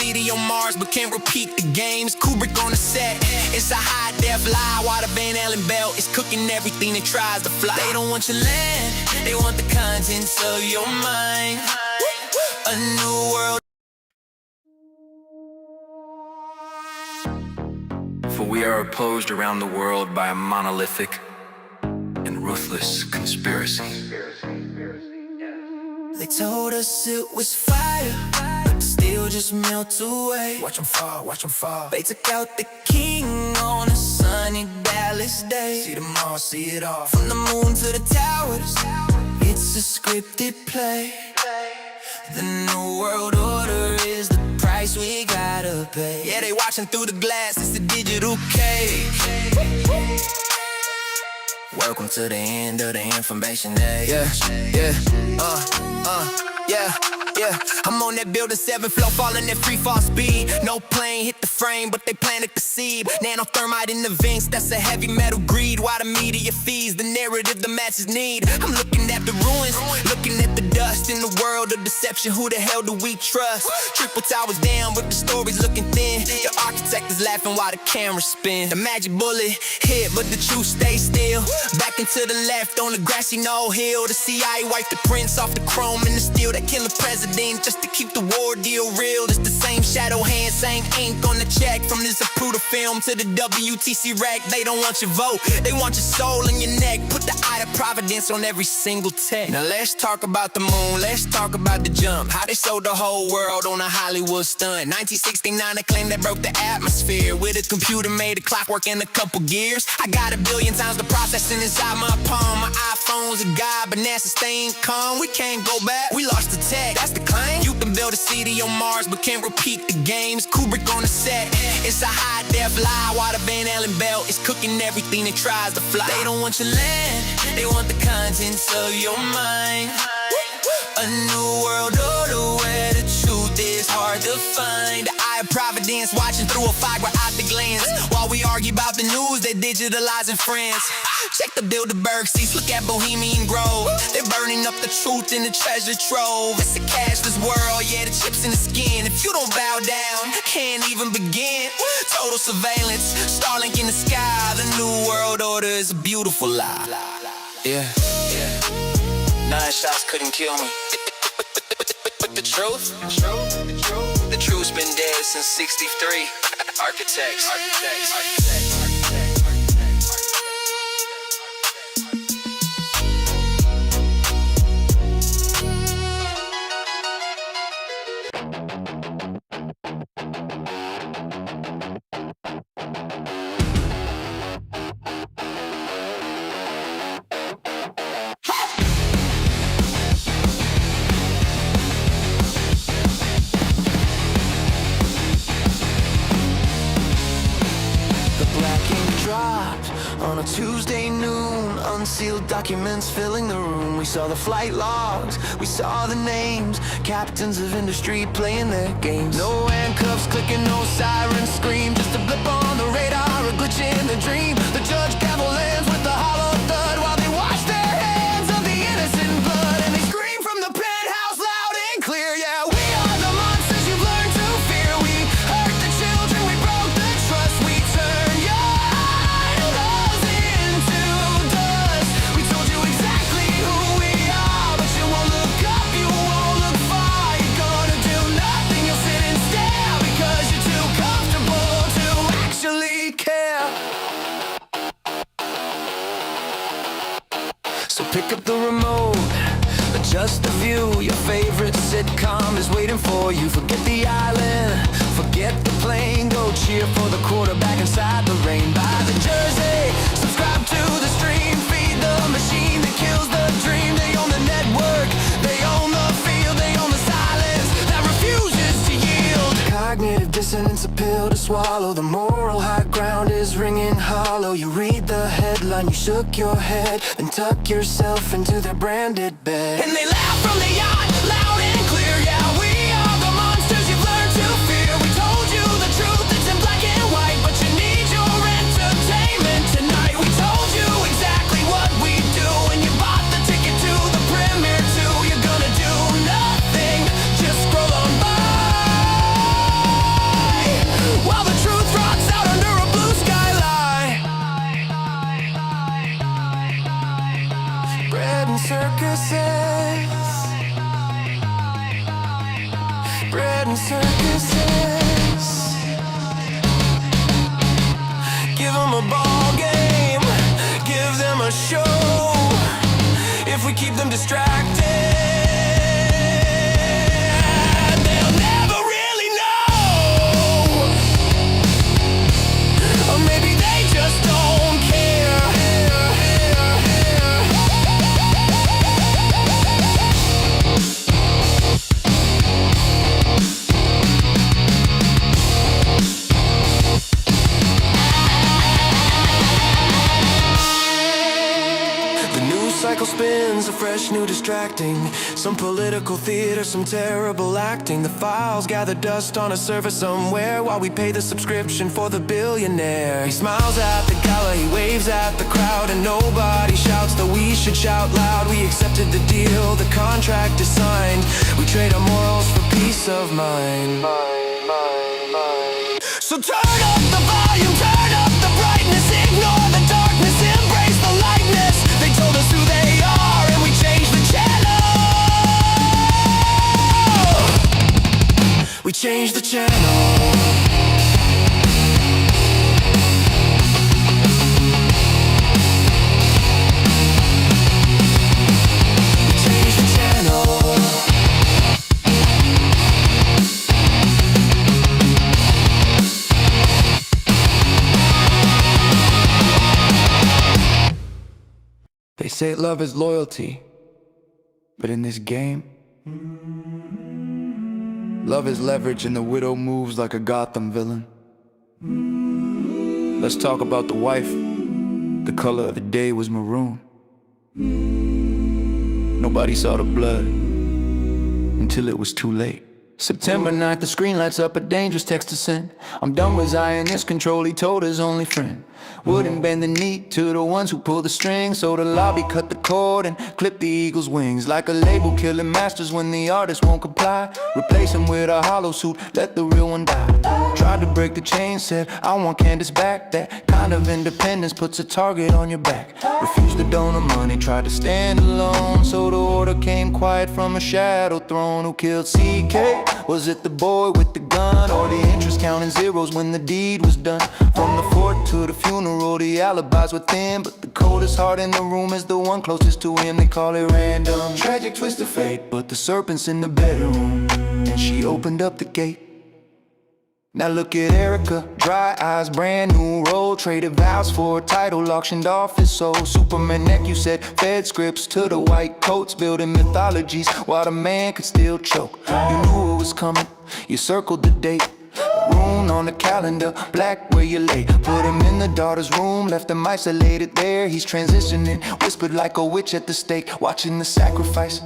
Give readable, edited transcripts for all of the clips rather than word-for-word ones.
city on Mars, but can't repeat the games. Kubrick on the set, it's a high-def lie, while the Van Allen belt is cooking everything that tries to fly. They don't want your land, they want the contents of your mind. A new world. For we are opposed around the world by a monolithic and ruthless conspiracy. They told us it was fire, but still just melt away. Watch them fall, watch them fall. They took out the king on a sunny Dallas day. See them all, see it all. From the moon to the towers, it's a scripted play. The new world order is the price we gotta pay. Yeah, they watching through the glass, it's a digital cage. Welcome to the end of the information age. Yeah. I'm on that building 7th floor, falling at free fall speed. No plane hit the frame, but they planted the seed. Nanothermite in the veins, that's a heavy metal greed. Why the media feeds the narrative the masses need? I'm looking at the ruins, looking at the dust. In the world of deception, who the hell do we trust? Triple towers down with the stories looking thin. The architect is laughing while the camera spins. The magic bullet hit, but the truth stays still. Back into the left on the grassy knoll hill. The CIA wiped the prints off the chrome and the steel. That killing president just to keep the war deal real. It's the same shadow hand, same ink on the check. From this Zapruder film to the WTC rack. They don't want your vote, they want your soul in your neck. Put the eye of Providence on every single tech. Now let's talk about the moon, let's talk about the jump. How they sold the whole world on a Hollywood stunt. 1969 they claimed they broke the atmosphere. With a computer made a clockwork in a couple gears. I got 1 billion times the processing inside my palm. My iPhone's a god, but NASA staying calm. We can't go back, we lost the tech, that's the claim. You can build a city on Mars, but can't repeat the games. Kubrick on the set, it's a high-def lie, while the Van Allen belt is cooking everything that tries to fly. They don't want your land, they want the contents of your mind. A new world order where the truth is hard to find. The eye of Providence watching through a fiber optic lens. While we argue about the news, they're digitalizing friends. Check the Bilderberg seats, look at Bohemian Grove. They're burning up the truth in the treasure trove. It's a cashless world, yeah, the chips in the skin. If you don't bow down, can't even begin. Total surveillance, Starlink in the sky. The new world order is a beautiful lie. Yeah. 9 shots couldn't kill me. But the truth's been dead since '63. Architects. On a Tuesday noon, unsealed documents filling the room. We saw the flight logs, we saw the names. Captains of industry playing their games. No handcuffs clicking, no sirens scream. Just a blip on the radar, a glitch in the dream. The judge gavel lands with the hollow thud, while they wash their hands of the innocent blood. And they scream from the penthouse loud and clear. Yeah, we are the monsters you've learned to fear. We hurt the children, we broke the trust. We turned your idols into dust. We told you exactly who we are, but you won't look up, you won't look far. You're gonna do nothing, you'll sit and stare, because you're too comfortable to actually care. So pick up the remote, adjust the view. Your favorite sitcom is waiting for you. Forget the island, forget the plane. Go cheer for the quarterback inside the rain. Buy the jersey, subscribe to the stream. Feed the machine that kills the dream. They own the network, they own the field. They own the silence that refuses to yield. Cognitive dissonance, a pill to swallow. The moral high ground is ringing hollow. You read the headline, you shook your head, then tuck yourself into their branded bed. And they laugh from the yacht, loud and clear. Yeah, we are the monsters you've learned to fear. We told you the truth, it's in black and white, but you need your entertainment tonight. We told you exactly what we do, and you bought the ticket to the premiere too. You're gonna do nothing, just scroll on by. we keep them distracted. They'll never really know, or maybe they just don't care. Cycle spins, a fresh new distracting. Some political theater, some terrible acting. The files gather dust on a server somewhere while we pay the subscription for the billionaire. He smiles at the gala, he waves at the crowd, and nobody shouts that we should shout loud. We accepted the deal, the contract is signed. We trade our morals for peace of mind. So turn up the volume, turn up the brightness, ignore the darkness, embrace the lightness. They told us who they are and we changed the channel. We changed the channel. They say love is loyalty, but in this game, love is leverage and the widow moves like a Gotham villain. Let's talk about the wife. The color of the day was maroon. Nobody saw the blood until it was too late. September 9th, the screen lights up, a dangerous text to send. I'm done with Zionist control, he told his only friend. Wouldn't bend the knee to the ones who pull the strings, so the lobby cut the cord and clipped the eagle's wings. Like a label killing masters when the artist won't comply. Replace him with a hollow suit, let the real one die. Tried to break the chain, said I want Candace back. That kind of independence puts a target on your back. Refused to donor money, tried to stand alone, so the order came quiet from a shadow throne. Who killed CK? Was it the boy with the gun, or the interest counting zeros when the deed was done? From the fort to the funeral, the alibis were thin, but the coldest heart in the room is the one closest to him. They call it random, tragic twist of fate, but the serpent's in the bedroom, and she opened up the gate. Now look at Erica, dry eyes, brand new role, traded vows for a title, auctioned off his soul. Superman neck, you said, fed scripts to the white coats, building mythologies while the man could still choke. You knew it was coming, you circled the date, rune on the calendar, black where you lay. Put him in the daughter's room, left him isolated there. He's transitioning, whispered like a witch at the stake, watching the sacrifice,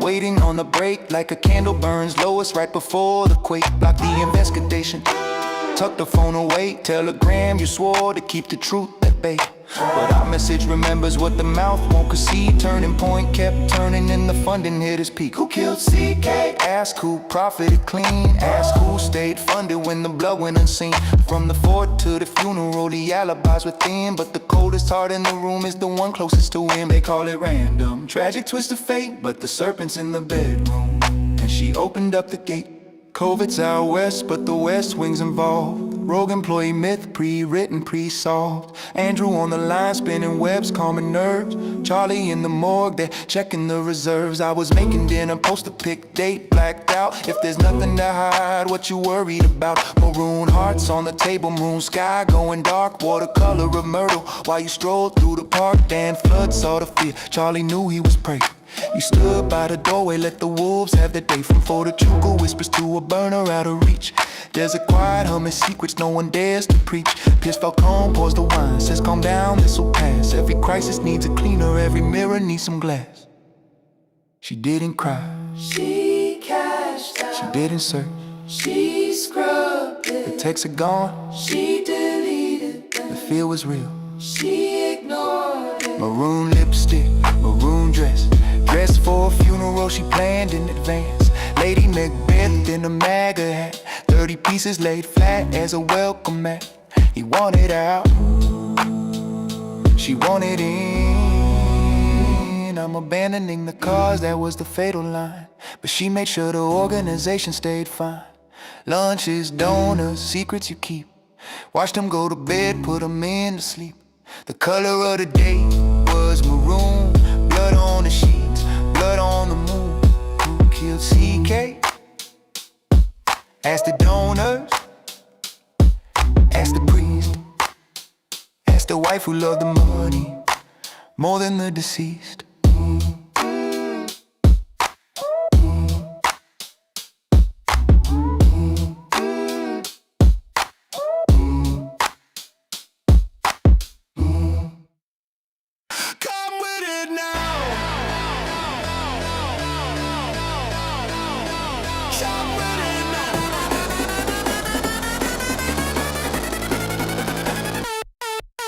waiting on the break like a candle burns lowest right before the quake. Block the investigation, tuck the phone away. Telegram, you swore to keep the truth at bay, but our message remembers what the mouth won't concede. Turning point kept turning and the funding hit its peak. Who killed CK? Ask who profited clean. Ask who stayed funded when the blood went unseen. From the fort to the funeral, the alibis were thin, but the coldest heart in the room is the one closest to him. They call it random, tragic twist of fate, but the serpent's in the bedroom, and she opened up the gate. COVID's out west, but the West Wing's involved. Rogue employee myth, pre-written, pre-solved. Andrew on the line, spinning webs, calming nerves. Charlie in the morgue, they're checking the reserves. I was making dinner, post a pic, date blacked out. If there's nothing to hide, what you worried about? Maroon hearts on the table, moon sky going dark. Watercolor of myrtle while you strolled through the park. Dan Flood saw the fear, Charlie knew he was prey. You stood by the doorway, let the wolves have their day. From Fortitude whispers to a burner out of reach. There's a quiet humming secrets no one dares to preach. Pierce Falcone pours the wine, says calm down, this'll pass. Every crisis needs a cleaner, every mirror needs some glass. She didn't cry, She cashed out. she didn't search. She scrubbed The it. texts are gone, She deleted the them. fear was real. She ignored it. Maroon lipstick, maroon dress, dressed for a funeral she planned in advance. Lady Macbeth in a MAGA hat, 30 pieces laid flat as a welcome mat. He wanted out, she wanted in. I'm abandoning the cause, that was the fatal line, but she made sure the organization stayed fine. Lunches, donuts, secrets you keep. Watched them go to bed, put them in to sleep. The color of the day was maroon, blood on the sheet. Ask the donors, ask the priest, ask the wife who loved the money more than the deceased. Come with it now. Come with it now.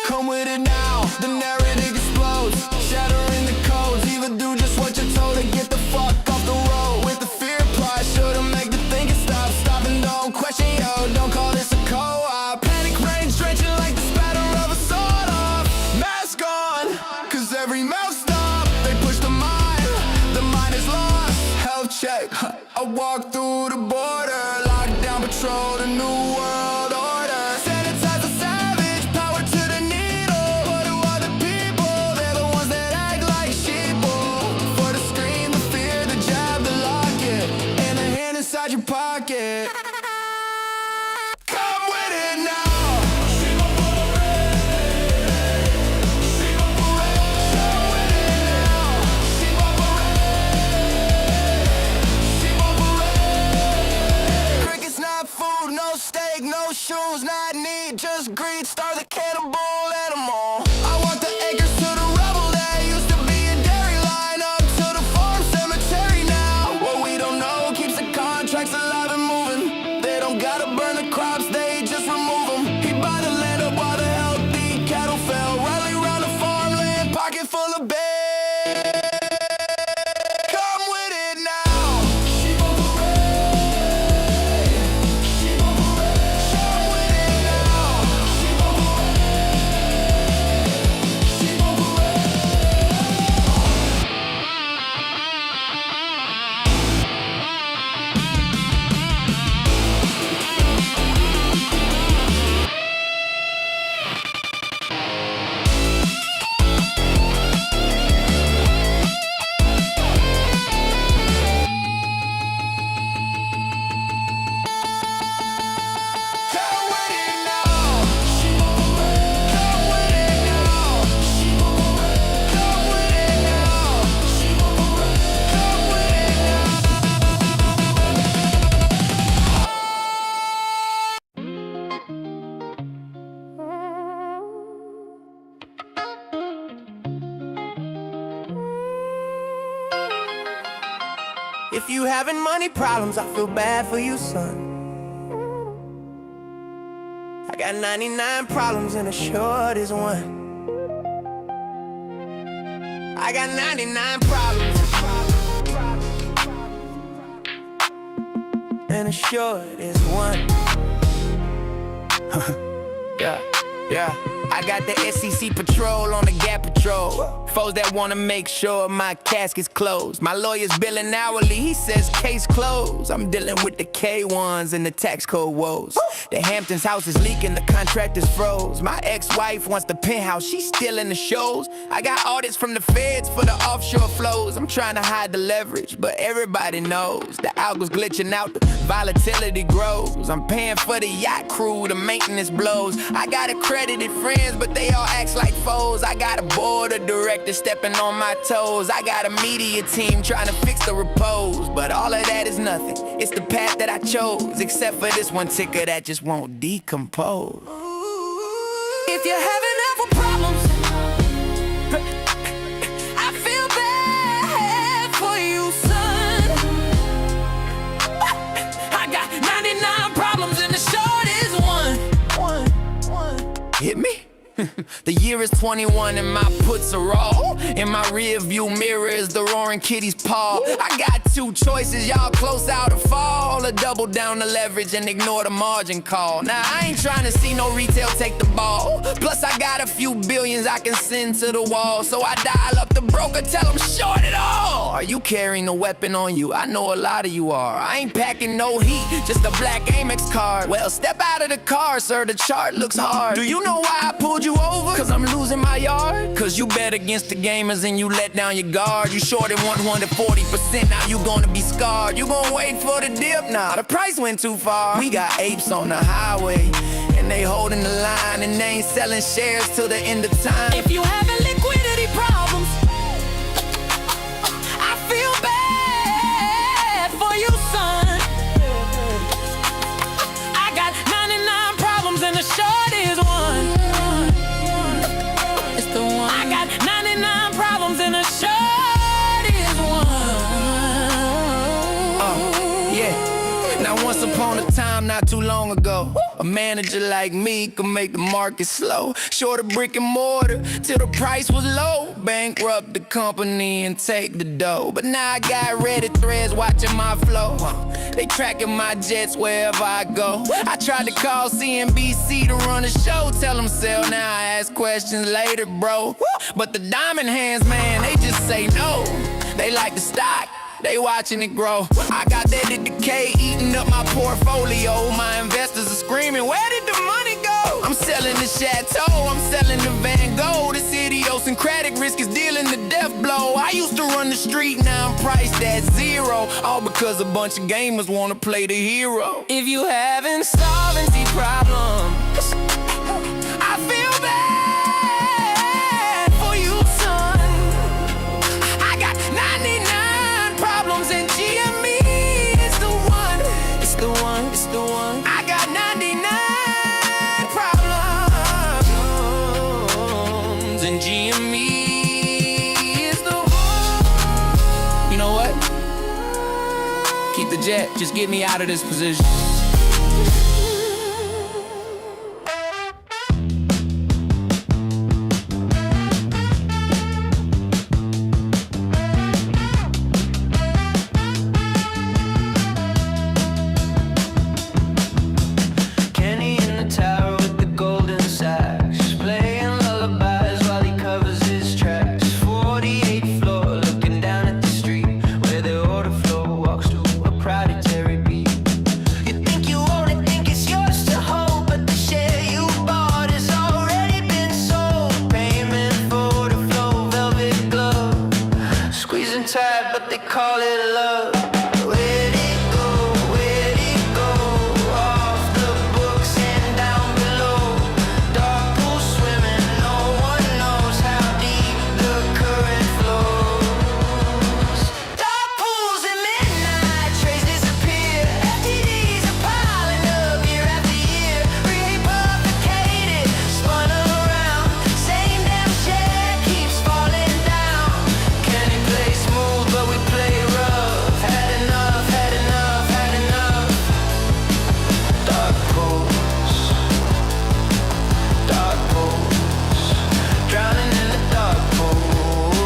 Come with it now. The narrative explodes, shattering the codes. Either do just what you're told or get the fuck off the road. With the fear pride, sure to make the thinking stop. Stop and don't question, yo. Don't call this a co-op. Panic reigns, drenching like the spatter of a sword off. Mask on, cause every mouth stop. They push the mind is lost. Health check, I walk through the border. Lockdown patrol, the new world order. Sanitize the savage, power to the needle. What do other people? They're the ones that act like sheeple. For the scream, the fear, the jab, the locket, and the hand inside your pocket. Come with it now. Crickets, not food, no steak, no shoes, not need, just greed. Start the cannibal animal. I want the acres to the rubble that used to be a dairy line, up to the farm cemetery now. What we don't know keeps the contracts alive and moving. They don't gotta burn the crops, they just remove them. He buy the land up while the healthy cattle fell. Rally around the farmland, pocket full of beds. Come with it now. Come with it now. Come with it now. Come with it now. Come with it now. Come with it now. If you having money problems, I feel bad for you, son. I got 99 problems and the short is one. I got 99 problems and the short is one. Yeah. I got the SEC patrol on the Gap Patrol. Foes that wanna make sure my casket's closed. My lawyer's billing hourly, he says case closed. I'm dealing with the K1s and the tax code woes. The Hamptons house is leaking, the contractors froze. My ex-wife wants the penthouse, she's stealing the shows. I got audits from the feds for the offshore flows. I'm trying to hide the leverage, but everybody knows the algo's glitching out, the volatility grows. I'm paying for the yacht crew, the maintenance blows. I got accredited friends, but they all act like foes. I got a board of directors stepping on my toes. I got a media team trying to fix the repose. But all of that is nothing, it's the path that I chose. Except for this one ticker that just won't decompose. If you're having apple problems, I feel bad for you, son. I got 99 problems and the short is one. Hit me? The year is 21 and my puts are raw. In my rear view mirror is the roaring kitty's paw. I got two choices, y'all close out or fall, or double down the leverage and ignore the margin call. Now I ain't trying to see no retail take the ball. Plus I got a few billions I can send to the wall. So I dial up the broker, tell him short it all. Are you carrying a weapon on you? I know a lot of you are. I ain't packing no heat, just a black Amex card. Well, step out of the car, sir, the chart looks hard. Do you know why I pulled you over? over, cause I'm losing my yard. Cause you bet against the gamers and you let down your guard. You shorted 140%, now you gonna be scarred. You gonna wait for the dip? Nah, the price went too far. We got apes on the highway, and they holding the line, and they ain't selling shares till the end of time. If you having liquidity problems, I feel bad for you, son. I got 99 problems and the short is one. It's the one. I got 99 problems and the short is one. Yeah. Now once upon a time, not too long ago, a manager like me could make the market slow. Short of brick and mortar till the price was low. Bankrupt the company and take the dough. But now I got Reddit threads watching my flow. They tracking my jets wherever I go. I tried to call CNBC to run a show. Tell them sell now, I ask questions later, bro. But the diamond hands, man, they just say no. They like the stock, they watching it grow. I got that decay eating up my portfolio. My investors are screaming, where did the money go? I'm selling the Chateau, I'm selling the Van Gogh. This idiosyncratic risk is dealing the death blow. I used to run the street, now I'm priced at zero. All because a bunch of gamers wanna play the hero. If you having solvency problems, I feel bad for you, son. I got 99 problems and GME is the one. It's the one, it's the one. I got 99 problems and GME is the one. You know what? Keep the jet, just get me out of this position. But they call it love. Where'd it go? Where'd it go? Off the books and down below. Dark pool swimming, no one knows how deep the current flows. Dark pools and midnight trains disappear. FTDs are piling up year after year. Republicated, spun around. Same damn shit keeps falling down. Can it play smooth? But we play rough. Had enough, had enough, had enough. Dark pools, drowning in the dark pools.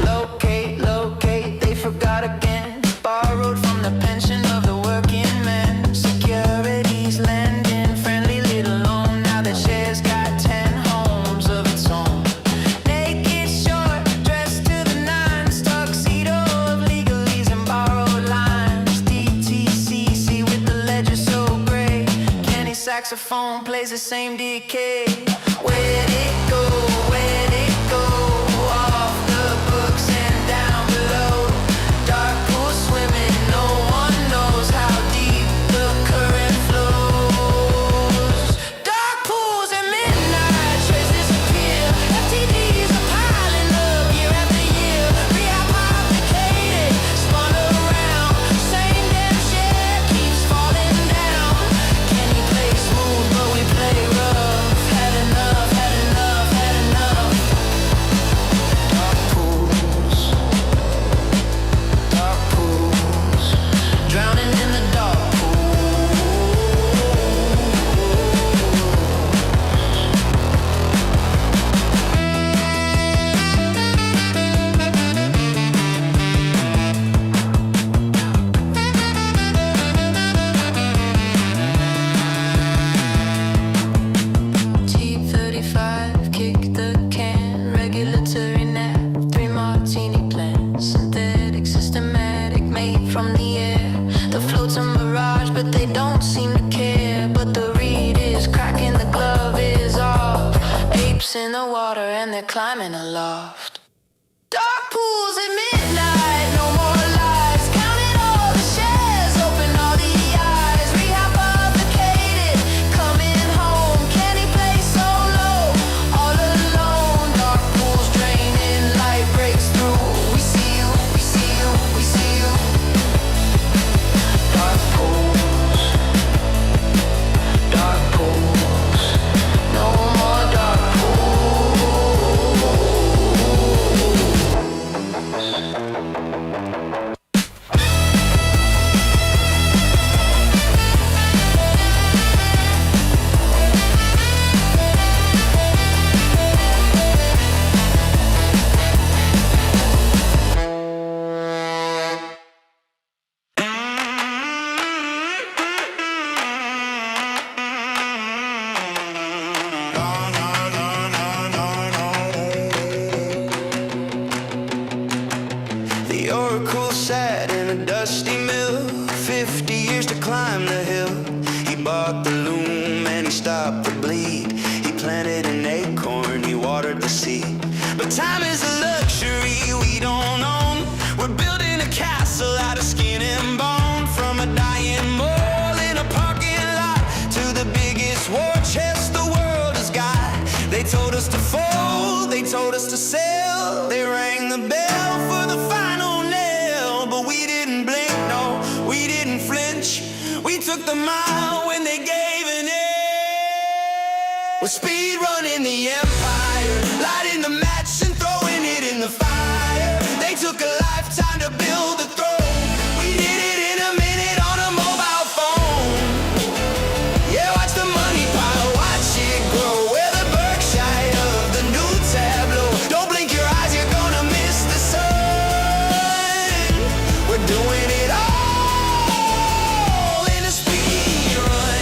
Locate, locate, they forgot again. Borrowed from the pension of the working man. Securities lending, friendly little loan. Now the shares got 10 homes of its own. Naked short, dressed to the nines. Tuxedo of legalese and borrowed lines. DTCC with the ledger so gray. Kenny saxophone plays the same decay. Where'd it go? Where'd it go? Off the books and down below. Dark pool swimming, no one knows how deep the current flows. Dark pools and midnight trains disappear. FTDs are piling up year after year. Republicated, spun around. Same damn shit keeps falling down. Can you play smooth, but we play rough? Had enough, had enough, had enough. climbing a loft. Dark pools at midnight, no more lights. Counting all the shares, open all the eyes. Rehabilitated, coming home. Candy place so low, all alone. Dark pools draining, light breaks through. We see you, we see you, we see you. Dark pools, dark pools. No more dark pools. The oracle sat in a dusty mill, 50 years to climb the hill. He bought the loom and he stopped the bleed. He planted an acorn, he watered the seed. But time is a luxury we don't own. We're building a castle out of skin and bone. From a dying mole in a parking lot to the biggest war chest the world has got. They told us to fold, they told us to sell. They rang the bell for the final nail. But we didn't blink, no, we didn't flinch. We took the mile when they gave an inch. We're speed running the empire, lighting the match and throwing it in the fire. They took a lifetime to build the throne. We did it in a minute on a mobile phone. Yeah, watch the money pile, watch it grow. We're the Berkshire of the new tableau. Don't blink your eyes, you're gonna miss the sun. We're doing it all in a speed run.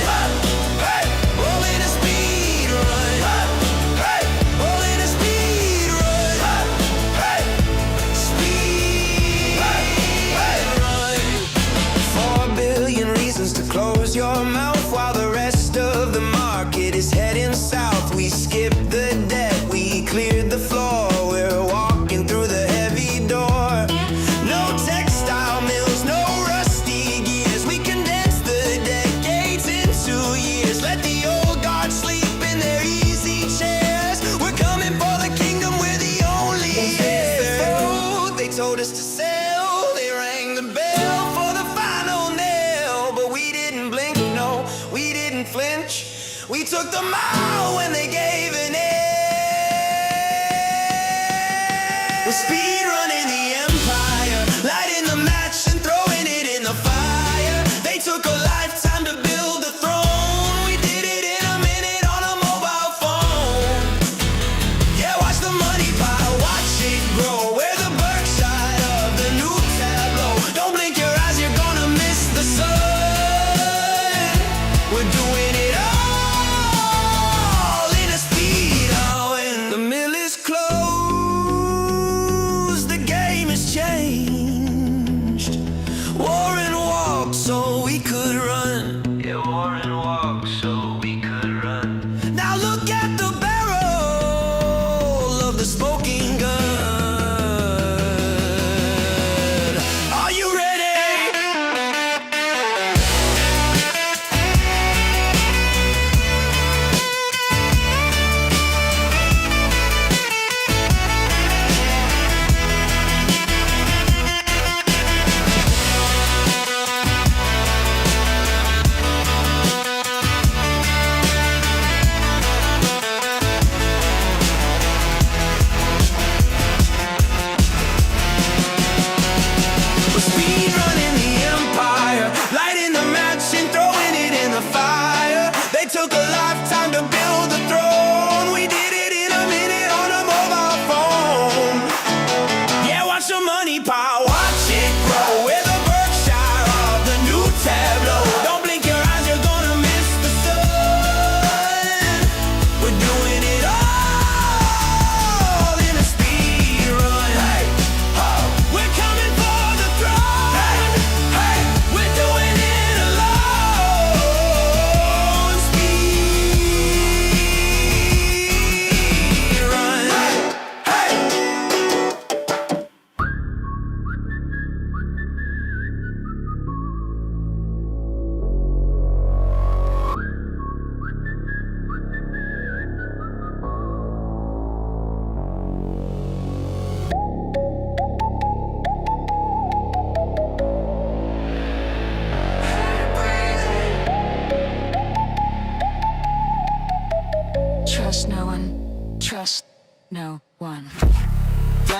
Hey, all in a speed run. Hey, all in a speed run. Hey, speed run. 4 billion reasons to close your mouth while the rest of the market is heading south. We skipped the debt, we cleared the floor. We're walking through the heavy door. No textile mills, no rusty gears. We condensed the decades into years. Let the old guard sleep in their easy chairs. We're coming for the kingdom, we're the only heirs. They told us to sell, they rang the bell for the final nail. But we didn't blink, no, we didn't flinch. We took the mile when they gave an inch. We're speed running the empire, lighting the match and throwing it in the fire. They took a lifetime to build the throne. We did it in a minute on a mobile phone. Yeah, watch the money pile, watch it grow. We're the Berkshire of the new tableau. Don't blink your eyes, you're gonna miss the sun. We're doing it all in a speed. Oh, and the mill is closed.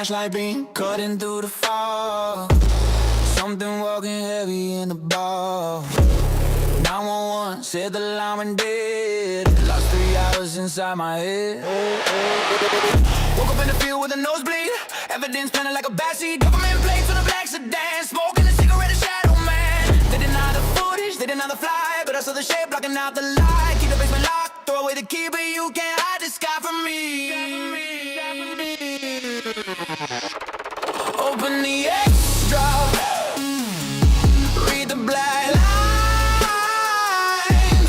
flashlight beam cutting through the fog. Something walking heavy in the bar. 911 said the alarm went dead. Lost 3 hours inside my head. Woke up in the field with a nosebleed. Evidence planted like a backseat. Government plates on a black sedan. Smoking a cigarette, a shadow man. They deny the footage, they deny the fly, but I saw the shape blocking out the light. Keep the basement locked, throw away the key, but you can't hide the sky from me. Open the extra, read the black lines.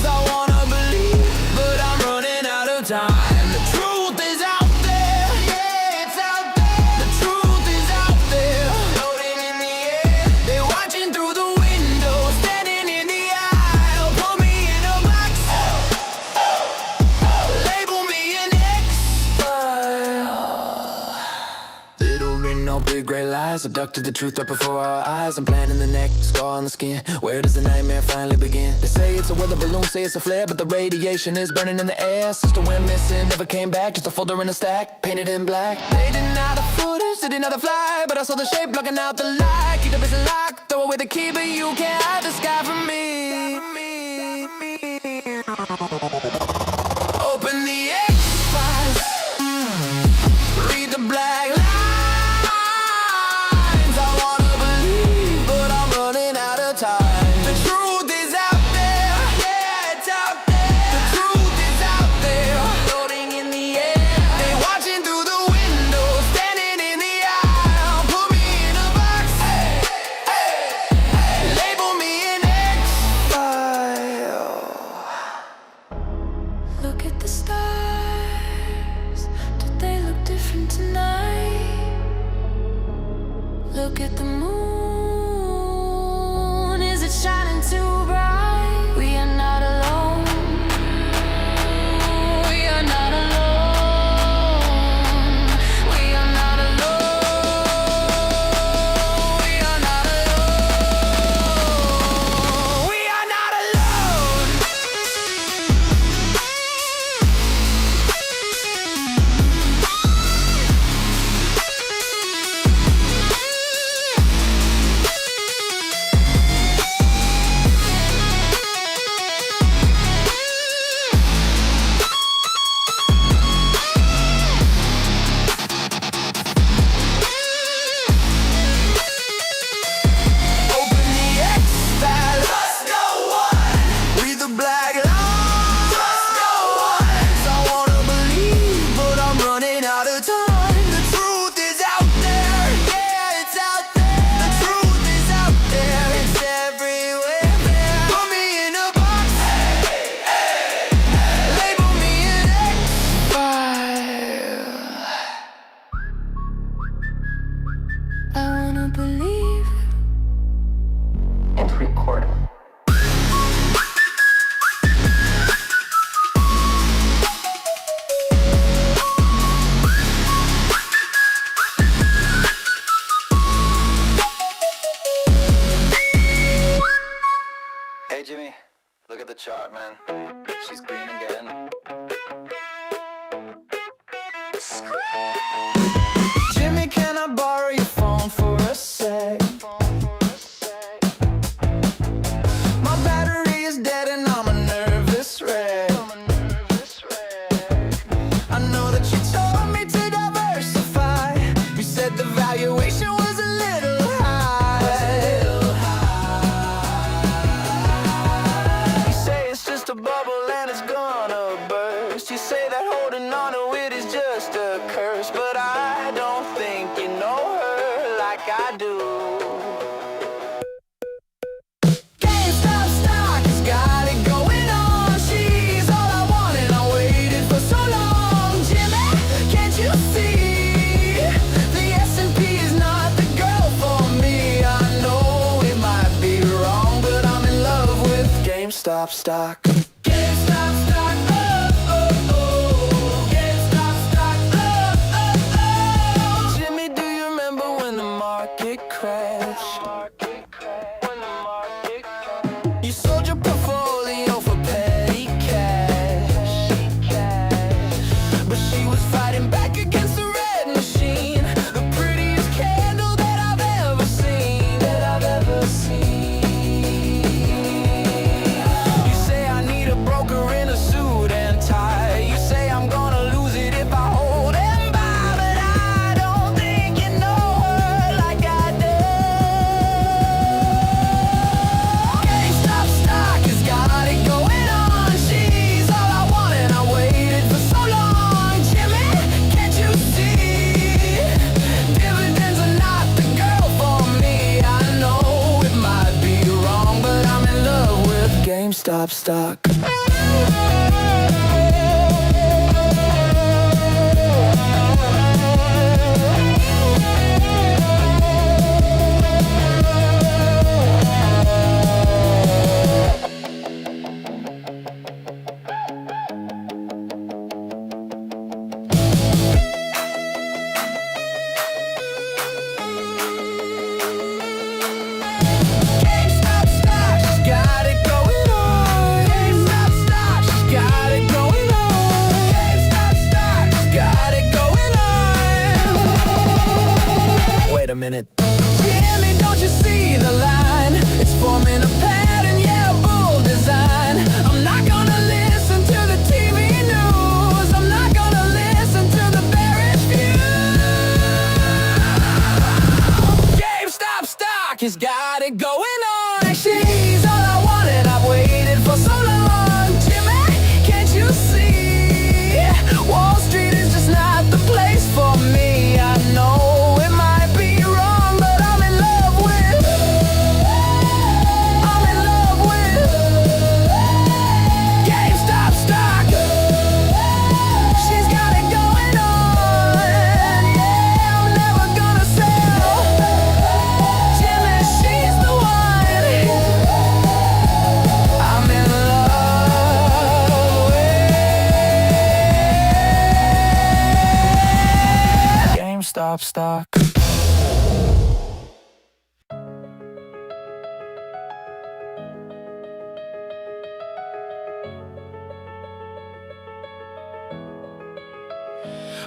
I wanna believe, but I'm running out of time. The truth is out there, yeah, it's out there. The truth is out there, floating in the air. They're watching through the window, standing in the aisle. Put me in a box, label me an X-File. Little written on big gray lies, abducted the truth right before our eyes. I'm planning the neck, scar on the skin. Where does the nightmare finally begin? They say it's a weather balloon, say it's a flare, but the radiation is burning in the air. Sister went missing, never came back, just a folder in a stack, painted in black. They deny the footage, they deny the fly, but I saw the shape blocking out the light. Keep the business locked, throw away the key, but you can't hide the sky from me. Open the X-Files, read the black lines. I wanna believe, but I'm running out of time. The truth is out there, yeah, it's out there. The truth is out there, floating in the air. They watching through the window, standing in the aisle. Put me in a box, label me an X-File. Look at the stars. Did they look different tonight? Look at the moon. Is it shining too bright? We are not alone. We are not alone. We are not alone. We are not alone. We are not alone. Open the X-File. Trust no one. Read the black lines. Trust no one. I wanna believe, but I'm running out of time. The truth is out there, yeah, it's out there. The truth is out there, it's everywhere. Put me in a box, label me an X-File. I wanna believe. And record. Hey Jimmy, look at the chart, man. She's green again. Jimmy, can I borrow your phone for a sec? My battery is dead and I'm a nervous wreck. I know that you told me to diversify. You said the valuation was a little high. You say it's just a bubble and it's gonna burst. You say that holding on to it is just a curse, but I don't think you know her like I do. GameStop stock has got it going on. She's all I wanted, I waited for so long. Jimmy, can't you see? The S&P is not the girl for me. I know it might be wrong, but I'm in love with GameStop stock. GameStop stock, oh, oh, oh. GameStop stock, oh, oh, oh. Jimmy, do you remember when the market crashed? You sold your portfolio for petty cash. But she was fighting back against the red machine. The pretty GameStop stock. Wait a minute. GME, don't you see the line? It's forming a pattern, yeah, bold design. I'm not gonna listen to the TV news. I'm not gonna listen to the bearish view. GameStop stock has got it going on. She's all I wanted, I've waited for so long. Jimmy, can't you see? Wall Street is just not the place for me. I know. GameStop stock.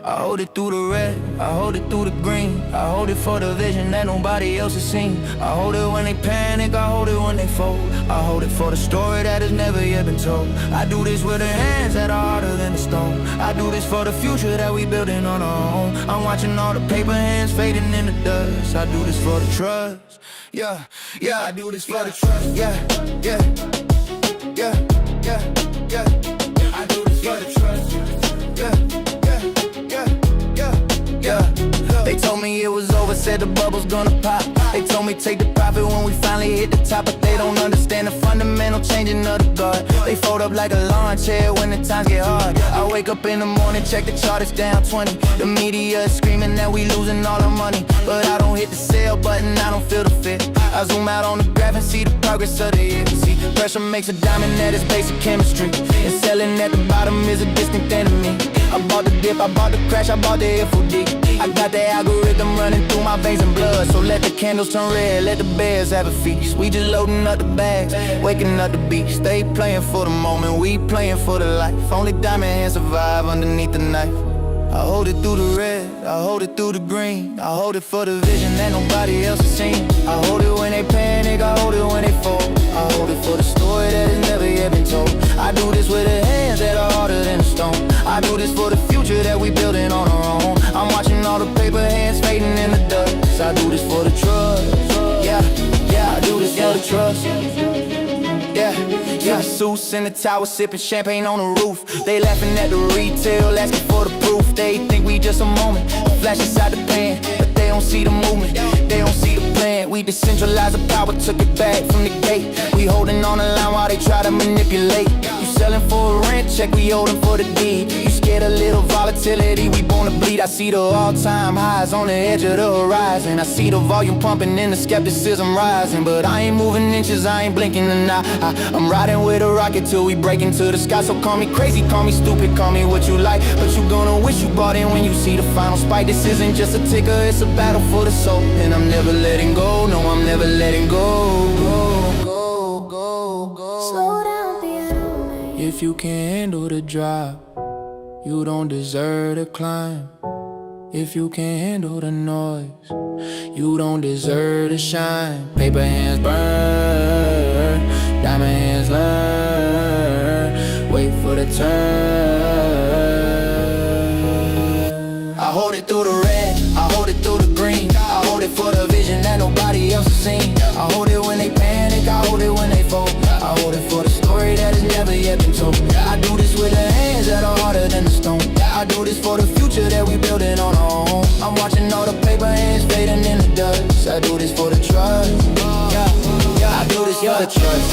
I hold it through the red, I hold it through the green. I hold it for the vision that nobody else has seen. I hold it when they panic, I hold it when they fold. I hold it for the story that has never yet been told. I do this with the hands that are harder than the stone. I do this for the future that we building on our own. I'm watching all the paper hands fading in the dust. I do this for the trust. Yeah, yeah, I do this for the trust. Yeah, yeah, yeah, yeah, yeah. I do this for the trust. Yeah. They told me it was over, said the bubble's gonna pop. They told me take the profit when we finally hit the top. But they don't understand the fundamental changing of the guard. They fold up like a lawn chair when the times get hard. I wake up in the morning, check the chart, it's down 20. The media is screaming that we losing all our money, but I don't hit the sell button, I don't feel the fit. I zoom out on the graph and see the progress of the year. See, pressure makes a diamond, that is basic chemistry. And selling at the bottom is a distant enemy. I bought the dip, I bought the crash, I bought the FOD. I got the algorithm running through my veins and blood. So let the candles turn red, let the bears have a feast. We just loading up the bags, waking up the beast. They playing for the moment, we playing for the life. Only diamond hands survive underneath the knife. I hold it through the red, I hold it through the green. I hold it for the vision that nobody else has seen. I hold it when they panic, I hold it when they fall. I hold it for the story that has never yet been told. I do this with the hands that are harder than stone. I do this for the future that we building on our own. I'm watching all the paper hands fading in the dust. I do this for the trust. Yeah, yeah, I do this for the trust. Yeah, yeah. Suits in the tower, sipping champagne on the roof. They laughing at the retail, asking for the proof. They think we just a moment, a flash inside the pan, but they don't see the movement, they don't see the plan. We decentralized the power, took it back from the gate. We holding on the line while they try to manipulate. You selling for a rent check, we holding for the deed. You scared a little volatility, we born to bleed. I see the all-time highs on the edge of the horizon. I see the volume pumping and the skepticism rising, but I ain't moving inches, I ain't blinking an eye. I'm riding with a rocket till we break into the sky. So call me crazy, call me stupid, call me what you like, but you gonna wish you bought in when you see the final spike. This isn't just a ticker, it's a battle for the soul, and I'm never letting go. No, I'm never letting go. Slow down, piano. If you can't handle the drop, you don't deserve to climb. If you can't handle the noise, you don't deserve to shine. Paper hands burn, diamond hands learn. Wait for the turn. I hold it through the red, I hold it through the green. I hold it for the vision that nobody else has seen. I hold it when they panic, I hold it when they fold. I hold it for the story that has never yet been told. I do this with the hands that are harder than the stone. I do this for the future that we building on our own. I'm watching all the paper hands fading in the dust. I do this for the trust. Yeah, yeah, I do this for the trust.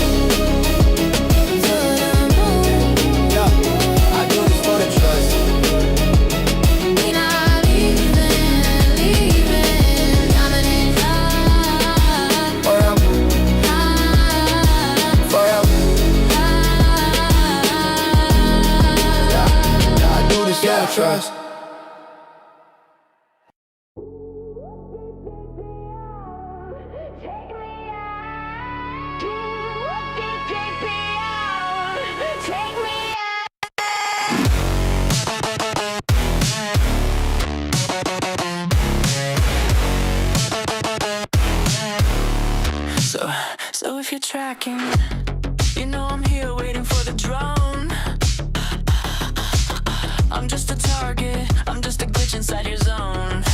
trust. So if you're tracking, you know I'm here waiting for the drone. I'm just a target, I'm just a glitch inside your zone.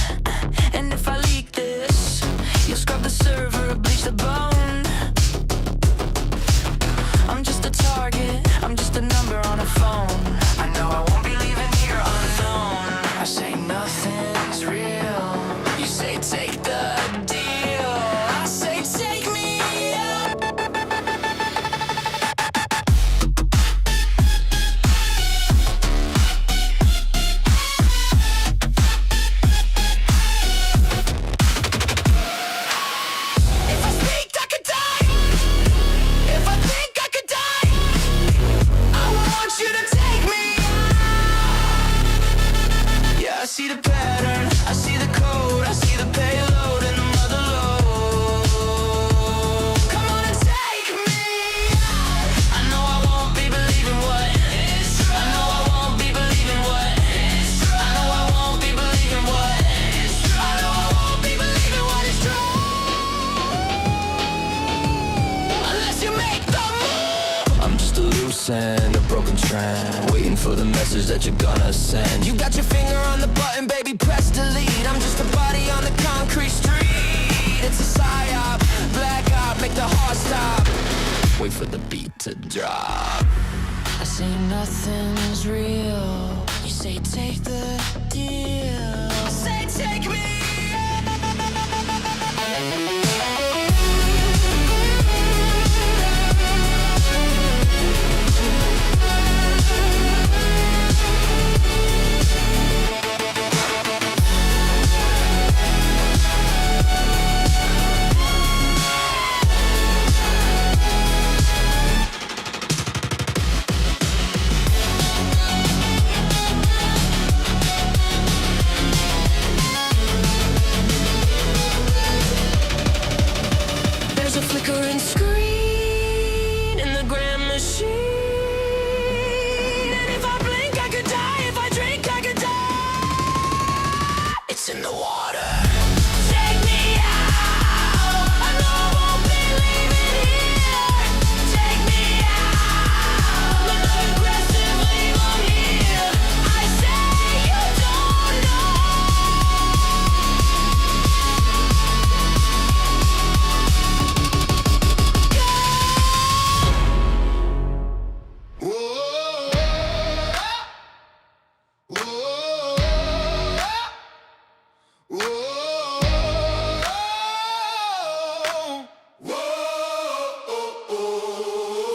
And if I leak this, you'll scrub the server, bleach the bone. I'm just a target, I'm just a number on a phone. I know I won't be leaving here unknown. I say nothing's real, you say take the deal. I say take me out. If I speak, I could die. If I think I could die, I want you to take me out. Yeah, I see the pattern, I see the code, I see the payload and the mother load. Come on and take me out. I know I won't be believing what is true. I know I won't be believing what is true. I know I won't be believing what is true. I know I won't be believing what is true. Unless you make the move. I'm just a loose end, a broken strand, waiting for the message that you're gonna send. You got your finger on the button, baby, press delete. I'm just a body on the concrete street. It's a psyop, black op, make the heart stop. Wait for the beat to drop. I say nothing's real. You say take the deal. Say take me. There's a flickering screen in the grand machine. And if I blink, I could die. If I drink, I could die. It's in the water. Take me out. I know I won't be leaving here. Take me out. But not aggressively, I'm here. I say you don't know.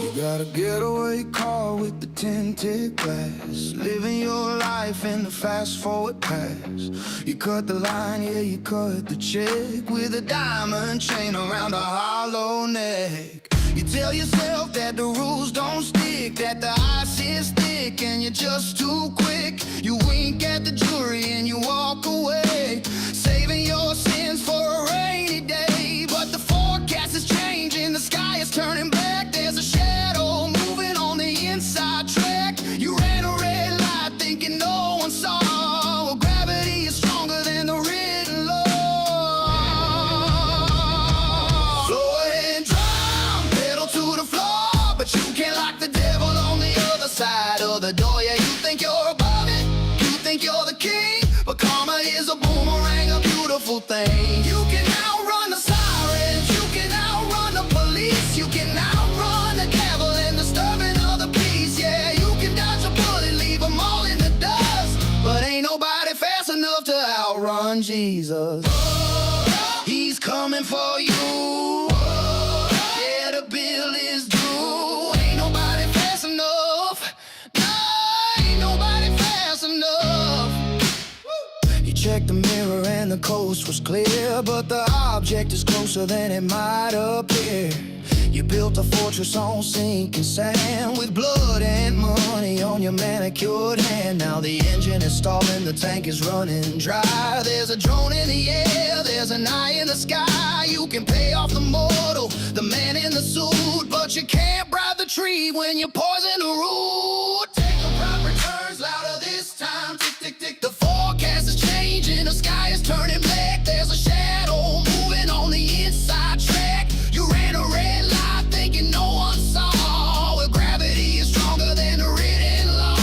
You got a getaway car with the tinted glass, living your life in the fast forward past. You cut the line, yeah, you cut the check with a diamond chain around a hollow neck. You tell yourself that the rules don't stick, that the ice is thick and you're just too quick. You wink at the jury and you walk away, saving your sins for a rainy day. But the forecast is changing, the sky is turning black. There's a shadow moving on the inside track. You ran a red light thinking no one saw. Well, gravity is stronger than the written law. Slow and drum, pedal to the floor, but you can't lock the devil on the other side of the door. Yeah, you think you're above it, you think you're the king, but karma is a boomerang, a beautiful thing. You can outrun the sirens, you can outrun the police, you can outrun the devil and disturbing of the peace. Yeah, you can dodge a bullet, leave them all in the dust, but ain't nobody fast enough to outrun Jesus. He's coming for you. Yeah, the bill is due. Ain't nobody fast enough. No, ain't nobody fast enough. You checked the mirror and the coast was clear, but the object is closer than it might appear. You built a fortress on sinking sand with blood and money on your manicured hand. Now the engine is stalling, the tank is running dry. There's a drone in the air, there's an eye in the sky. You can pay off the mortal, the man in the suit, but you can't bribe the tree when you poison the root. Take the proper turns, louder this time. Tick, tick, tick. The forecast is changing, the sky is turning black. There's a shadow moving on the inside track. You ran a red light thinking no one saw. Well, gravity is stronger than the written law.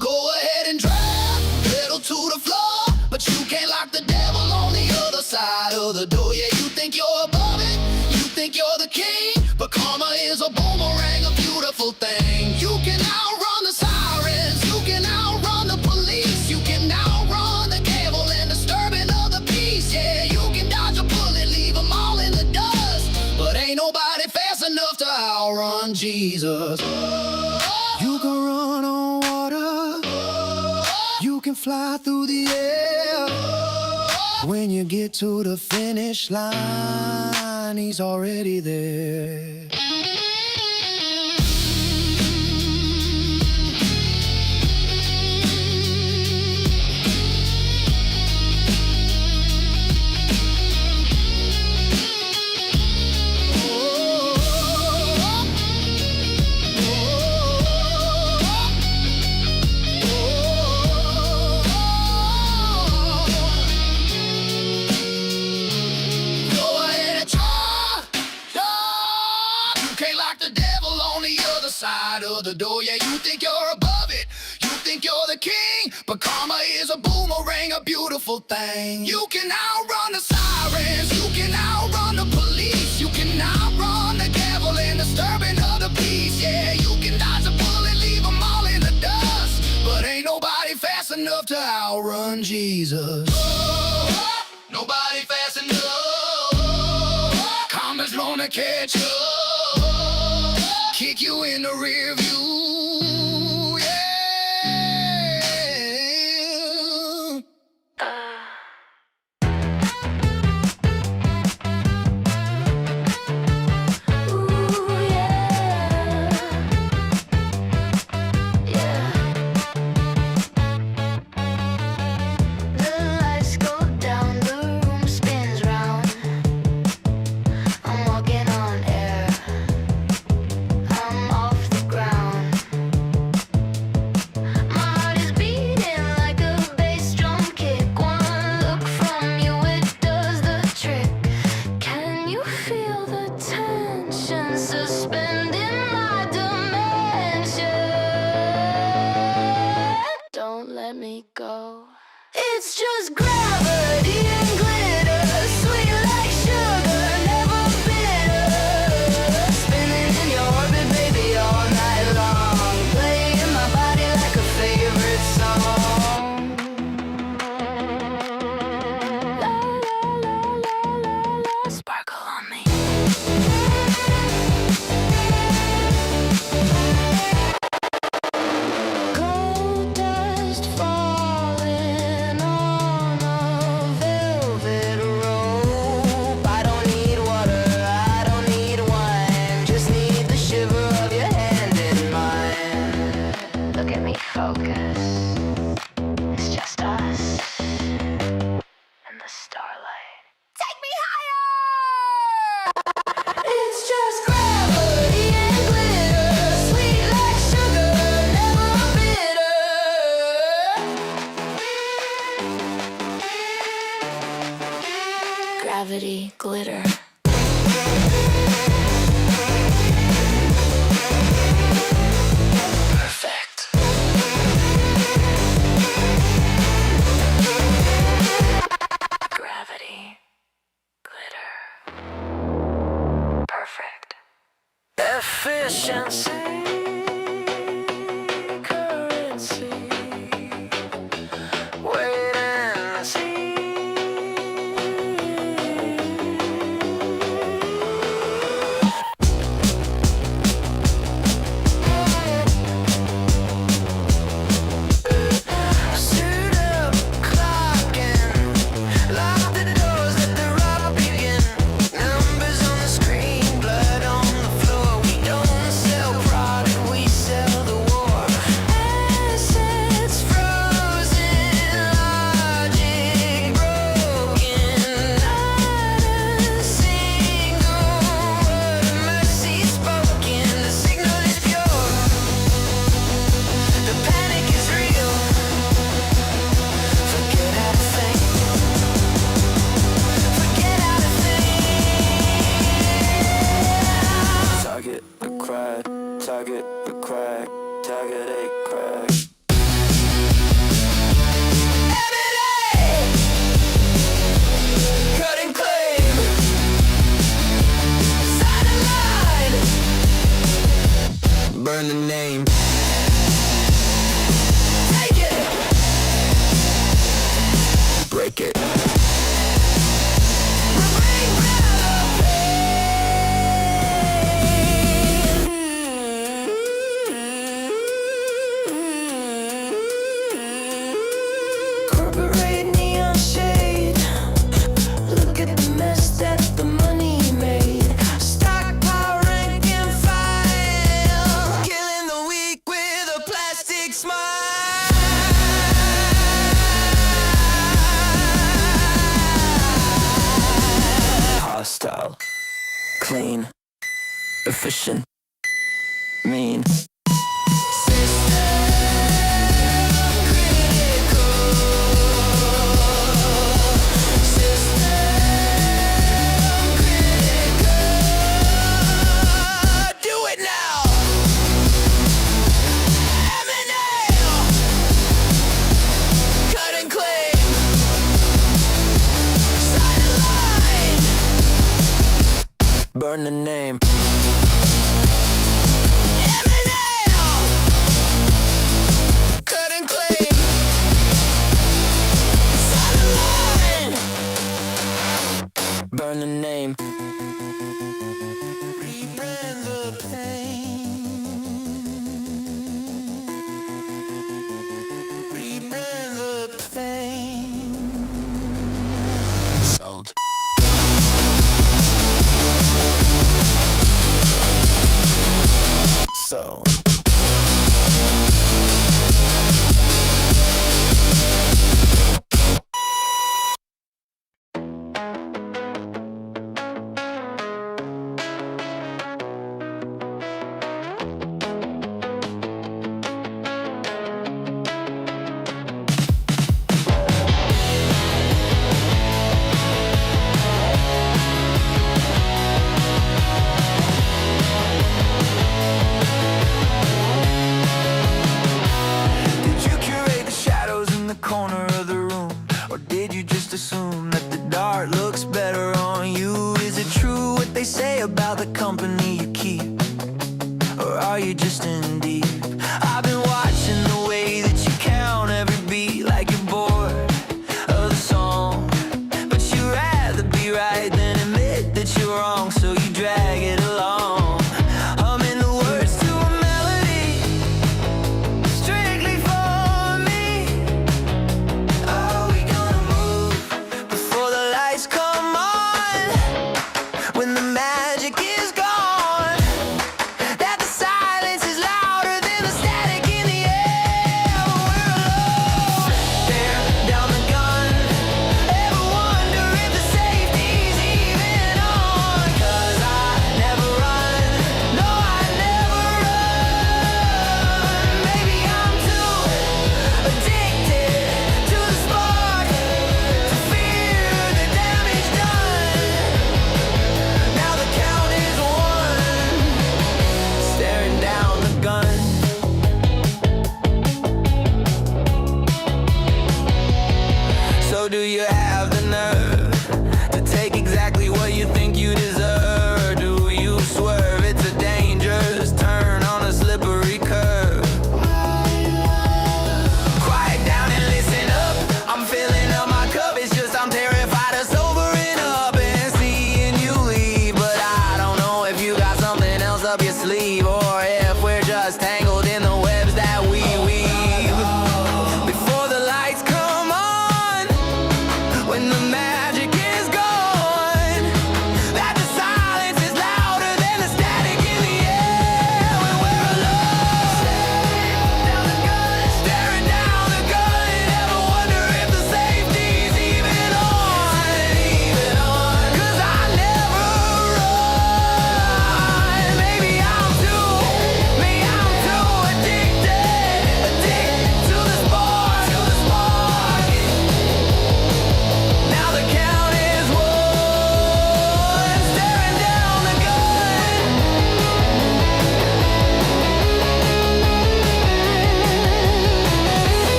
Go ahead and drive, pedal to the floor, but you can't lock the devil on the other side of the door. Yeah, you think you're above it, you think you're the king, but karma is a boomerang, a beautiful thing. You can outrun the sirens, you can outrun the police, you can outrun the devil and disturbing of the peace. Yeah, you can dodge a bullet, leave them all in the dust, but ain't nobody fast enough to outrun Jesus. You can run on water, you can fly through the air. When you get to the finish line, he's already there. Side of the door, yeah, you think you're above it, you think you're the king, but karma is a boomerang, a beautiful thing. You can outrun the sirens, you can outrun the police, you can outrun the devil and disturbing of the peace. Yeah, you can dodge a bullet, leave them all in the dust, but ain't nobody fast enough to outrun Jesus. Nobody fast enough, karma's gonna catch up, kick you in the rear view, yeah. Ooh, yeah. Yeah. The lights go down, the room spins round. I'm walking on air, I'm off the ground. My heart is beating like a bass drum kick. One look from you, it does the trick. Can you feel the tension suspending my dimension? Don't let me go. It's just gravity and glitter, sweet like sugar, never bitter. Spinning in your orbit, baby, all night long, playing my body like a favorite song. La la la la la la, sparkle on me. Gold dust falling on a velvet rope. I don't need water, I don't need wine, just need the shiver of your hand in mine. Look at me focus, it's just us and the starlight. Take me higher! It's just gravity and glitter, sweet like sugar, never bitter. Gravity, glitter. Perfect. Gravity, glitter. Perfect. Efficiency, currency. Wait and see. Suit up, clock in, lock the doors, let the rock begin. style. Clean, efficient, mean. Burn the name. Cut and clean. Sign the line. Burn the name. Rebrand the pain. Rebrand the pain. Sold. So corner of the room, or did you just assume that the dark looks better on you? Is it true what they say about the company you keep, or are you just in deep? I've been watching the way that you count every beat like you're bored of the song, but you'd rather be right than admit that you're wrong, so you drag it along. Humming the words to a melody strictly for me. Are we gonna move before the lights come on? When the magic is gone, that the silence is louder than the static in the air. We're alone. Tear down the gun. Ever wonder if the safety's even on? 'Cause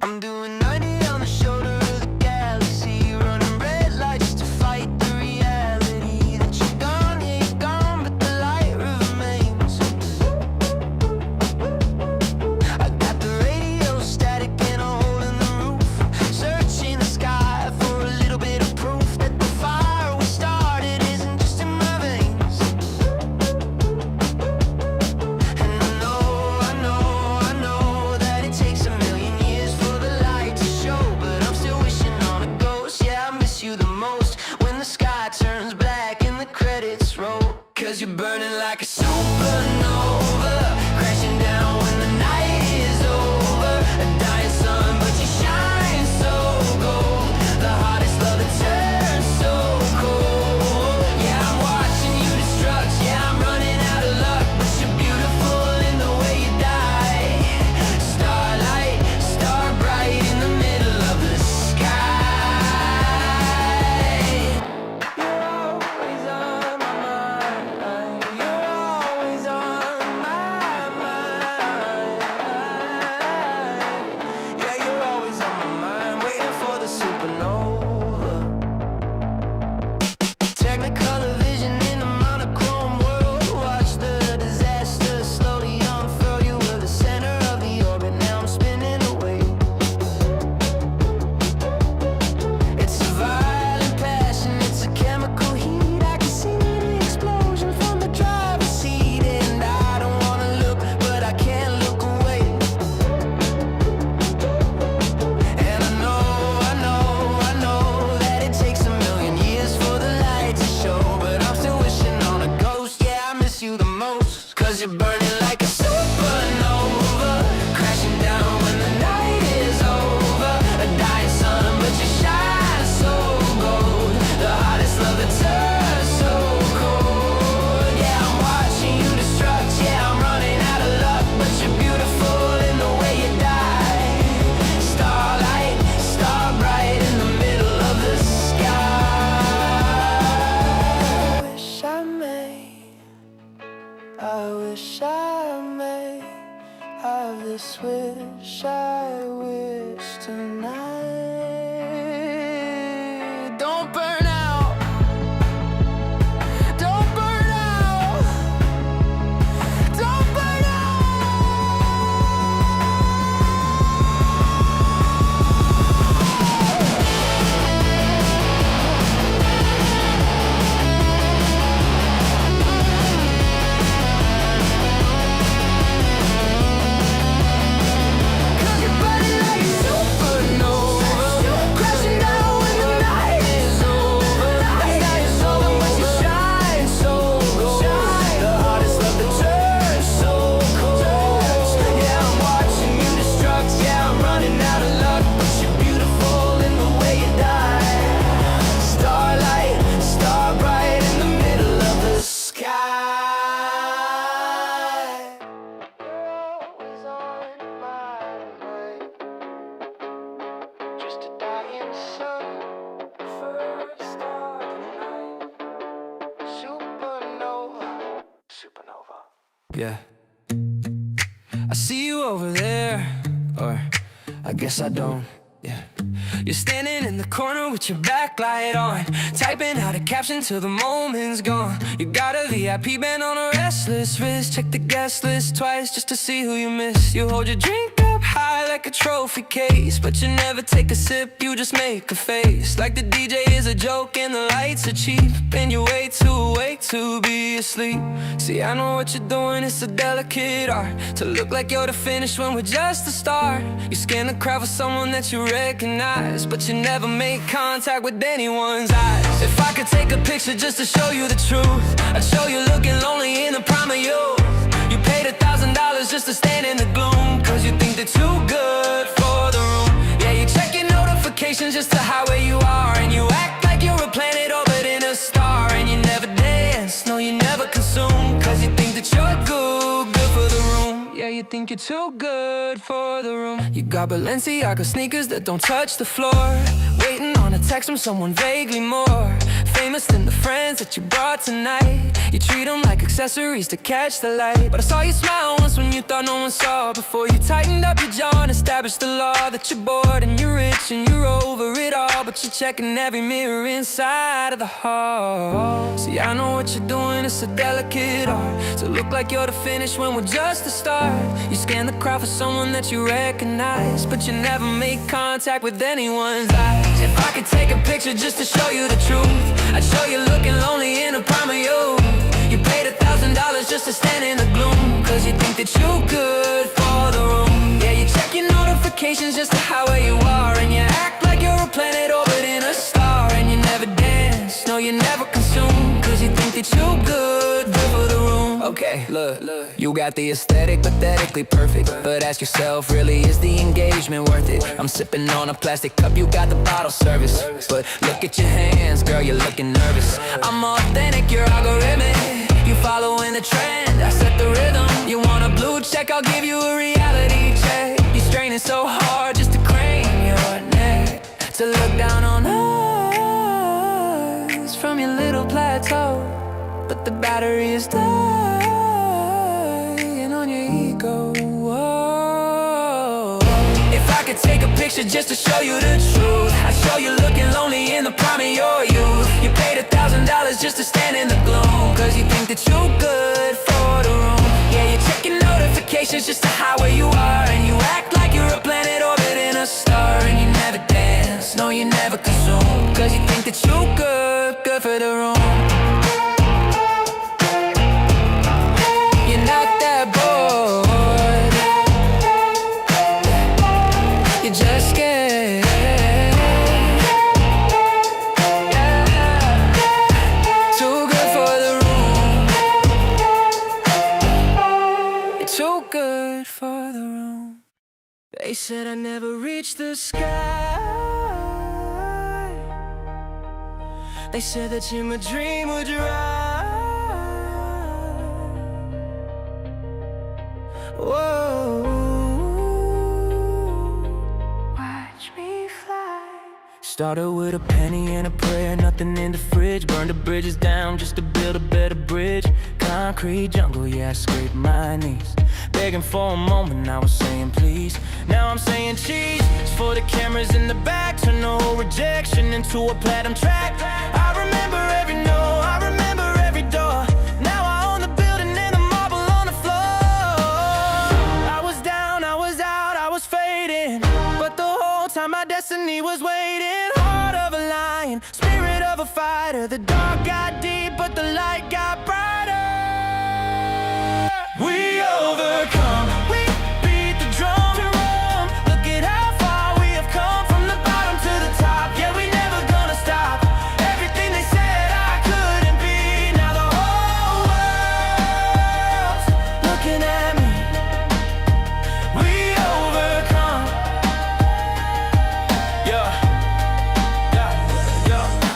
I'm doing 90 on the shoulder of the galaxy, running red lights to fight the reality that you're gone, but the light remains. I got the radio static and a hole in the roof, searching the sky for a little bit of proof that the fire we started isn't just in my veins. And I know that it takes a million years for the light to show, but I'm still wishing on a ghost. Yeah, I miss you the most when the sky turns black and the credits roll. 'Cause you're burning like a supernova, crashing down when the night is over. A dying sun, but you shine so gold. The hottest love that turns so cold. Yeah, I'm watching you destruct. Yeah, I'm running out of luck, but you're beautiful in the way you die. Starlight, star bright in the middle of the sky. You're always on my mind. You're always on my mind. Yeah, you're always on my mind, waiting for the supernova. Technicolor vision in a monochrome world. Watch the disaster slowly unfurl. You were the center of the orbit, now I'm spinning away. It's a violent passion, it's a chemical heat. I can see the explosion from the driver's seat, and I don't wanna look, but I can't look away. And I know that it takes a million years for the light to show, but I'm still wishing on a ghost. Yeah, I miss you the most, 'cause you're burning like a supernova, crashing down when the night is over. A dying sun, but you shine so gold. The hottest love that turns so cold. Yeah, I'm watching you destroy. wish I may have this wish I wish tonight. Don't burn out. Don't burn out. Don't burn Yeah. I see you over there, or I guess I don't. Yeah. You're standing in the corner with your backlight on, typing out a caption till the moment's gone. You got a VIP band on a restless wrist. Check the guest list twice just to see who you miss. You hold your drink up high like a trophy case, but you never take a sip, you just make a face. Like the DJ is a joke and the lights are cheap, and you're way too awake to be asleep. See, I know what you're doing, it's a delicate art to look like you're the finish when we're just the start. You scan the crowd for someone that you recognize, but you never make contact with anyone's eyes. If I could take a picture just to show you the truth, I'd show you looking lonely in the prime of youth. You paid $1,000 just to stand in the gloom, cause you think they're too good for the room. Yeah, you check your notifications just to hide where you are, and you act like you're a planet orbiting a star. And you never dance, no, you never consume, cause you think that you're good for the room. Yeah, you think you're too good for the room. You got Balenciaga sneakers that don't touch the floor, waiting on a text from someone vaguely more famous than the friends that you brought tonight. You treat them like accessories to catch the light, but I saw you smile once when you thought no one saw, before you tightened up your jaw and established the law that you're bored and you're rich and you're over it all. But you're checking every mirror inside of the hall. See, I know what you're doing, it's a delicate art to look like you're the finish when we're just the start. You scan the crowd for someone that you recognize, but you never make contact with anyone's eyes. If I could take a picture just to show you the truth, I'd show you looking lonely in the prime of youth. You paid $1,000 just to stand in the gloom, cause you think that you're good for the room. Yeah, you check your notifications just to hide where you are, and you act like you're a planet orbiting a star. And you never dance, no, you never consume, cause you think that you're good for the room. Okay, look, you got the aesthetic, pathetically perfect, but ask yourself, really, is the engagement worth it? I'm sipping on a plastic cup, you got the bottle service, but look at your hands, girl, you're looking nervous. I'm authentic, you're algorithmic, you following the trend, I set the rhythm. You want a blue check, I'll give you a reality check. You're straining so hard just to crane your neck, to look down on us from your little plateau, but the battery is dying on your ego. Whoa. If I could take a picture just to show you the truth, I'd show you looking lonely in the prime of your youth. You paid $1,000 just to stand in the gloom, cause you think that you're good for the room. Yeah, you check your notifications just to hide where you are, and you act like you're a planet orbiting a star. And you never dance, no, you never consume, cause you think that you're good for the room. They said I never reached the sky. They said that you're my dream would dry. Whoa. Watch me fly. Started with a penny and a prayer, nothing in the fridge. Burned the bridges down just to build a better bridge. concrete jungle, yeah, I scraped my knees. Begging for a moment, I was saying please. Now I'm saying cheese. It's for the cameras in the back. Turn the whole rejection into a platinum track. I remember every no, I remember every door. Now I own the building and the marble on the floor. I was down, I was out, I was fading, but the whole time my destiny was waiting. Heart of a lion, spirit of a fighter. The dark got deep, but the light got brighter. We overcome, we beat the drum. Look at how far we have come, from the bottom to the top. Yeah, we never gonna stop. Everything they said I couldn't be, now the whole world's looking at me. We overcome.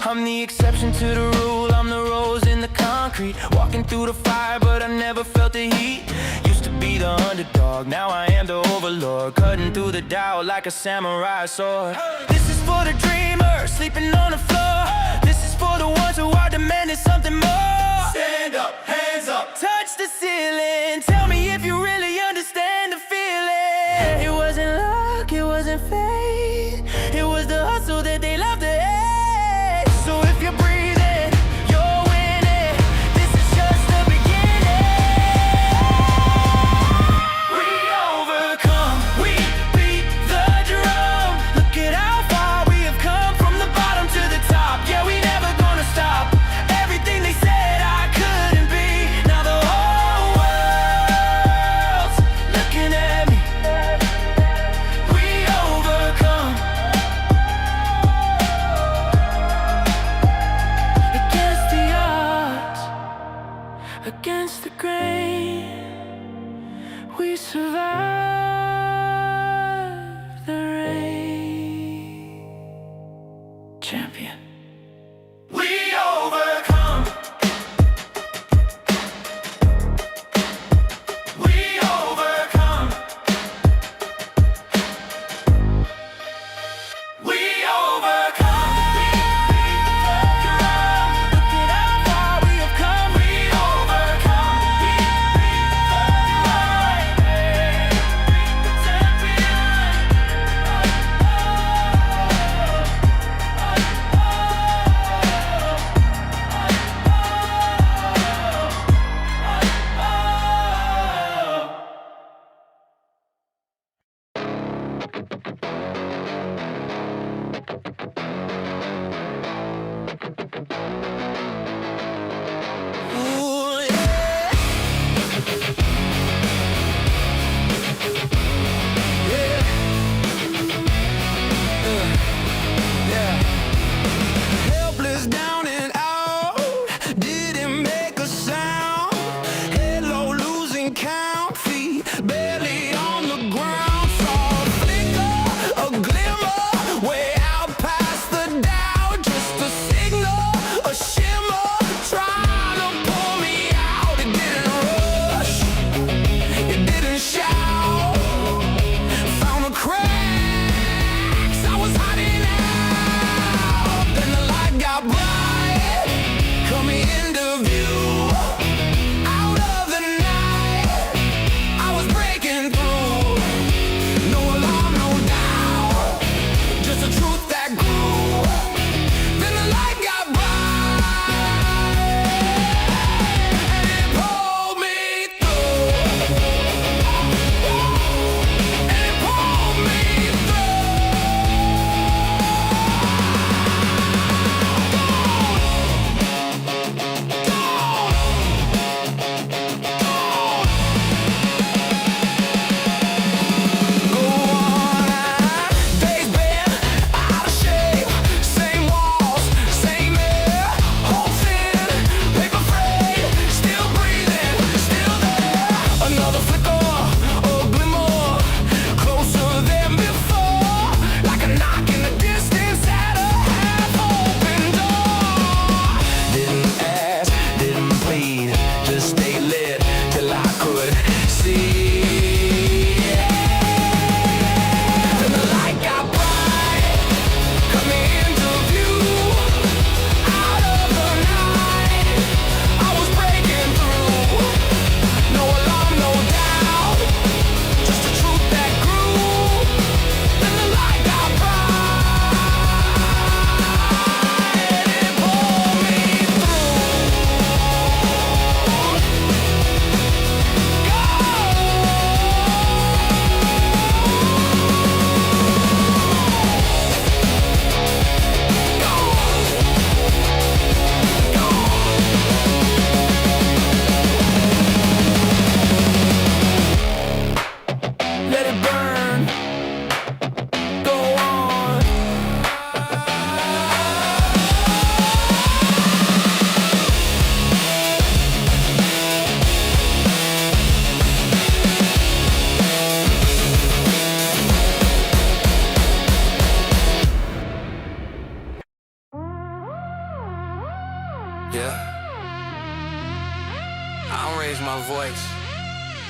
I'm the exception to the rule, I'm the rose in the concrete. Walking through the fire, but I never felt the heat. Used to be the underdog, now I am the overlord. Cutting through the Tao like a samurai sword. This is for the dreamers, sleeping on the floor. This is for the ones who are demanding something more. Stand up, hands up, touch the ceiling. Tell me if you really understand the feeling. It wasn't luck, it wasn't fate. It was the hustle that they love to hate. So if you're breathing, you're winning. This is just the beginning. We overcome, we beat the drum. Look at how far we have come, from the bottom to the top. Yeah, we never gonna stop. Everything they said I couldn't be, now the whole world's looking at me. We overcome. Against the odds, against the grain, we survive the rain. Champion. We overcome. We overcome. We overcome. Look at how far we have come. We overcome. We Ooh, yeah. Yeah. Yeah. Helpless, down and out, didn't make a sound. Hello, losing count, feet barely on the ground. Saw a flicker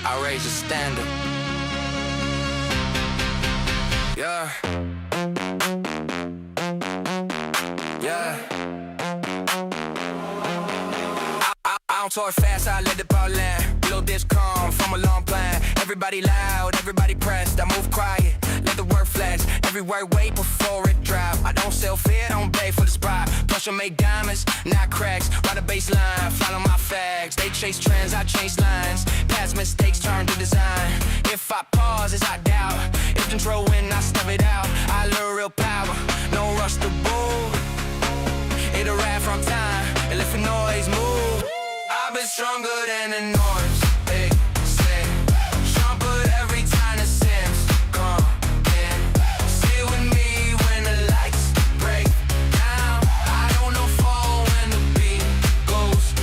I raise the standard. Yeah. Yeah. I don't talk fast, I let the ball land. Real this calm from a long plan. Everybody loud, everybody pressed. I move quiet, let the word flash. Every word wait before it drop. I don't sell fear, don't beg for the spot. Plus I make diamonds, not cracks. Ride a baseline, follow my facts. They chase trends, I chase lines. Past mistakes turn to design. If I pause, it's I doubt. If control when I step it out, I learn real power. No rush to bull. It'll ride from time, and if the noise move. I've been stronger than the noise. They say, sharper every time the Sims come in. Sit with me when the lights break down. I don't know fall when the beat goes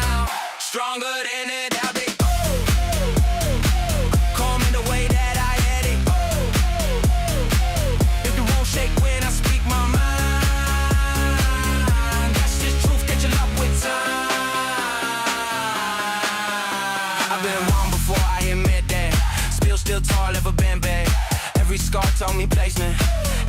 out. Stronger than it, how they call me the way that I had it. If you won't shake when I speak my mind, that's just truth catching up with time. I've been wrong before, I admit that. Still tall, ever been bad. Every scar told me placement.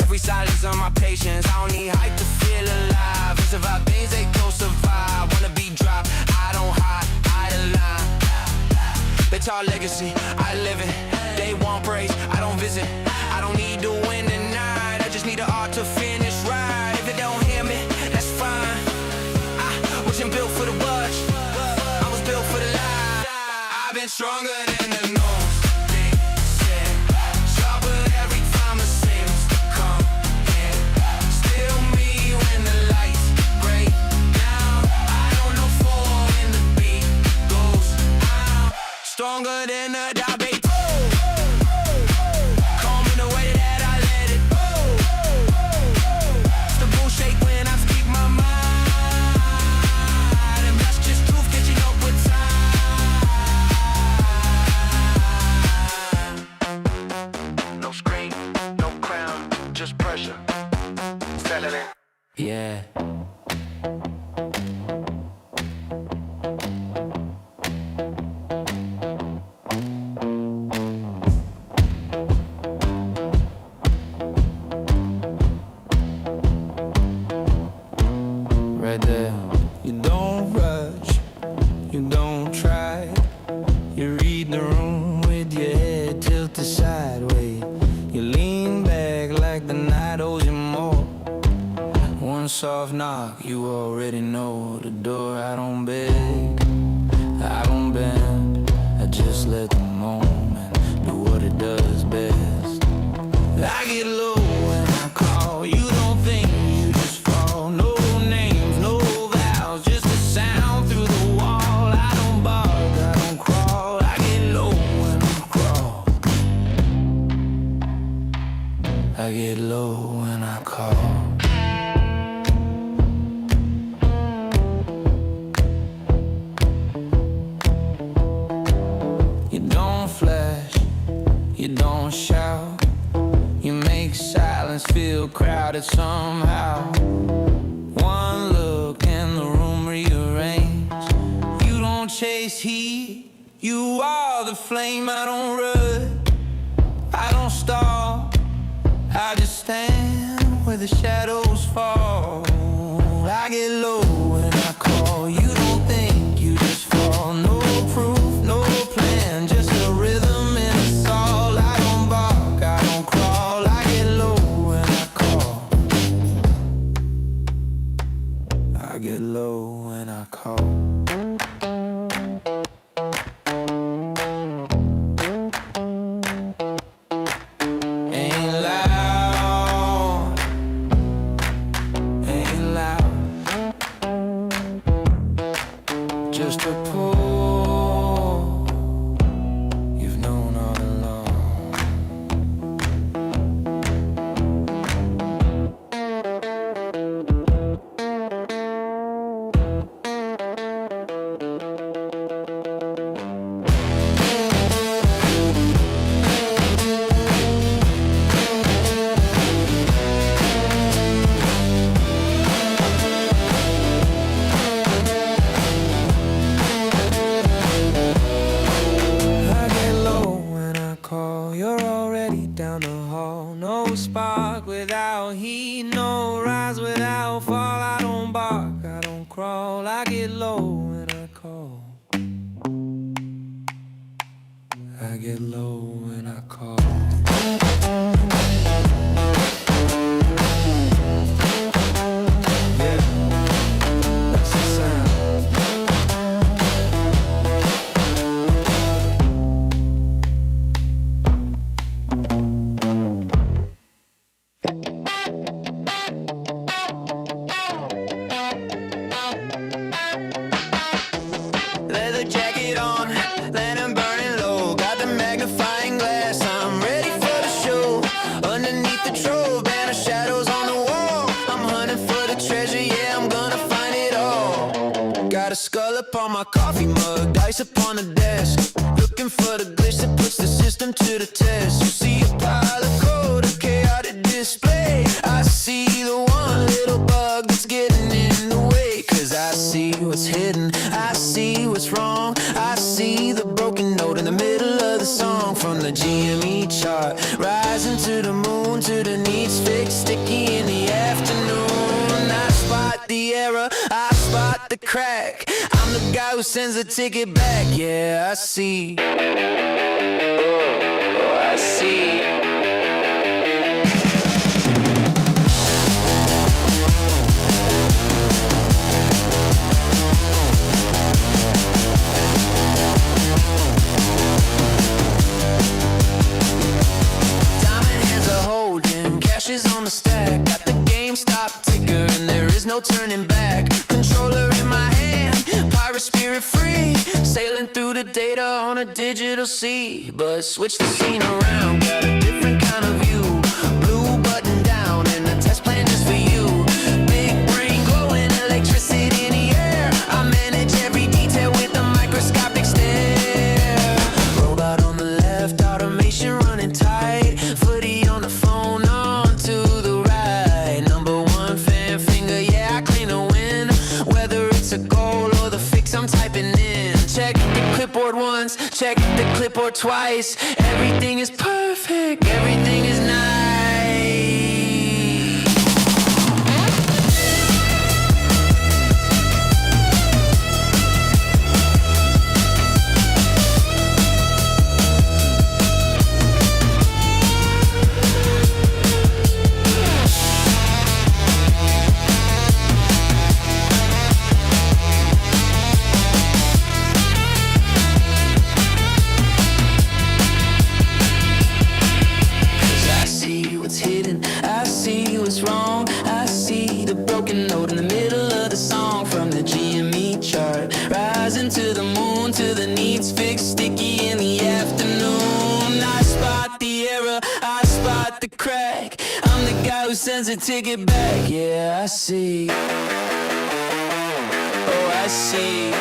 Every silence on my patience. I don't need hype to feel alive. It's about things they close survive. Wanna be dropped, I don't hide, I align. They talk legacy, I live it. They want praise, I don't visit. I don't need to win tonight. I just need the art to finish right. If it don't hear me, that's fine. I wasn't built for the rush, I was built for the lie. I've been stronger than the noise. They said, sharper every time the Sims come in. Still me when the lights break down. I don't know for when the beat goes out. Stronger than a diabetes. Call me the way that I let it. It's the bull shake when I speak my mind. And that's just truth catching up with time. No screen, no crown, just pressure. Settle it. Yeah. Right there. You don't rush, you don't try. You read the room with your head tilted sideways. You lean back like the night owes you more. One soft knock, you already know the door. I don't beg, I don't bend. I just let the moment do what it does best. I get low when I call. You don't think, you just fall. No names, no vows, just a sound through the wall. I don't bark, I don't crawl. I get low when I crawl. I get low when I call. You don't flash, you don't shout. You make silence feel crowded somehow. One look and the room rearranges. You don't chase heat, you are the flame. I don't rush, I don't stall. I just stand where the shadows fall. I get low when I call. You don't think, you just fall. No proof, no plan, just a rhythm and it's all. I don't bark, I don't crawl. I get low when I call. I get low when I call. Ain't loud, ain't loud. you're already down the hall. No spark without heat, no rise without fall. I don't bark, I don't crawl, I get low when I call. I get low when I call. Yeah, that's the sound. Leather jacket on, lantern burning low. Got the magnifying glass, I'm ready for the show. Underneath the trove, banner shadows on the wall. I'm hunting for the treasure, yeah, I'm gonna find it all. Got a skull up on my coffee mug, dice upon the desk. Looking for the glitch that puts the system to the test. You see a pile of code, a chaotic display. I see the one little bug that's getting in the way. Cause I see what's hidden, I see what's wrong. I see the broken note in the middle of the song. From the GME chart, rising to the moon, to the needs fixed, sticky in the afternoon. I spot the error, I spot the crack. I'm the guy who sends the ticket back. Yeah, I see. Oh, I see. Is on the stack, got the GameStop ticker, and there is no turning back. Controller in my hand, pirate spirit free, sailing through the data on a digital sea. But switch the scene around, got a different kind of view. Blue button down, and a test plan just for you. Big brain glowing, electricity in the air. I manage every detail with a microscopic stare. Robot on the left, automation running tight. Footy on the phone, I'm typing in. Check the clipboard once, check the clipboard twice. Everything is perfect, everything is nice. Wrong. I see the broken note in the middle of the song. From the GME chart, rising to the moon, to the needs fixed, sticky in the afternoon. I spot the error, I spot the crack. I'm the guy who sends a ticket back. Yeah, I see. Oh, I see.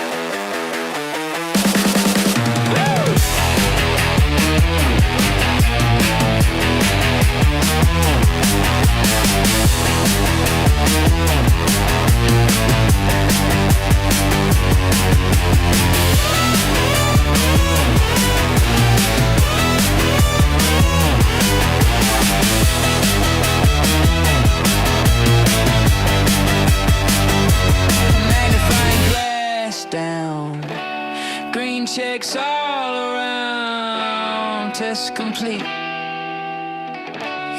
Green checks all around, test complete.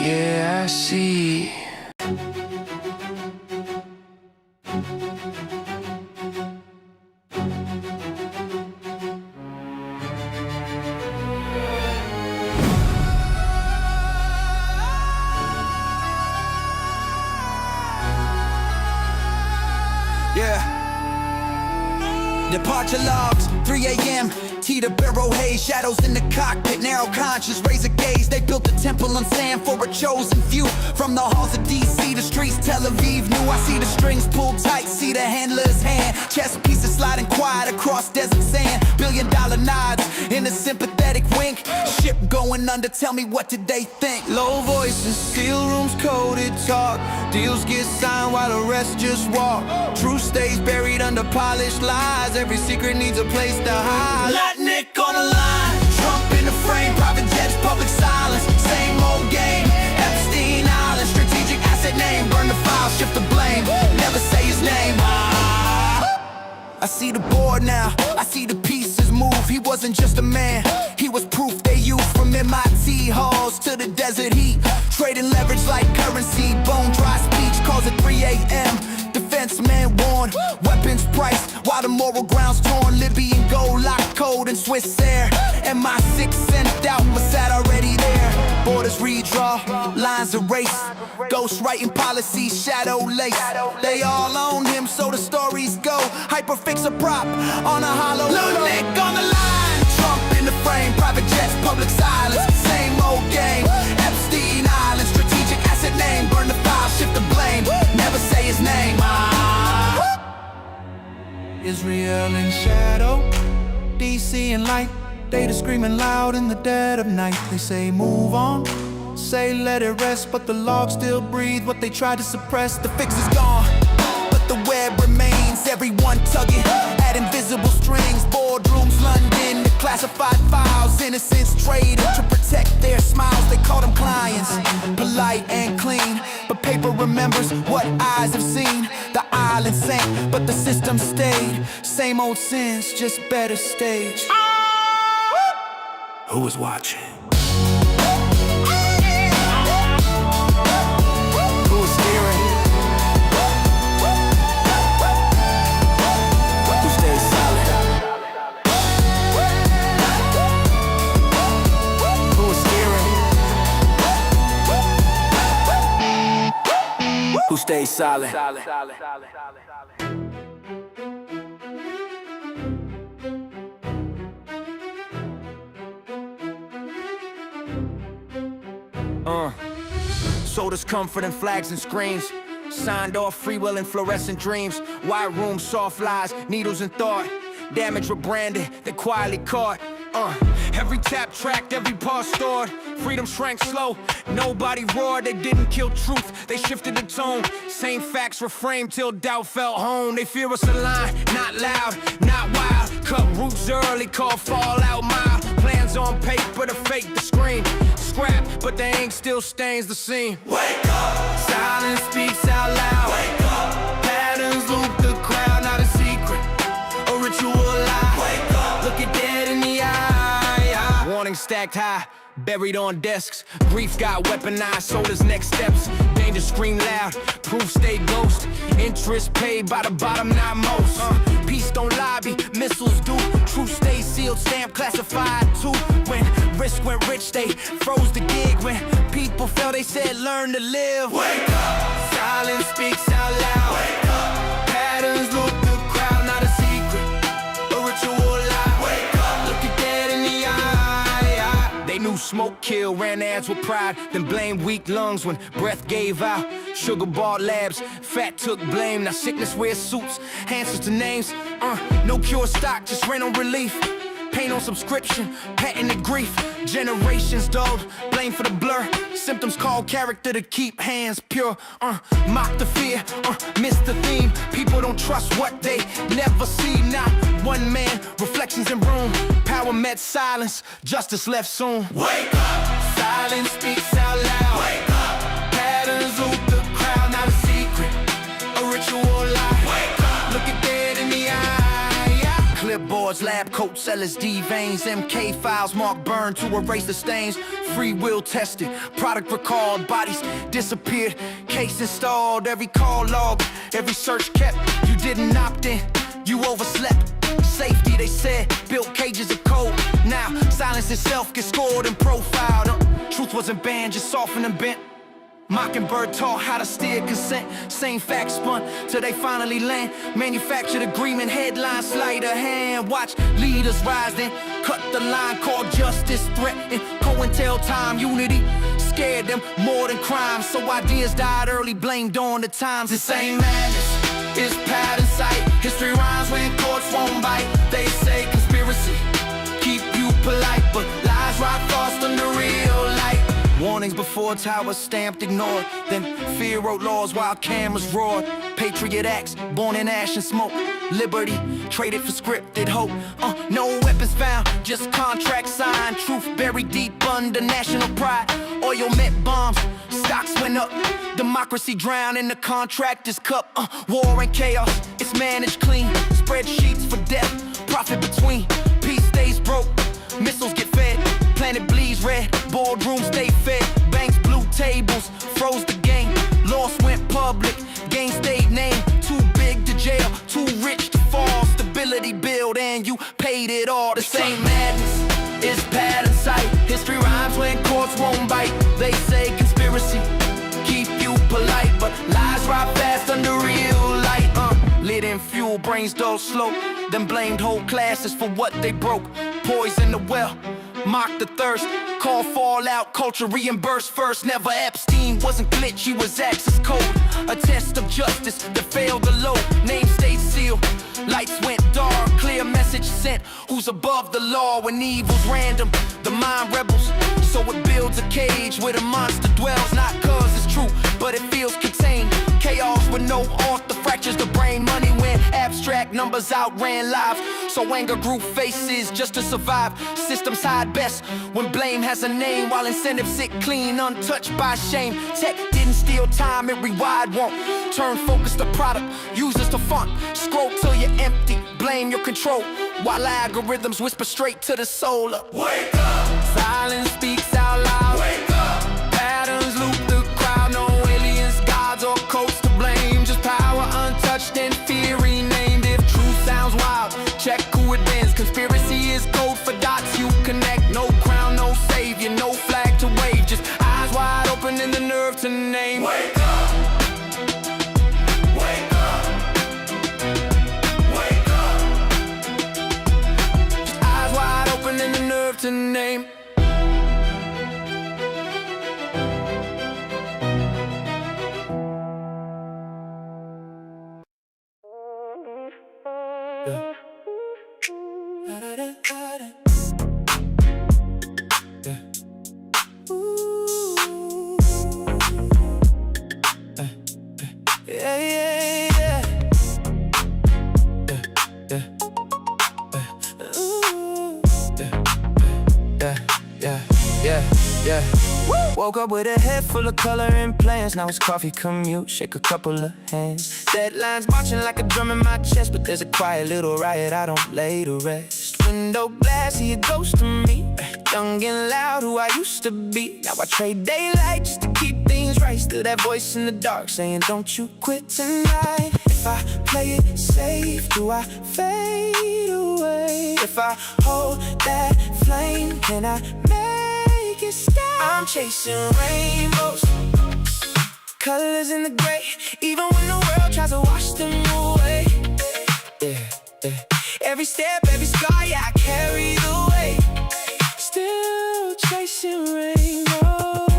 Yeah, I see. Yeah. Departure logs, 3 a.m. T to barrel haze, shadows in the cockpit, narrow conscious, razor gaze. They built a temple on sand for a chosen few. From the halls of DC, the streets Tel Aviv knew. I see the strings pulled tight, see the handler's hand. Chess pieces sliding quiet across desert sand. $1 billion nods in a sympathetic wink. Ship going under, tell me what did they think? Low voices, steel rooms, coded talk. Deals get signed while the rest just walk. Truth stays buried under polished lies. Every secret needs a place to hide. Nick on the line, Trump in the frame, private jets, public side. I see the board now, I see the pieces move. He wasn't just a man, he was proof they used. From MIT halls to the desert heat, trading leverage like currency. Bone dry speech calls at 3 a.m. Defense man warned, weapons priced while the moral ground's torn. Libyan gold locked cold in Swiss air, and my 6 sent out Mossad already there. Borders redraw, lines erased, ghost writing policies, shadow lace. They all own him, so the stories go. Hyperfix a prop on a hollow. Little Nick on the line, Trump in the frame, private jets, public silence, same old game. Epstein Island, strategic asset name, burn the file, shift the blame, never say his name. Israel in shadow, DC in light. Data screaming loud in the dead of night. They say move on, say let it rest, but the logs still breathe what they tried to suppress. The fix is gone, but the web remains. Everyone tugging at invisible strings. Boardrooms, London, the classified files. Innocents traded to protect their smiles. They call them clients, polite and clean, but paper remembers what eyes have seen. The island sank, but the system stayed. Same old sins, just better staged. Who was watching? Who was steering? Who stayed silent? Who was steering? Who stayed silent? Sold us comfort and flags and screams. Signed off free will and fluorescent dreams. White room, soft lies, needles and thought. Damage rebranded, they quietly caught. Every tap tracked, every pause stored. Freedom shrank slow, nobody roared. They didn't kill truth, they shifted the tone. Same facts reframed till doubt felt home. They fear us aligned, not loud, not wild. Cut roots early, called fallout mild. Plans on paper to fake the scream. Scrap, but the ink still stains the scene. Wake up! Silence speaks out loud. Wake up! Patterns loop the crowd, not a secret, a ritual lie. Wake up! Look it dead in the eye. Warning stacked high, buried on desks. Grief got weaponized, sold as next steps. Danger scream loud, proof stay ghost. Interest paid by the bottom, not most. Peace don't lobby, missiles do. Truth stay sealed, stamp classified too. When risk went rich, they froze the gig. When people fell, they said learn to live. Wake up! Silence speaks out loud. Wake up! Patterns loop the crowd, not a secret, a ritual lie. Wake up! Look it dead in the eye. They knew smoke kill, ran ads with pride, then blamed weak lungs when breath gave out. Sugar bar labs, fat took blame. Now sickness wears suits, answers to names. No cure stock, just rent on relief. Pain on subscription, patented grief. Generations dulled, blame for the blur. Symptoms call character to keep hands pure. Mock the fear, miss the theme. People don't trust what they never see. Not one man, reflections in room. Power met silence, justice left soon. Wake up! Silence speaks out loud. Wake up! Patterns loop the crowd, not a secret, a ritual lie. Wake up! Look it dead in the eye. Clipboards, lab coats, LSD veins, MK files, marked burned to erase the stains. Free will tested, product recalled, bodies disappeared, case installed. Every call log, every search kept. You didn't opt in, you overslept. Safety, they said, built cages of code. Now silence itself gets scored and profiled. Truth wasn't banned, just softened and bent. Mockingbird taught how to steer consent. Same facts spun till they finally land. Manufactured agreement, headline, sleight of hand. Watch leaders rise, then cut the line. Called justice, threatened COINTELTIME. Unity scared them more than crime. So ideas died early, blamed on the times. This ain't madness, it's pattern sight. History rhymes when courts won't bite. They say conspiracy, keep you polite, but lies rot fast under real light. Warnings before towers stamped, ignored. Then fear wrote laws while cameras roared. Patriot acts, born in ash and smoke. Liberty, traded for scripted hope. No weapons found, just contracts signed. Truth buried deep under national pride. Oil meant bombs, stocks went up. Democracy drowned in the contractor's cup. War and chaos, it's managed clean. spreadsheets for death. Profit between, peace stays broke. Missiles get fed, planet bleeds red. Boardrooms stay fed, banks blew tables, froze the game. Loss went public, gain stayed named. Too big to jail, too rich to fall. Stability build and you paid it all. The same madness is pattern sight. History rhymes when courts won't bite. They say conspiracy keep you polite, but lies ride fast under real light. Lit in fuel, brains dull slow. Then blamed whole classes for what they broke. Poison the well, mock the thirst. Call fallout, culture reimbursed first. Never Epstein, wasn't glitch, he was access code. A test of justice that failed the load. Name stayed sealed, lights went dark. Clear message sent, who's above the law? When evil's random, the mind rebels. So it builds a cage where the monster dwells. Not cause it's true, but it feels contained. Chaos with no author fractures the brain. Money when abstract numbers outran lives. So anger grew faces just to survive. Systems hide best when blame has a name, while incentives sit clean, untouched by shame. Tech didn't steal time, it rewired won't. Turn focus to product, users to font. Scroll till you're empty, blame your control, while algorithms whisper straight to the soul. Wake up! Silence speaks out loud. Wake up! Patterns loop the crowd. No aliens, gods, or codes to blame. Just power untouched and fear renamed. If truth sounds wild, check who it bends. Conspiracy is code for dots you connect. No crown, no savior, no flag to wave. Just eyes wide open and the nerve to name. Wake up! Wake up! Wake up! Just eyes wide open and the nerve to name. Woke up with a head full of color and plans. Now it's coffee commute, shake a couple of hands. Deadlines marching like a drum in my chest, but there's a quiet little riot I don't lay to rest. Window glass, see a ghost of me, young and loud, who I used to be. Now I trade daylight just to keep things right. Still that voice in the dark saying, don't you quit tonight. If I play it safe, do I fade away? If I hold that flame, can I make it stay? I'm chasing rainbows, colors in the gray, even when the world tries to wash them away. Yeah, yeah. Every step, every scar, yeah, I carry the weight. Still chasing rainbows.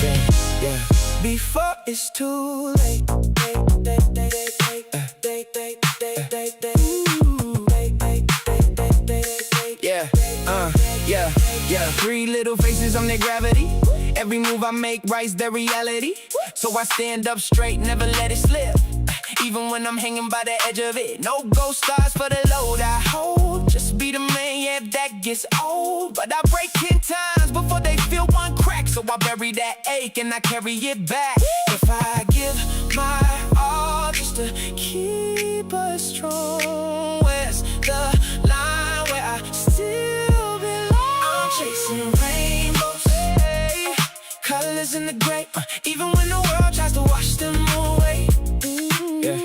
Yeah, yeah. Before it's too late. Yeah, yeah. Three little faces, I'm their gravity. Every move I make writes their reality. So I stand up straight, never let it slip, even when I'm hanging by the edge of it. No ghost stars for the load I hold. Just be the man, yeah, if that gets old. But I break 10 times before they feel one crack. So I bury that ache and I carry it back. If I give my all just to keep us strong, where's the line where I still belong? I'm chasing rainbows, hey, colors in the gray, even when the world tries to wash them away. Yeah.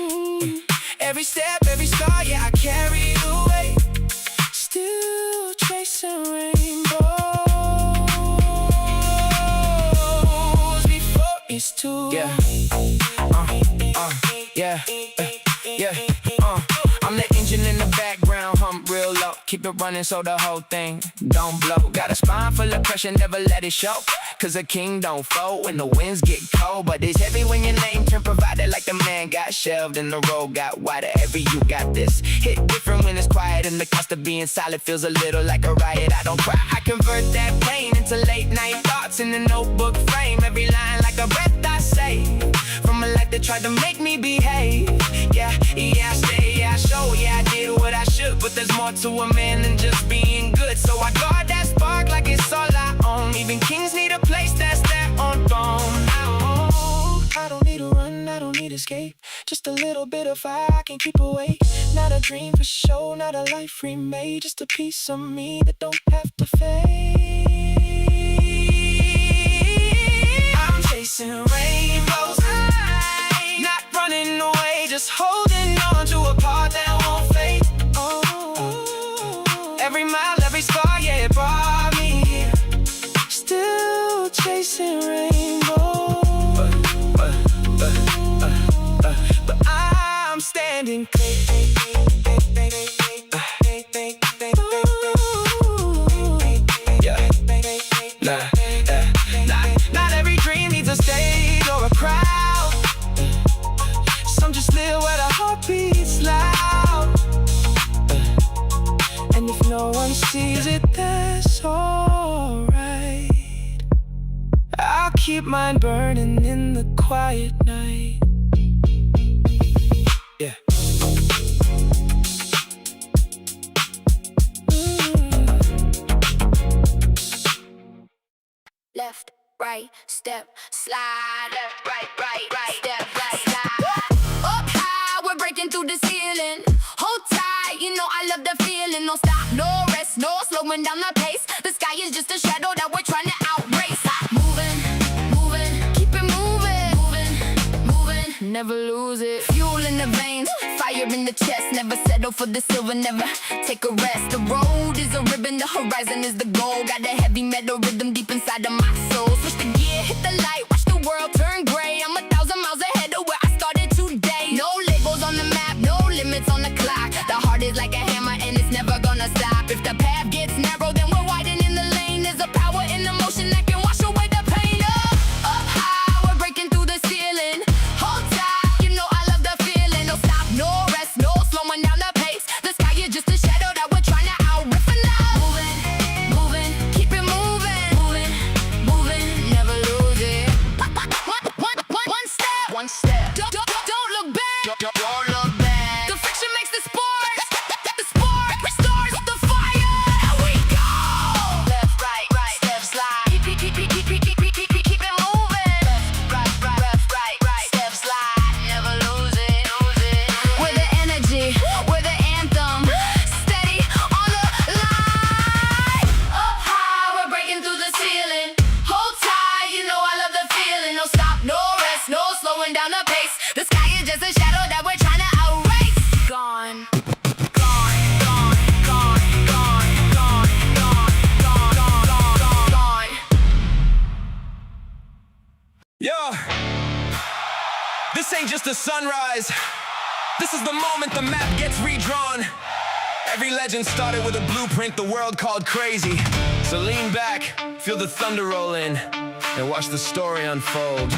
Every step, every scar, yeah, I carry the weight. Still chasing rainbows before it's too late. Yeah, I'm the engine in the background, hump real low. Keep it running so the whole thing don't blow. Got a spine full of pressure, never let it show. Cause a king don't fold when the winds get cold. But it's heavy when your name turn provided, like the man got shelved and the road got wider. Every you got this hit different when it's quiet, and the cost of being silent feels a little like a riot. I don't cry, I convert that pain into late night thoughts in the notebook frame. Every line like a breath I save from a life that tried to make me behave. Yeah, I stay, I show, yeah, I did what I should. But there's more to a man than just being good. So I guard that spark like it's all I own. Even kings need a place that's their own throne. I don't need to run, I don't need to escape. Just just a little bit of fire I can keep awake. Not a dream for show, not a life remade, just a piece of me that don't have to fade. I'm chasing rainbows high, not running away, just holding on to a part that won't fade. Oh, every mile, every scar, yeah, it brought me here. Still chasing rainbows, but I'm standing Not every dream needs a stage or a crowd. Some just live where the heart beats loud. And if no one sees it, that's alright. I'll keep mine burning in the quiet night. Yeah. Left, right, step, slide. Left, right, step, right, slide. Up high, we're breaking through the ceiling. Hold tight, you know I love the feeling. No stop, no rest, no slowing down the pace. The sky is just a shadow that we're trying to outrace. Moving, moving, keep it moving. Moving, moving, never lose it. Fuel in the veins, fire in the chest. Never settle for the silver, never take a rest. The road is a ribbon, the horizon is the goal. Got a heavy metal rhythm deep inside of my soul. Switch the gear, hit the light, watch the world turn gray. I'm 1,000 miles ahead of where I started today. No labels on the map, no limits on the clock. The heart is like a hammer and it's never gonna stop. If the path gets narrow, then we're widening the lane. There's a power in the motion that can wash away the pain. Up high, we're breaking through the ceiling. Hold tight, you know I love the feeling. No stop, no rest, no slowing down the pace. The sky is just a shadow that we're trying to outrip for now. Moving, moving, keep it moving. Moving, moving, never lose it. One step. Don't look back. Don't look back. The friction makes the sport. The sport restores the fire. Here we go. Left, right, step, slide. Keep it moving. Left, right, step, slide. Never lose it. We're the energy, we're the anthem. Steady on the line. Up high, we're breaking through the ceiling. Hold tight, you know I love the feeling. No stop, no rest, no slowing down the pace. The sky is just a shadow that we're trying to outrace. Gone. Yo, this ain't just a sunrise. This is the moment the map gets redrawn. Every legend started with a blueprint the world called crazy. So lean back, feel the thunder roll in, and watch the story unfold.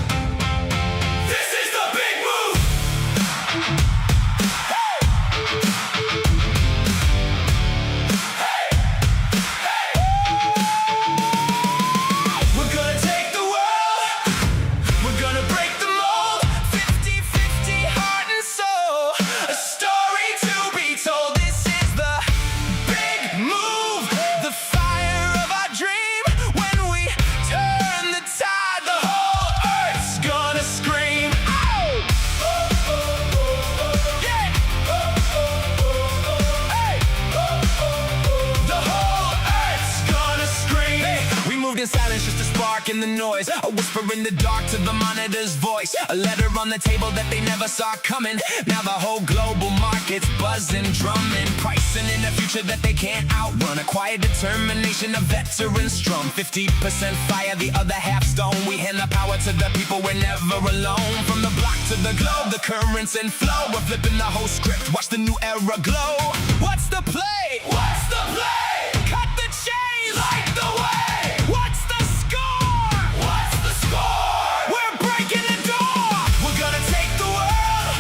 This is the big move! We're gonna take the world, we're gonna break the mold. 50-50 heart and soul, a story to be told. This is the big move, the fire of our dream. When we turn the tide, the whole earth's gonna scream. Oh! Yeah! Hey! The whole earth's gonna scream. We moved in silence, just a spark in the noise, a whisper in the dark to the monitor's voice, a letter on the table that they never saw coming. Now the whole global market's buzzing, drumming, pricing in a future that they can't outrun. A quiet determination, a veteran strum. 50% fire, the other half stone. We hand the power to the people, we're never alone. From the block to the globe, the currents in flow. We're flipping the whole script, watch the new era glow. What's the play? What's the play? Cut the chains, light the way. What's the score? What's the score? We're breaking the door. We're gonna take the world.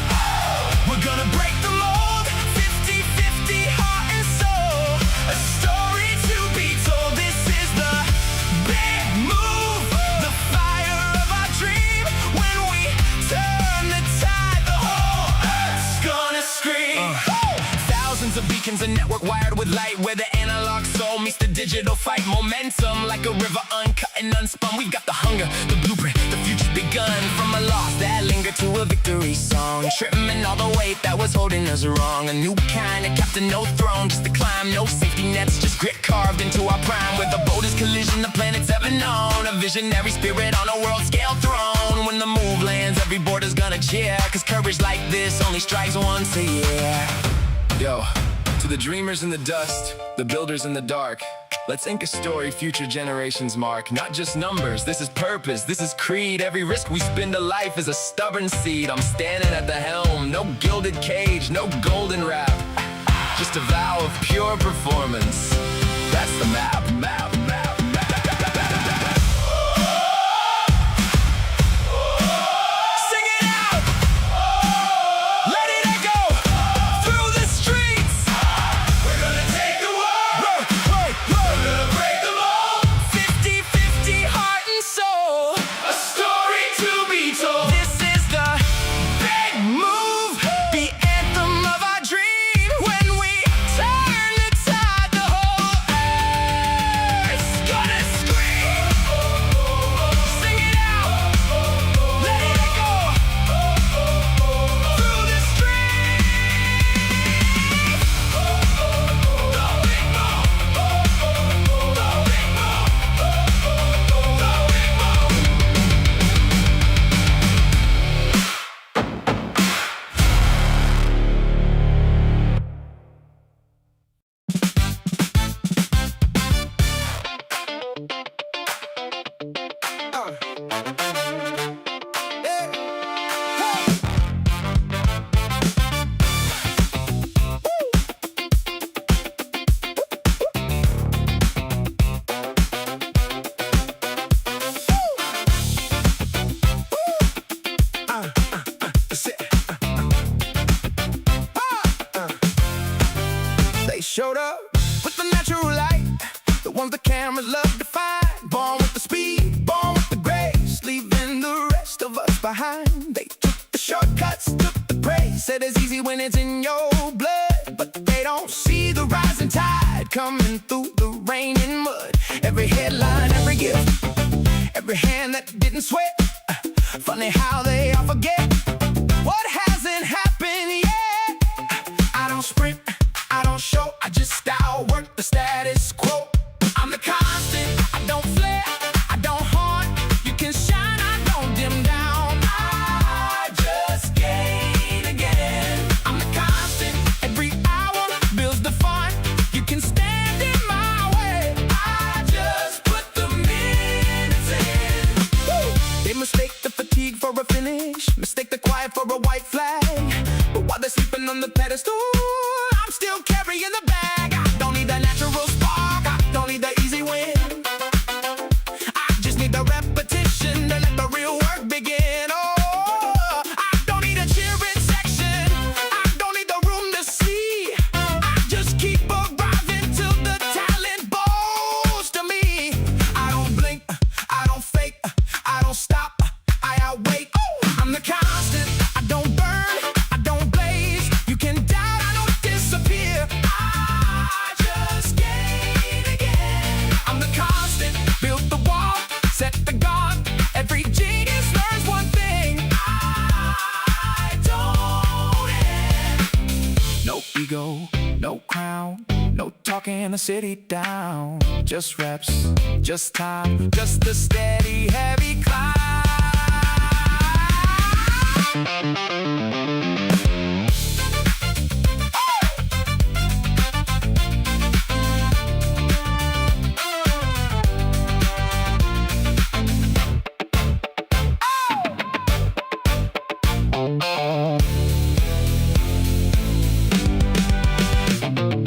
We're gonna break the mold. 50-50 heart and soul, a story to be told. This is the big move, the fire of our dream. When we turn the tide, the whole earth's gonna scream. Thousands of beacons, a network wired with light, where the analog soul meets the digital fight. Momentum like a river, uncut and unspun. We've got the hunger, the blueprint, the future's begun. From a loss that lingered to a victory song, trimming all the weight that was holding us wrong. A new kind of captain, no throne, just to climb. No safety nets, just grit carved into our prime. With the boldest collision the planet's ever known. A visionary spirit on a world scale throne. When the move lands, every border's gonna cheer, cause courage like this only strikes once a year. Yo, to the dreamers in the dust, the builders in the dark, let's ink a story future generations mark. Not just numbers, this is purpose, this is creed. Every risk we spin to life is a stubborn seed. I'm standing at the helm, no gilded cage, no golden wrap, just a vow of pure performance. That's the map. Showed up with the natural light, the ones the cameras love to find. Born with the speed, born with the grace, leaving the rest of us behind. They took the shortcuts, took the praise, said it's easy when it's in your blood. But they don't see the rising tide coming through the rain and mud. Every headline, every gift, every hand that didn't sweat. Funny how they all forget what hasn't happened yet. I don't sprint, I don't show, I just outwork the status quo. I'm the constant, I don't flare, I don't haunt. You can shine, I don't dim down. I just gain again. I'm the constant, every hour builds the fun. You can stand in my way, I just put the minutes in. Woo! They mistake the fatigue for a finish, mistake the quiet for a white flag. But while they're sleeping on the pedestal, I'm still carrying the bag. I don't need the natural spark, I don't need the easy win. I just need the repetition to let the real work begin. Oh, I don't need a cheering section, I don't need the room to see. I just keep arriving till the talent bows to me. I don't blink, I don't fake, I don't stop, I outwait. I'm the constant, I don't burn, I don't blaze. You can doubt, I don't disappear. I just gain again. I'm the constant, built the wall, set the guard. Every genius learns one thing, I don't end. No ego, no crown, no talking the city down. Just reps, just time, just the steady, heavy climb.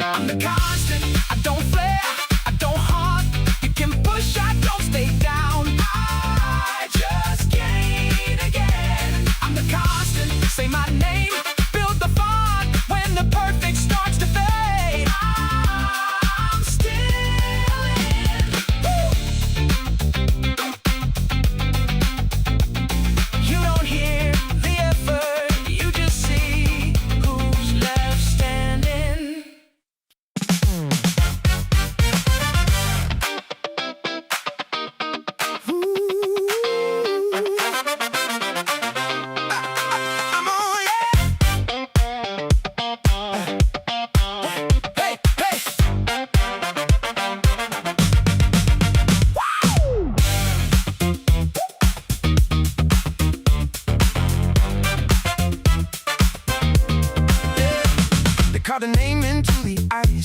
I'm the constant, I don't flare, I don't haunt. You can push, I don't stay down. I just gain again. I'm the constant, say my name,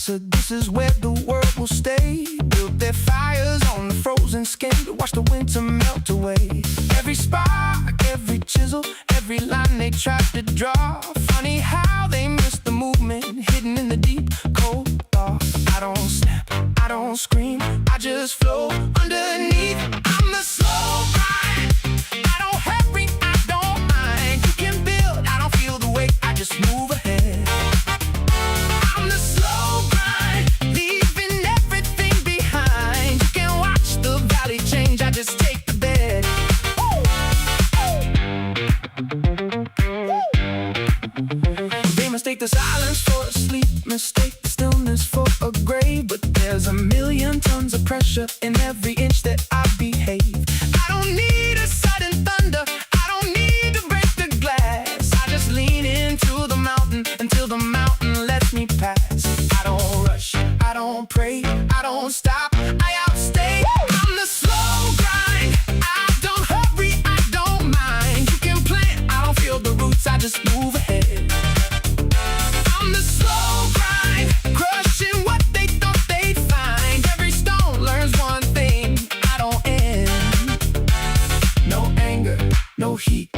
said this is where the world will stay. Built their fires on the frozen skin to watch the winter melt away. Every spark, every chisel, every line they tried to draw. Funny how they missed the movement hidden in the deep, cold dark. I don't snap, I don't scream, I just flow underneath. I'm the slow grind. I don't hurry, I don't mind. You can build, I don't feel the weight, I just move ahead. I'm the slow grind, leaving everything behind. You can watch the valley change, I just take the bed. They mistake the silence for a sleep, mistake the stillness for a grave. But there's a million tons of pressure in every inch that I behave. I don't need a sudden thunder, I don't need to break the glass. I just lean into the mountain until the mountain lets me pass. I don't rush, I don't pray, I don't stop, I outstay. I'm the slow grind, I don't hurry, I don't mind. You can plant, I don't feel the roots, I just move ahead. I'm the slow grind, crushing what they thought they'd find. Every stone learns one thing, I don't end. No anger, no heat,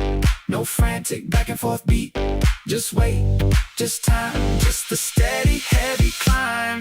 no frantic back and forth beat. Just wait, just time, just the steady, heavy climb.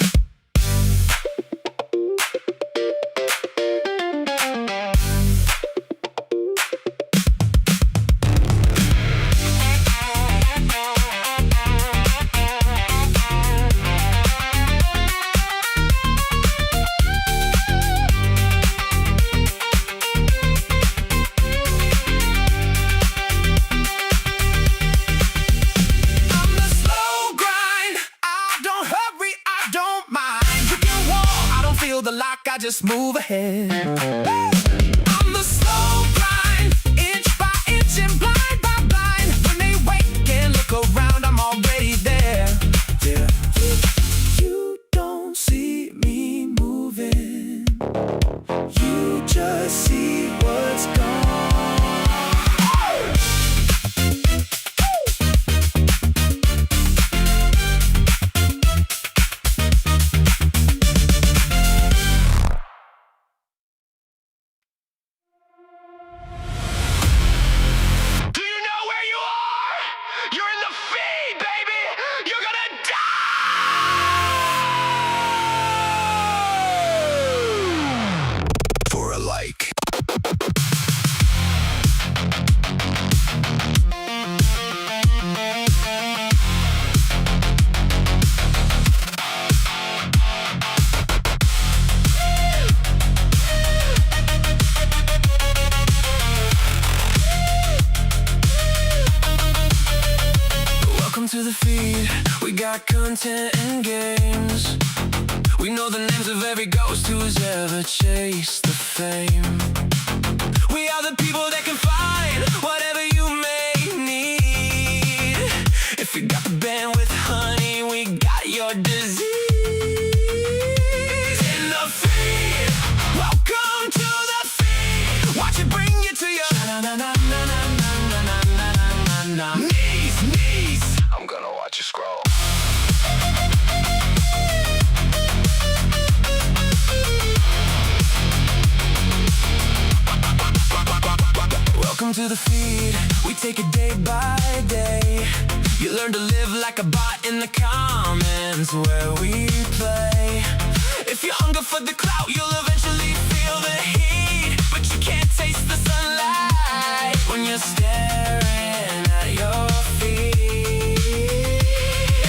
The lock, I just move ahead. I'm the slow grind, inch by inch and blind by blind. When they wake and look around, I'm already there. Yeah. You don't see me moving, you just see what's gone. To the feed, we got content and games. We know the names of every ghost who's ever chased the fame. We are the people that can find whatever you may need. If we got the bandwidth, honey, we got your disease. In the feed, welcome to the feed. Watch it bring you to your knees. I'm gonna watch you scroll. Welcome to the feed, we take it day by day. You learn to live like a bot in the comments where we play. If you hunger for the clout, you'll eventually feel the heat. But you can't taste the sunlight when you're staring at your feet.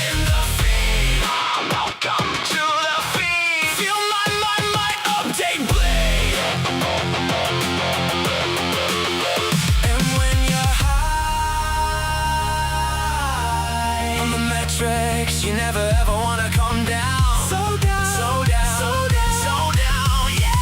In the feed, welcome to the feed. Feel my update blade. And when you're high on the metrics, you never ever wanna come down. So down, so down, so down, so down, yeah.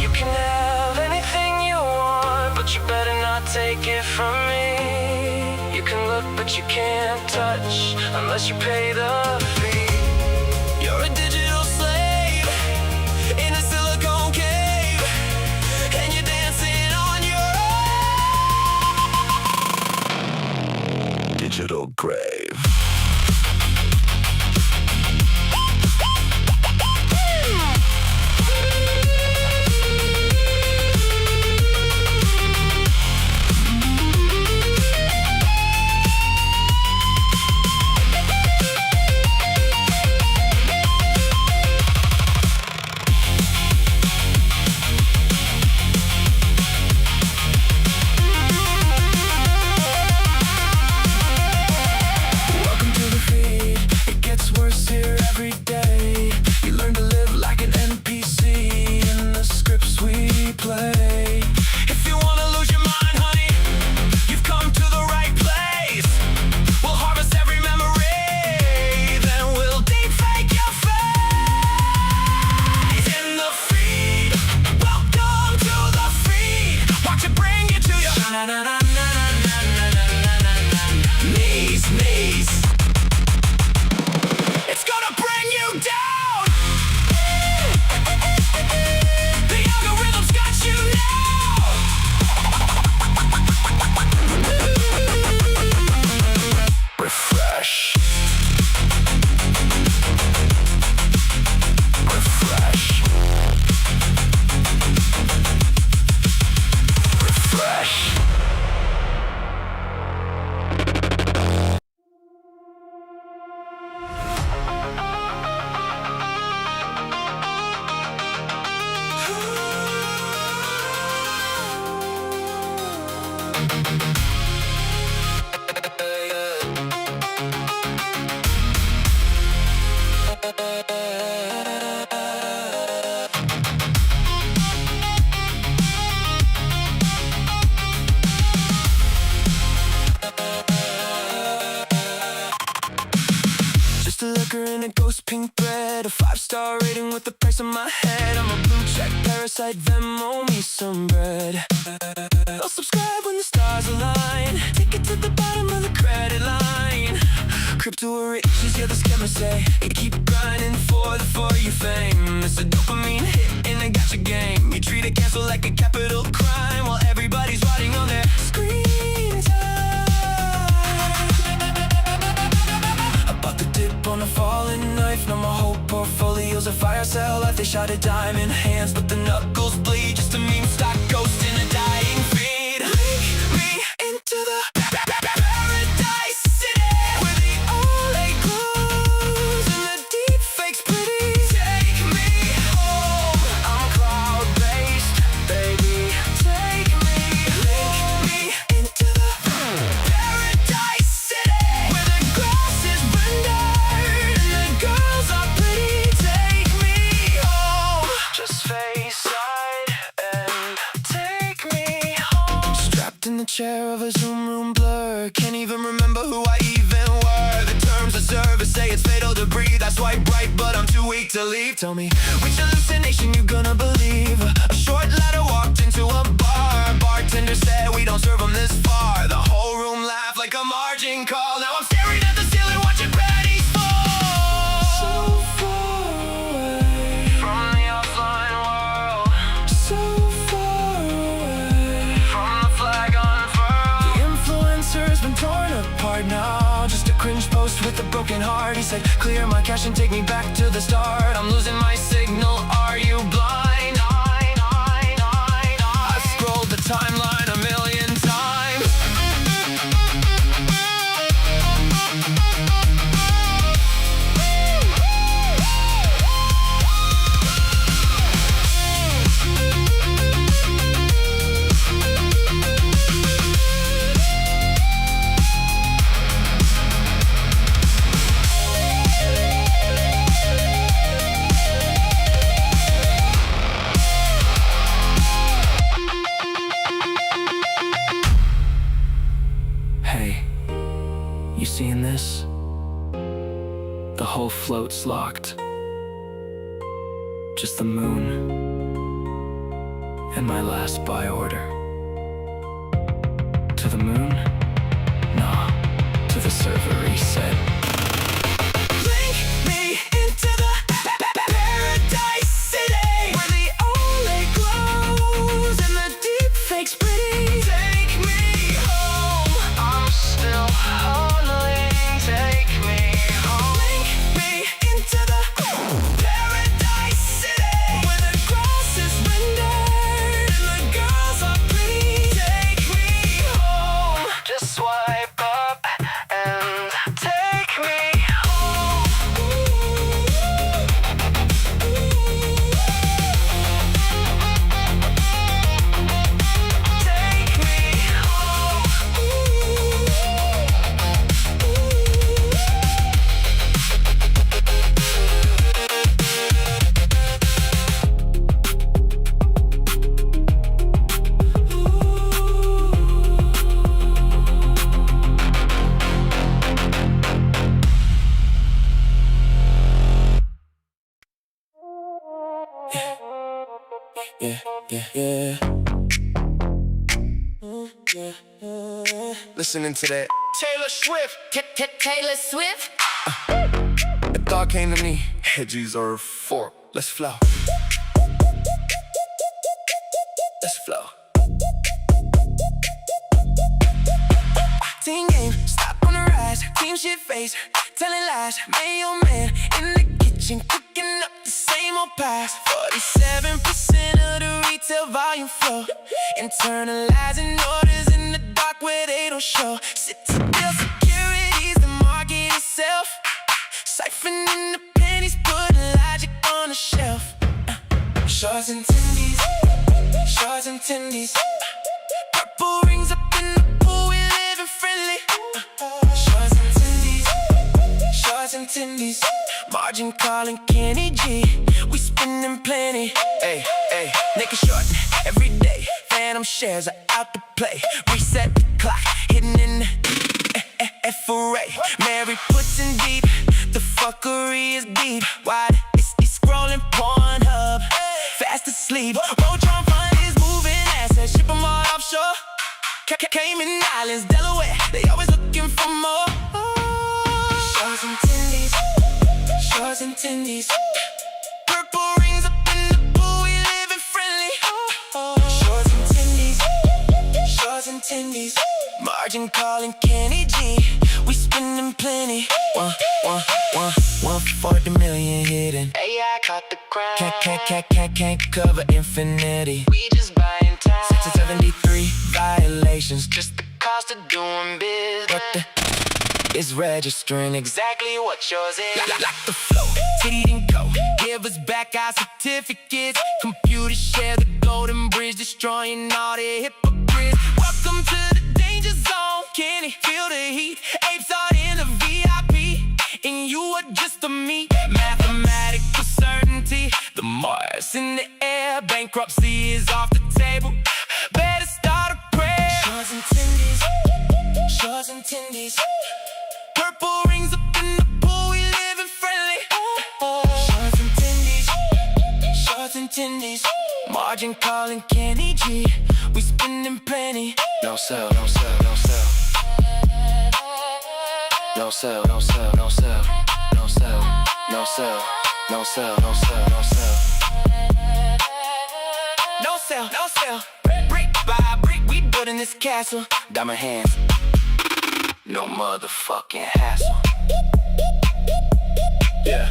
You can have anything you want, but you better not take it from me. You can look, but you can't touch unless you pay the fee. You're a digital slave in a silicone cave. digital grave. Welcome to the feed. It gets worse here every day. You learn to live like an NPC in the scripts we play. If you wanna lose your mind, honey, you've come to the right place. We'll harvest every memory, then we'll deep fake your face in the feed. Welcome to the feed. Watch it bring you to your knees, knees. It's gonna bring you down. The algorithm's got you now. Refresh. Refresh. Refresh. Just a looker in a ghost pink bread, a 5-star rating with the price on my head. I'm a blue check parasite, Venmo me some bread. I'll subscribe when the stars align. Take it to the bottom of the credit line. Crypto or riches, yeah, the scammers say. And keep grinding for you fame. It's a dopamine hit in a gotcha game. You treat a cancel like a capital crime, while everybody's riding on their screen time. I bought the dip on a falling knife. Now my whole portfolio's a fire sale life. They shot a dime in hands, but the knuckles bleed. Just a meme stock ghost in a dying feed. Link me into the paradise city, where the Olay glows and the deep fakes pretty. Take me home. I'm cloud-based, baby. Take me. Link me into the paradise city, where the grass is rendered and the girls are pretty. Take me home. Just face side and take me home. Strapped in the chair of a Zoom room blur. Can't even remember who I even were. The terms of service say it's fatal to breathe. I swipe right, but I'm too weak to leave. Tell me, which hallucination you gonna believe? A short ladder walked into a bar. Bartender said we don't serve them this far. The whole room laughed like a margin call. Now I'm staring at the ceiling watching pennies fall. So far away from the offline world. So far away from the flag unfurled. The influencer's been torn apart now. Just a cringe post with a broken heart. He said, clear my cache and take me back to the start. I'm losing my signal, are you blind? I scrolled the timeline a million times. Hey, you seeing this? The whole float's locked. Just the moon and my last buy order. To the moon? Nah, to the server reset. Link me into the paradise city, where the Olay glows and the deep fakes pretty. Take me home. I'm still on listening to that Taylor Swift. Taylor Swift. A thought came to me. Hedges are fork. Let's flow. Let's flow. Team game, stop on the rise. Team shit face, telling lies. Man, your man in the kitchen cooking up the same old pies. 47% of the retail volume flow. Internalizing orders in the dark where they don't show. Citadel securities, the market itself. Siphoning the pennies, putting logic on the shelf. Shorts and tendies, shorts and tendies. Purple rings up in the pool, we living friendly. Shorts and tendies, shorts and tendies. Margin calling Kenny G, we spending plenty. Hey, hey, naked short every day. Phantom shares are out to play. Reset the clock, hidden in the F-array. Mary puts in deep, the fuckery is deep. Wide, it's scrolling Pornhub, fast asleep. Rotron fund is moving assets, ship them all offshore. Cayman Islands, Delaware, they always looking for more. Shorts and tendies, shorts and tendies. Purple rings up in the pool, we living friendly. Shorts and tendies, shorts and tendies. Margin calling Kenny G, we spending plenty. One for the million hidden. AI caught the crown. Can't cover infinity. We just buying time. 673 violations, just the cost of doing business. But it's registering exactly what yours is. Like the flow, Titty and Co. Give us back our certificates. Computers share the golden bridge, destroying all the hypocrites. Welcome to the danger zone. Can it feel the heat? Apes are in the VIP, and you are just a me. Mathematical certainty. The Mars in the air. Bankruptcy is off the table. Better start a prayer. Shorts and tendies, shorts and tendies. Purple rings up in the pool, we living friendly. Shorts and tendies, shorts and tendies. Margin calling Kenny G, we spending plenty. No sell, no sell, no sell. No sell, no sell, no sell. No sell, no sell, no sell, no sell, no sell. No sell, no sell. Brick by brick, we building this castle. Diamond hands, no motherfucking hassle. Yeah.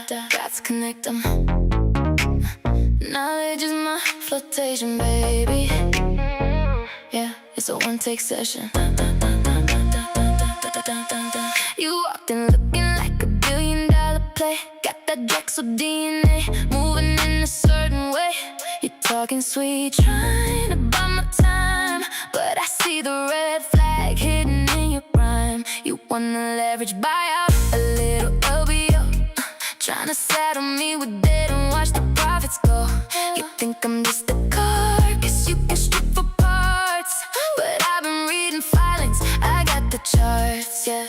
Got to connect them. Knowledge is my flotation, baby. Yeah, it's a one-take session. You walked in looking like $1 billion play. Got that Drexel DNA, moving in a certain way. You're talking sweet, trying to buy my time, but I see the red flag hidden in your prime. You wanna leverage buyout, a little LBO, trying to saddle me with debt and watch the profits go. You think I'm just a car, guess you can strip for parts, but I've been reading filings, I got the charts, yeah.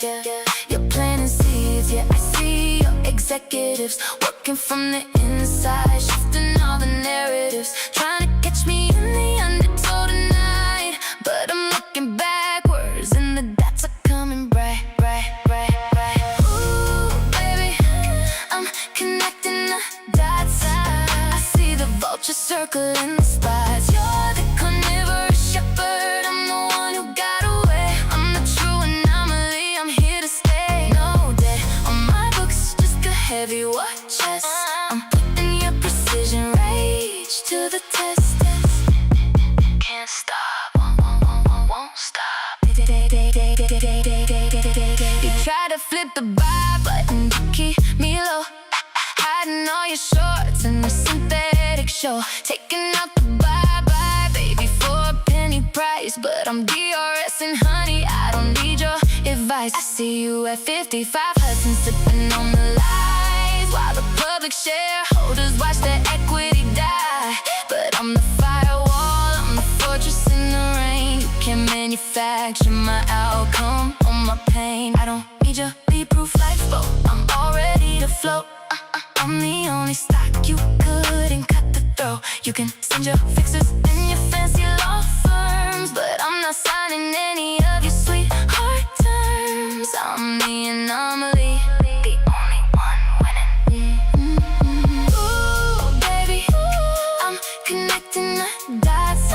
You're planting seeds, yeah, I see your executives working from the inside, shifting all the narratives, trying to catch me in the undertow tonight, but I'm looking backwards and the dots are coming bright. Ooh, baby, I'm connecting the dots. I see the vultures circling the spots. You're the carnivorous shepherd, I'm the one who got away. I'm the true anomaly, I'm here to stay. No debt on my books, just a heavy watch chest. I'm putting your precision rage to the test. Can't stop, won't stop. You try to flip the buy button to keep me low, hiding all your shorts in a synthetic show, taking out the bye-bye, baby, for a penny price. But I'm DRS and honey, I don't need your advice. I see you at 55 Hudson, sipping on the lies, while the public shareholders watch their equity die. But I'm the firewall, I'm the fortress in the rain. You can't manufacture my outcome or my pain. I don't need your lead-proof lifeboat, I'm all ready to float. I'm the only stock you couldn't cut the throw. You can send your fixers and your fancy law firms, but I'm not signing any of your sweetheart terms. I'm the anomaly, the only one winning. Ooh, baby, I'm connecting the dots.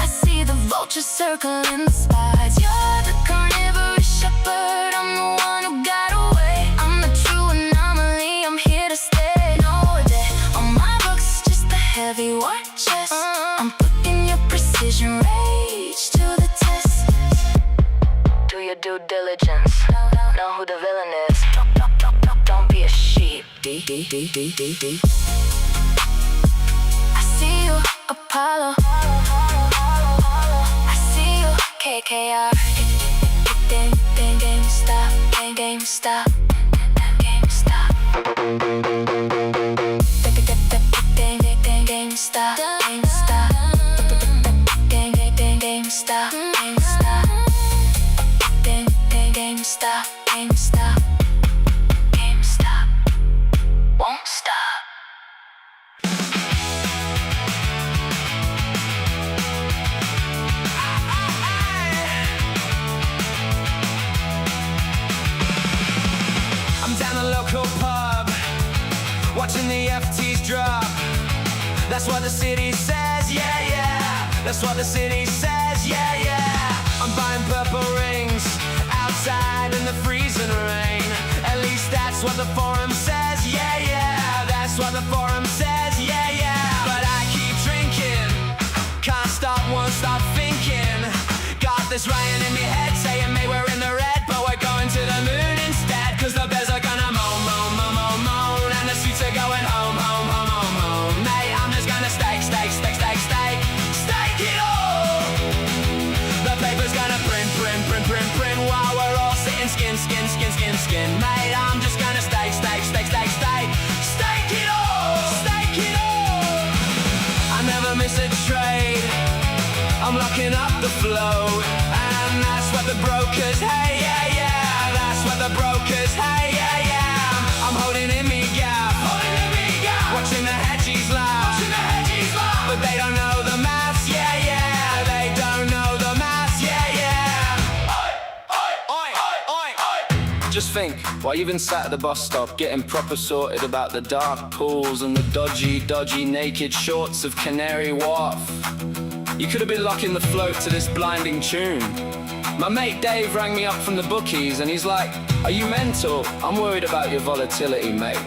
I see the vultures circling the spots. You're the carnivorous shepherd, I'm the one who got away. I'm the true anomaly, I'm here to stay. No debt on my books, just a heavy war chest. I'm putting your precision rage to the test. Do your due diligence, know who the villain is. Don't be a sheep. I see you, Apollo. I see you, KKR. GameStop, GameStop, GameStop. GameStop, GameStop, GameStop, GameStop, GameStop, GameStop, won't stop. I'm down the local pub, watching the FTs drop. That's what the city says, yeah, yeah. That's what the city says, yeah, yeah. I'm buying purple rings outside in the freezing rain. At least that's what the forum says, yeah, yeah. That's what the forum says, yeah, yeah. But I keep drinking, can't stop, won't stop thinking. Got this Ryan in my head saying, mate, we're in the red, but we're going to the moon instead. Cause the bears are gonna moan, moan, moan, moan, moan, and the suits are going home, home, home, home, home. Mate, I'm just gonna stake it all. The paper's gonna print while we're all sitting skin. Mate, I'm just gonna stake it all. I never miss a trade, I'm locking up the flow. And that's what the brokers, hey, yeah, yeah. That's what the brokers, hey, yeah, yeah. I'm holding in me gap, watching the hedgies laugh. But they don't know the maths, yeah, yeah. They don't know the maths, yeah, yeah. Oi. Just think, while you've been sat at the bus stop getting proper sorted about the dark pools and the dodgy naked shorts of Canary Wharf, you could have been locking the float to this blinding tune. My mate Dave rang me up from the bookies and he's like, are you mental? I'm worried about your volatility, mate.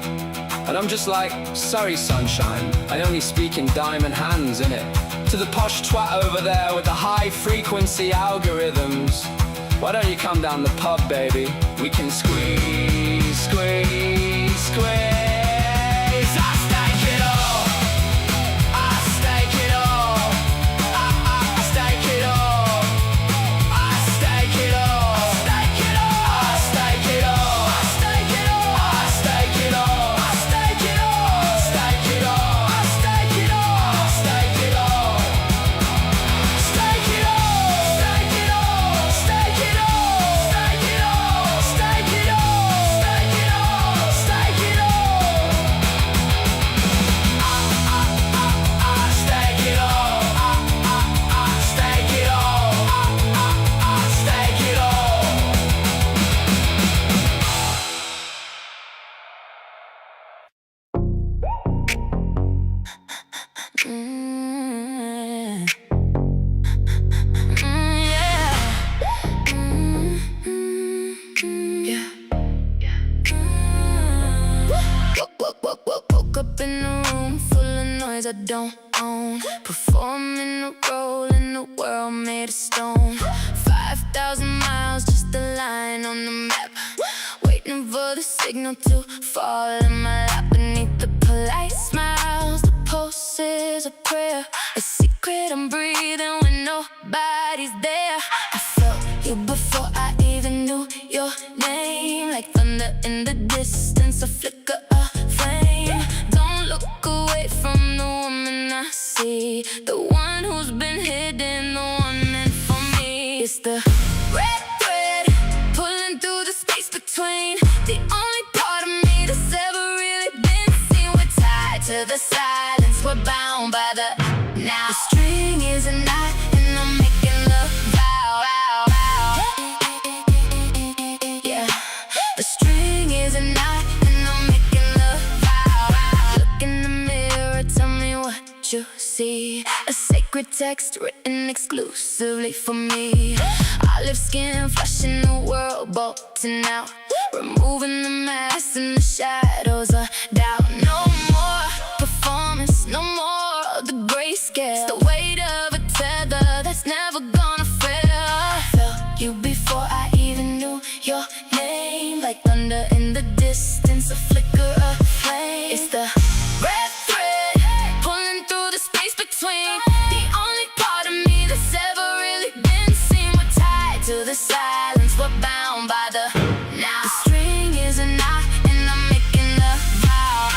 And I'm just like, sorry sunshine, I only speak in diamond hands, innit? To the posh twat over there with the high frequency algorithms, why don't you come down the pub, baby? We can squeeze. I stake it all. I stake it all. I stake it all. I stake it all. I stake it all. I stake it all. I stake it all. I stake it all. Stake it all. I stake it all. Stake it all. Stake it all. Stake it all. Stake it all. Stake it all. Stake it all. Stake it all. Stake it all. Woke up in a room full of noise I don't own. Performing a role in the world made of stone. 5,000 miles, just a line on the map. Waiting for the signal to fall in my lap. Beneath the polite smiles, the pulse is a prayer. A secret I'm breathing when nobody's there. I felt you before I even knew your name. Like thunder in the distance, a flicker of flame. Don't look away from the woman I see, the one who's been hidden, the one meant for me. It's the red thread pulling through the space between, the only part of me that's ever really been seen with to the silence, we're bound by the now. The string is a knot, and I'm making love vow, vow, vow. Yeah, the string is a knot, and I'm making love vow, vow. Look in the mirror, tell me what you see. A sacred text written exclusively for me. Olive skin, flushing the world, bolting out, removing the mask and the shadows of doubt. No more performance, no more of the grayscale. It's the weight of a tether that's never gonna fail. Felt you before I even knew your name, like thunder in the distance, a flicker of flame. It's the red thread pulling through the space between. The only part of me that's ever really been seen. We're tied to the silence, we're bound by the now. The string is a knot, and I'm making love vow.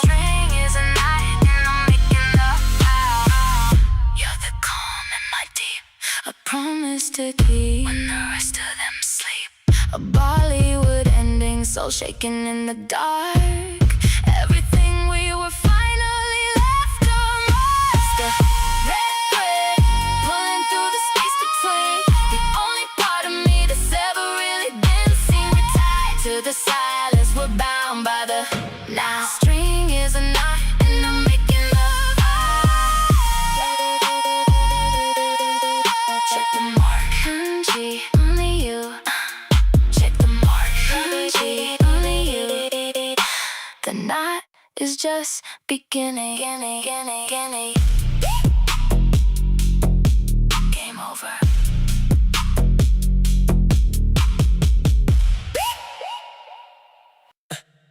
String is a knot, and I'm making love vow. You're the calm in my deep, a promise to keep when the rest of them sleep. A Bollywood ending, soul shaking in the dark. Everything we were finally left on Mars. The red thread pulling through the space between. The only part of me that's ever really been seen. We're tied to the silence, we're bound by the now. String is a knot, and I'm making love. Check the mark, Kanji, only you. Check the mark, Kanji, only you. The knot is just beginning. Game over.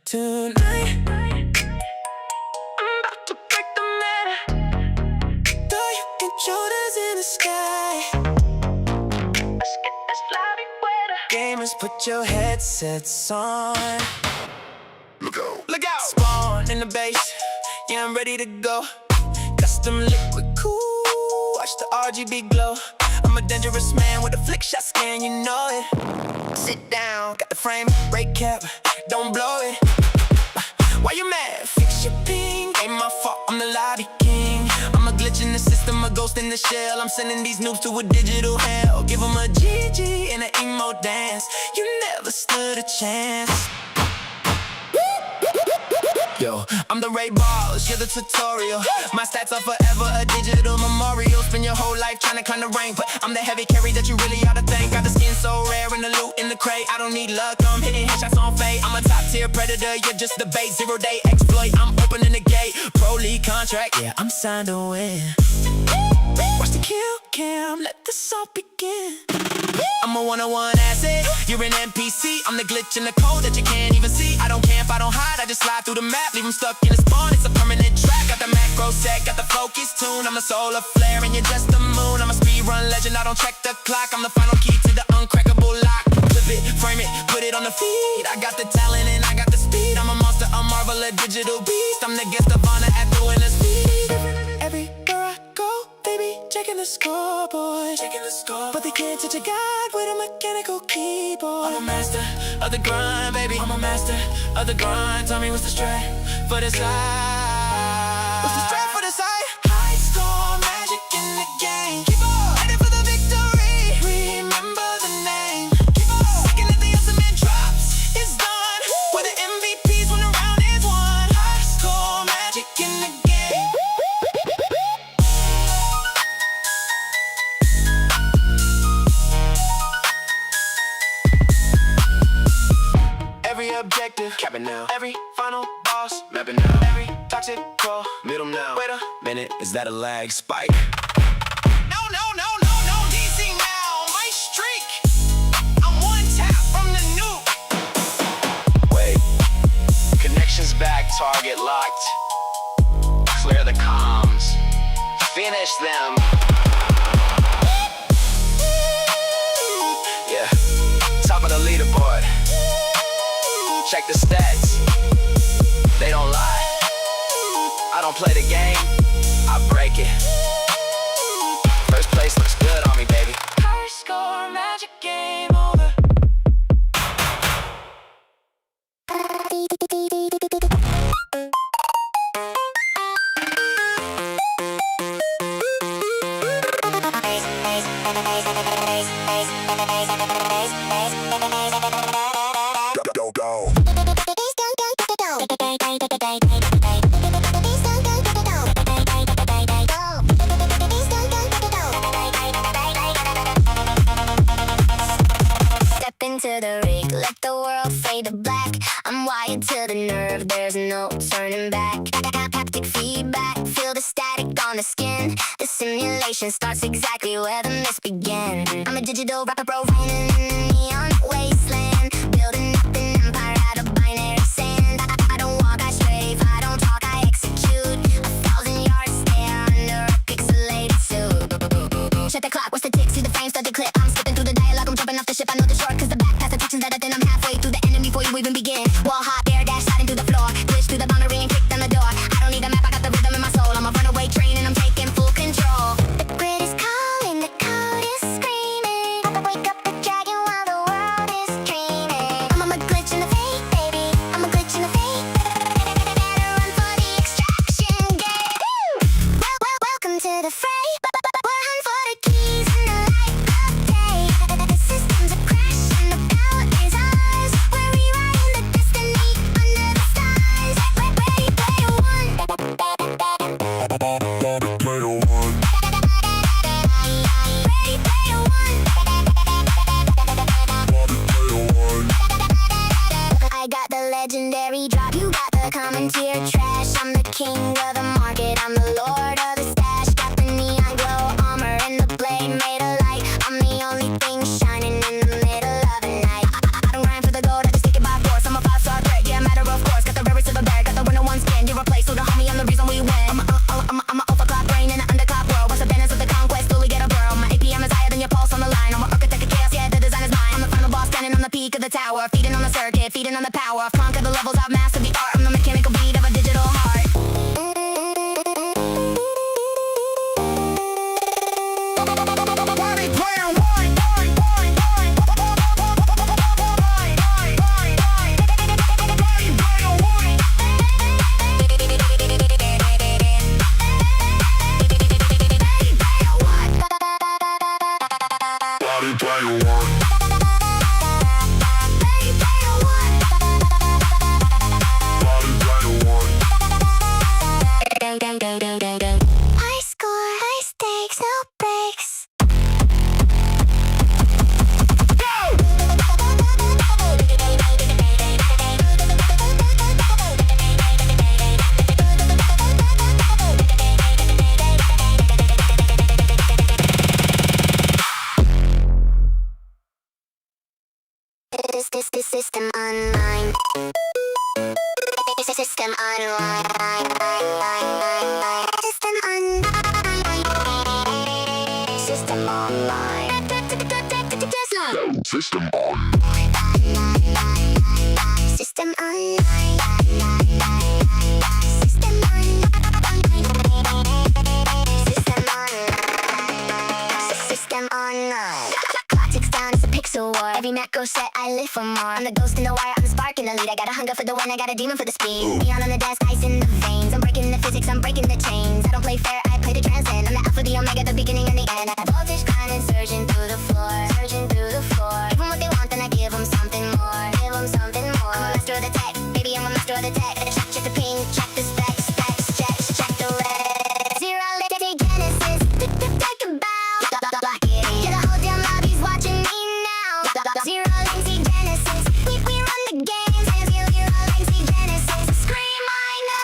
Tonight, I'm about to break the matter. Throw your shoulders in the sky. Let's get this lobby wetter. Gamers, put your headsets on. Look out. Look out! Spawn in the base, yeah, I'm ready to go. Custom liquid cool, watch the RGB glow. I'm a dangerous man with a flick shot scan, you know it. Sit down, got the frame, break cap, don't blow it. Why you mad? Fix your ping, ain't my fault, I'm the lobby king. I'm a glitch in the system, a ghost in the shell. I'm sending these noobs to a digital hell. Give them a GG and an emo dance. You never stood a chance. Yo, I'm the Ray Balls, you're the tutorial. My stats are forever a digital memorial. Spend your whole life trying to climb the rank, but I'm the heavy carry that you really ought to thank. Got the skin so rare in the loot in the crate. I don't need luck, I'm hitting headshots on fate. I'm a top tier predator, you're just the bait. 0-day exploit, I'm opening the gate. Pro league contract, yeah, I'm signed to win. Watch the kill cam, let this all begin. I'm a one-on-one asset, you're an NPC. I'm the glitch in the code that you can't even see. I don't camp, I don't hide, I just slide through the map. Leave them stuck in the spawn, it's a permanent trap. Got the macro set, got the focus tune. I'm a solar flare and you're just the moon. I'm a speedrun legend, I don't check the clock. I'm the final key to the uncrackable lock. Flip it, frame it, put it on the feed. I got the talent and I got the speed. I'm a monster, a marvel, a digital beast. I'm the guest of honor at the winner's feed. Everywhere I go, they be checking the scoreboard. But they can't touch a god with a mechanical keyboard. I'm a master of the grind, baby. I'm a master of the grind. Tell me what's the strat for the side? What's the strat for the side? High score magic in the game. Keep on headed for the victory. Remember the name. Keep on second at the ultimate drops. It's done. Where the MVPs when the round is won. High score magic in the game. Every objective, capping now. Every final boss, mapping now. Every toxic pro, middle now. Wait a minute, is that a lag spike? No, DC now, my streak. I'm one tap from the nuke. Wait, connections back, target locked. Clear the comms, finish them. Yeah, top of the leaderboard. Check the stats, they don't lie. I don't play the game, I break it. place looks good on me, baby. High score, magic game over. Go, go. Step into the rig, let the world fade to black. I'm wired to the nerve, there's no turning back. Haptic feedback, feel the static on the skin. The simulation starts exactly where the myths begin. I'm a digital rapper bro, running in the neon wasteland, building up an empire out of binary sand. I don't walk, I strafe, I don't talk, I execute. 1,000 yard stare under a pixelated suit. Shut the clock, what's the tick? See the frames start to clip. I'm skipping through the dialogue, I'm jumping off the ship. I know the short, cause the back past the sections that I think I'm halfway through the enemy before you even begin. Wall hop, air dash, sliding through the floor. Glitch through the boundary and kick down the door. I don't need a map, I got the rhythm in my soul. I'm a runaway train and I'm taking full control. The grid is calling, the code is screaming. Wake up the dragon while the world is dreaming. I'm a glitch in the fate, baby. I'm a glitch in the fate. Better run for the extraction gate. Welcome to the fray. We're hunting for the keys in the light of day. The systems are crashing, the power is ours. We're rewriting the destiny under the stars. Ready, player one. Player one. Ready, player one. Player one. I got the legendary drop, you got the common tier trash. I'm the king of the market, I'm the lord of the stash. Got the neon glow armor and the blade made of light. I'm the only thing shining in the middle of the night. I don't grind for the gold, I just take it by force. I'm a 5-star threat, yeah, matter of course. Got the rarest silver bag, got the winner one skin. You're replaced, so the homie, I'm the reason we win. I'm a overclock brain in an underclock world. Once the banners of the conquest, slowly get a burrow. My APM is higher than your pulse on the line. I'm an architect of chaos, yeah, the design is mine. I'm the final boss standing on the peak of the tower. Feeding on the circuit, feeding on the power. I've conquered the levels, I've mastered the art. I'm the mechanical beat of a digital heart. Body player one. Body player one. Body player one. High score, high stakes, no breaks. This system online. System online. System online. System online. System on. System online. System online. System online. Clock ticks down, it's a pixel war. Every macro set, I live for more. I'm the ghost in the wire, I'm the spark in the lead. I got a hunger for the win, I got a demon for the speed. Neon on the desk, ice in the veins. I'm breaking the physics, I'm breaking the chains. I don't play fair, I play to transcend. I'm the alpha, the omega, the beginning and the end. Voltage climbing, surging through the floor. Surging through the floor. Give them what they want, then I give them something more. Give them something more. I'm a master of the tech, baby, I'm a master of the tech. Check the ping, check the specs, check the red. Zero latency genesis, take a bow. Block it. Yeah, the whole damn lobby's watching me now. Zero latency genesis, we run the games. Zero latency genesis, scream I know.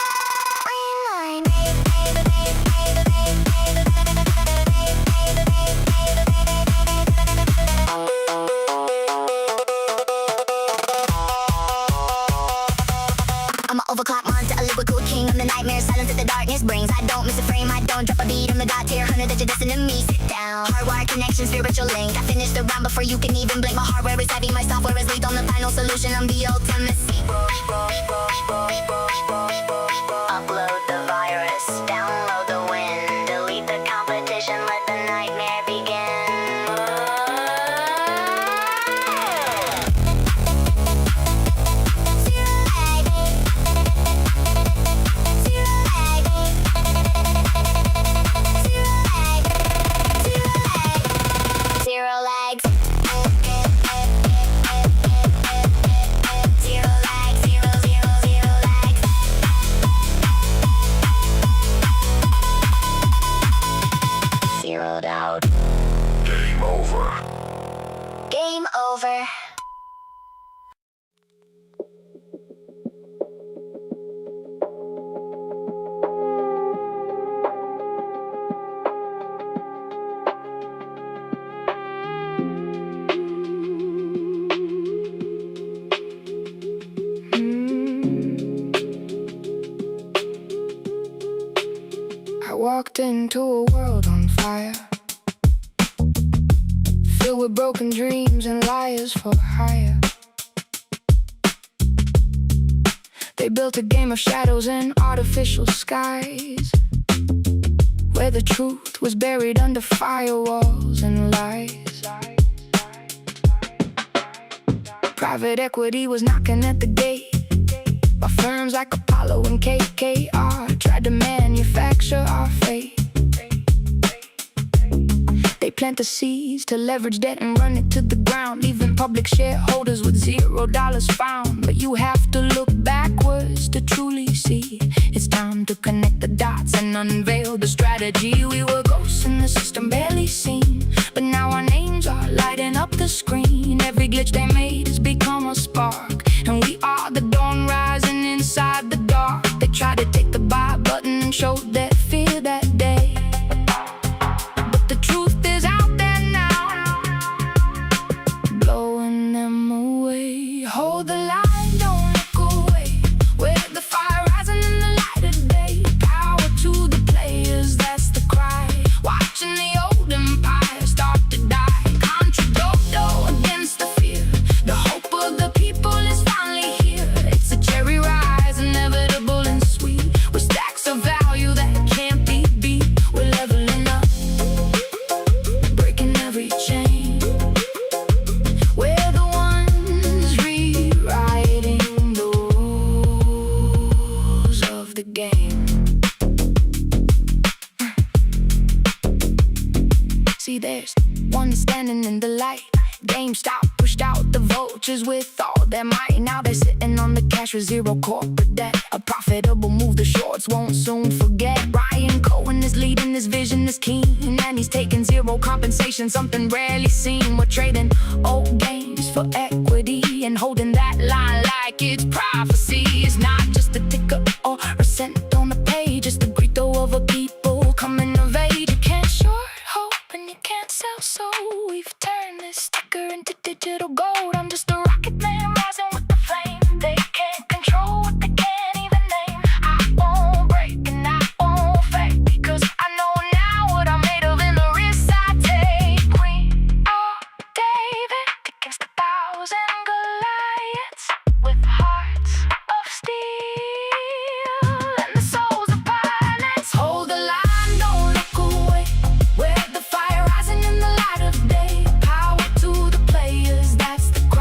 I'm an overclock monster, a lyrical king. I'm the nightmare, silence that the darkness brings. I don't miss a frame, I don't drop a beat. I'm the god tier hunter that you're destined to meet. Sit down, hardwired connection, spiritual link. I finished the round before you can even blink. My hardware is heavy, my software is lethal. The final solution, I'm the ultimate. Upload the virus, download the win, delete the competition, let the nightmare be zeroed out. Game over. Game over. I walked into a world on fire, filled with broken dreams and liars for hire. They built a game of shadows and artificial skies, where the truth was buried under firewalls and lies. Private equity was knocking at the gate, while firms like Apollo and KKR tried to manufacture our fate. They plant the seeds to leverage debt and run it to the ground, leaving public shareholders with $0 found. But you have to look backwards to truly see. It's time to connect the dots and unveil the strategy. We were ghosts in the system, barely seen, but now our names are lighting up the screen. Every glitch they made has become a spark, and we are the dawn rising inside the dark. They tried to take the buy button and showed their fear that day, but the truth is out there now, blowing them away. Hold the line, don't look away, where the fire rising in the light of day. Power to the players, that's the cry. Watching the old empire start to die. Contra Dodo against the fear. The hope of the people is finally here. It's a cherry rise, inevitable and sweet, with stacks of value that can't be beat. We're leveling up, breaking every chain. We're the ones rewriting the rules of the game. See, there's one standing in the light. GameStop pushed out the vultures with all their might. Now they're sitting on the cash with zero corporate debt. A profitable move the shorts won't soon forget. Ryan Cohen is leading, his vision is keen, and he's taking zero compensation, something rarely seen. We're trading old games for equity and holding that line like it's prophecy. It's not just a ticker or a cent on a page, it's the grito of a people coming of age. You can't short hope and you can't sell, so we've turned this sticker into digital gold. I'm just a rocket man rising with the flame. They can't control what they can't even name. I won't break and I won't fake, because I know now what I'm made of and the risks I take. We are David against 1,000 Goliaths, with hearts of steel and the souls of pilots. Hold the line, don't look away, where the fire rising in the light of day. Power to the players, that's the cry.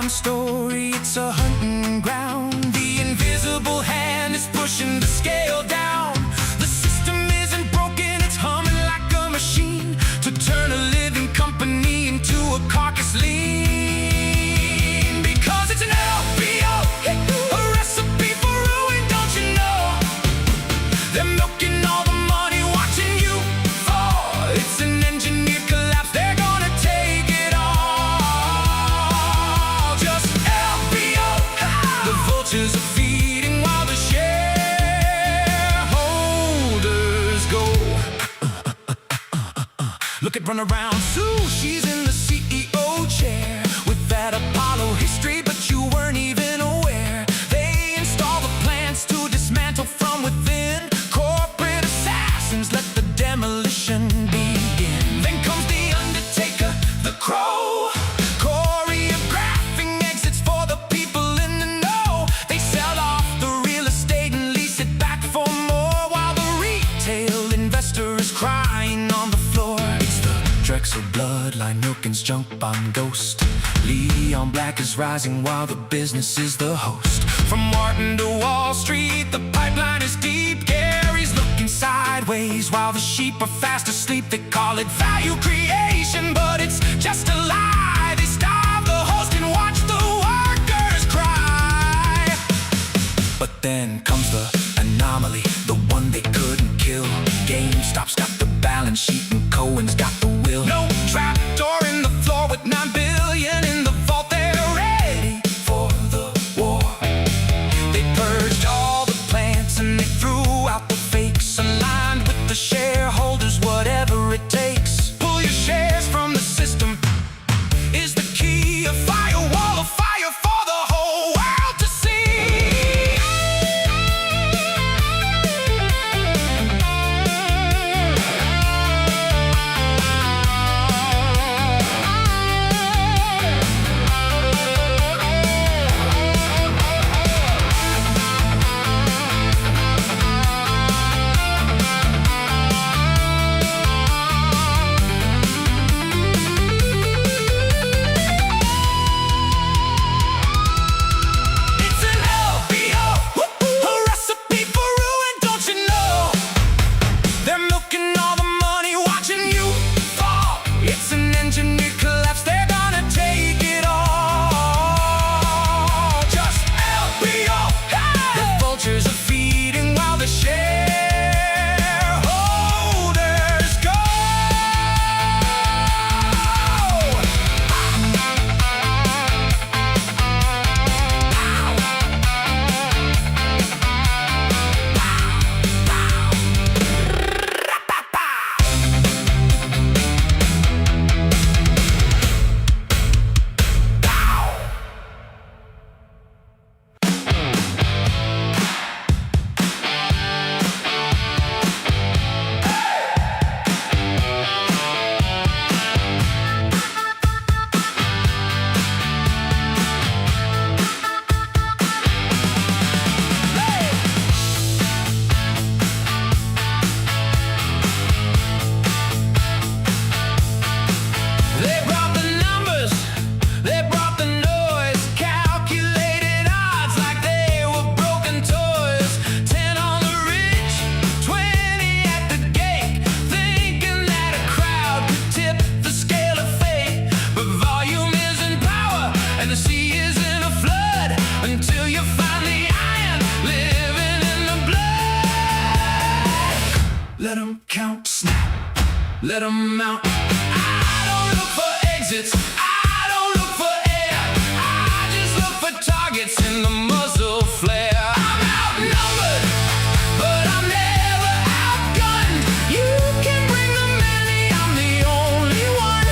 one story, it's a hunting ground. The invisible hand is pushing the scale down. The system isn't broken, it's humming like a machine to turn a living company into a carcass lean. Because it's an LBO, a recipe for ruin, don't you know? They're milking all the money, watching you fall. It's an engineered collapse, they're gonna take it all. Just LBO, the vultures are feeding while the shareholders go. Look at run around Sue, she's in the CEO chair with that Apollo history, but you weren't even aware. They install the plans to dismantle from within. Corporate assassins, let the demolition begin. Then comes the Undertaker, the Crow, choreographing exits for the people in the know. They sell off the real estate and lease it back for more, while the retail investor is crying on the floor. It's the Drexel bloodline, Milken's junk bond ghost. Leon Black is rising while the business is the host. From Martin to Wall Street, the pipeline is deep. Gary's looking sideways while the sheep are fast asleep. They call it value creation, but it's just a lie. They starve the host and watch the workers cry. But then comes the anomaly, the one they couldn't kill. GameStop's got the balance sheet and Cohen's got the will. No trapdoor in the floor with $9 billion in the vault. They're ready for the war. They purged all the plants and they threw out the fakes, aligned with the shareholders, whatever it takes. Pull your shares from the system is the key. A firewall of fire for the whole world to see. It's an LBO, a recipe for ruin, don't you know? They're milking all the money, watching you fall. It's an engineered collapse, they're gonna take it all. Just LBO, the vultures are feeding while the shareholders go. They brought the numbers, they brought the noise, calculated odds like they were broken toys. 10 on the ridge, 20 at the gate, thinking that a crowd could tip the scale of fate. But volume isn't power, and the sea isn't a flood, until you find the iron living in the blood. Let 'em count, snap, let 'em mount. I don't look for exits, I don't look for air, I just look for targets in the muzzle flare. I'm outnumbered, but I'm never outgunned. You can bring the many, I'm the only one.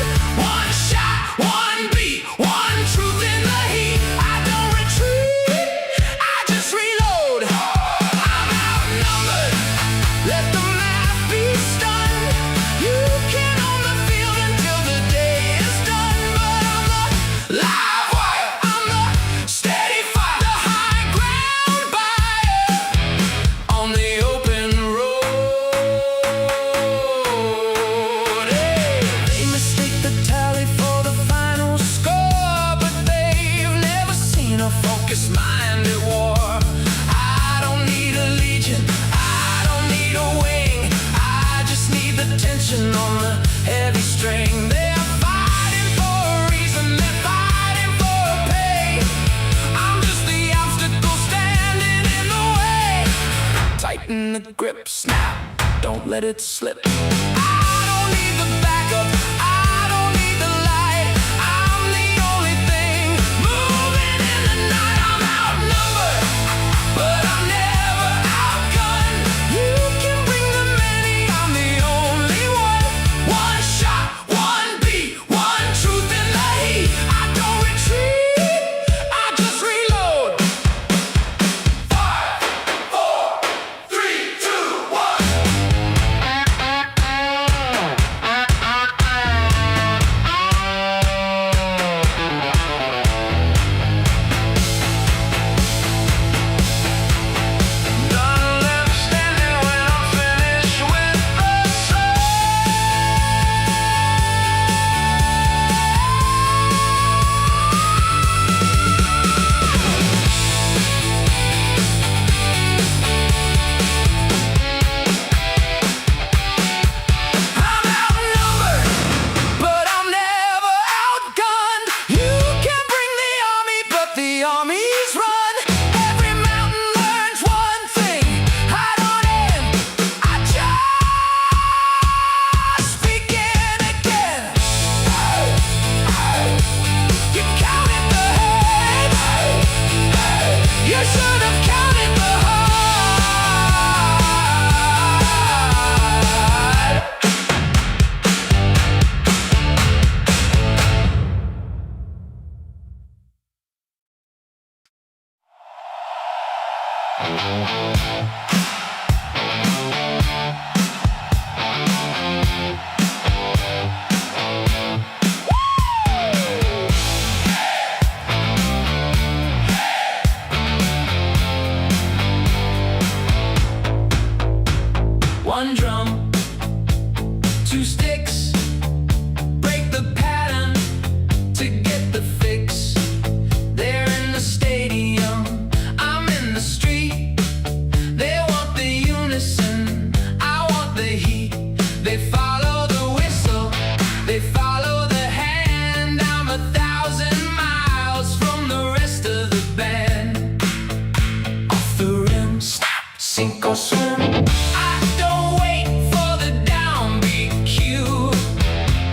One shot, one beat, one truth in the heat. I don't retreat, I just reload. I'm outnumbered, let the math be stunned. You can own the grip. Snap, don't let it slip. I don't need the backup, I don't need the light. I'm the only thing moving in the night. I'm outnumbered, but I'm never outgunned. You can bring the many, I'm the only one. One shot, one beat, one truth in the heat. I don't retreat, I just reload. 5, 4, 3, 2, 1. None left standing when I'm finished with the I'm outnumbered, but I'm never outgunned. You can bring the army, but the armies run. Every mountain learns one thing. I don't end, I just begin again. You counted the head, you should have counted the heart. One drum, two sticks, break the pattern to get the fix. They're in the stadium, I'm in the street. They want the unison, I want the heat. They follow the whistle, they follow the hand. I'm 1,000 miles from the rest of the band. Off the rim, snap, sink or swim. I don't wait for the downbeat cue.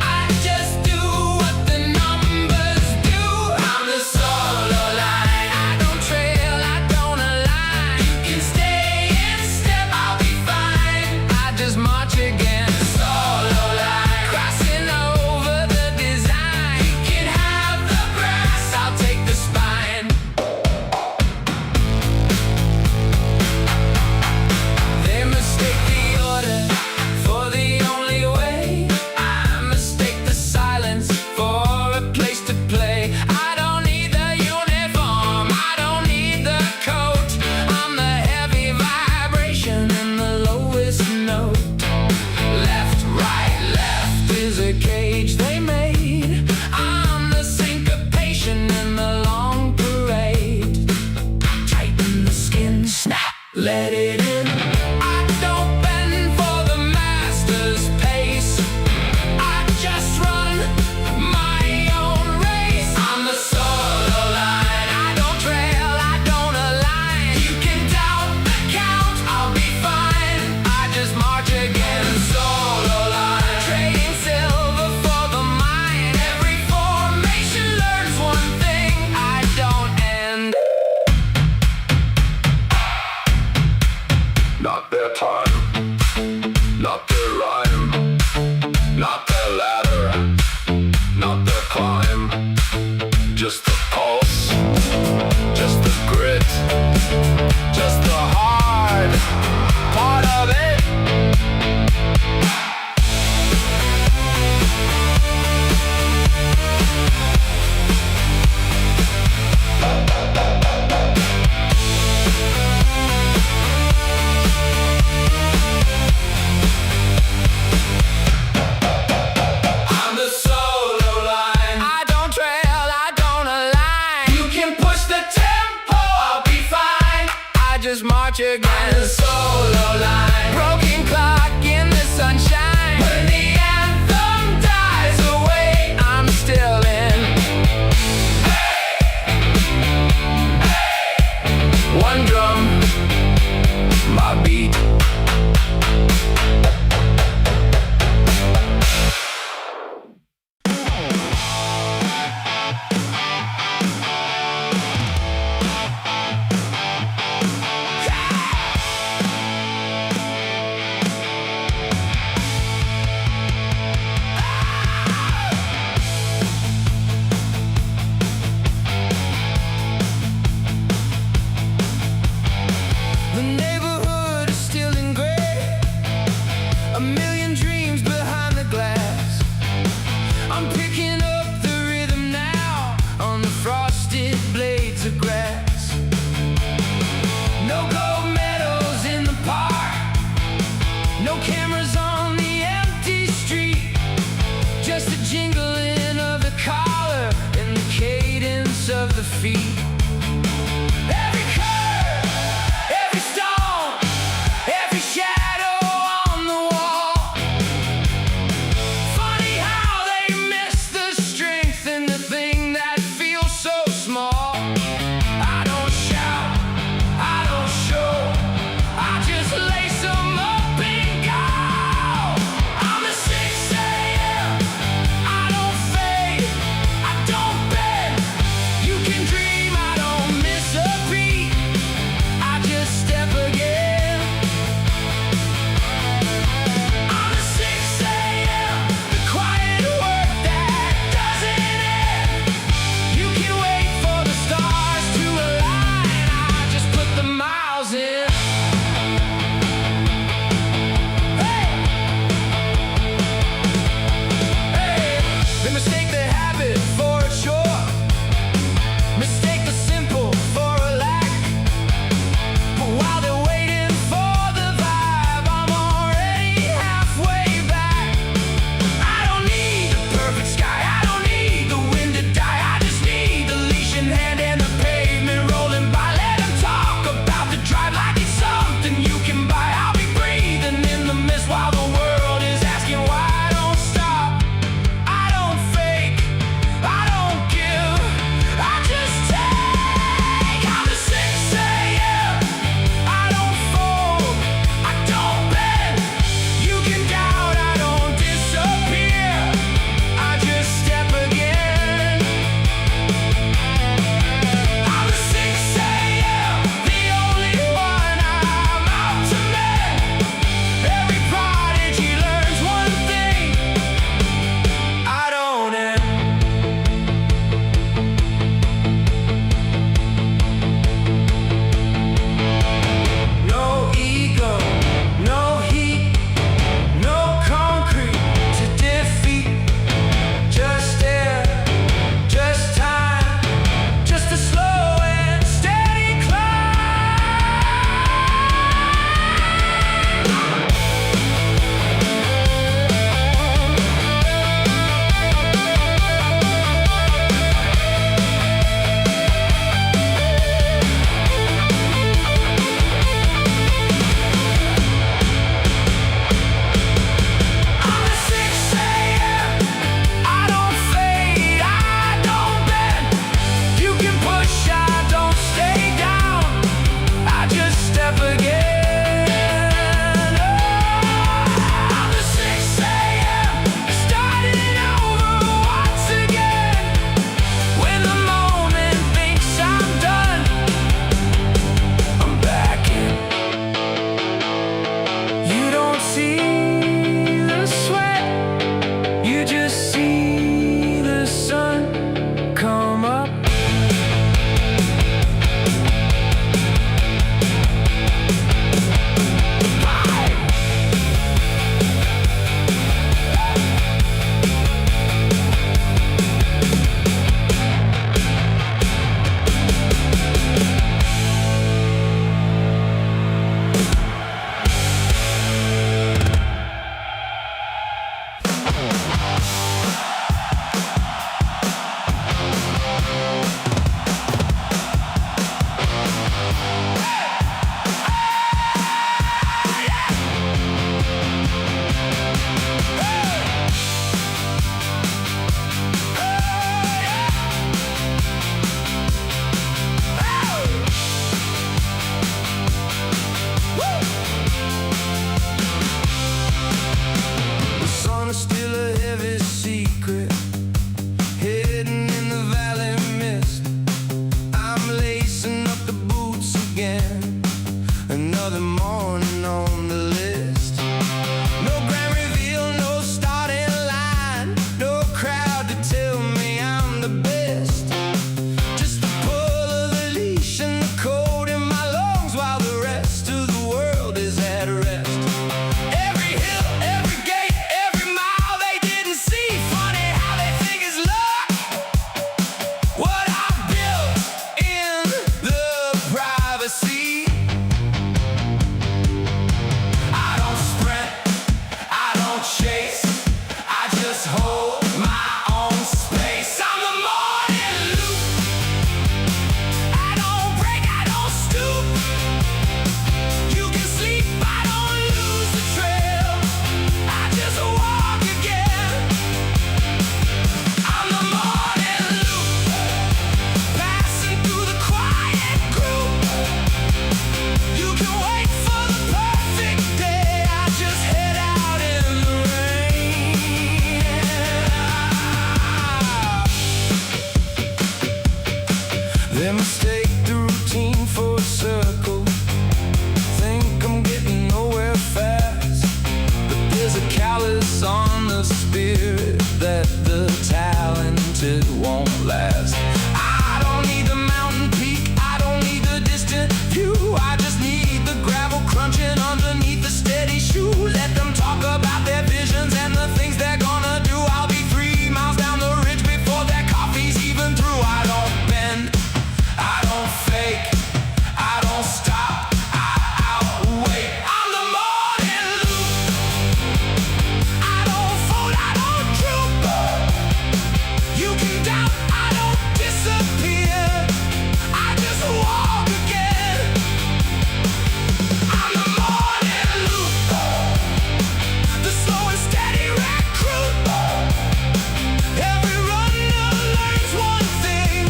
I just do what the numbers do. I'm the solo line. I don't trail, I don't align. You can stay in step, I'll be fine. I just march again. Solo line, crossing over the design. You can have the brass, I'll take the spine. They mistake the order for the only way. I mistake the silence for a place to play. I don't need the uniform, I don't need the coat. I'm the heavy vibration in the lowest note. Left, right, left is a cage they made. I'm the syncopation in the long parade. Tighten the skin, snap, let it in. I don't bend for the master's pace. I just run my own race. I'm the solo line. I don't trail, I don't align. You can doubt the count, I'll be fine. I just march again. Solo line, trading silver for the mine. Every formation learns one thing. I don't end. Not their time, not their rhyme, not their ladder, not their climb. Just the pulse, just the grit, just the hard part of it. I'm the solo line. I don't trail, I don't align. You can push the tempo, I'll be fine. I just march again. Solo line, broken clock in the sunshine. When the anthem dies away, I'm still in. One drum, my beat. feet. Every curve, every stone, every shadow on the wall. Funny how they miss the strength in the thing that feels so small. I don't shout, I don't show, I just lace them up and go. I'm a 6 a.m., I don't fade, I don't bend. You can dream, I mistake the routine for a circle. Think I'm getting nowhere fast, but there's a callous on the spirit that the talented won't last. I don't need the mountain peak, I don't need the distant view. I just need the gravel crunching underneath the steady shoe. Let them talk about their visions and the things they're gonna do. I'll be 3 miles down the ridge before that coffee's even through. I don't bend, I don't fake, I don't stop, I outwait. I'm the morning loop. I don't fold, I don't droop. You can doubt, I don't disappear. I just walk again. I'm the morning loop, the slow and steady recruit. Every runner learns one thing: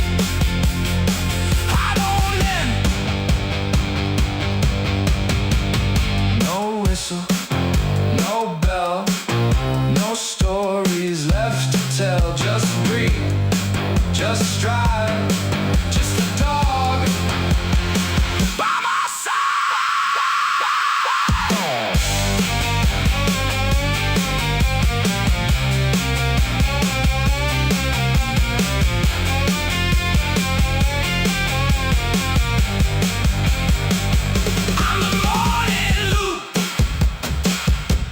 I don't end. No whistle, no bell, no stories left to tell. Just breathe, just strive, just a dog by my side. I'm the morning loop.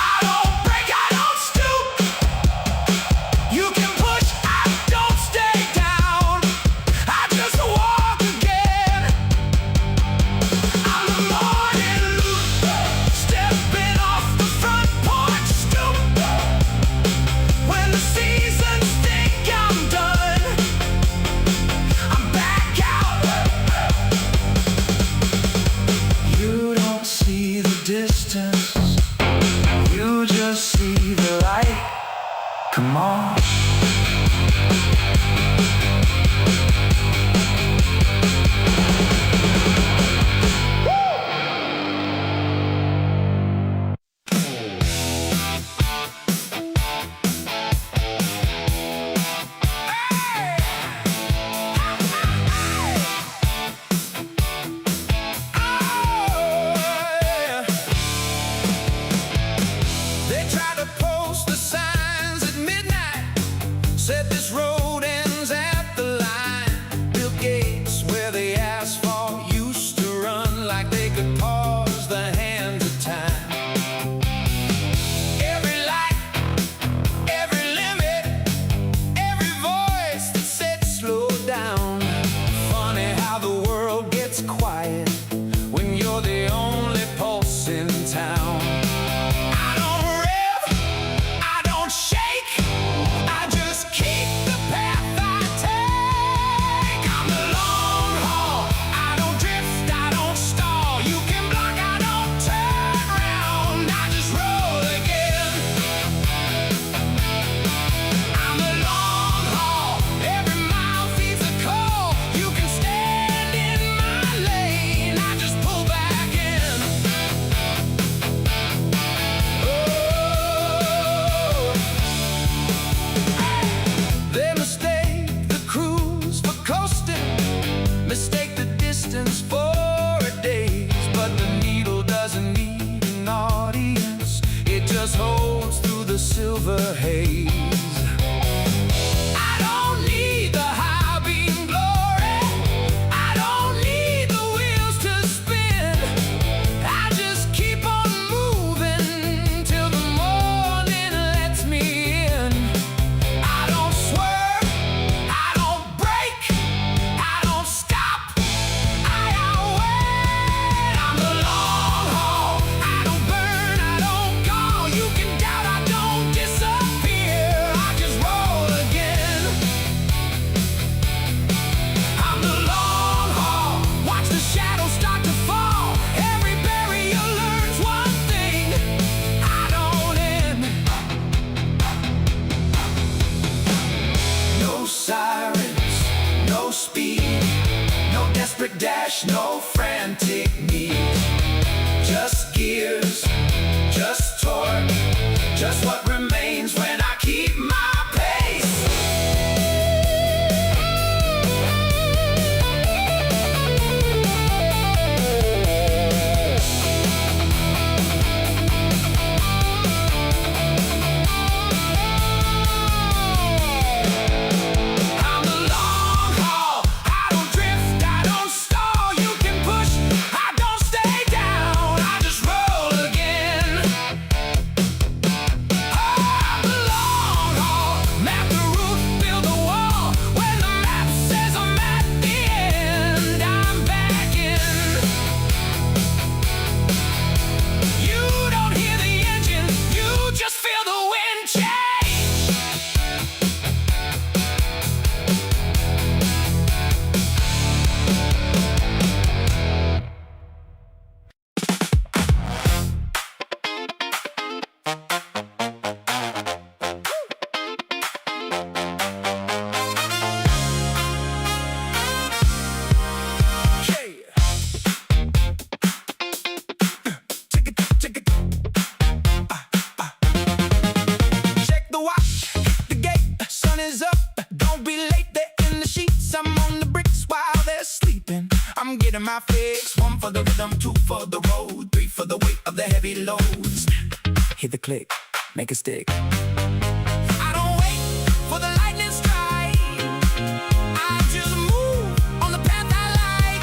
I don't break, I don't stoop. You can push, I don't stay down. I just walk again. I'm the morning loop, stepping off the front porch stoop. When the seasons think I'm done, I'm back out. You don't see the distance, you just see the light. Come on. They tried to post the signs at midnight, said this road ends at the line. Bill Gates, where the asphalt used to run like they could pause the hands of time. Every light, every limit, every voice that said slow down. Funny how the world gets quiet when you're the only pulse in town. I don't rev, I don't shake, I just keep the path I take. I'm the long haul, I don't drift, I don't stall. You can block, I don't turn around, I just roll again. I'm the long haul, every mile feeds a call. You can stand in my lane, I just pull back in. They mistake the cruise for coasting, mistake the distance for a daze. But the needle doesn't need an audience, it just holds through the silver haze. I don't need the high beam glory, I don't need the wheels to spin. I just keep on moving till the morning lets me in. I don't swerve, I don't break, I don't stop, I outwait. I'm the long haul, I don't burn, I don't gall. You can doubt, I don't disappear, I just roll again. I'm the long haul, watch the shadows start to fall. Every barrier learns one thing: I don't end. No sirens, no speed, no desperate dash, no frantic need. Just gears, just torque, just what remains when I keep my pace. I'm on the bricks while they're sleeping. I'm getting my fix. 1 for the rhythm, 2 for the road, 3 for the weight of the heavy loads. Hit the click, make a stick. I don't wait for the lightning strike. I just move on the path I like.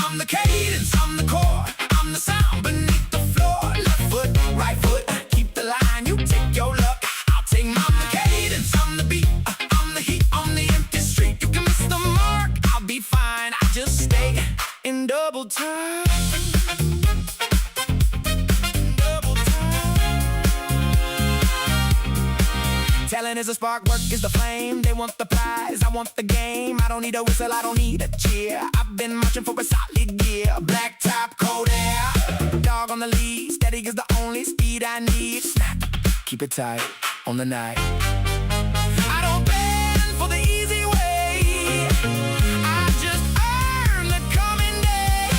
I'm the cadence, I'm the core, I'm the sound beneath the floor. Left foot, right foot, keep the line. You take your luck, I'll take mine. I'm the cadence, I'm the beat, I'm the heat on the empty street. You can miss the mark, I'll be fine. I just stay in double time. Talent is a spark, work is the flame. They want the prize, I want the game. I don't need a whistle, I don't need a cheer. I've been marching for a solid year. Black top, cold air, dog on the lead. Steady is the only speed I need. Snap, keep it tight on the night. I don't bend for the easy way. I just earn the coming day.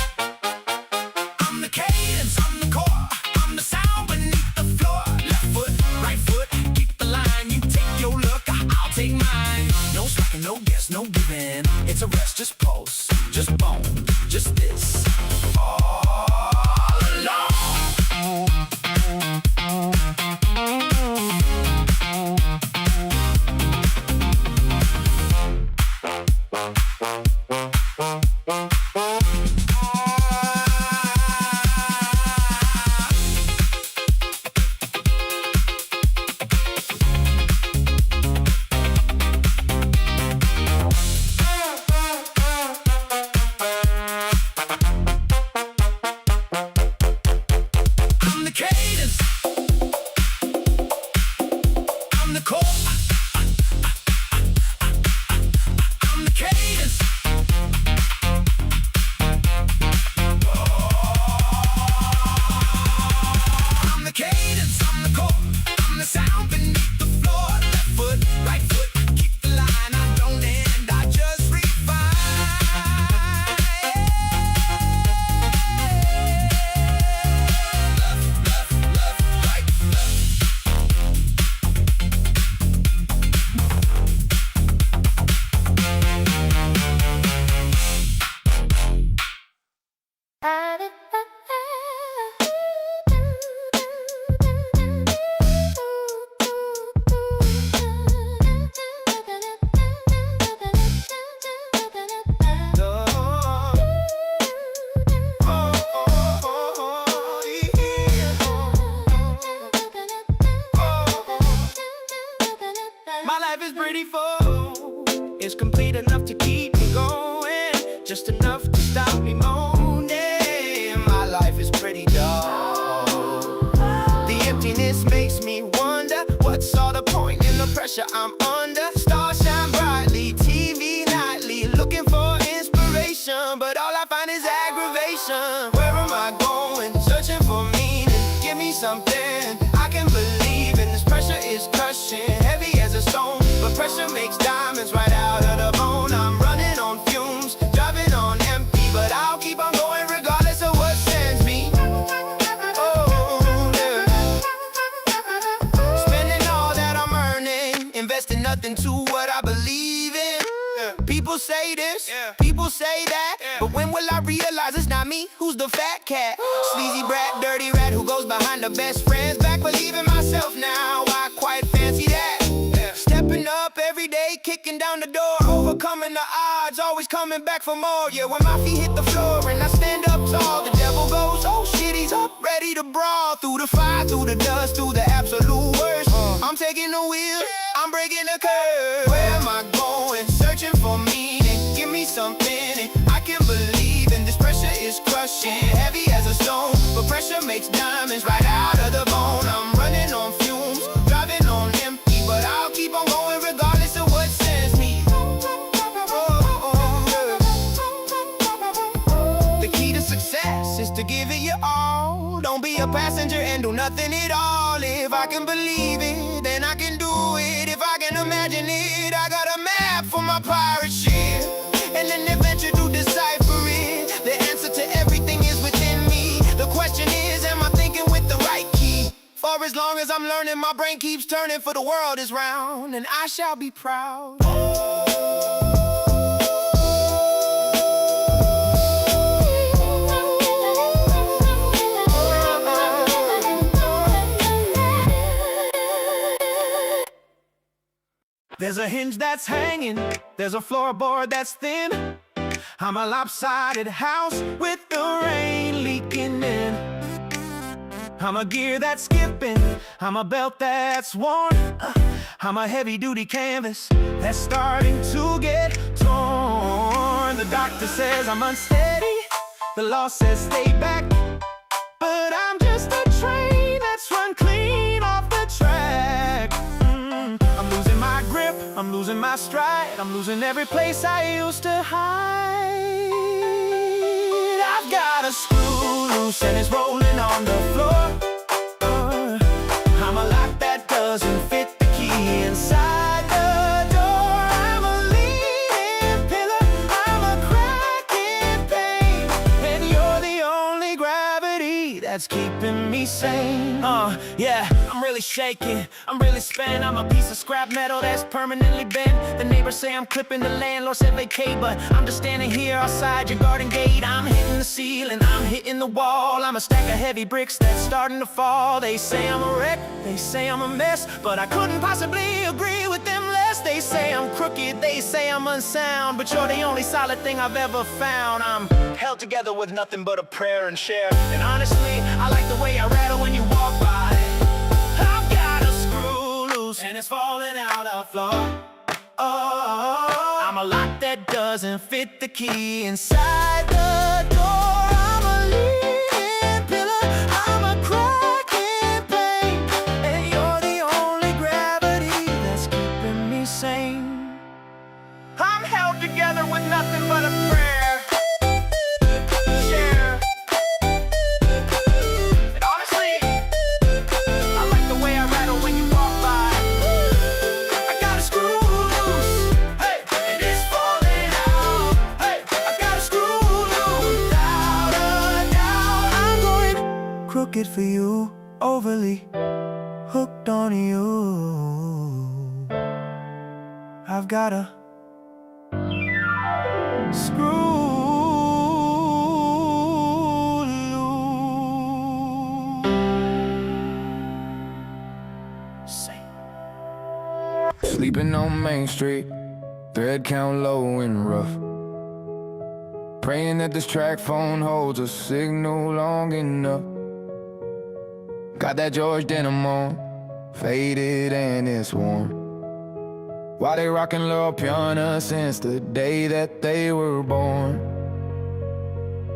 I'm the cadence, I'm the core, I'm the sound beneath the floor. Left foot, right foot, keep the line. You take your look, I'll take mine. No slacking, no guess, no giving. It's a rest, just pulse, just bone, just this. All along. I'm the cadence, I'm the core, I'm the cadence. I'm the cadence, I'm the core, I'm the sound beneath the floor. Left foot, right foot, keep the line. I don't end, I just refine. Left, right, My life is pretty full. It's complete enough to keep me going, just enough to stop me moaning. My life is pretty dull. The emptiness makes me wonder, what's all the point in the pressure I'm under? Stars shine brightly, TV nightly, looking for inspiration, but all I find is aggravation. Where am I going? Searching for meaning. Give me something I can believe in. This pressure is crushing, heavy as a stone, but pressure makes diamonds right out of the bone. I'm running on fumes, driving on empty, but I'll keep on going regardless of what sends me. Oh, yeah. Spending all that I'm earning, investing nothing to what I believe in. People say this, people say that, but when will I realize it's not me who's the fat cat? Sleazy brat, dirty rat who goes behind the best friends. Back believing myself now, I quite fancy that. Stepping up every day, kicking down the door, overcoming the odds, always coming back for more. Yeah, when my feet hit the floor and I stand up tall, the devil goes, oh shit, he's up, ready to brawl. Through the fire, through the dust, through the absolute worst. I'm taking the wheel, I'm breaking the curve. Where am I going? Searching for meaning. Give me something I can believe in. This pressure is crushing, heavy as a stone, but pressure makes diamonds right out of the bone. I'm running on fumes, driving on empty, but I'll keep on going regardless of what sends me. The key to success is to give it your all. Don't be a passenger and do nothing at all. If I can believe it, then I can do it. If I can imagine it, I got a map for my pirate ship, and an adventure to decipher it. The answer to everything is within me. The question is, am I thinking with the right key? For as long as I'm learning, my brain keeps turning, for the world is round, and I shall be proud. There's a hinge that's hanging, there's a floorboard that's thin. I'm a lopsided house with the rain leaking in. I'm a gear that's skipping, I'm a belt that's worn. I'm a heavy-duty canvas that's starting to get torn. The doctor says I'm unsteady, the law says stay back, but I'm just a train that's run clean off the track. I'm losing my grip, I'm losing my stride, I'm losing every place I used to hide. I've got a screw loose and it's rolling on the floor. I'm a lock that doesn't fit the key inside the door. I'm a leaning pillar, I'm a cracking pane, and you're the only gravity that's keeping me sane. Yeah, I'm really shaking, I'm really spent. I'm a piece of scrap metal that's permanently bent. The neighbors say I'm clipping, the landlord said vacate, but I'm just standing here outside your garden gate. I'm hitting the ceiling, I'm hitting the wall. I'm a stack of heavy bricks that's starting to fall. They say I'm a wreck, they say I'm a mess, but I couldn't possibly agree with them less. They say I'm crooked, they say I'm unsound, but you're the only solid thing I've ever found. I'm held together with nothing but a prayer and share. And honestly, I like the way I rattle when you walk by. I've got a screw loose and it's falling out the floor. Oh, I'm a lock that doesn't fit the key inside the door. I'm a leaning pillar, I'm a cracking pane, and you're the only gravity that's keeping me sane. I'm held together with nothing but a prayer. Share. And honestly, I like the way I rattle when you walk by. I got a screw loose, hey, and it's falling out. Hey, I got a screw loose, down. I'm going crooked for you, overly hooked on you. I've got a screw loose. Sleeping on Main Street, thread count low and rough. Praying that this track phone holds a signal long enough. Got that George denim on, faded and it's warm. Why they rockin' Lil Piana since the day that they were born?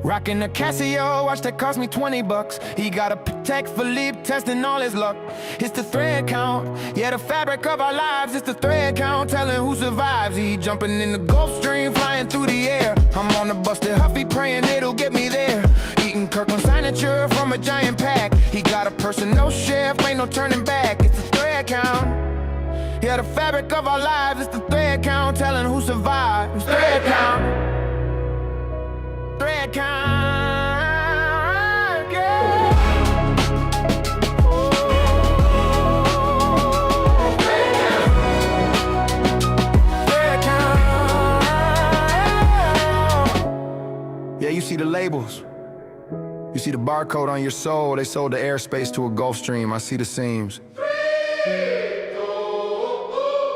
Rockin' a Casio watch that cost me $20. He got a Patek Philippe testing all his luck. It's the thread count, yeah, the fabric of our lives. It's the thread count, telling who survives. He jumping in the Gulf Stream, flying through the air. I'm on the busted Huffy, praying it'll get me there. Eating Kirkland signature from a giant pack. He got a personal chef, ain't no turning back. It's the thread count, yeah, the fabric of our lives. It's the thread count, telling who survives. Thread count. Thread count, yeah. Thread count. Yeah, you see the labels. You see the barcode on your soul. They sold the airspace to a Gulfstream. I see the seams.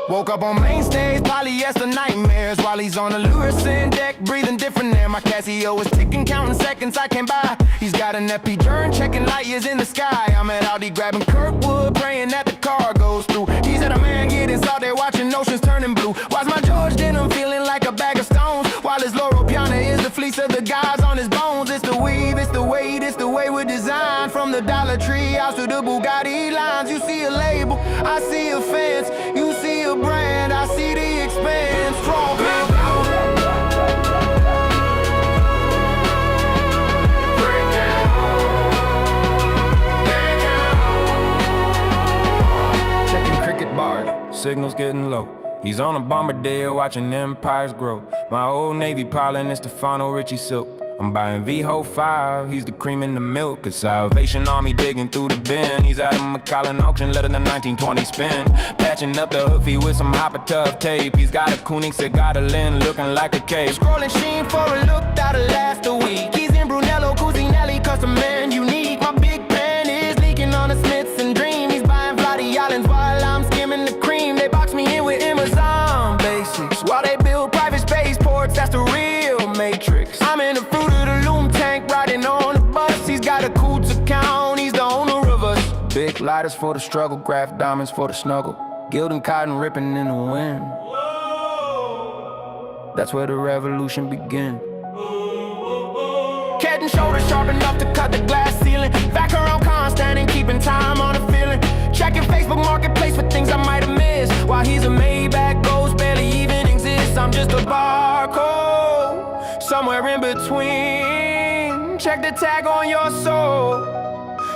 Woke up on main stage, polyester nightmares, while he's on the Lewis deck, breathing different air. My Casio is ticking, counting seconds I can buy. He's got an epi-journal, checking light years in the sky. I'm at Audi grabbing Kirkwood, praying that the car goes through. He's at a man getting out there watching oceans turning blue. Watch my George denim feeling like a bag of stones, while his Loro Piana is the fleece of the guys on his bones. It's the weave, it's the weight, it's the way we're designed. From the Dollar Tree house to the Bugatti lines. You see a label, I see a fence. You see a brand, I see the expanse. Strong man. Checking cricket bar, signals getting low. He's on a Bombardier watching empires grow. My old Navy pilot is Stefano Ricci silk. I'm buying VHO 5, he's the cream in the milk. A Salvation Army digging through the bin. He's at a McAllen auction, letting the 1920 spin. Patching up the hoofy with some hopper tough tape. He's got a Koenig cigar to Lynn, looking like a cave. Scrolling Sheen for a look that'll last a week. He's in Brunello, Cusinelli, custom and unique. My big pen is leaking on a Smiths and Dream. He's buying Vladi Islands while I'm skimming the cream. They box me in with Amazon. they build private spaceports, that's the real matrix. I'm in the fruit of the loom tank, riding on the bus. He's got a Coots account, he's the owner of us. Big lighters for the struggle, graph diamonds for the snuggle. Gilding cotton ripping in the wind. That's where the revolution begins. Head and shoulders sharp enough to cut the glass ceiling. Back around constant and keeping time on the feeling. Checking Facebook Marketplace for things I might have missed. While he's a Maybach ghost, barely even exists. I'm just a barcode, somewhere in between. Check the tag on your soul.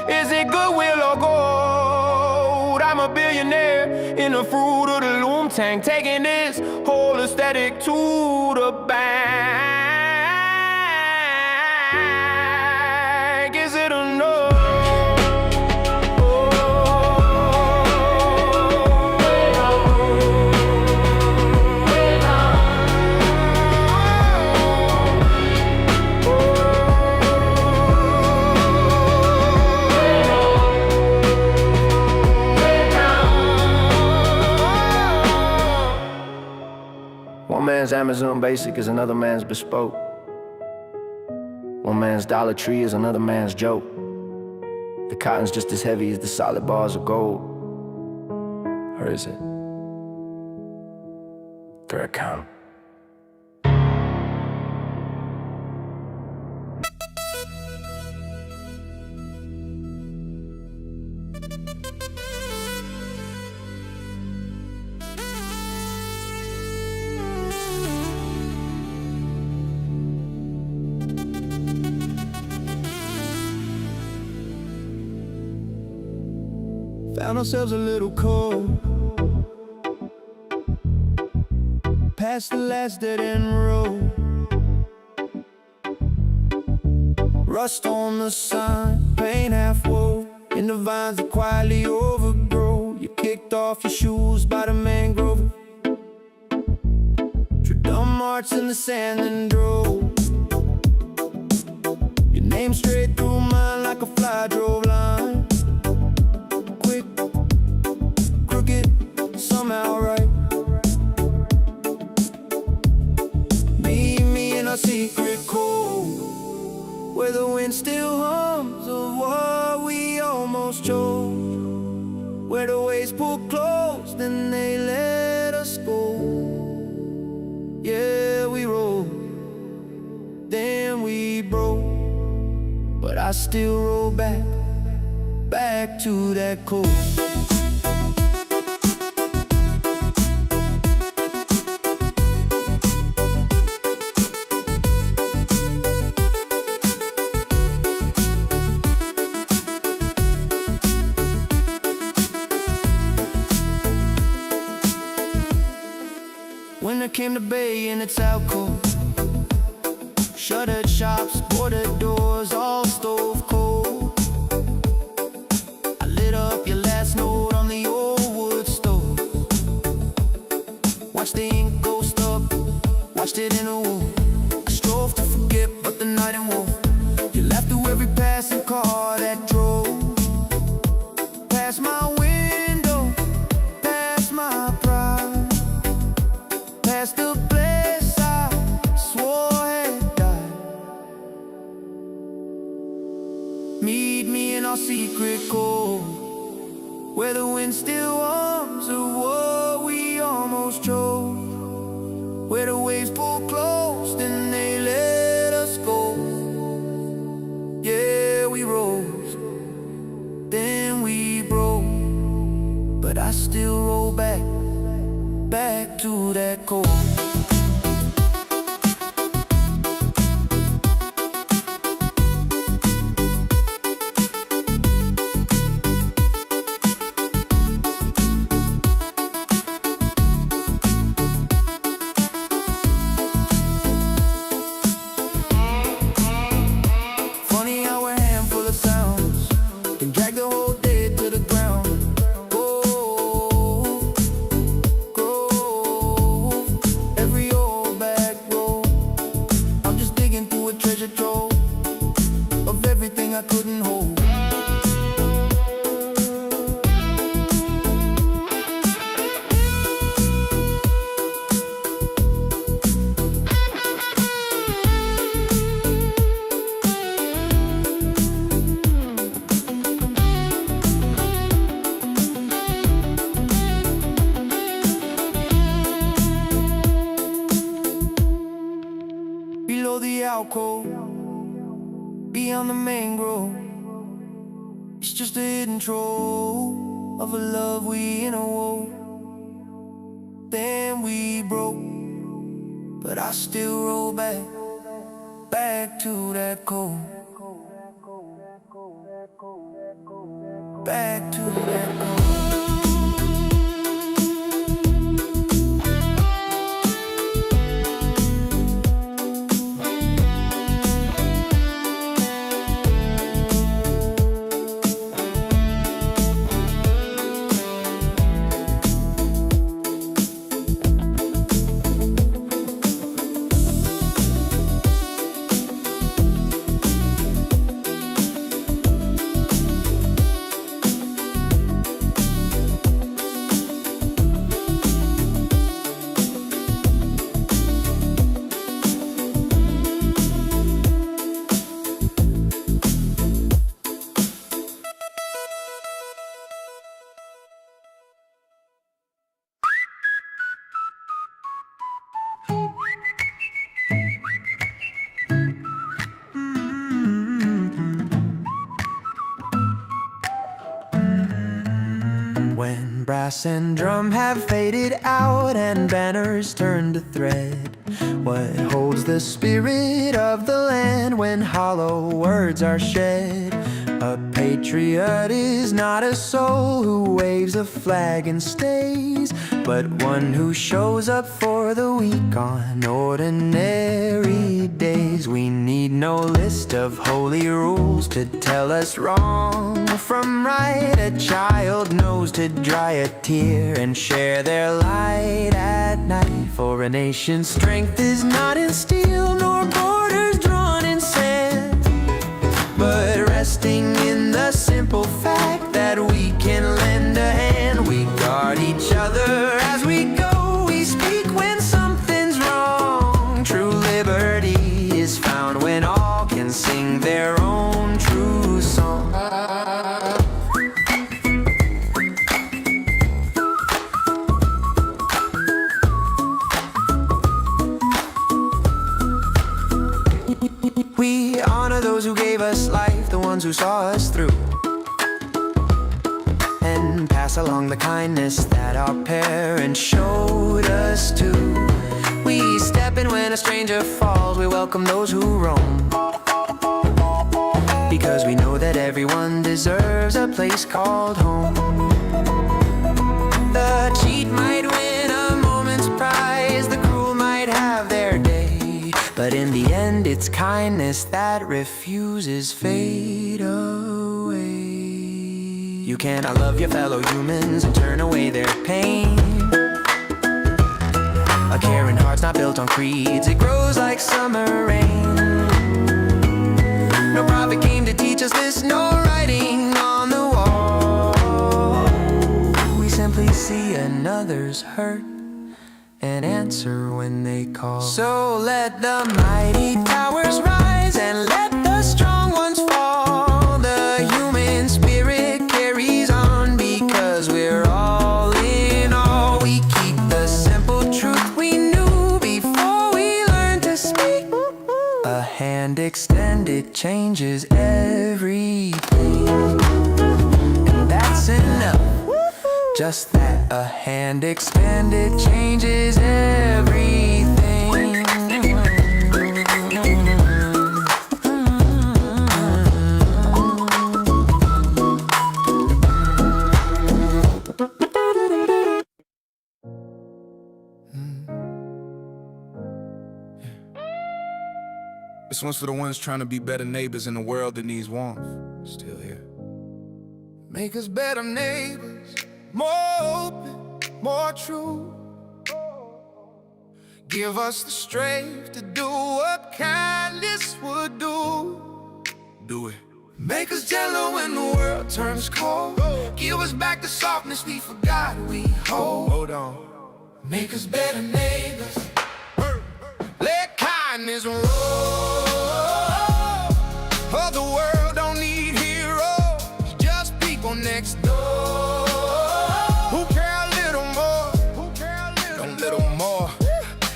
Is it goodwill or gold? I'm a billionaire in the fruit of the loom tank, taking this whole aesthetic to the bank. Is it enough? One man's Amazon Basic is another man's bespoke. One man's Dollar Tree is another man's joke. The cotton's just as heavy as the solid bars of gold. Or is it? Thread count. Found ourselves a little cold, past the last dead-end road. Rust on the sign, paint half wove, in the vines that quietly overgrow. You kicked off your shoes by the mangrove. Drew dumb marks in the sand and drove your name straight through mine like a fly drove line. Quick, crooked, somehow right. Me in our secret code, where the wind still hums of what we almost chose. Where the waves pull close, then they let us go. Yeah, we roll, then we broke, but I still roll back to that coast. Winter came to Bay and it's out cold. Shuttered shops, boarded doors, all stove cold. I lit up your last note on the old wood stove. Watched the ink ghost up, watched it in a wound. I strove to forget, but the night ain't woke. You laughed through every passing car that drove past my window, past my pride, past the place I swore had died. Meet me in our secret cove, where the wind still hums of what we almost chose. Where the waves pull close, then they let us go. Yeah, we rose, then we broke, but I still roll back to that coast. below the alcove, beyond the mangrove. It's just a hidden trove of a love we interwove. Then we broke, but I still roll back to that cold, back to that cold. When brass and drum have faded out and banners turn to thread, what holds the spirit of the land when hollow words are shed? A patriot is not a soul who waves a flag and stays, but one who shows up for the weak on ordinary days. We need no list of holy rules to tell us wrong from right. A child knows to dry a tear and share their light at night. For a nation's strength is not in steel nor borders drawn in sand, but resting in the simple fact that we can lend a hand. We guard each other as we go, we speak when something's wrong. True liberty is found when all can sing their own true song. We honor those who gave us life, the ones who saw us through, and pass along the kindness that our parents showed us too. We step in when a stranger falls, we welcome those who roam, because we know that everyone deserves a place called home. The cheat might win a moment's prize, the cruel might have their day, but in the end it's kindness that refuses fade away. You cannot love your fellow humans and turn away their pain. A caring heart's not built on creeds, it grows like summer rain. No prophet came to teach us this, no writing on the wall. We simply see another's hurt and answer when they call. So let the mighty towers rise and let the strong ones fall. The human spirit carries on because we're all in all. We keep the simple truth we knew before we learned to speak. A hand extended changes everything, and that's enough. Just that, a hand extended changes everything. This one's for the ones trying to be better neighbors in a world that needs warmth. Still here. Make us better neighbors, more open, more true. Give us the strength to do what kindness would do. Do it. Make us gentle when the world turns cold. Give us back the softness we forgot we hold. Hold on. Make us better neighbors. Let kindness roll. Oh, the world don't need heroes, just people next door who care a little more, a little more.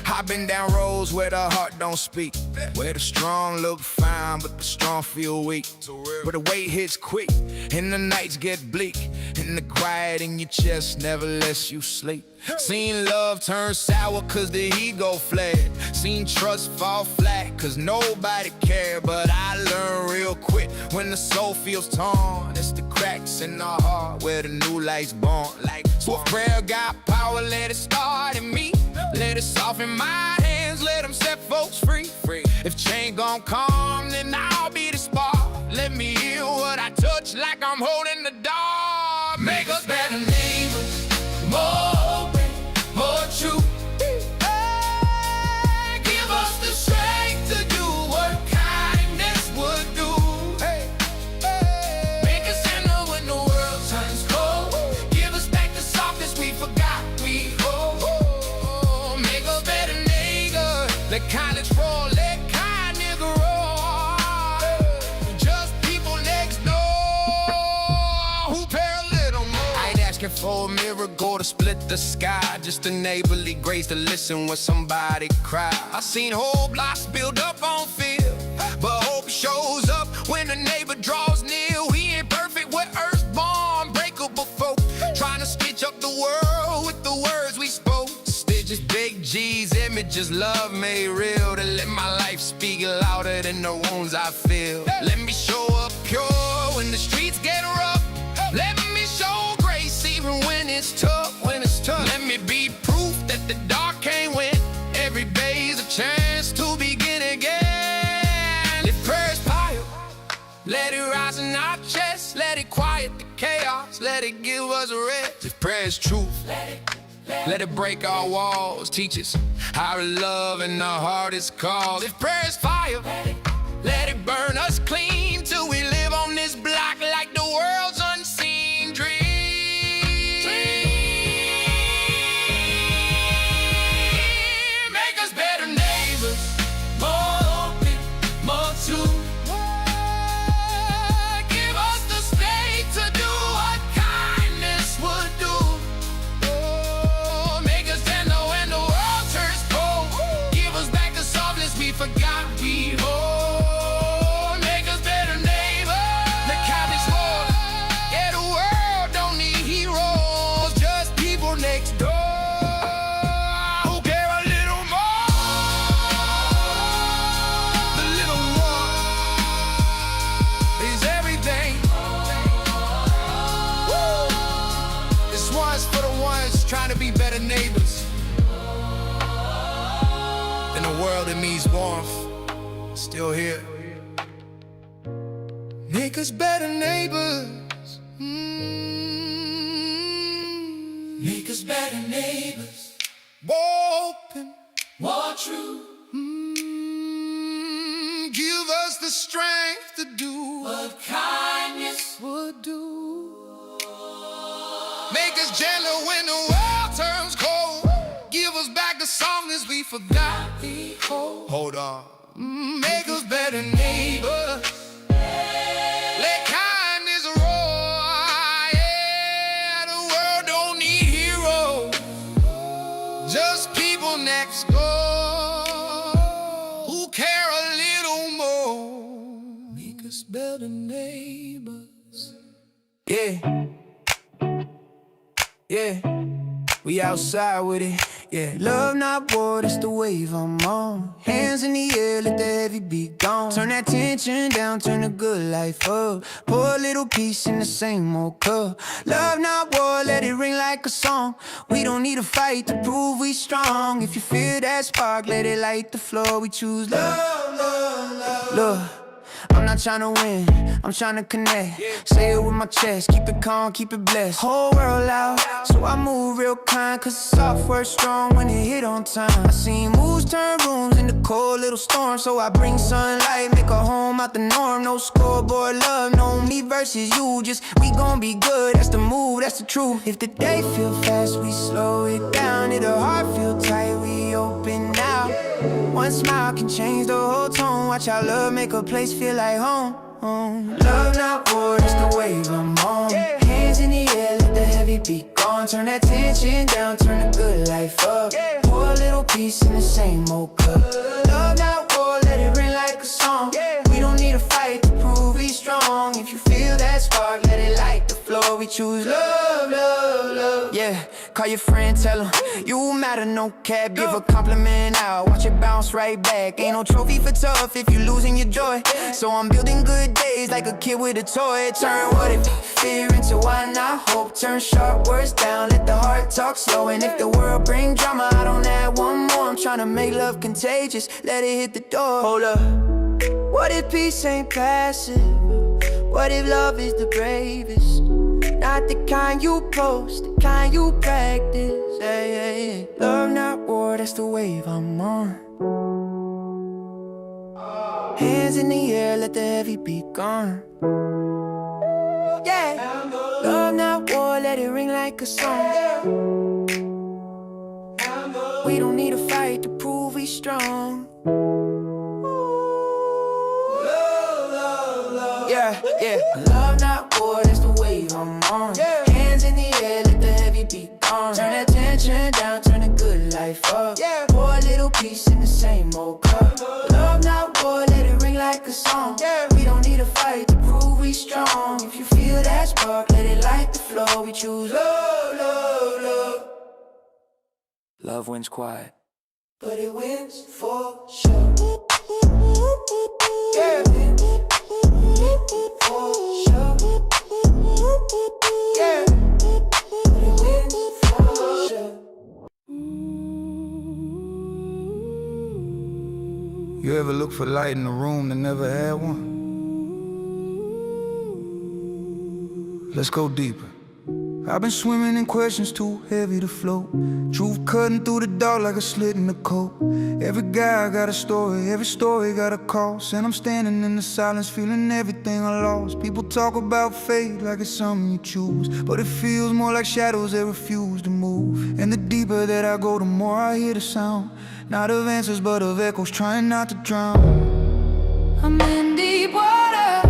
I've been been down roads where the heart don't speak, where the strong look fine but the strong feel weak, where the weight hits quick and the nights get bleak, and the quiet in your chest never lets you sleep. Seen love turn sour cause the ego fled. Seen trust fall flat cause nobody cared. But I learned real quick, when the soul feels torn, it's the cracks in the heart where the new light's born. Like, so if prayer got power, let it start in me. Let it soften my hands, let them set folks free. If chain gon' come, then I'll be the spark. Let me heal what I touch like I'm holding the door. Make us better neighbors, more open, more true. Hey, give us the strength to do what kindness would do. Hey, hey. Make us tender when the world turns cold. Give us back the softness we forgot we hold. Make us better neighbors, let kindness roll, let kindness roll. Just people next door who pay a little more. I ain't asking for a miracle to split the sky, just a neighborly grace to listen when somebody cry. I seen whole blocks build up on fear, but hope shows up when a neighbor draws near. We ain't perfect, we're earthborn, breakable folk, trying to stitch up the world with the words we spoke. Stitches, big G's, images, love made real, to let my life speak louder than the wounds I feel. Let me show up pure when the streets get rough. Let me show grace even when it's tough, Let me be proof that the dark can't win. Every day's a chance to begin again. If prayers pile, let it rise in our chests. Let it quiet the chaos, let it give us a rest. If prayer is truth, let it break our walls. Teach us how to love in the hardest cause. If prayer is fire, let it burn us clean till we live on this block like the world's unseen dream. Make us better neighbors, more open, more true. Give us the strength to do what kindness would do. Make us tender when the world turns cold. Give us back the softness we forgot we hold. Make us better neighbors, let kindness roll. Yeah, the world don't need heroes, just people next door who care a little more. The little more is everything. Woo! This one's for the ones trying to be better neighbors. In a world that needs warmth, still here. Make us better neighbors. Make us better neighbors. More open, more true. Give us the strength to do what kindness would do. Make us gentle when the world turns cold. Give us back the softness we forgot we hold. Hold on. Make us better neighbors. Let kindness roll. Yeah, the world don't need heroes, just people next door who care a little more. Make us better neighbors. Yeah, yeah, we outside with it. Yeah, love not war, that's the wave I'm on. Hands in the air, let the heavy beat gone. Turn that tension down, turn the good life up. Pour a little peace in the same old cup. Love not war, let it ring like a song. We don't need a fight to prove we strong. If you feel that spark, let it light the floor. We choose love, love, love. Look, I'm not tryna win, I'm tryna connect. Say it with my chest, keep it calm, keep it blessed. Whole world loud, so I move real kind, cause the soft word strong when it hit on time. I seen moves turn rooms into cold little storms, so I bring sunlight, make a home out the norm. No scoreboard love, no me versus you, just we gon' be good, that's the move, that's the truth. If the day feel fast, we slow it down. If the heart feel tight, we open now. One smile can change the whole tone. Watch our love make a place feel like home. Love not war, it's the wave I'm on. Hands in the air, let the heavy beat go. on. Turn that tension down, turn the good life up. Pour a little peace in the same old cup. Love not war, let it ring like a song. We don't need a fight to prove we strong. If you feel that spark, let it light the floor. We choose love, love, love. Yeah, call your friend, tell him you matter, no cap. Give a compliment out, watch it bounce right back. Ain't no trophy for tough if you losing your joy. So I'm building good days like a kid with a toy. Turn what if fear into why not hope. Turn sharp words down, let the heart talk slow. And if the world bring drama, I don't add one more. I'm trying to make love contagious, let it hit the door. Hold up, what if peace ain't passive? What if love is the bravest? Not the kind you post, the kind you practice. Hey, hey, hey. Love not war, that's the wave I'm on. Hands in the air, let the heavy be gone. Yeah, love not war, let it ring like a song. We don't need a fight to prove we strong. Yeah, yeah. Love not war, that's the wave I'm on. Hands in the air, let the heavy be gone. Turn that tension down, turn the good life up. Pour a little peace in the same old cup. Love not war, let it ring like a song. We don't need a fight to prove we strong. If you feel that spark, let it light the floor. We choose love, love, love. Love wins quiet, but it wins for sure. Yeah, for sure. Yeah, but it wins for sure. You ever look for light in a room that never had one? Let's go deeper. I've been swimming in questions too heavy to float. Truth cutting through the dark like a slit in the coat. Every guy got a story, every story got a cost. And I'm standing in the silence feeling everything I lost. People talk about fate like it's something you choose, but it feels more like shadows that refuse to move. And the deeper that I go, the more I hear the sound. Not of answers but of echoes trying not to drown. I'm in deep water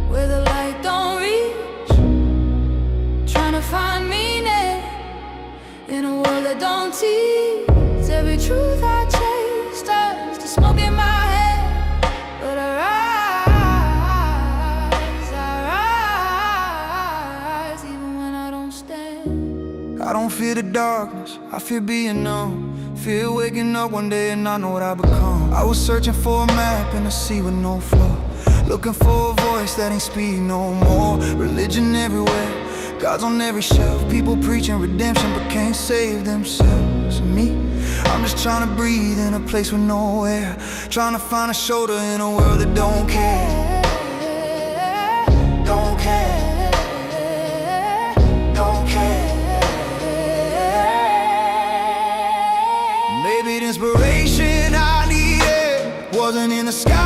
where the light don't reach. Trying to find meaning in a world that don't teach. Every truth I chase turns to smoke in my head. But I rise even when I don't stand. I don't fear the darkness, I fear being numb. Fear waking up one day and not know what I become. I was searching for a map in a sea with no floor, looking for a voice that ain't speaking no more. Religion everywhere, God's on every shelf. People preaching redemption but can't save themselves. Me, I'm just trying to breathe in a place with no air. Trying to find a shoulder in a world that don't care. Don't care. Don't care. Maybe the inspiration I needed wasn't in the sky.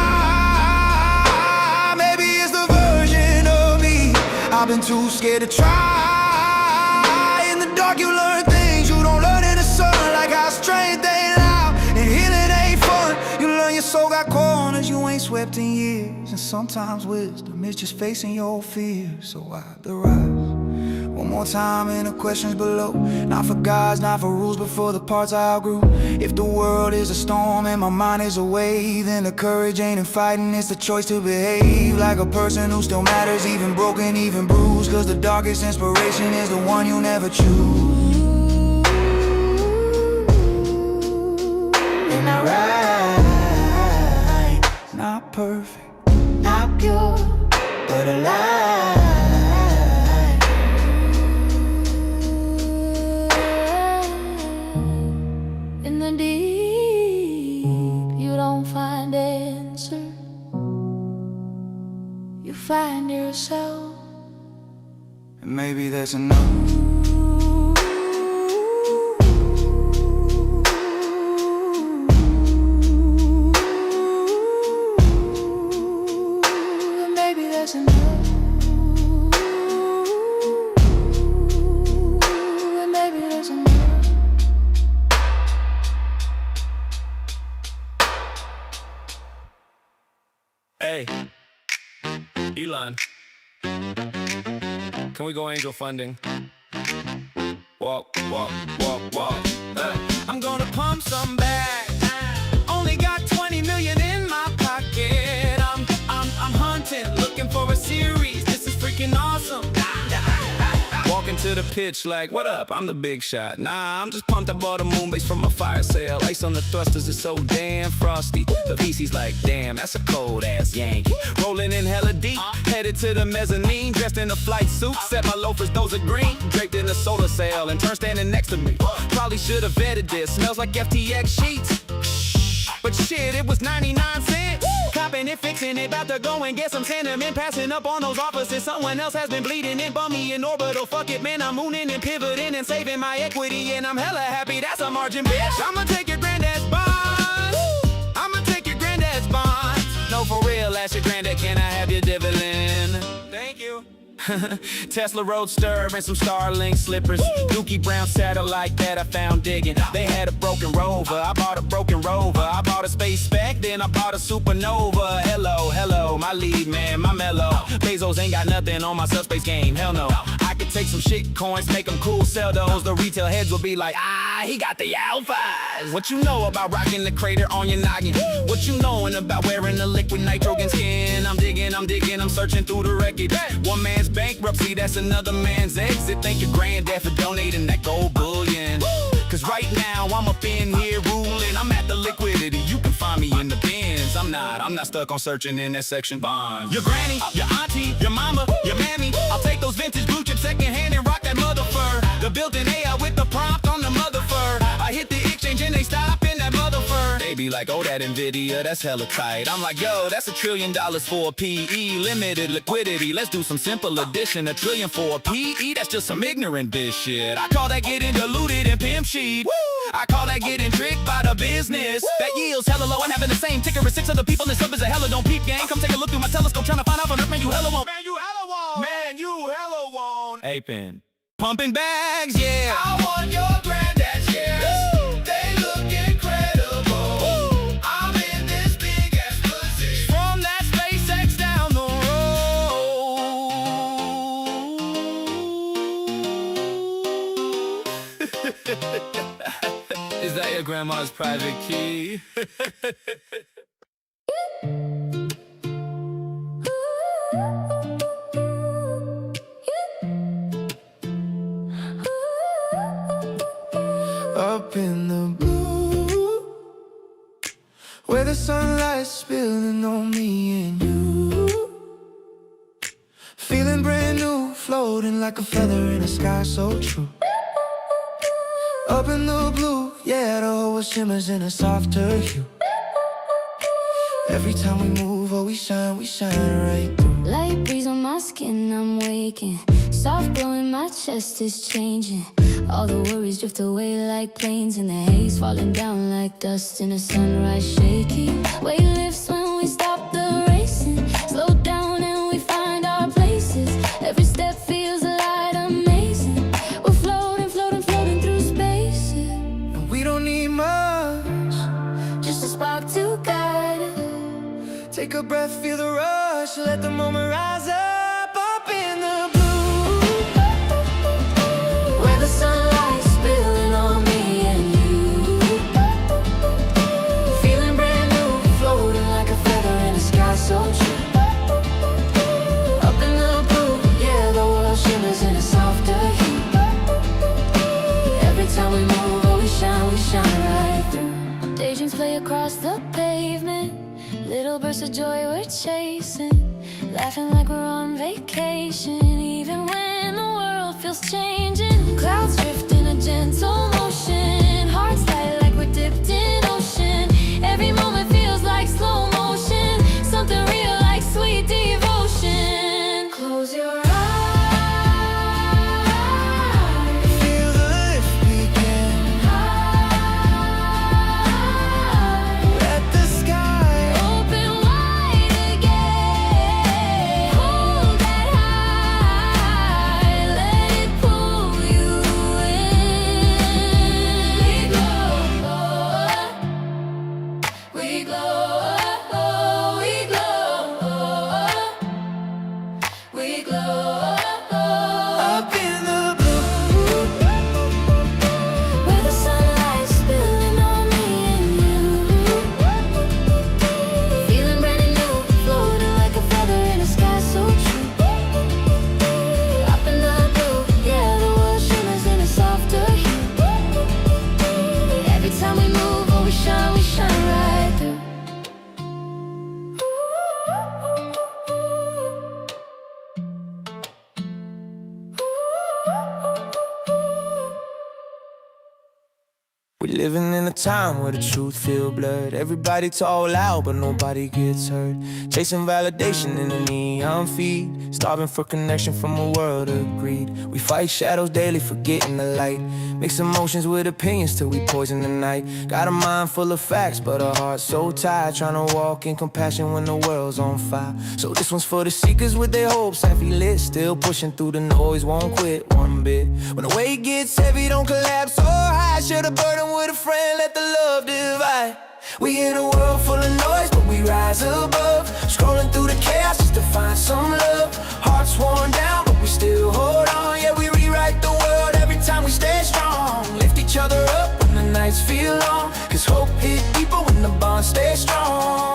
Maybe it's the version of me I've been too scared to try. In the dark you learn things you don't learn in the sun, like how strength ain't loud and healing ain't fun. You learn your soul got corners you ain't swept in years, and sometimes wisdom is just facing your fears. So I rise one more time in the questions below. Not for gods, not for rules, but for the parts I outgrew. If the world is a storm and my mind is a wave, then the courage ain't in fighting, it's the choice to behave like a person who still matters, even broken, even bruised. Cause the darkest inspiration is the one you never choose. And I ride, not perfect, not pure, but alive. In the deep, you don't find answers, you find yourself. And maybe that's enough. Maybe that's enough. Maybe that's enough. Hey, Elon, can we go angel funding? walk, walk, walk, walk. I'm gonna pump some back. Only got 20 million in my pocket. I'm hunting, looking for a series. This is freaking awesome. Walking to the pitch like, what up? I'm the big shot. Nah, I'm just pumped. I bought a moon base from a fire sale. Ice on the thrusters is so damn frosty. The PC's like, damn, that's a cold ass Yankee. Rolling in hella deep, headed to the mezzanine. Dressed in a flight suit, set my loafers, those are green. Draped in a solar sail and turned standing next to me. Probably should have vetted this. Smells like FTX sheets. But shit, it was 99 cents. Copping it, fixing it, about to go and get some sentiment. Passing up on those offices, someone else has been bleeding and bum me in orbital. Fuck it, man, I'm mooning and pivoting and saving my equity. And I'm hella happy, that's a margin, bitch. I'ma take your granddad's bonds. I'ma take your granddad's bonds. No, for real, ask your granddad, can I have your dividend? Thank you. Tesla Roadster and some Starlink slippers. Dookie Brown satellite that I found digging. They had a broken rover, I bought a broken rover. I bought a space spec, then I bought a supernova. Hello, hello, my lead man, my mellow. Bezos ain't got nothing on my subspace game, hell no. I could take some shit coins, make them cool, sell those. The retail heads will be like, ah, he got the alphas. What you know about rocking the crater on your noggin? What you knowin' about wearing the liquid nitrogen skin? I'm digging, I'm searching through the wreckage. One man's bankruptcy, that's another man's exit. Thank your granddad for donating that gold bullion. Cause right now I'm up in here ruling. I'm at the liquidity, you can find me in the bins. I'm not stuck on searching in that section bond. Your granny, your auntie, your mama, your mammy, I'll take those vintage blue chip secondhand and rock that mother fur. The built-in AI with the prompt on the mother fur. I hit the exchange and they stop in that mother fur. They be like, oh, that Nvidia, that's hella tight. I'm like, yo, that's $1 trillion for a PE. Limited liquidity, let's do some simple addition. $1 trillion for a PE, that's just some ignorant bitch shit. I call that getting diluted and pimp sheet. I call that getting tricked by the business. That yields hella low and having the same ticker as 6 other people. This sub is a hella don't peep gang. Come take a look through my telescope trying to find out on earth, man, you hella won't. Man, you hella won't. Man, you hella won't. Apin. Pumping bags, yeah. I want your granddad's shares. They look incredible. I'm in this big ass position. From that SpaceX down the road. Is that your grandma's private key? Up in the blue, where the sunlight's spilling on me and you. Feeling brand new, floating like a feather in the sky so true. Up in the blue, yeah, the whole shimmers in a softer hue. Every time we move, oh, we shine right through. Light breeze on my skin, I'm waking. Soft glow in my chest is changing. All the worries drift away like planes in the haze, falling down like dust in a sunrise shaking. Weight lifts when we stop the racing. Slow down and we find our places. Every step feels light, amazing. We're floating, floating, floating through spaces. And we don't need much, Just a spark to guide us. take a breath, feel the rush, let the moment rise up. Up in the blue, Where the sunlight's spilling on me and you. Feeling brand new, floating like a feather in the sky so true. Up in the blue, yeah, the world shimmers in a softer hue. Every time we move, oh, we shine right through. Daydreams play across the pavement. Little bursts of joy we're chasing. Laughing like we're on vacation. Even when the world feels changing. Clouds drift in a gentle motion. Hearts light like we're dipped in ocean. Every moment feels like slow motion. Something real like sweet devotion. Close your eyes. feel the lift begin. Let the sky Open wide again. Hold that high. Let it pull you in. We glow. We glow. We glow. up in the blue. We living in a time where the truth feel blurred. Everybody talk loud, but nobody gets heard. Chasing validation in the neon feed, starving for connection from a world of greed. We fight shadows daily, forgetting the light. Mix emotions with opinions till we poison the night. Got a mind full of facts, but a heart so tired, trying to walk in compassion when the world's on fire. So this one's for the seekers with their hopes heavy lit, still pushing through the noise, won't quit one bit. When the weight gets heavy, don't collapse so high. Share the burden with a friend, let the love divide. We in a world full of noise, but we rise above. Scrolling through the chaos just to find some love. Hearts worn down, but we still hold on. Yeah, we rewrite the world every time we stay strong. Lift each other up when the nights feel long, cause hope hit deeper when the bond stays strong.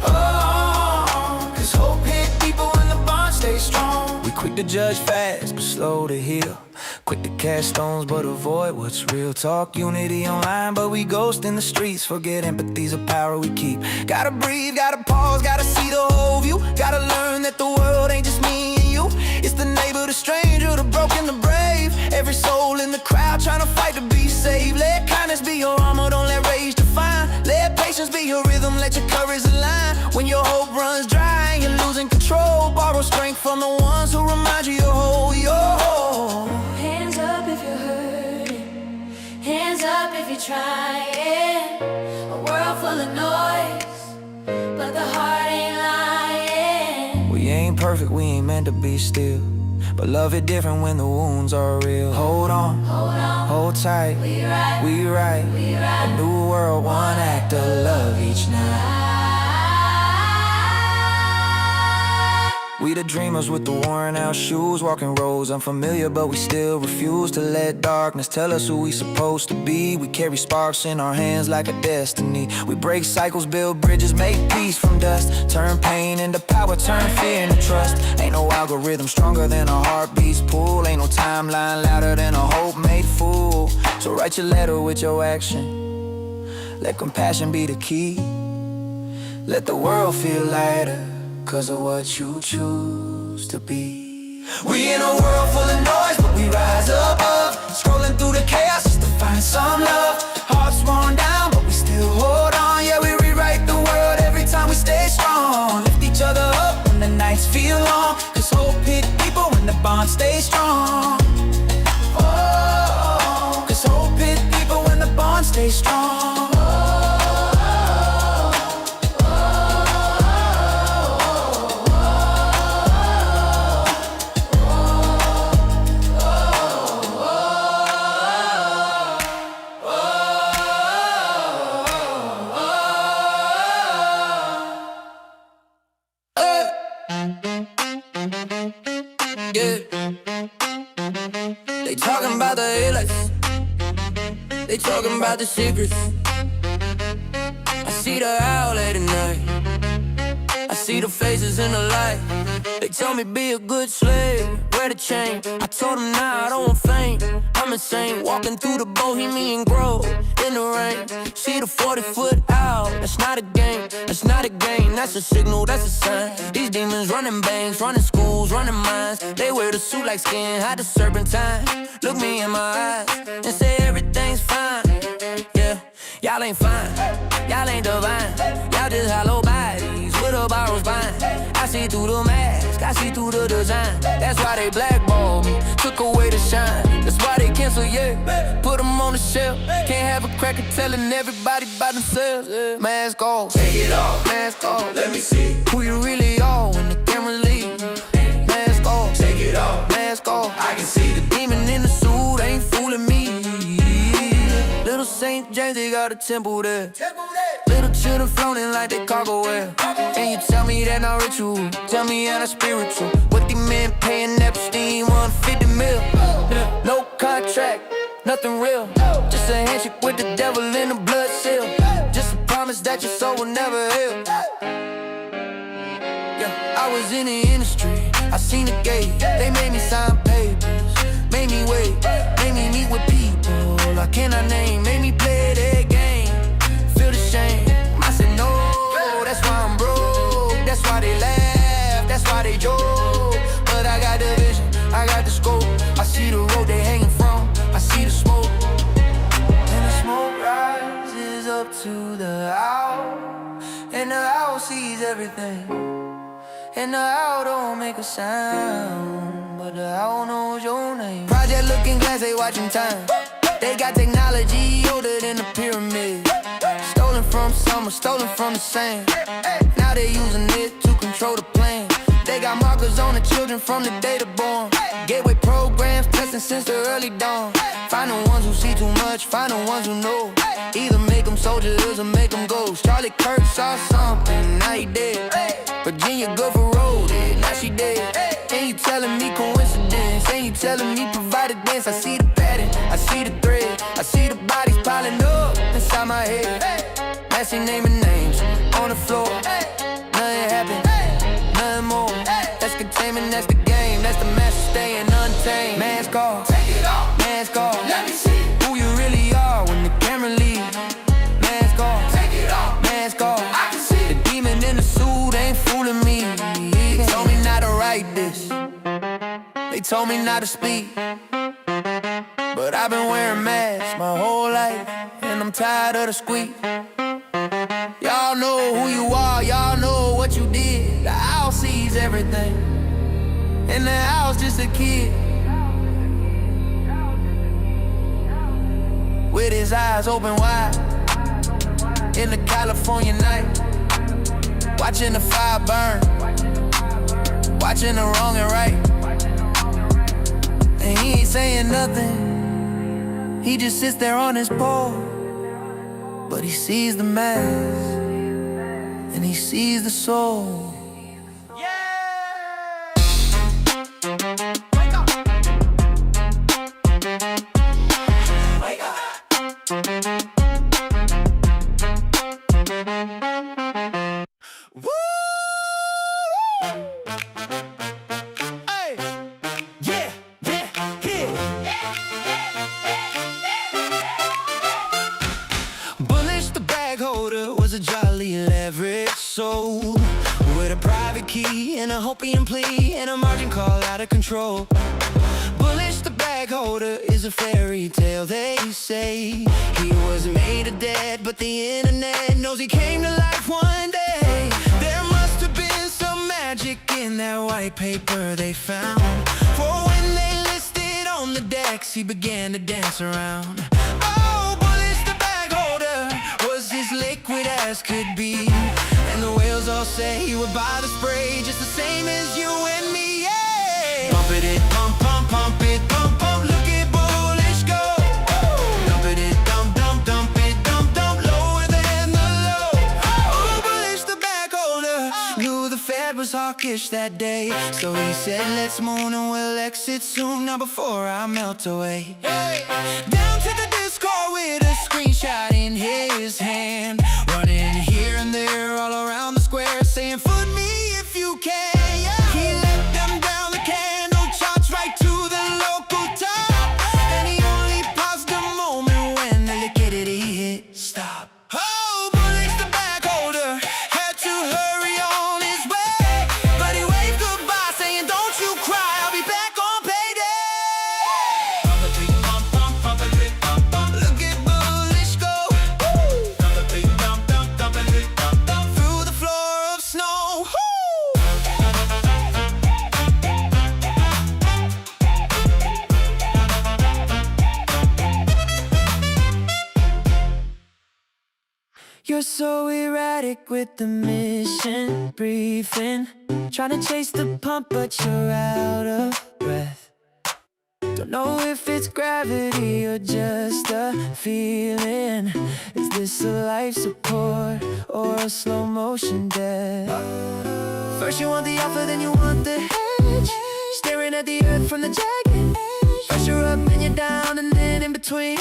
Oh, cause hope hit deeper when the bond stays strong. We quick to judge fast, but slow to heal. Quick to cast stones, but avoid what's real. Talk unity online, but we ghost in the streets. Forget empathy's a power we keep. Gotta breathe, gotta pause, gotta see the whole view. Gotta learn that the world ain't just me and you. It's the neighbor, the stranger, the broken, the brave. Every soul in the crowd trying to fight to be saved. Let kindness be your armor, don't let rage define. Let patience be your rhythm, let your courage align. When your hope runs dry and you're losing control, borrow strength from the ones who remind you you're whole, you're whole. Hands up if you're hurting, hands up if you're trying. A world full of noise, but the heart ain't lying. We ain't perfect, we ain't meant to be still, but love it different when the wounds are real. Hold on, hold tight, we right. A new world, one act of love each night. We the dreamers with the worn out shoes, walking roads unfamiliar, but we still refuse to let darkness tell us who we supposed to be. We carry sparks in our hands like a destiny. We break cycles, build bridges, make peace from dust. Turn pain into power, turn fear into trust. Ain't no algorithm stronger than a heartbeat's pull. Ain't no timeline louder than a hope made full. So write your letter with your action. Let compassion be the key. Let the world feel lighter, cause of what you choose to be. We in a world full of noise, but we rise above. Scrolling through the chaos just to find some love. Hearts worn down, but we still hold on. Yeah, we rewrite the world every time we stay strong. Lift each other up when the nights feel long, cause hope hit deeper when the bond stays strong. Oh, cause hope hit deeper when the bond stays strong. They talking about the highlights, they talking about the secrets. I see the owl late at night, I see the faces in the light. They tell me be a good slave, wear the chain. I told them nah, I don't want fame. I'm insane, walking through the Bohemian Grove in the rain. See the 40-foot owl, that's not a game, that's not a game. That's a signal, that's a sign. These demons running banks, running schools, running minds. They wear the suit like skin, hide the serpentine. Look me in my eyes and say everything's fine. Yeah, y'all ain't fine, y'all ain't divine. Y'all just hollow bodies with a borrowed spine. I see through the mask, I see through the design. That's why they blackballed me, took away the shine. That's why they cancel, yeah, put them on the shelf. Can't have a cracker telling everybody by themselves. Mask off, Take it off, mask off. let me see. Who you really are when the camera leave. Mask off, Take it off, mask off. I can see the Demon in the suit ain't fooling me. Little St. James, they got a temple there. Little children floating like they cargo wear. And you tell me that not ritual, tell me that not spiritual. What the men paying Epstein, 150 mil. No contract, nothing real. Just a handshake with the devil in the blood seal. Just a promise that your soul will never heal. Yeah, I was in the industry, I seen the gate. They made me sign papers, made me wait, made me meet with people I cannot name, made me play that game. Feel the shame, I said no, that's why I'm broke. That's why they laugh, that's why they joke. But I got the vision, I got the scope. I see the road they hanging from, I see the smoke. And the smoke and the owl sees everything. And the owl don't make a sound, but the owl knows your name. Project Looking Glass, they watching time. They got technology older than the pyramid. Stolen from summer, stolen from the sand. Now they using it to control the plan. They got markers on the children from the day they're born. Gateway programs testing since the early dawn. Find the ones who see too much, find the ones who know. Either make them soldiers or make them ghosts. Charlie Kirk saw something, now he dead. Virginia good for road, now she dead. And you telling me coincidence, and you telling me provided dance. I see the pattern, I see the thread, I see the bodies piling up inside my head. Messy naming names on the floor. Nothing happened, nothing more. That's containment, that's the game, that's the master staying untamed. Mask off, take it off, mask off. Let me see who you really are when the camera leaves. Mask off, take it off, mask off. I can see the demon in the suit ain't fooling me. They told me not to write this, they told me not to speak, but I've been wearing masks my whole life, and I'm tired of the squeak. Y'all know who you are, y'all know what you did. The owl sees everything, and the owl's just a kid with his eyes open wide in the California night, watching the fire burn, watching the wrong and right. And he ain't saying nothing, he just sits there on his pole. But he sees the mask, and he sees the soul. Wake up. Wake up. Woo! Hey. Yeah, yeah, yeah. Bullish the bag holder was a jolly leverage soul with a private key and a hopium plea and a margin call out of control. Bullish the bag holder is a fairy tale, they say. He was made of dead, but the internet knows he came to life one day. There must have been some magic in that white paper they found, for when they listed on the decks, he began to dance around. Oh, Bullish the bag holder was as liquid as could be, and the whales all say he would buy the spray just the same as you and me, yeah. Pump it, pump, pump, pump it, pump, pump, look at Bullish go. Dump it, dump, dump, dump it, dump, dump, lower than the low. Oh, Bullish the bag holder knew the Fed was hawkish that day, so he said let's moon and we'll exit soon, now before I melt away. Down to the Discord with a screenshot in his hand, running here and there all around the square, saying foot me if you can, yeah. He let them down the candle charts right to the local top, and he only paused a moment when the liquidity hit stop. Oh, Bullish the bag holder had to hurry on his way, but he waved goodbye saying don't you cry, I'll be back on payday. Pump it, pump, pump, pump it, pump, pump, look at Bullish go. Dump it, dump, dump, dump it, dump, dump, through the floor of snow. You're so erratic with the mission briefing, trying to chase the pump but you're out of breath. Don't know if it's gravity or just a feeling. Is this a life support or a slow motion death? First you want the offer, then you want the hedge, staring at the earth from the jagged edge. First you're up and you're down and then in between.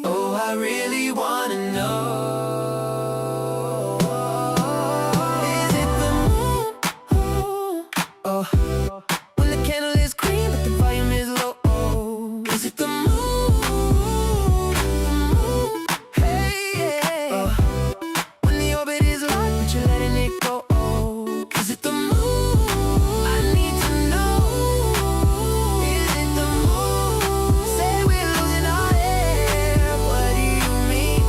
Oh, I really wanna know, is it the moon? Oh, when the candle is green but the volume is low. Is it the moon? Hey, yeah. When the orbit is locked but you're letting it go. Is it the moon? I need to know. Is it the moon? Say we're losing our air. What do you mean?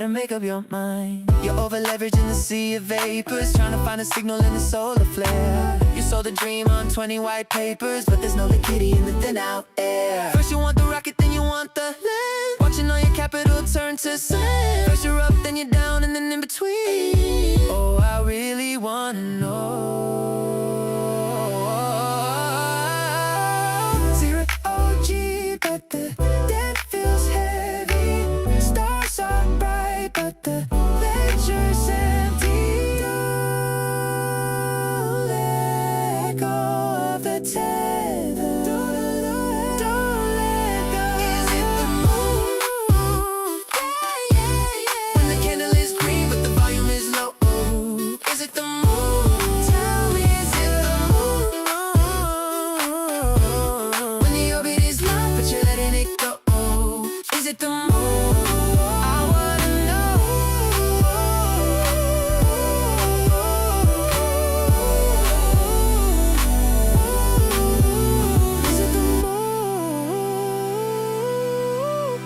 Better make up your mind. You're over leveraged in the sea of vapors, trying to find a signal in the solar flare. You sold a dream on 20 white papers, but there's no liquidity in the thin out air. First you want the rocket, then you want the land. Watching all your capital turn to sand. First you're up, then you're down, and then in between. Oh, I really wanna know. Zero OG, but the debt feels heavy. Stars are bright, but the ledger's empty. Don't let go of the tether. Don't let go. Is it the moon? Yeah, yeah, yeah. When the candle is green, but the volume is low. Is it the moon? Tell me, is it the moon? When the orbit is long, but you're letting it go. Is it the moon? I wanna know. Is it the moon?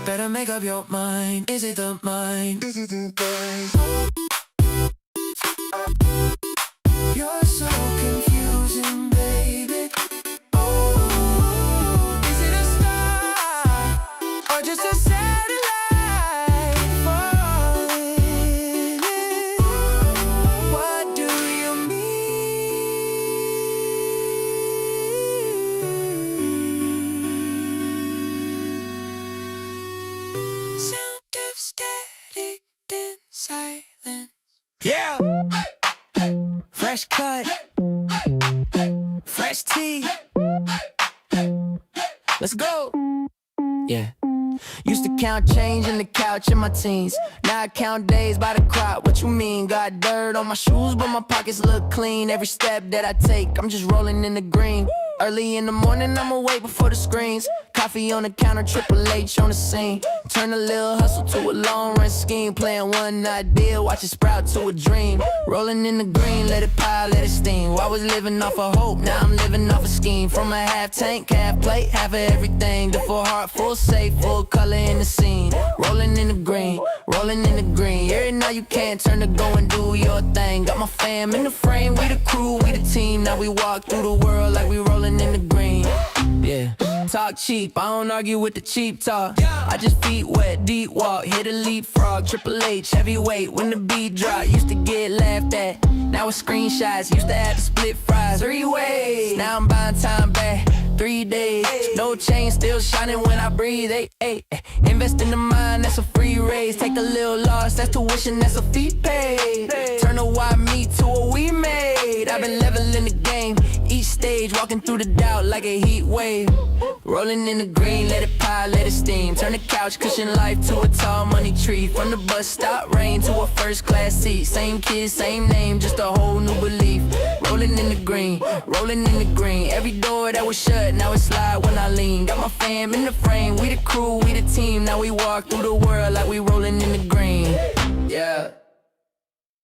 Better make up your mind. Is it the mind? Is it the mind? You're so confusing, baby. Oh, is it a star or just a satellite falling? What do you mean? Sound of static, then silence. Yeah. Fresh cut, fresh tea. Let's go. Yeah. Used to count change in the couch in my teens. Now I count days by the crop. What you mean? Got dirt on my shoes, but my pockets look clean. Every step that I take, I'm just rolling in the green. Early in the morning, I'm awake before the screens. Coffee on the counter, Triple H on the scene. Turn a little hustle to a long-run scheme. Playing one idea, watch it sprout to a dream. Rolling in the green, let it pile, let it steam. I was living off of hope, now I'm living off a scheme. From a half tank, half plate, half of everything. The full heart, full safe, full color in the scene. Rolling in the green, rolling in the green. Yeah, now you can't turn to go and do your thing. Got my fam in the frame, we the crew, we the team. Now we walk through the world like we rolling in the green. Yeah, talk cheap, I don't argue with the cheap talk. I just feet wet, deep walk, hit a leapfrog. Triple H, heavyweight, when the beat drop. Used to get laughed at, now it's screenshots. Used to have to split fries 3 ways. Now I'm buying time back, 3 days. No chain, still shining when I breathe. Ay. Invest in the mind, that's a free raise. Take a little loss, that's tuition, that's a fee paid. Turn a why me to a we made. I've been leveling the game, each stage, walking through the doubt like a heat wave. Rolling in the green, let it pile, let it steam. Turn the couch cushion life to a tall money tree. From the bus stop rain to a first class seat. Same kids, same name, just a whole new belief. Rolling in the green, rolling in the green. Every door that was shut, now it's slide when I lean. Got my fam in the frame, we the crew, we the team. Now we walk through the world like we rolling in the green. Yeah.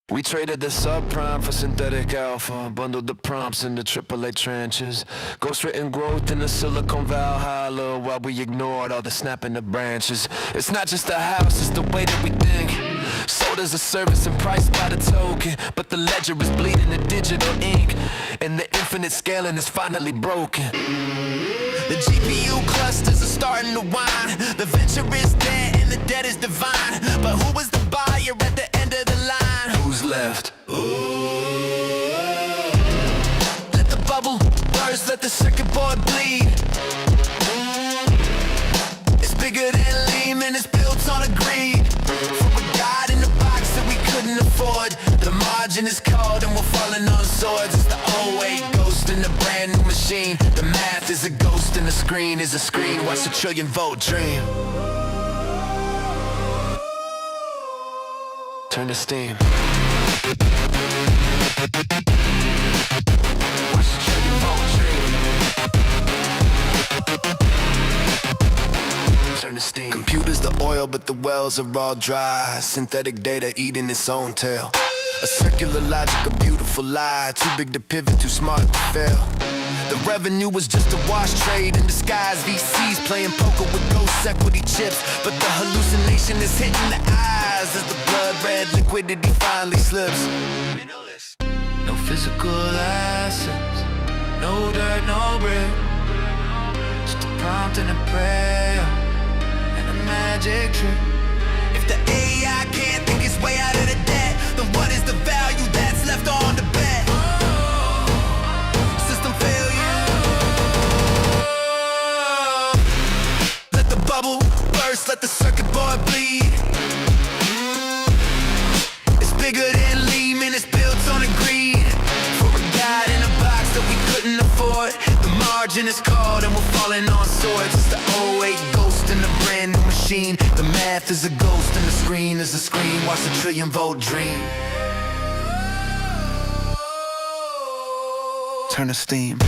We traded the subprime for synthetic alpha, bundled the prompts in the AAA trenches. Ghostwritten growth in the Silicon Valhalla, while we ignored all the snapping the branches. It's not just the house, it's the way that we think. Sold as a service and priced by the token, but the ledger is bleeding the digital ink, and the infinite scaling is finally broken. The GPU clusters are starting to whine. The venture is dead and the debt is divine. But who was the buyer at the end of the line? Who's left? Let the bubble burst, let the circuit board bleed. It's bigger than Lehman, it's built on a greed. From a god in a box that we couldn't afford. The margin is cold and we're falling on swords. It's the 08 ghost in a brand new machine. The math is a ghost and the screen is a screen. Watch the trillion vote dream. Turn to steam. Watch the trillion vote dream. Turn to steam. Computers the oil, but the wells are all dry. Synthetic data eating its own tail. A circular logic, a beautiful lie. Too big to pivot, too smart to fail. The revenue was just a wash trade in disguise. VCs playing poker with ghost equity chips. But the hallucination is hitting the eyes as the blood red liquidity finally slips. No physical assets, no dirt, no bread. Just a prompt and a prayer and a magic trick. If the AI can't think its way out of the debt, then what is the value that's left on the bet? System failure. Let the bubble burst, let the circuit board bleed. It's bigger than Lehman, it's built on a greed. For a god in a box that we couldn't afford. The margin is called and we're falling on swords. It's the 08 ghost in a brand new machine. The math is a ghost and the screen is a screen. Watch the trillion-volt dream turn to steam.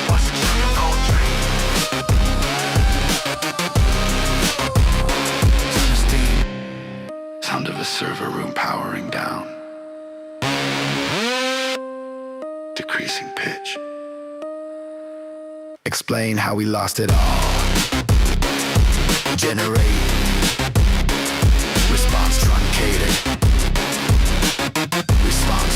Watch the trillion-volt dream turn to steam. Sound of a server room powering down. Decreasing pitch. Explain how we lost it all. Generate response truncated. Response.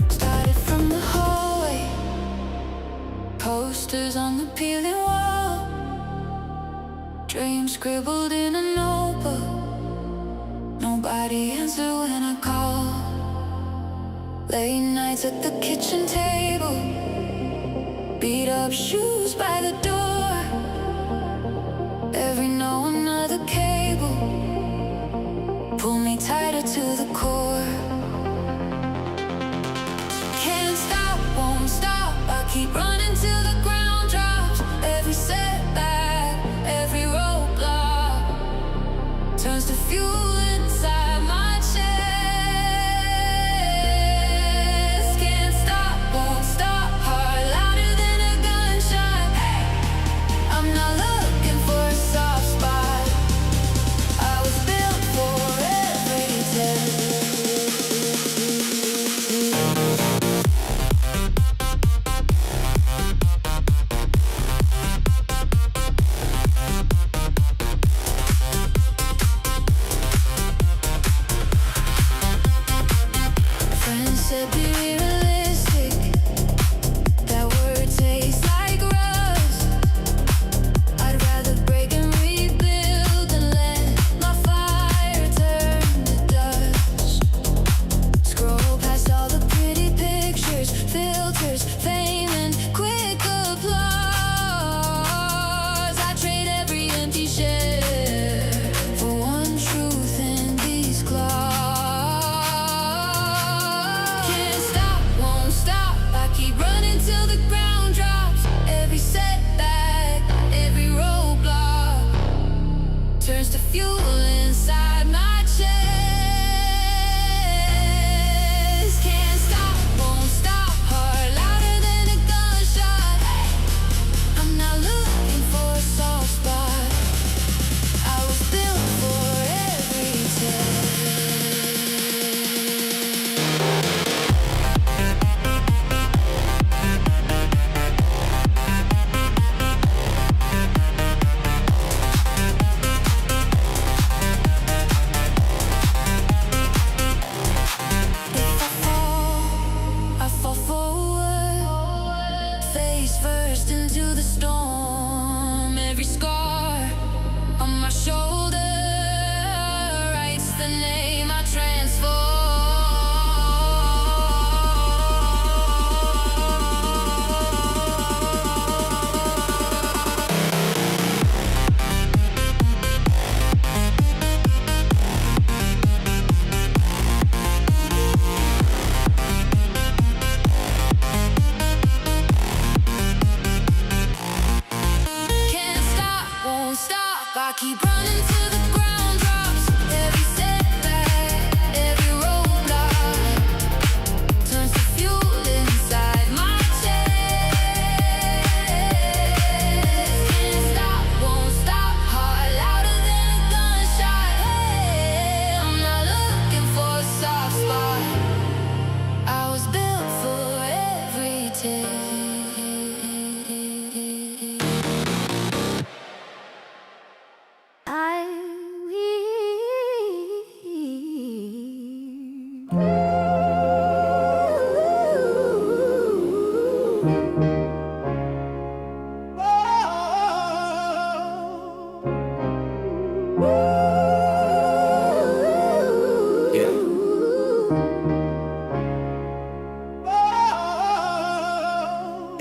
Started from the hallway, posters on the peeling wall, dreams scribbled in a notebook. Nobody answered when I called. Late nights at the kitchen table, beat up shoes by the door. Every no another cable pull me tighter to the core. Can't stop, won't stop. I keep running till the ground drops. Every setback, every roadblock turns to fuel inside my chest. Can't stop, won't stop. Heart louder than a gunshot. Hey, I'm not looking for a soft spot. I was built for every test. Friends said be realistic. That word tastes like rust. I'd rather break and rebuild than let my fire turn to dust. Scroll past all the pretty pictures, filters, fame and quick applause. I trade every empty shell for one truth in these claws. Can't stop, won't stop. I keep running till the ground drops. Every setback, every roadblock turns to fuel inside my chest. Can't stop, won't stop. Heart louder than a gunshot. Hey, I'm not looking for a soft spot. I was built for every test.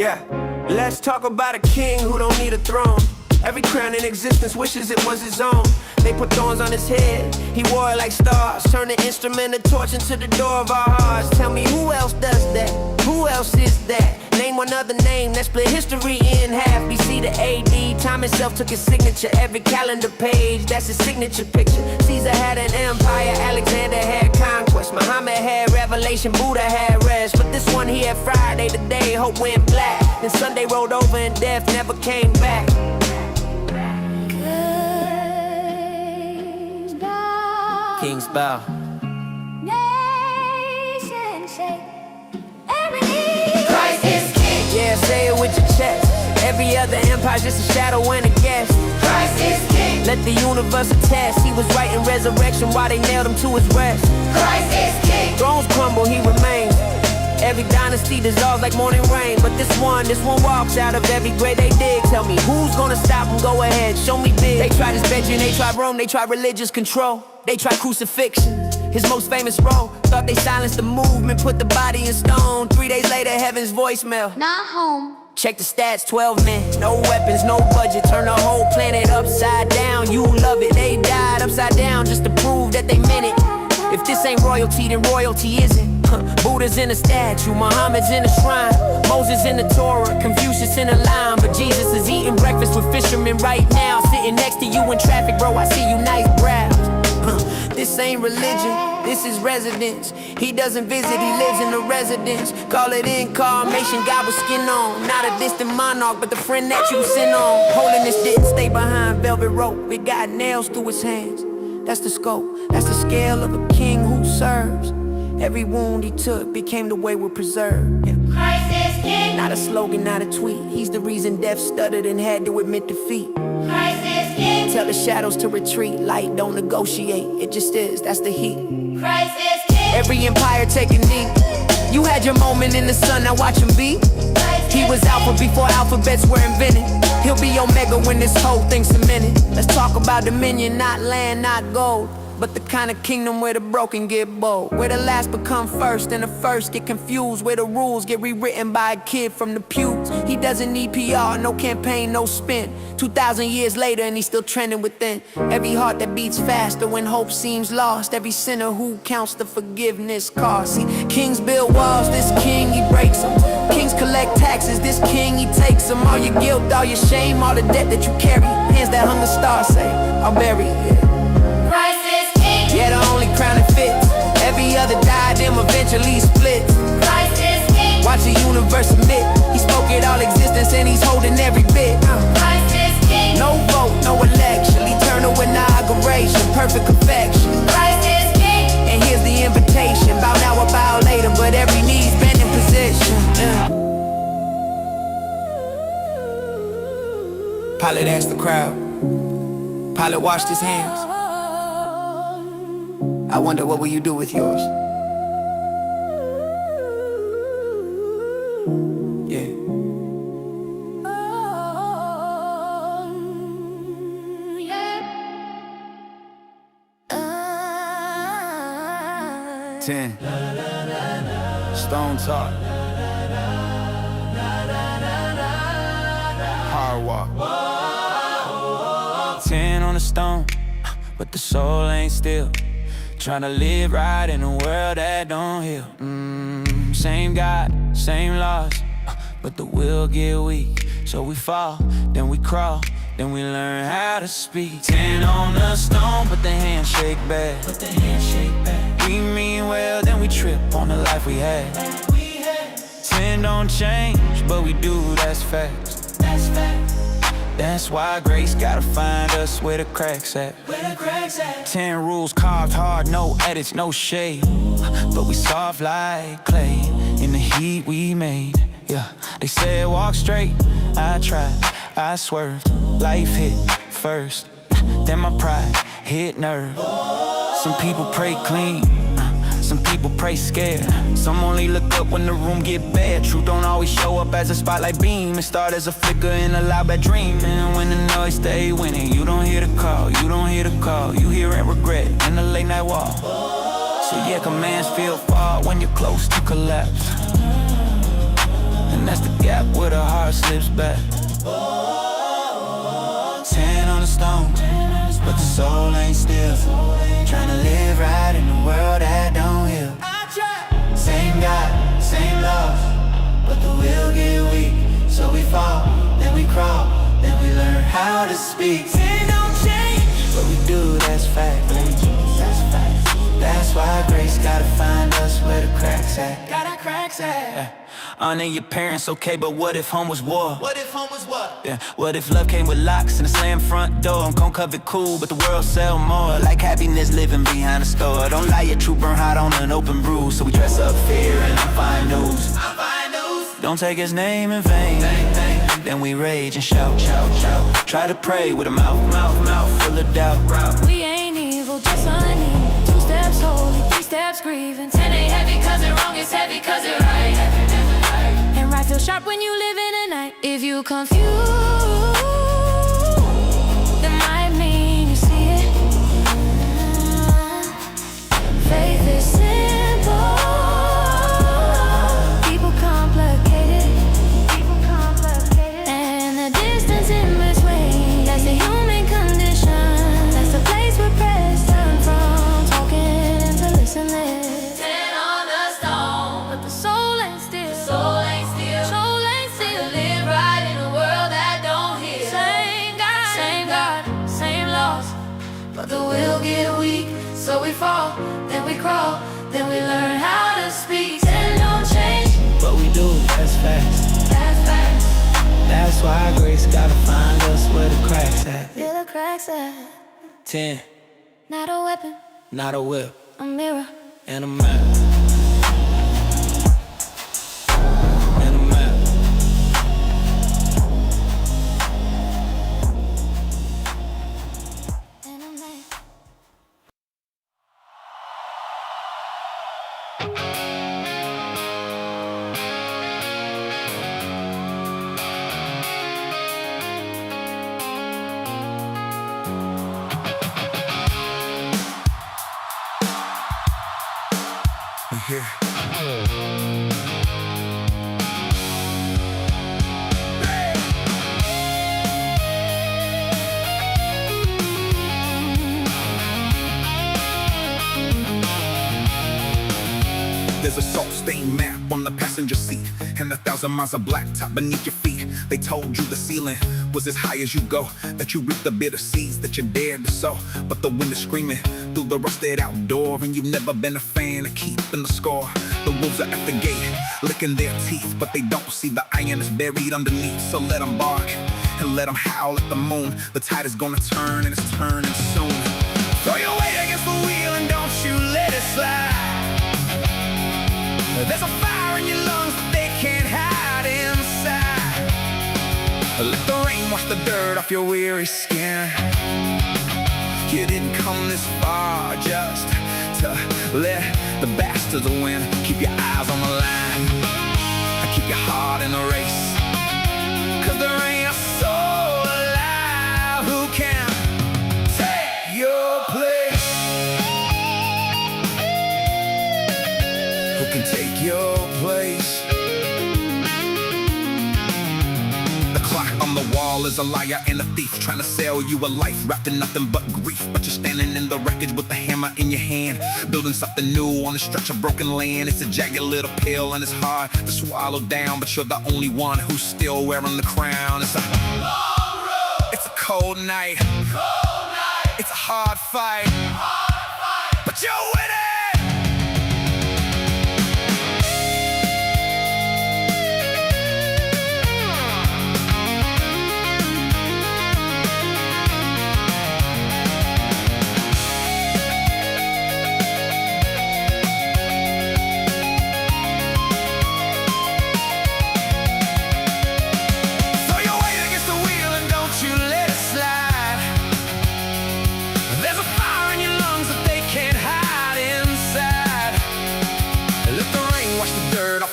Yeah, let's talk about a king who don't need a throne. Every crown in existence wishes it was his own. They put thorns on his head, he wore it like stars. Turn the instrument of torch into the door of our hearts. Tell me who else does that? Who else is that? Name one other name that split history in half. BC to AD, time itself took his signature. Every calendar page, that's his signature picture. Caesar had an empire, Alexander had conquest, Muhammad had revelation, Buddha had rest. But this one here, Friday today, hope went black. Then Sunday rolled over and death never came back. Kings bow. Nation shake. Every knee. Christ is king. Yeah, say it with your chest. Every other empire's just a shadow and a guess. Christ is king. Let the universe attest. He was right in resurrection while they nailed him to his rest. Christ is king. Thrones crumble, he remains. Every dynasty dissolves like morning rain. But this one walks out of every grave they dig. Tell me, who's gonna stop him? Go ahead, show me big. They tried suspension, they tried Rome, they tried religious control. They tried crucifixion, his most famous role. Thought they silenced the movement, put the body in stone. 3 days later, heaven's voicemail. Not home. Check the stats, 12 men, no weapons, no budget. Turn the whole planet upside down, you love it. They died upside down just to prove that they meant it. If this ain't royalty, then royalty isn't. Buddha's in a statue, Muhammad's in a shrine, Moses in the Torah, Confucius in a line. But Jesus is eating breakfast with fishermen right now. Sitting next to you in traffic, bro, I see you nice brows. This ain't religion, this is residence. He doesn't visit, he lives in the residence. Call it incarnation, God with skin on. Not a distant monarch, but the friend that you sin on. Holiness didn't stay behind velvet rope, it got nails through his hands. That's the scope, that's the scale of a king who serves. Every wound he took became the way we're preserved. Yeah. Christ is king. Not a slogan, not a tweet. He's the reason death stuttered and had to admit defeat. Christ is king. Tell the shadows to retreat. Light don't negotiate, it just is, that's the heat. Christ is king. Every empire take a knee. You had your moment in the sun, now watch him be. He was alpha before alphabets were invented. He'll be omega when this whole thing's cemented. Let's talk about dominion, not land, not gold, but the kind of kingdom where the broken get bold. Where the last become first and the first get confused. Where the rules get rewritten by a kid from the pews. He doesn't need PR, no campaign, no spin. 2,000 years later and he's still trending within. Every heart that beats faster when hope seems lost. Every sinner who counts the forgiveness cost. See, kings build walls, this king he breaks them. Kings collect taxes, this king he takes them. All your guilt, all your shame, all the debt that you carry. Hands that hung the stars say, I'll bury it. Christ is king. Yeah, the only crown that fits. Every other diadem eventually splits. Christ is king. Watch the universe submit. He spoke it all existence and he's holding every bit. Christ is king. No vote, no election. Eternal inauguration, perfect perfection. Christ is king. And here's the invitation. Bow now or bow later, but every knee's been in position. Pilate asked the crowd. Pilate washed his hands. I wonder, what will you do with yours? Yeah. 10. Stone talk. Hard walk. 10 on the stone, but the soul ain't still. Tryna live right in a world that don't heal. Same God, same laws, but the will get weak. So we fall, then we crawl, then we learn how to speak. 10 on the stone, but the handshake back. We mean well, then we trip on the life we had. 10 don't change, but we do, that's facts. That's why grace gotta find us where the cracks at. 10 rules carved hard, no edits, no shade. But we soft like clay in the heat we made. Yeah, they said walk straight, I tried, I swerved. Life hit first, then my pride hit nerve. Some people pray clean, some people pray scared. Some only look up when the room get bad. Truth don't always show up as a spotlight beam. It start as a flicker in a loud bad dream. And when the noise stay winning, you don't hear the call, you don't hear the call. You hear and regret in the late night walk. So yeah, commands feel far when you're close to collapse. and that's the gap where the heart slips back. 10 on the stone, but the soul ain't still. Tryna live right in a world that don't heal. Same God, same laws, but the will get weak. So we fall, then we crawl, then we learn how to speak. Sin don't change, what we do, that's fact. That's why grace gotta find us where the cracks at. Gotta cracks at. Honor your parents, okay, but what if home was war? What if home was what? Yeah. What if love came with locks and a slam front door? I'm gon' cover it cool, but the world sell more. Like happiness living behind a store. Don't lie, your truth burn hot on an open bruise. So we dress up fear and I'm fine news. Don't take his name in vain. Then we rage and shout. Try to pray with a mouth full of doubt. We ain't evil, just uneven. 2 steps holy, 3 steps grieving. 10 ain't heavy cause it wrong, it's heavy cause it right. And right feel sharp when you live in the night. If you confused, that might mean you see it. Faith is simple, people complicated. And the distance in between, that's the human condition. That's the place where prayers turn from talking into listening. 10 on the stone, but the soul ain't still. Soul ain't still. Live right in a world that don't heal. Same God, same laws, but the will get weak. So we fall, then we crawl, then we learn how to speak. 10 don't change, What we do, that's facts. that's facts. That's why grace gotta find us where the cracks at. Feel the cracks at. 10, Not a weapon, not a whip, a mirror. and a map. And a map. And a map. There's a salt-stained map on the passenger seat, and 1,000 miles of blacktop beneath your feet. They told you the ceiling was as high as you go, that you reap the bitter seeds that you dared to sow. But the wind is screaming through the rusted outdoor, and you've never been a fan of keeping the score. The wolves are at the gate, licking their teeth, but they don't see the iron that's buried underneath. So let them bark and let them howl at the moon. The tide is gonna turn, and it's turning soon. Throw your weight against the wheel and don't you let it slide. There's a fire in your lungs that they can't hide inside. Let the rain wash the dirt off your weary skin. You didn't come this far just to let the bastards win. Keep your eyes on the line, keep your heart in the race, 'cause there ain't a soul alive who can take your place. Who can take your place? The clock on the wall is a liar and a thief, trying to sell you a life wrapped in nothing but grief. But you're standing in the wreckage with the hammer in your hand, building something new on a stretch of broken land. It's a jagged little pill and it's hard to swallow down, but you're the only one who's still wearing the crown. It's a long road, it's a cold night, it's a hard fight, but you're winning.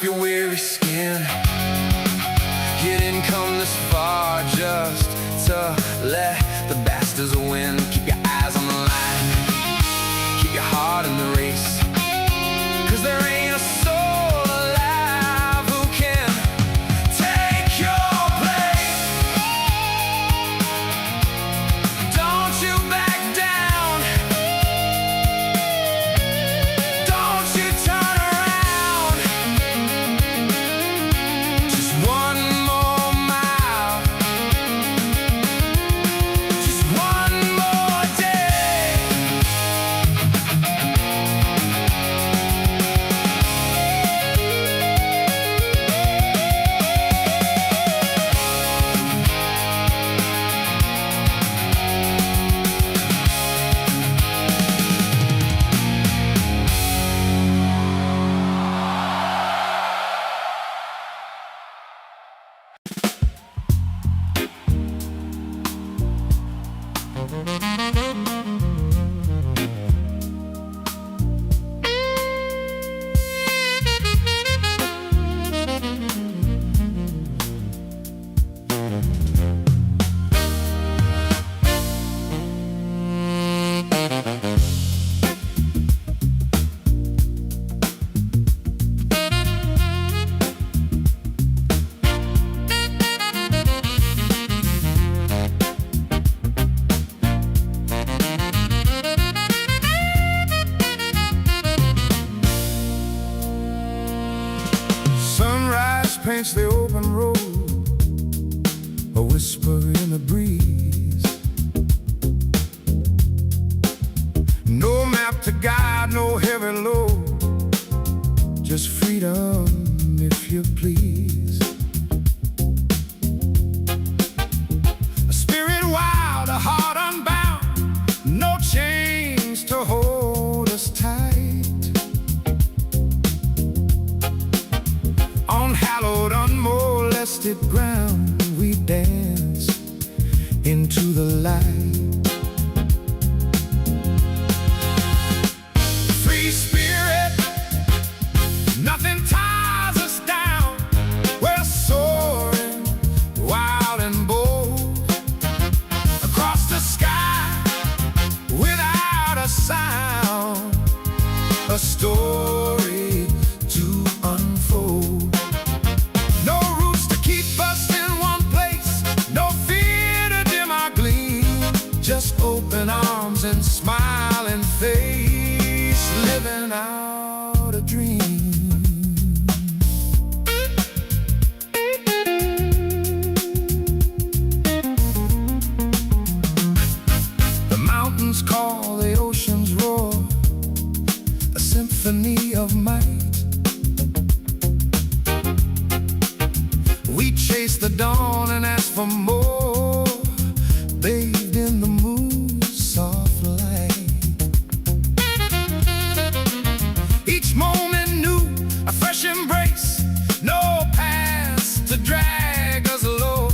Your weary skin. You didn't come this far just to let the bastards win. Keep your eyes on the line, keep your heart in the race, 'cause there ain't a soul alive who can grass paints the open road, a whisper in the breeze. No map to guide, no heavy load, just freedom if you please. A spirit wild, a heart unbound, no chains to hold us tight. On hallowed, unmolested ground, we dance into the light. Free spirit, nothing ties us down. We're soaring, wild and bold, across the sky, without a sound. A story to unfold. No roots to keep us in one place, no fear to dim our gleam. Just open arms and smiling face, living out a dream. The mountains call, the oceans roar, a symphony of might. We chase the dawn and ask for more, bathed in the moon's soft light. Each moment new, a fresh embrace, no past to drag us low.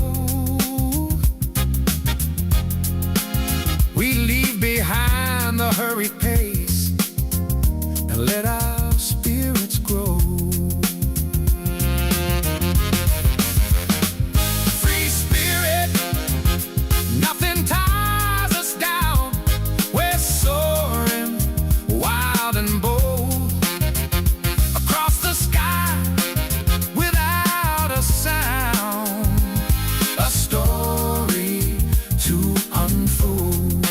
We leave behind the hurried pace and let our spirits grow. Free spirit, nothing ties us down. We're soaring, wild and bold, across the sky, without a sound. A story to unfold.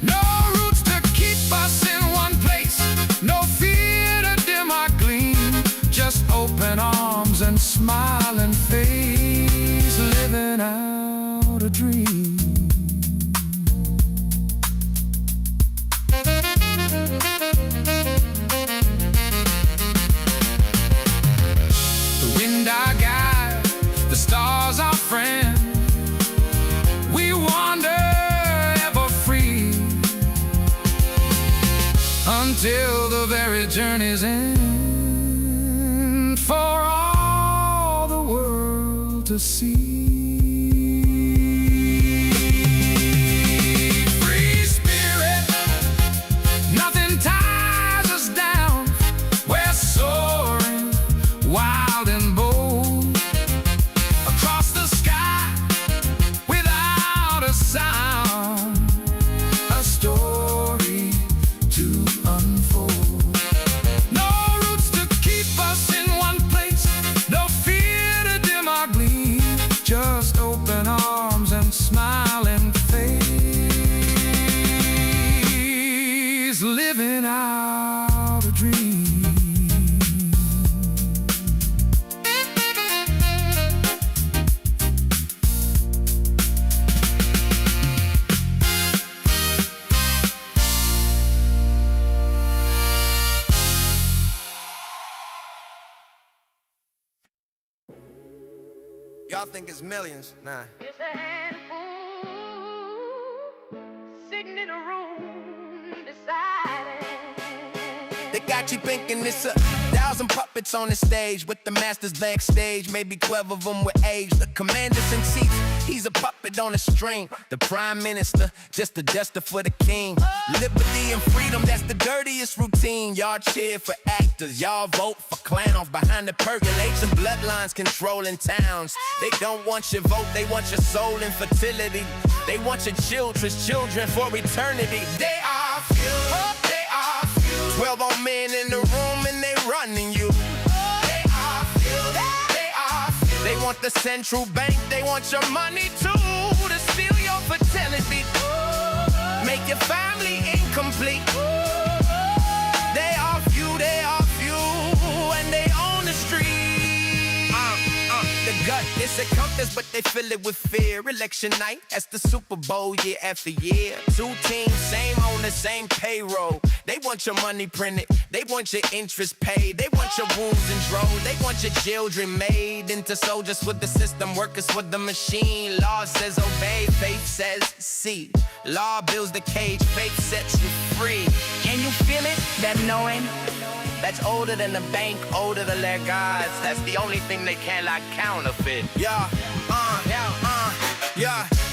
No roots to keep us in one place, no fear to dim our gleam. Just open arms and smiling face, living out a dream. The wind our guide, the stars our friend. We wander ever free, until the very journey's end, for all the world to see. Free spirit, nothing ties us down. We're soaring, wild and bold, across the sky, without a sound. A story to unfold. No roots to keep us in one place, no fear to dim our gleam. Just open arms and smiling face, living out a dream. Y'all think it's millions? Nah. It's a handful sitting in a room deciding. They got you thinking it's 1,000 puppets on the stage, with the masters backstage, maybe 12 of them with age. The commander's in chief, he's a puppet on a string. The prime minister, just a duster for the king. Liberty and freedom, that's the dirtiest routine. Y'all cheer for actors, y'all vote for clowns. Behind the percolation, bloodlines controlling towns. They don't want your vote, they want your soul and fertility. They want your children's children for eternity. They are few, they are few. 12 old men in the room and they running you. They are few, they are few. They want the central bank, they want your money too, to steal your fertility, make your family incomplete. They are few, and they own the street. gut. It's a compass, but they fill it with fear. Election night, that's the Super Bowl year after year. Two teams, same owner, same payroll. They want your money printed, they want your interest paid, they want your wounds enrolled, they want your children made into soldiers with the system, workers with the machine. Law says obey, faith says see. Law builds the cage, faith sets you free. Can you feel it? That knowing? That's older than the bank, older than their gods. That's the only thing they cannot counterfeit. Yeah.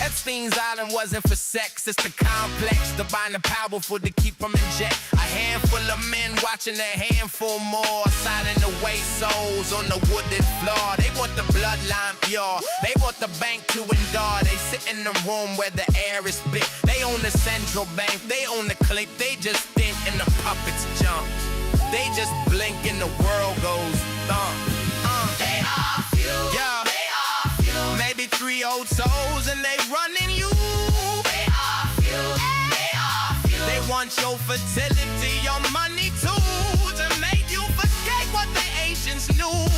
Epstein's island wasn't for sex, it's the complex, the bind the powerful to keep them in check. A handful of men watching a handful more, signing away souls on the wooded floor. They want the bloodline pure, they want the bank to endure. They sit in the room where the air is big. They own the central bank, they own the clique. They just think and the puppets jump. They just blink and the world goes thump. They are few. Yeah. They are few. Maybe 3 old souls and they running you. They are few. They are few. They want your fertility, your money too, to make you forget what the ancients knew.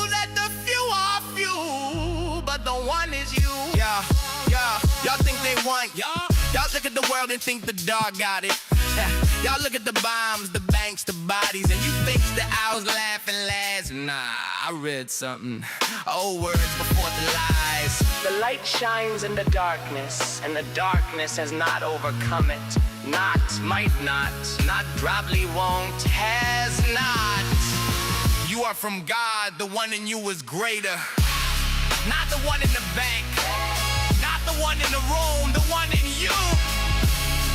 That the few are few, but the one is you. Yeah. Y'all think they want y'all? Y'all look at the world and think the dog got it. Y'all look at the bombs, the banks, the bodies, and you think the owls laughing last. Nah, I read something. Old words before the lies. The light shines in the darkness, and the darkness has not overcome it. Not, might not, probably won't, has not. You are from God, the one in you is greater. Not the one in the bank, not the one in the room, the one in you.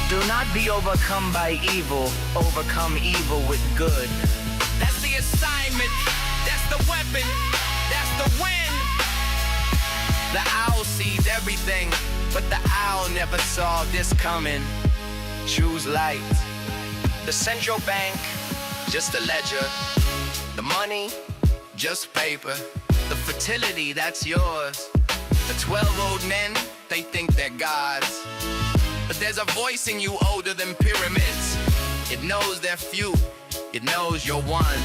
Do not be overcome by evil, overcome evil with good. That's the assignment, that's the weapon, that's the win. The owl sees everything, but the owl never saw this coming. Choose light. The central bank, just a ledger. The money, just paper. The fertility, that's yours. The 12 old men, they think they're gods. But there's a voice in you older than pyramids. It knows they're few, it knows you're one.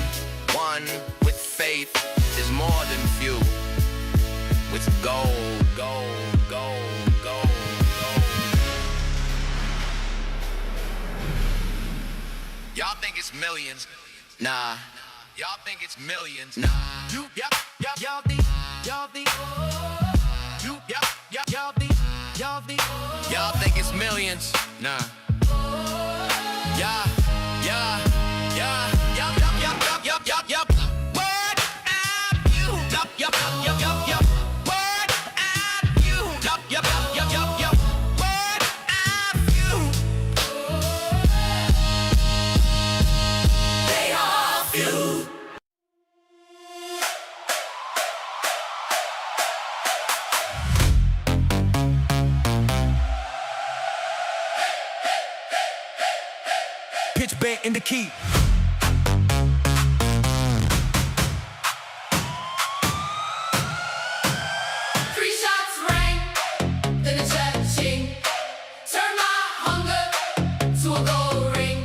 One with faith is more than few. With gold, gold, gold, gold, gold. Y'all think it's millions? Nah. Y'all think it's millions? Nah. Y'all think y'all think it's millions? Nah. Yeah. Word at you. Yup. Word at you. Yup. Word at you. They are few. Pitch bent in the key. Three shots rang, then a cha-ching. Turn my hunger to a gold ring.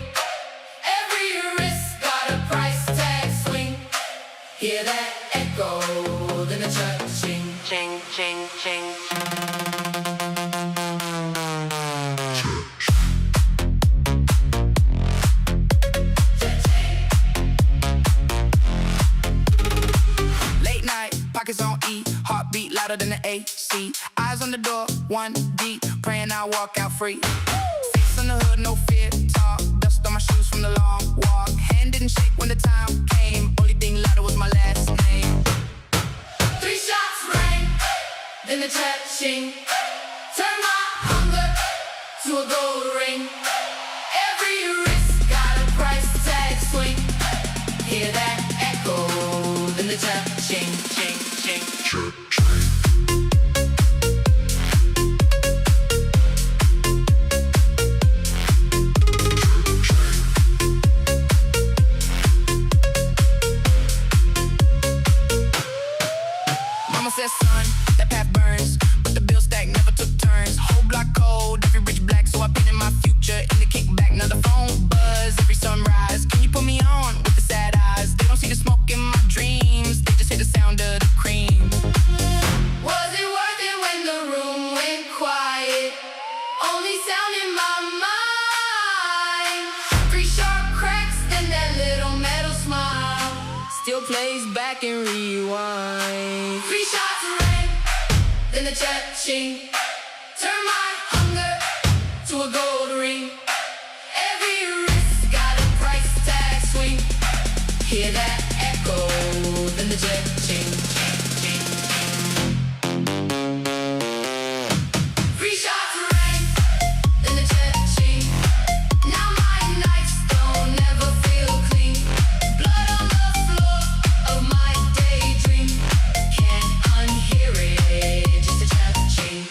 Every wrist got a price tag swing. Hear that echo, then a cha-ching. Ching, ching, ching. Pockets on E, heartbeat louder than the AC. Eyes on the door, one deep, praying I'll walk out free. Face on the hood, no fear, talk. Dust on my shoes from the long walk. Hand didn't shake when the time came. Only thing louder was my last name. Three shots rang, then the cha-ching. Turn my hunger to a gold ring. Every wrist got a price tag swing. Hear that echo, then the cha-ching. Mama said, son, that path burns, but the bill stack never took turns. Whole block cold, every rich black, so I painted my future in the kickback. Now the phone buzz every sunrise. Can you put me on with the sad eyes? They don't see the smoke in my dreams, they just hear the sound of still plays back and rewind. 3 shots of rain, then the cha-ching. Turn my hunger to a gold ring. Every wrist got a price tag swing. Hear that echo, then the cha-ching. 3 shots of rain, then the cha-ching. Now my nights don't never feel clean. Blood on the floor of my daydream. Can't unhear it, just a cha-ching.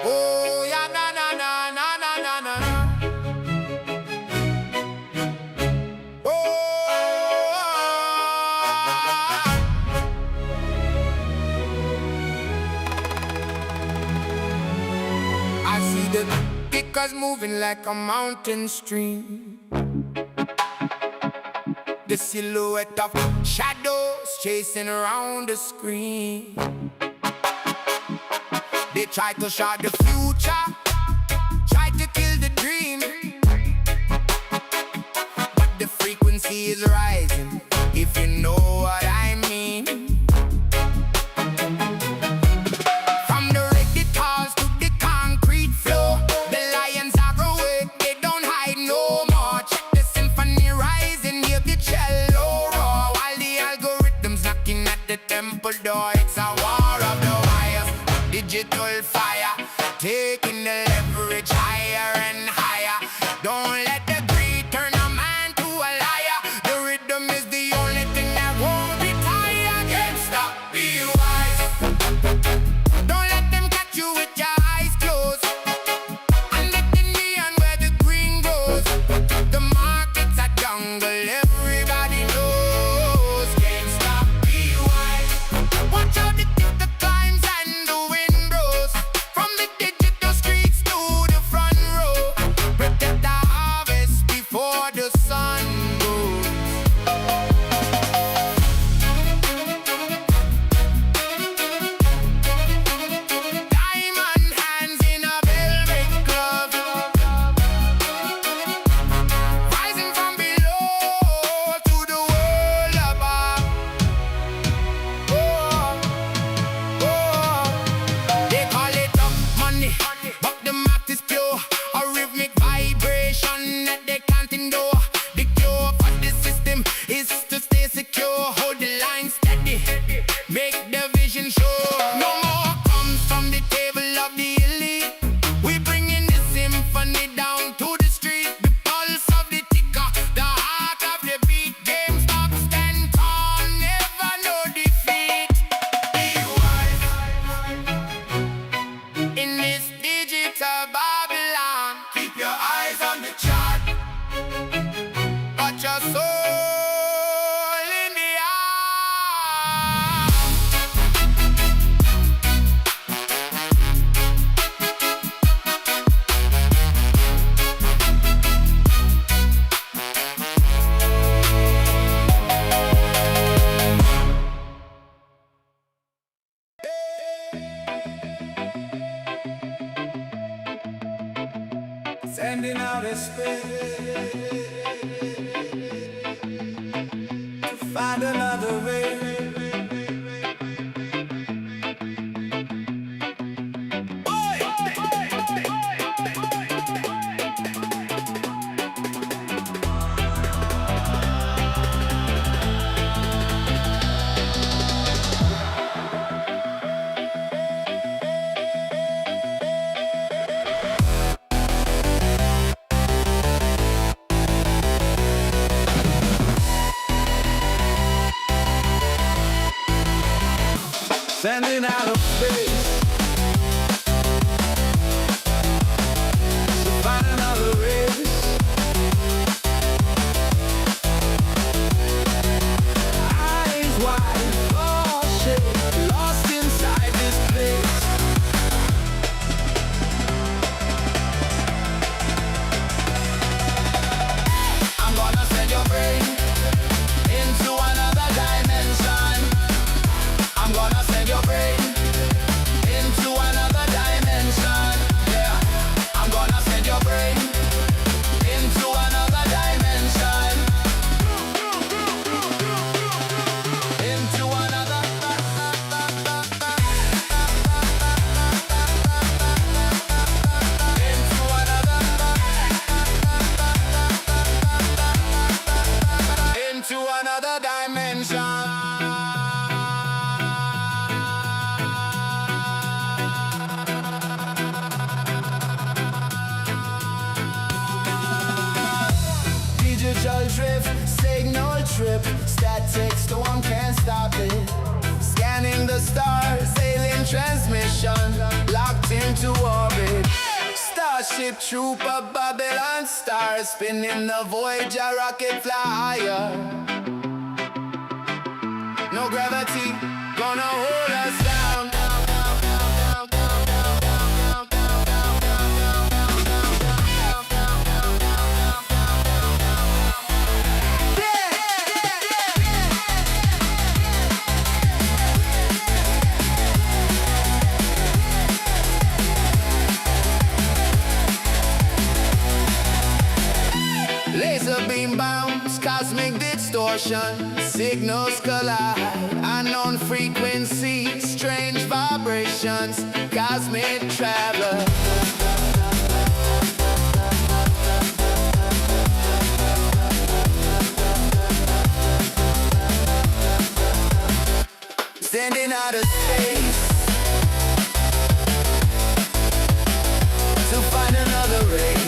Oh, yeah, na na na na na na na. I see the kickers moving like a mountain stream. The silhouette of shadows chasing around the screen. They try to shot the future, try to kill the dream. But the frequency is rising, if you know what I mean. From the reggae guitars to the concrete floor, the lions are awake, they don't hide no more. Check the symphony rising, hear the cello roar, while the algorithms knocking at the temple door. It's a war of the wires, digital fire, taking the leverage higher and higher. Don't let the greed turn a man to a liar. The rhythm is the only thing that won't retire. GameStop, be wise. Don't let them catch you with your eyes closed. And let the neon where the green grows. The market's a jungle, everybody knows. GameStop, be wise. Watch out the climbs and the wind blows. From the digital streets to the front row. Protect the harvest before the sun goes. Diamond hands in a velvet glove, rising from below to the world above. They call it up money, but the math is pure. A rhythmic vibration that they can't endure. The cure for the system is to stay secure. Hold the line steady, make the vision sure. No more comes from the table of the elite. We bringing the symphony down to the street. The pulse of the ticker, the heart of the beat. GameStop stand tall, never no defeat. Be wise in this digital Babylon. Keep your eyes on the chart, but your soul in the eye. Sending out a space to find another way. Sending out of space to find another race. Eyes wide, lost shape, lost Starship Trooper, Babylon Star, spinning the Voyager rocket flyer. No gravity gonna hold us down. Laser beam bounce, cosmic distortion, signals collide, unknown frequencies, strange vibrations, cosmic traveler. Sending out of space to find another race.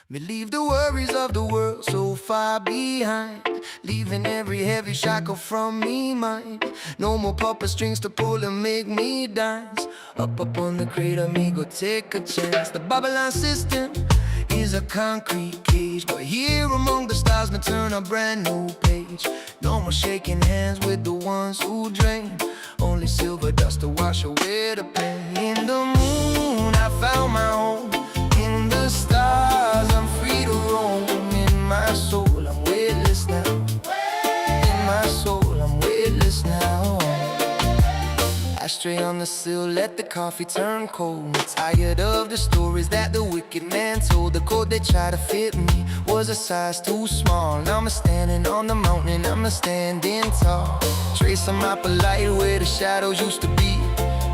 We leave the worries of the world so far behind, leaving every heavy shackle from me mind. No more puppet strings to pull and make me dance. Up on the crater, me go take a chance. The Babylon system is a concrete cage, but here among the stars, me turn a brand new page. No more shaking hands with the ones who drain, only silver dust to wash away the pain. In the moon, I found my home. In the stars, I'm free to roam. In my soul, I'm weightless now. In my soul, I'm weightless now. Ashtray on the sill, let the coffee turn cold. Tired of the stories that the wicked man told. The code they tried to fit me was a size too small. Now I'm standing on the mountain, I'm standing tall. Trace of my polite where the shadows used to be.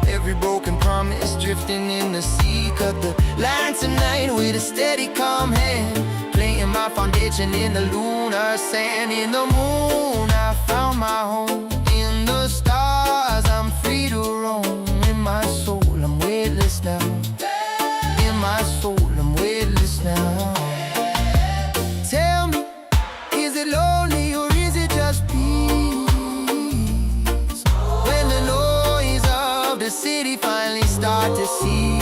Every broken promise drifting in the sea. Cut the line tonight with a steady calm hand, planting my foundation in the lunar sand. In the moon I found my home. In the stars I'm free to roam. In my soul I'm weightless now. In my soul I'm weightless now. Tell me, is it lonely or is it just peace? When the noise of the city finally start to cease.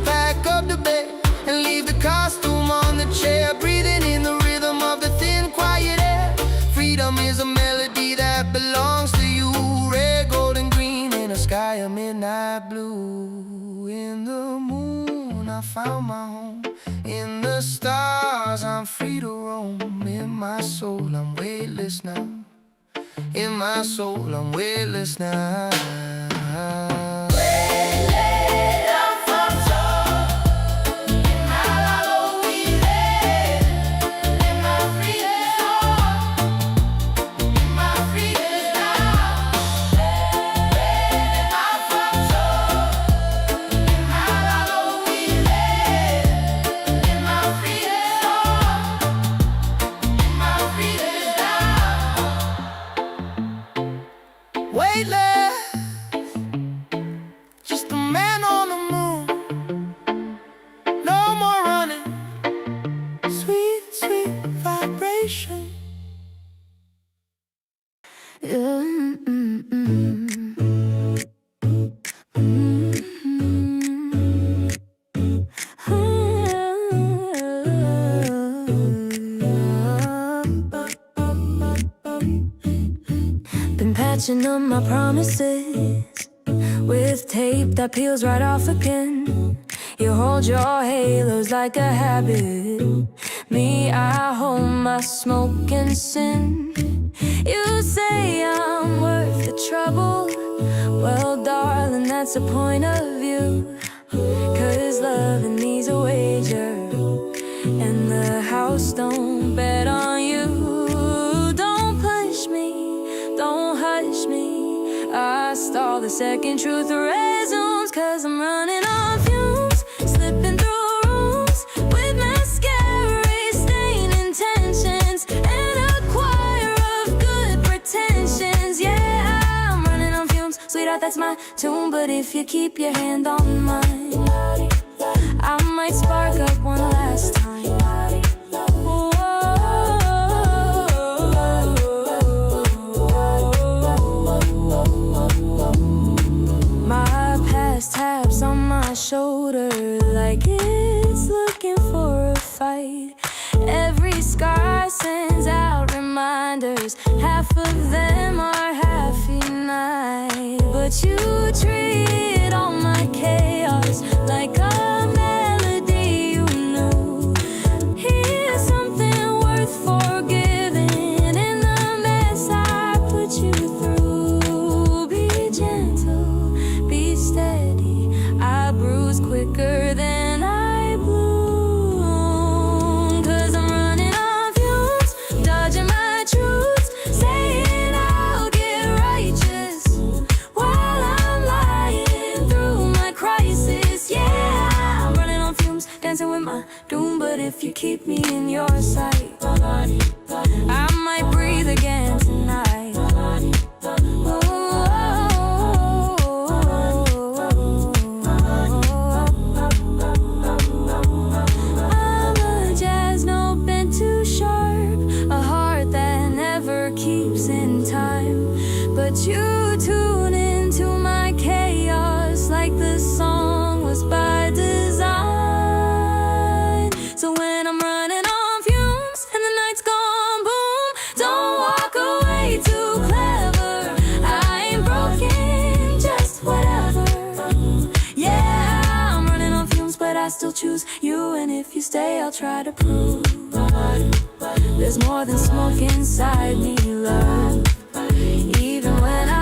Pack up the bed and leave the costume on the chair, breathing in the rhythm of the thin quiet air. Freedom is a melody that belongs to you. Red, gold and green in a sky of midnight blue. In the moon I found my home. In the stars I'm free to roam. In my soul I'm weightless now. In my soul I'm weightless now. Weightless, just a man on the moon. No more running, sweet, sweet vibration. Been patching up my promises with tape that peels right off again. You hold your halos like a habit. Me, I hold my smoke and sin. You say I'm worth the trouble. Well, darling, that's the point of view. 'Cause loving needs a wager, and the house don't bet on you. Don't push me, don't hush me. I stall the second truth resumes, 'cause I'm running on fumes, slipping through rooms with mascara, stain intentions, and a choir of good pretensions. Yeah, I'm running sweetheart, that's my tune. But if you keep your hand on mine, I might spark up one last time. My past taps on my shoulder like it's looking for a fight. Every scar sends out reminders. Half of them are half-night. But you treat all my chaos like a melody you knew. Here's something worth forgiving in the mess I put you through. Be gentle, be steady. I bruise quicker than I bloom. 'Cause I'm running on fumes, dodging my truths, saying I'll get righteous while I'm lying through my crisis. Yeah, I'm running on fumes, dancing with my doom. But if you keep me in your sight, I might breathe again tonight. I'm a jazz note bent too sharp, a heart that never keeps in time. But you tune into my chaos like the song was by design. So when I'm running on fumes and the night's gone boom, don't walk away too clever. I ain't broken, just whatever. Yeah, I'm running on fumes, but I still choose you. And if you stay, I'll try to prove there's more than smoke inside me, love. Even when I'm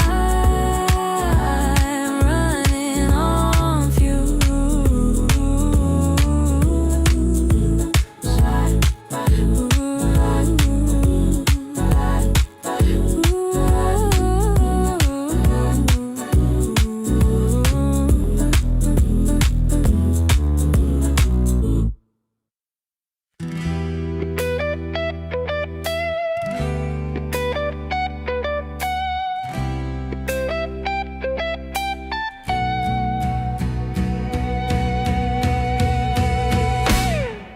running on fumes.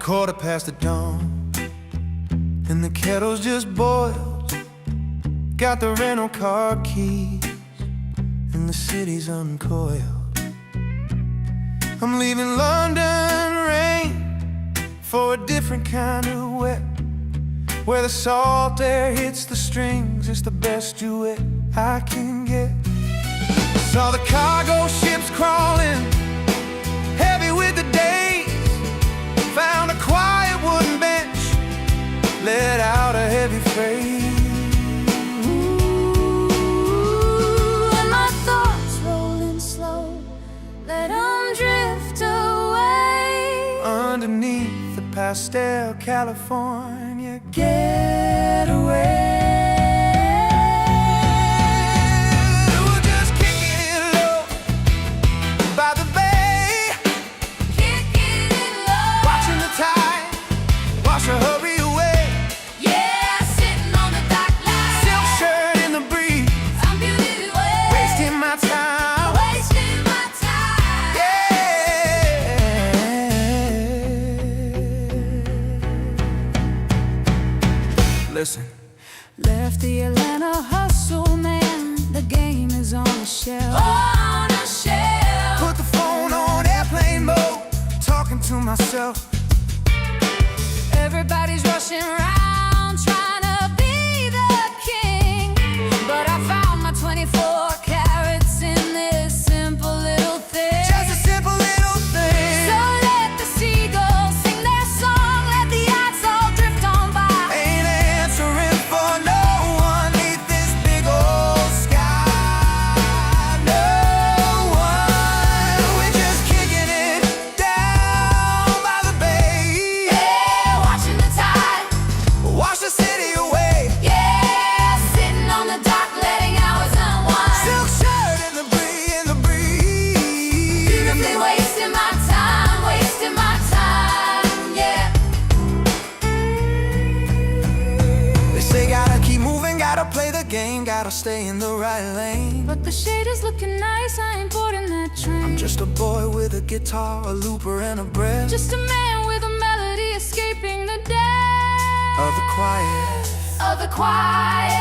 Quarter past the dawn, and the kettle's just boiled. Got the rental car keys, and the city's uncoiled. I'm leaving London rain for a different kind of wet, where the salt air hits the strings. It's the best duet I can get. Saw the cargo ships crawling, heavy with the days. Found a quiet wooden bench, let out a heavy freight. Ooh, and my thoughts rolling slow, let them drift away. Underneath the pastel California getaway. We're just kicking it low by the bay, Kicking it low, watching the tide wash her hurry away. yeah, sitting on the dock line. Silk shirt in the breeze, I'm beauty away, wasting my time. wasting my time. Yeah. Listen. Left the Atlanta hustle, man. The game is on a shelf. On a shelf. Put the phone on airplane mode, talking to myself. Everybody's rushing around, trying to be the king. But I found my 24 carats in this simple little thing. Just a simple little thing. So let the seagulls sing their song, let the yachts all drift on by. Ain't answering for no one neath this big old sky. No one. We're just kicking it down by the bay. Yeah, watching the tide game, gotta stay in the right lane. But the shade is looking nice, I ain't boarding that train. I'm just a boy with a guitar, a looper, and a breath. Just a man with a melody escaping the death Of the quiet. of the quiet.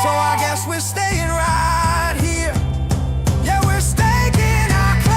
So I guess we're staying right here. Yeah, we're staking our claim.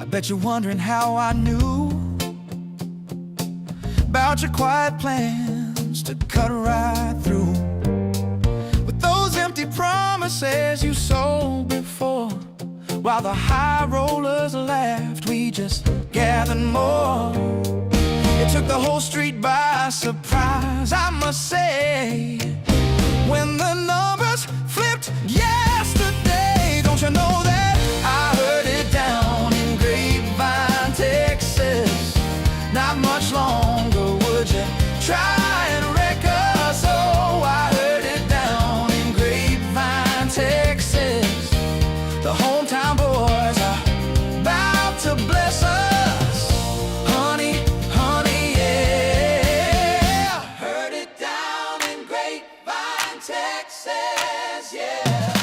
Bet you're wondering how I knew about your quiet plans to cut right through with those empty promises you sold before. While the high rollers laughed, we just gathered more. It took the whole street by surprise, I must say, when the numbers flipped yesterday. Don't you know that I heard it down in Grapevine, Texas? Not much longer, would you try and wreck us? Oh, I heard it down in Grapevine, Texas. The hometown boys are about to bless us. Honey, honey, yeah. Heard it down in Grapevine, Texas, yeah.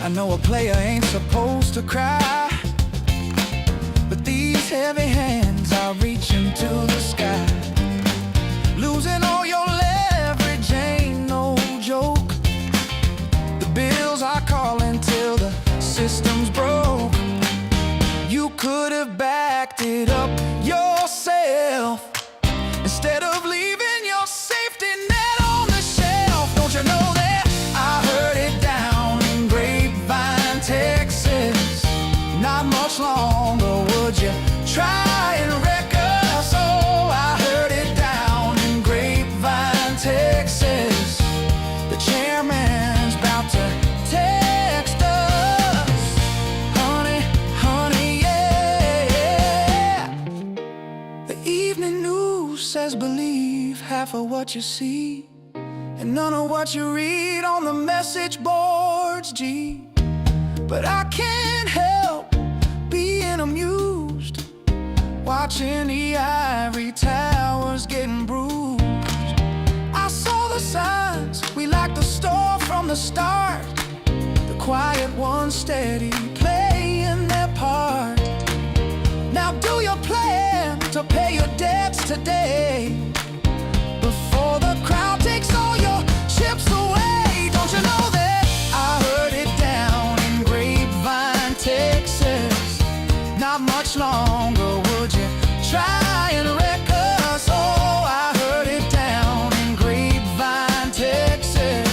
I know a player ain't supposed to cry, but these heavy hands are reaching to the sky. Losing all your leverage ain't no joke. The bills are calling till the system's broke. You could have backed it up yourself instead of leaving your safety net on the shelf. Don't you know that I heard it down in Grapevine, Texas? Not much longer, would you try and wreck us? Oh, I heard it down in Grapevine, Texas. The chairman's about to text us. Honey, honey, yeah. The evening news says believe half of what you see and none of what you read on the message boards, gee. But I can't help being amused, watching the ivory towers getting bruised. I saw the signs, we like the story. the start, the quiet ones steady playing their part. Now do your plan to pay your debts today, before the crowd takes all your chips away. Don't you know that I heard it down in Grapevine, Texas? Not much longer, would you try and wreck us? Oh, I heard it down in Grapevine, Texas.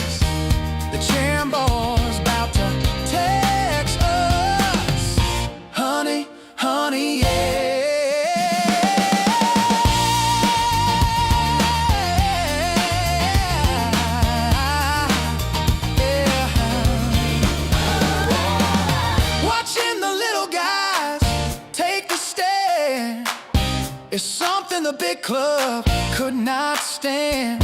The Chambo's about to text us. Honey, honey, yeah. Watching the little guys take the stand is something the big club could not stand.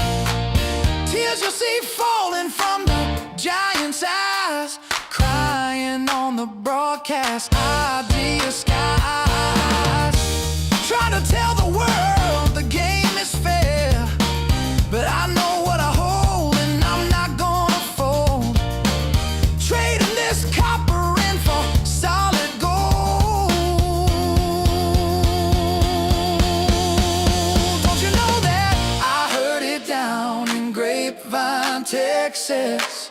Tears you'll see falling from the giant's eyes, crying on the broadcast idea skies. Trying to tell the world the game is fair, but I know what I hold and I'm not gonna fold. Trading this copper in for solid gold. Don't you know that I heard it down in Grapevine, Texas?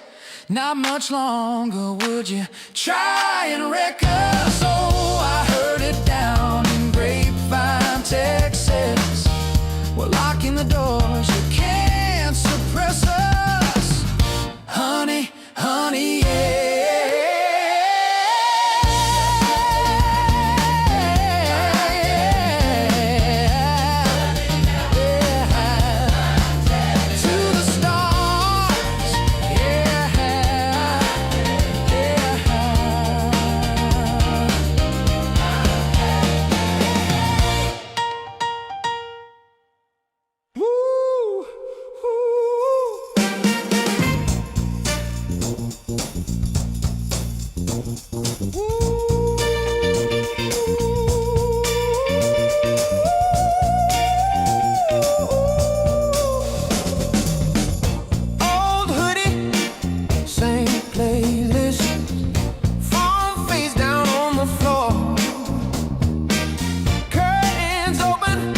Not much longer, would you try and wreck us? Oh, I heard it down in Grapevine, Texas. We're locking the doors, you can't suppress us. Honey, honey, yeah. To the stars, yeah, yeah. Woo, Old hoodie, same playlist, phone face down on the floor, curtains open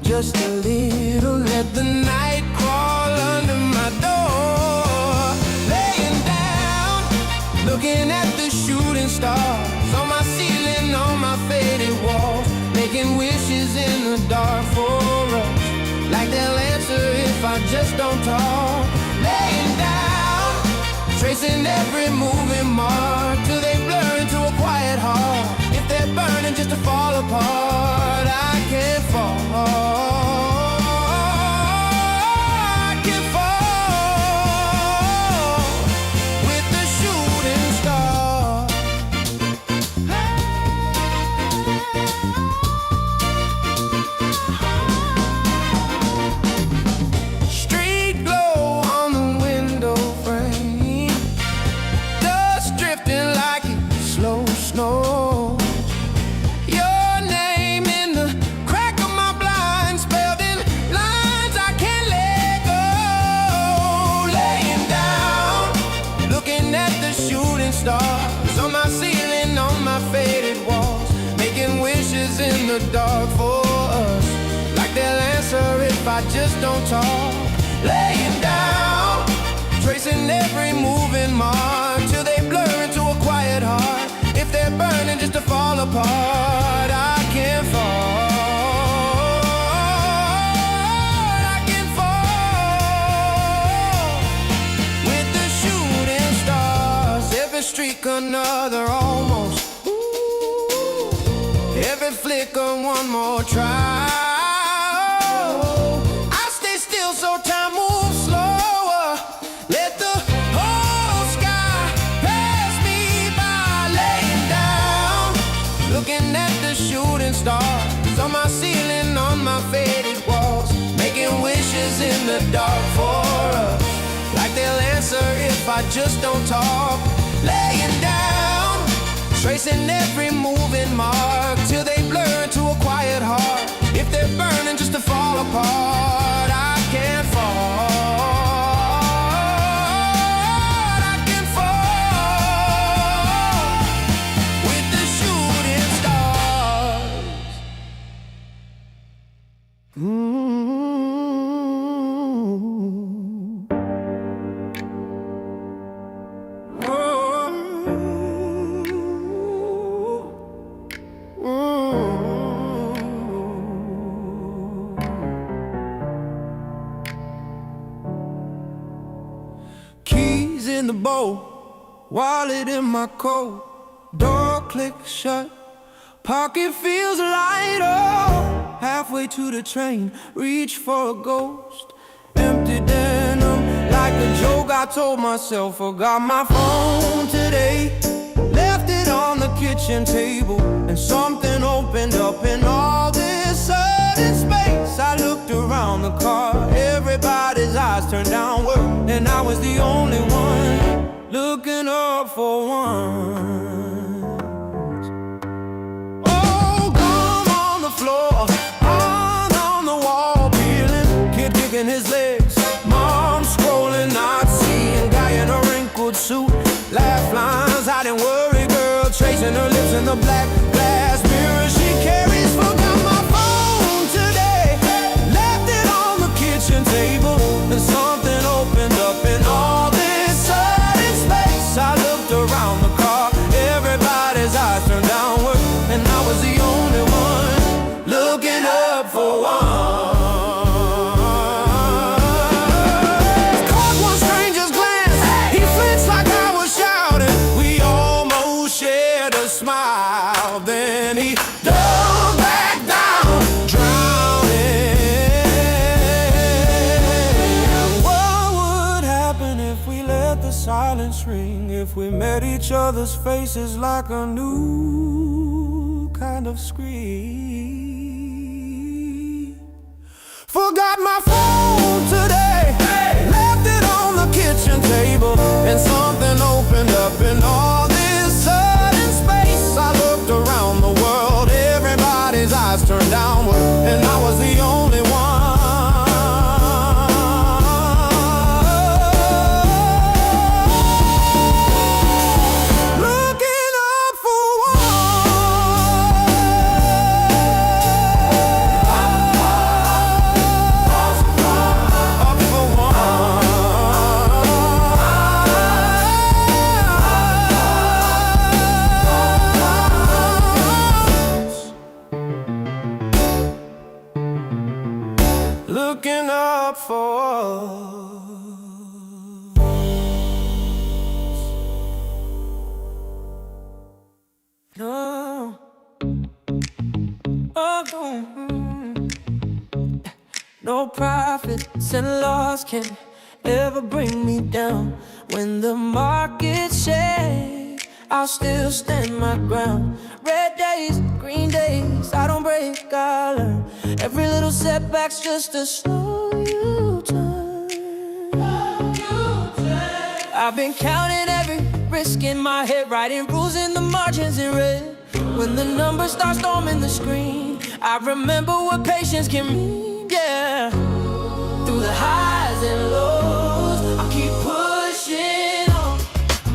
just a little, let the night crawl under my door. Laying down, looking at the shooting stars on my ceiling, on my faded walls, making wishes in the dark for us, like they'll answer if I just don't talk. Laying down, tracing every moving mark till they blur into a quiet heart. If they're burning just to fall apart, I can't fall. I can't fall with the shooting star. Street glow on the window frame, dust drifting like it's slow snow. Your name in the crack of my blind, spelled in lines I can't let go. Laying down, looking at the shooting stars on my ceiling, on my faded walls, making wishes in the dark for us, like they'll answer if I just don't talk. Laying down, tracing every moving mark till they blur into a quiet heart. If they're burning just to fall apart, I can't fall. I can't fall with the shooting stars. Every streak another almost. Ooh, every flicker one more try. I stay still so time moves slower. Let the whole sky pass me by. Laying down, looking at the shooting stars on my ceiling, on my faded walls, making wishes in the dark for us, like they'll answer if I just don't talk. Laying down, tracing every moving mark till they blur into a quiet heart. If they're burning just to fall apart, I can't fall. in the bowl, wallet in my coat. Door clicks shut, pocket feels lighter. Halfway to the train, reach for a ghost. Empty denim, like a joke I told myself. Forgot my phone today, left it on the kitchen table. And something opened up in all this sudden space. I looked around the car, everybody's eyes turned downward, and I was the only one looking up for once. Oh, gum on the floor, on the wall, peeling, kid kicking his legs, mom scrolling, not seeing, guy in a wrinkled suit, laugh lines, I didn't worry, girl, tracing her lips in the black glass mirror she carries. Forgot my phone today, left it on the kitchen table, and something opened up in all this sudden space. I looked around the car, everybody's eyes turned downward, and I was the only one looking up for one. Caught one stranger's glance, he flinched like I was shouting. We almost shared a smile, then he dove back down, drowning. What would happen if we let the silence ring? If we met each other's faces like a new kind of scream? Forgot my phone today, left it on the kitchen table, and something opened up in all this sudden space. I looked around the world, everybody's eyes turned downward, and I was the only one looking up for looking up for. No. Oh, no profits and loss can ever bring me down. When the market shakes, I'll still stand my ground. Red days, green days, I don't break, I learn. Every little setback's just a slow U-turn. I've been counting every risk in my head, writing rules in the margins in red. When the numbers start storming the screen, I remember what patience can mean, yeah. Through the highs and lows, I keep pushing on.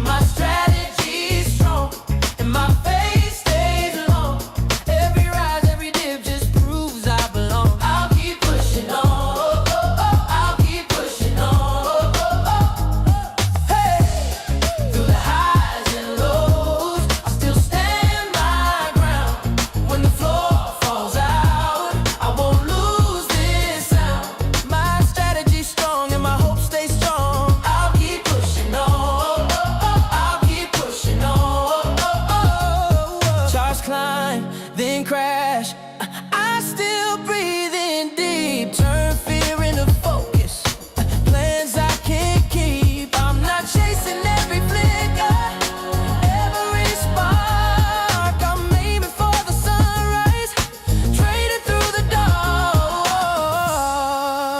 My strategy's strong, and my faith stays long. Every rise, every dip just proves I belong. I'll keep pushing on, I'll keep pushing on. Hey, through the highs and lows, I still stand my ground. When the floor falls out, I won't lose this sound. My strategy's strong and my hope stays strong. I'll keep pushing on, I'll keep pushing on. Charts climb, then crash. I still breathe in deep, turn fear into focus. Plans I can't keep. I'm not chasing every flicker, every spark. I'm aiming for the sunrise, trading through the dark.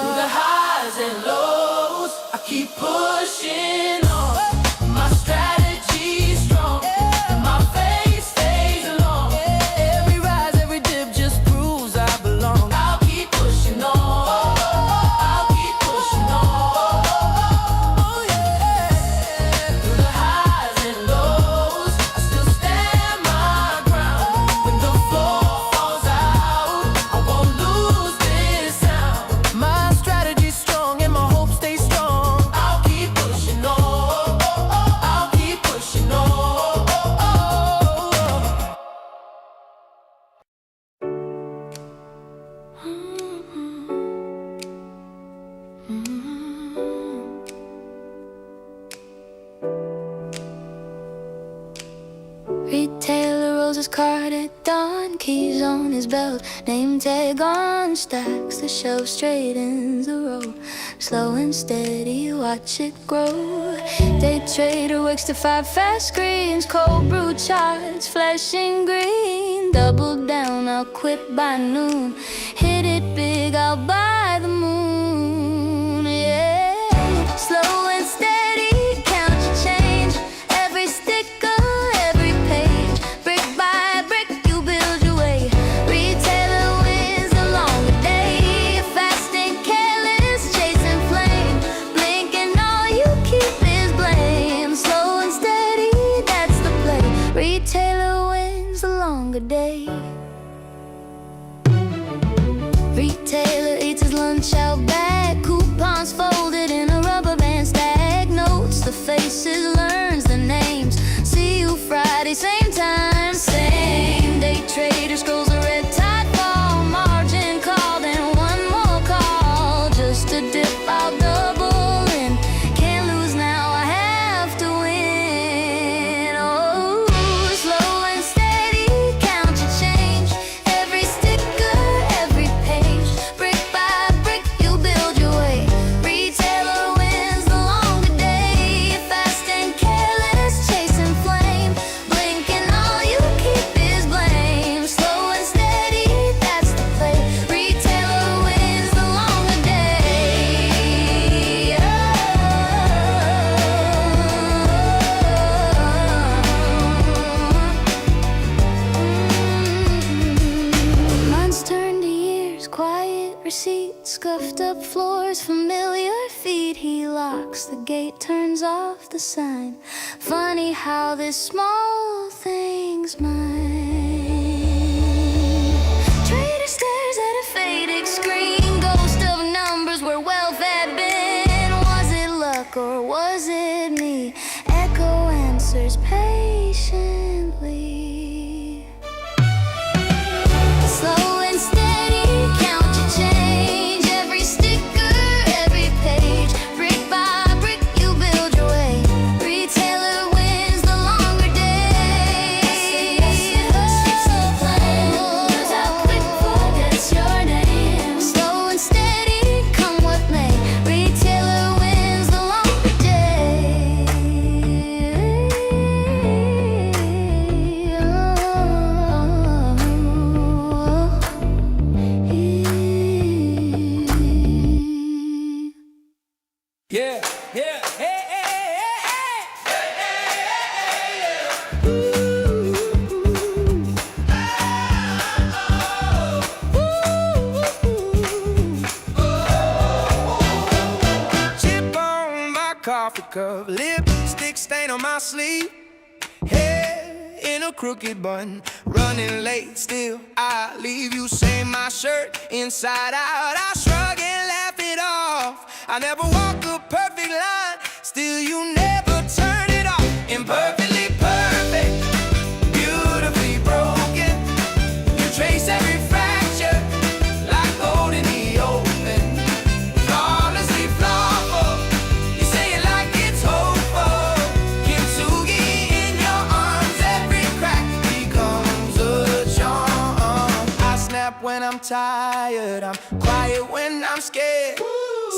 Through the highs and lows, I keep pushing on. My strategy's strong, and my faith stays long. Every rise, every dip just proves I belong. I'll keep pushing on, I'll keep pushing on. Oh yeah. Through the highs and lows, I still stand my ground. When the floor falls out, I won't lose this sound. My strategy's strong and my hope stays strong. I'll keep card at dawn, keys on his belt, name tag on, stacks the shelf straight in the row. Slow and steady, watch it grow. Day trader works to 5 fast screens, cold brew charts, flashing green. Double down, I'll quit by noon. Hit it big, I'll buy the moon. Yeah, slow and steady, count your change. Every sticker, every page, brick by brick, you build your way. Retailer wins the longer day. Fast and careless, chasing flame, blinking, all you keep is blame. Slow and steady, that's the play. Retailer wins the longer day. Retailer eats his lunch out back, coupons folded in a rubber band stack. Notes the faces, learns the names. See you Friday, same time, same day. Trader scrolls a red tide fall, margin called and one more call. Just a dip, I'll double in. Can't lose now, I have to win. Oh, slow and steady, count your change. Every sticker, every page, brick by brick, you build your way. Retailer wins the longer day. Fast and careless, chasing flame, blinking, all you keep is blame. Slow and steady, that's the play. Retailer wins the longer day. Months turn to years, quiet receipts, scuffed up floors, familiar feet. He locks the gate, turns off the sign. Funny how this small thing's mine. Trader stares at a faded screen, ghost of numbers where wealth had been. Was it luck or was it me? Echo answers patiently. Slow and steady, count your change. Every sticker, every page, brick by brick, you build your way. Retailer wins the longer day. How quick forgets your name. Slow and steady, come what may. Retailer wins the longer day. Yeah, yeah, hey, hey, hey, hey. Chip on my coffee cup, lipstick stain on my sleeve, hair in a crooked bun, running late, still I leave you. Say my shirt inside out, I shrug and laugh it off. I never walk a perfect line, still you never turn it off. Imperfectly perfect, beautifully broken. You trace every fracture like gold in the open. Flawlessly flawful, you say it like it's hopeful. Kintsugi in your arms, every crack becomes a charm. I snap when I'm tired, I'm quiet when I'm scared.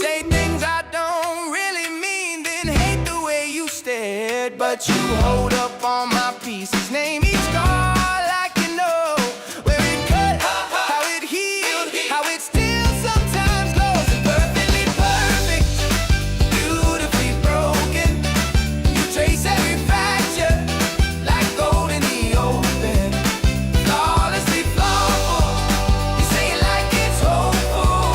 Say things I don't really mean, then hate the way you stared. But you hold up all my pieces, name each scar like you know where it cut, how it healed, how it still sometimes glows. Perfectly perfect, beautifully broken. You trace every fracture like gold in the open. Flawlessly flawful, you say it like it's hopeful.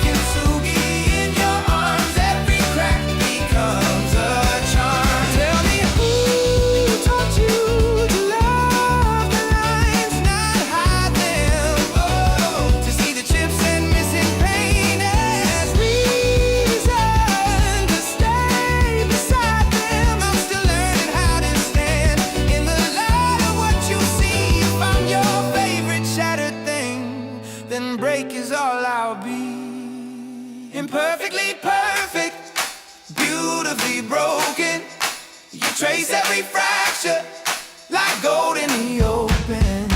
Kintsugi in your arms, every crack becomes a charm. Tell me who taught you to love the lines, not hide them. Oh, to see the chips and missing paint as reason to stay beside them. I'm still learning how to stand in the light of what you see. If I'm your favorite shattered thing, then break is all I'll be. Imperfectly perfect, beautifully broken. You trace every fracture like gold in the open.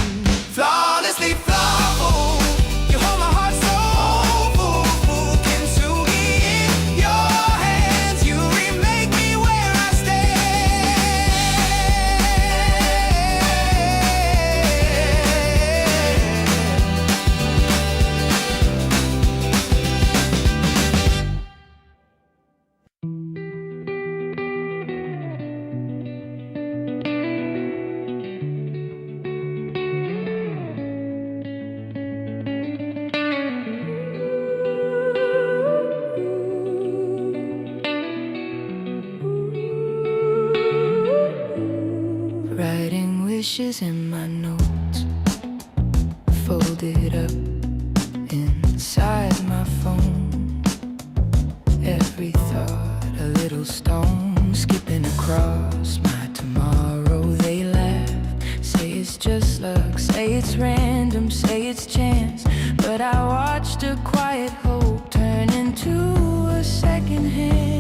wishes in my notes, folded up inside my phone. Every thought a little stone, skipping across my tomorrow. They laugh, say it's just luck, say it's random, say it's chance. But I watched a quiet hope turn into a second hand.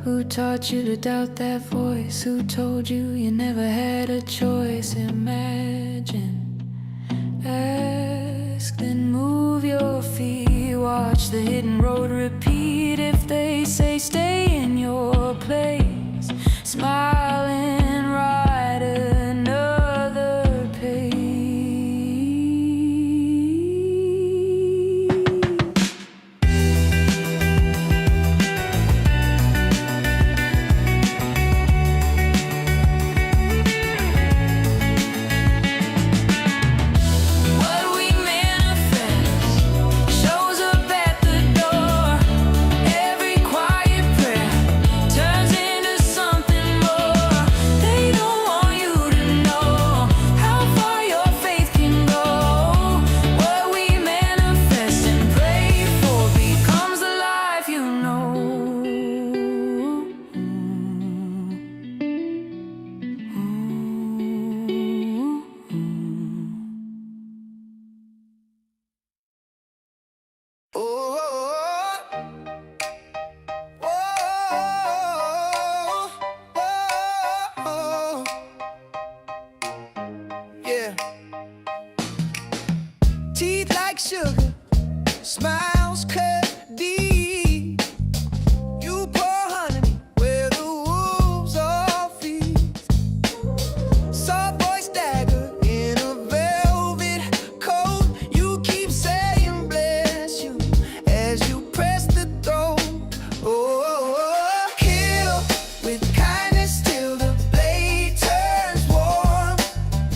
Who taught you to doubt that voice? Who told you you never had a choice? Imagine, ask, then move your feet. Watch the hidden road repeat. If they say stay in your place, smile and write another page. Teeth like sugar, smiles cut deep. You pour honey where the wolves all feast. Soft voice dagger in a velvet coat. You keep saying bless you as you press the throat. Oh, kill with kindness till the blade turns warm.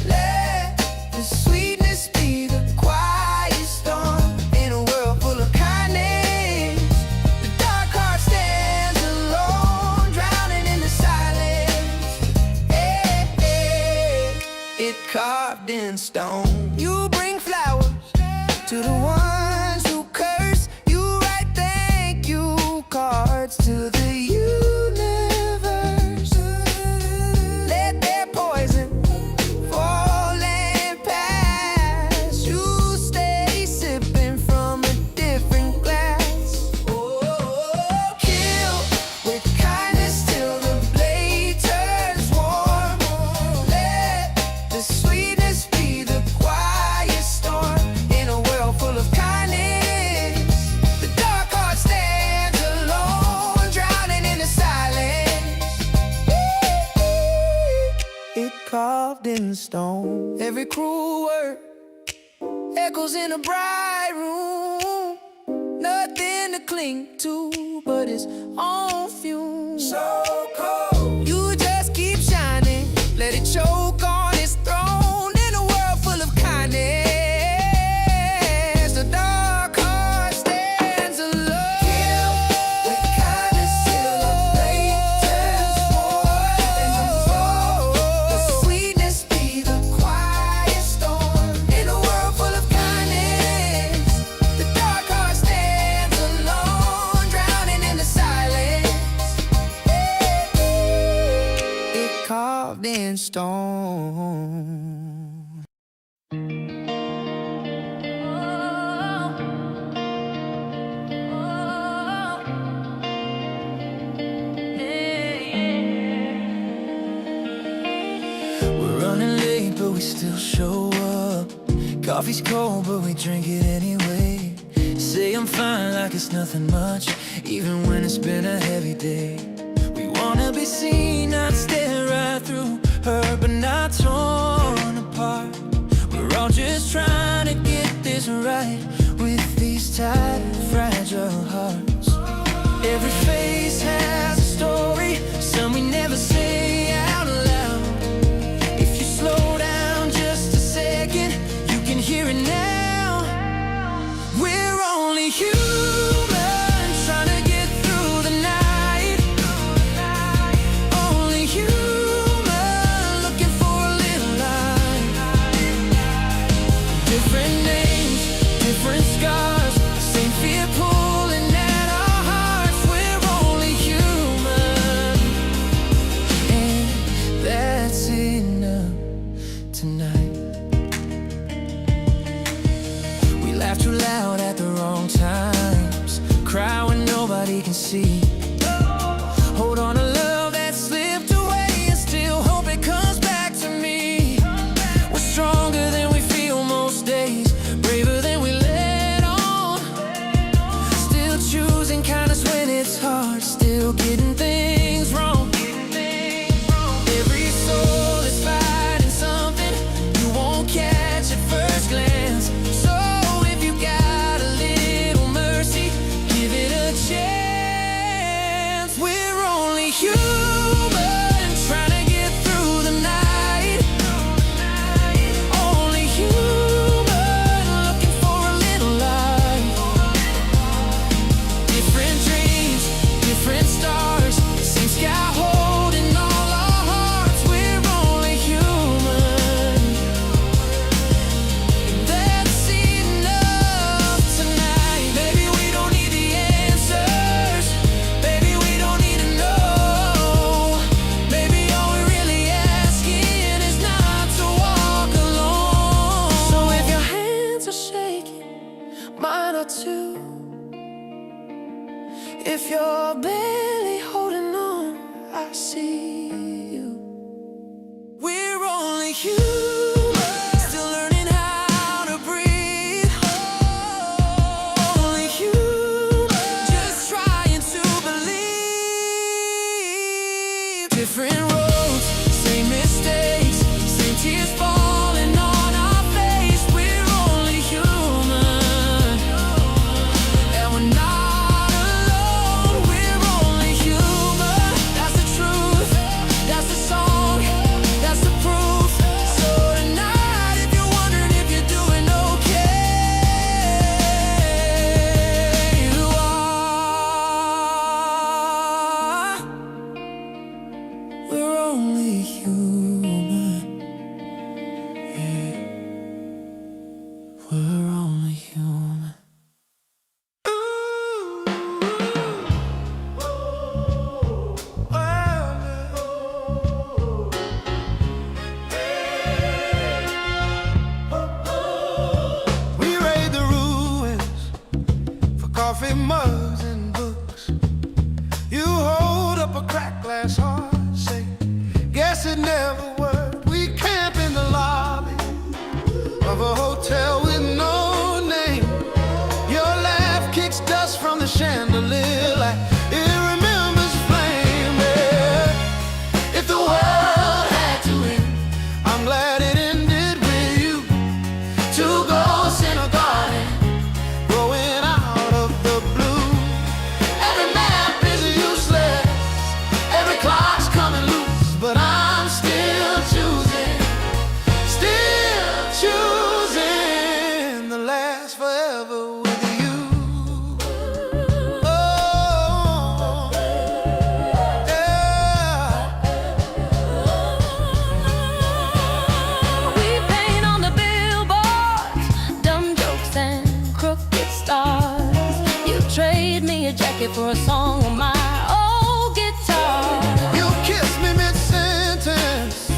Let the sweetness be the quiet storm in a world full of kindness. The dark heart stands alone, drowning in the silence. Hey, hey, it carved in stone. You bring flowers to the ones who curse. You write thank you cards to the universe. Let their poison fall and pass. You stay sipping from a different glass. Oh, kill with kindness till the blade turns warm. Let the sweetness be the quiet storm in a world full of kindness. The dark heart stands alone, drowning in the silence. It carved in stone. Every cruel word echoes in a bright room. Nothing to cling to but its own fumes. So cold. You stone. We're running late, but we still show up. Coffee's cold, but we drink it anyway. Say I'm fine like it's nothing much, even when it's been a heavy day. We wanna be seen, not stare right through her, but not torn apart. We're all just trying to get this right with these tight, fragile hearts. Every face has a story, some we never say out loud. If you slow down just a second, you can hear it now. We're only human, trying to get through the night. Only human, looking for a little light. Different names, different scars, same fear pulling at our hearts. We're only human, and that's enough tonight. We laugh too loud at the wrong times, cry when nobody can see. Hold on to love that slipped away and still hope it comes back to me. We're stronger than we feel most days, braver than we let on. Still choosing kindness when it's hard, still getting things wrong. Every soul is fighting something you won't catch at first glance. So if you got a little mercy, give it a chance. We're only human, trying to get through the night. Only human, looking for a little light. Different dreams, different stars, same sky holding all our hearts. We're only human, that's enough tonight. Baby, we don't need the answers. Baby, we don't need to know. Baby, all we're really asking is not to walk alone. So if your hands are shaking, mine are too. If you're barely holding on, I see you. We're only human, still learning how to breathe. Only human, just trying to believe. Different roads, same mistakes, same tears falling on our face. We're only human, and we're not alone. We're only human, that's the truth, that's the song, that's the proof. So tonight, if you're wondering if you're doing okay, you are. We're only human, yeah. We're only human. We raid the ruins for coffee mugs and books. You hold up a cracked glass heart, say, guess it never worked. We camp in the lobby of a hotel with no name. Your laugh kicks dust from the chandelier like it remembers flame. Yeah. If the world had to end, I'm glad it ended with you. Two ghosts in a garden, growing out of the blue. Every map is useless, every clock's coming loose, but I'm still choosing the last forever with you. Oh, yeah. We paint on the billboards, dumb jokes and crooked stars. You trade me a jacket for a song on my old guitar. You kiss me mid-sentence,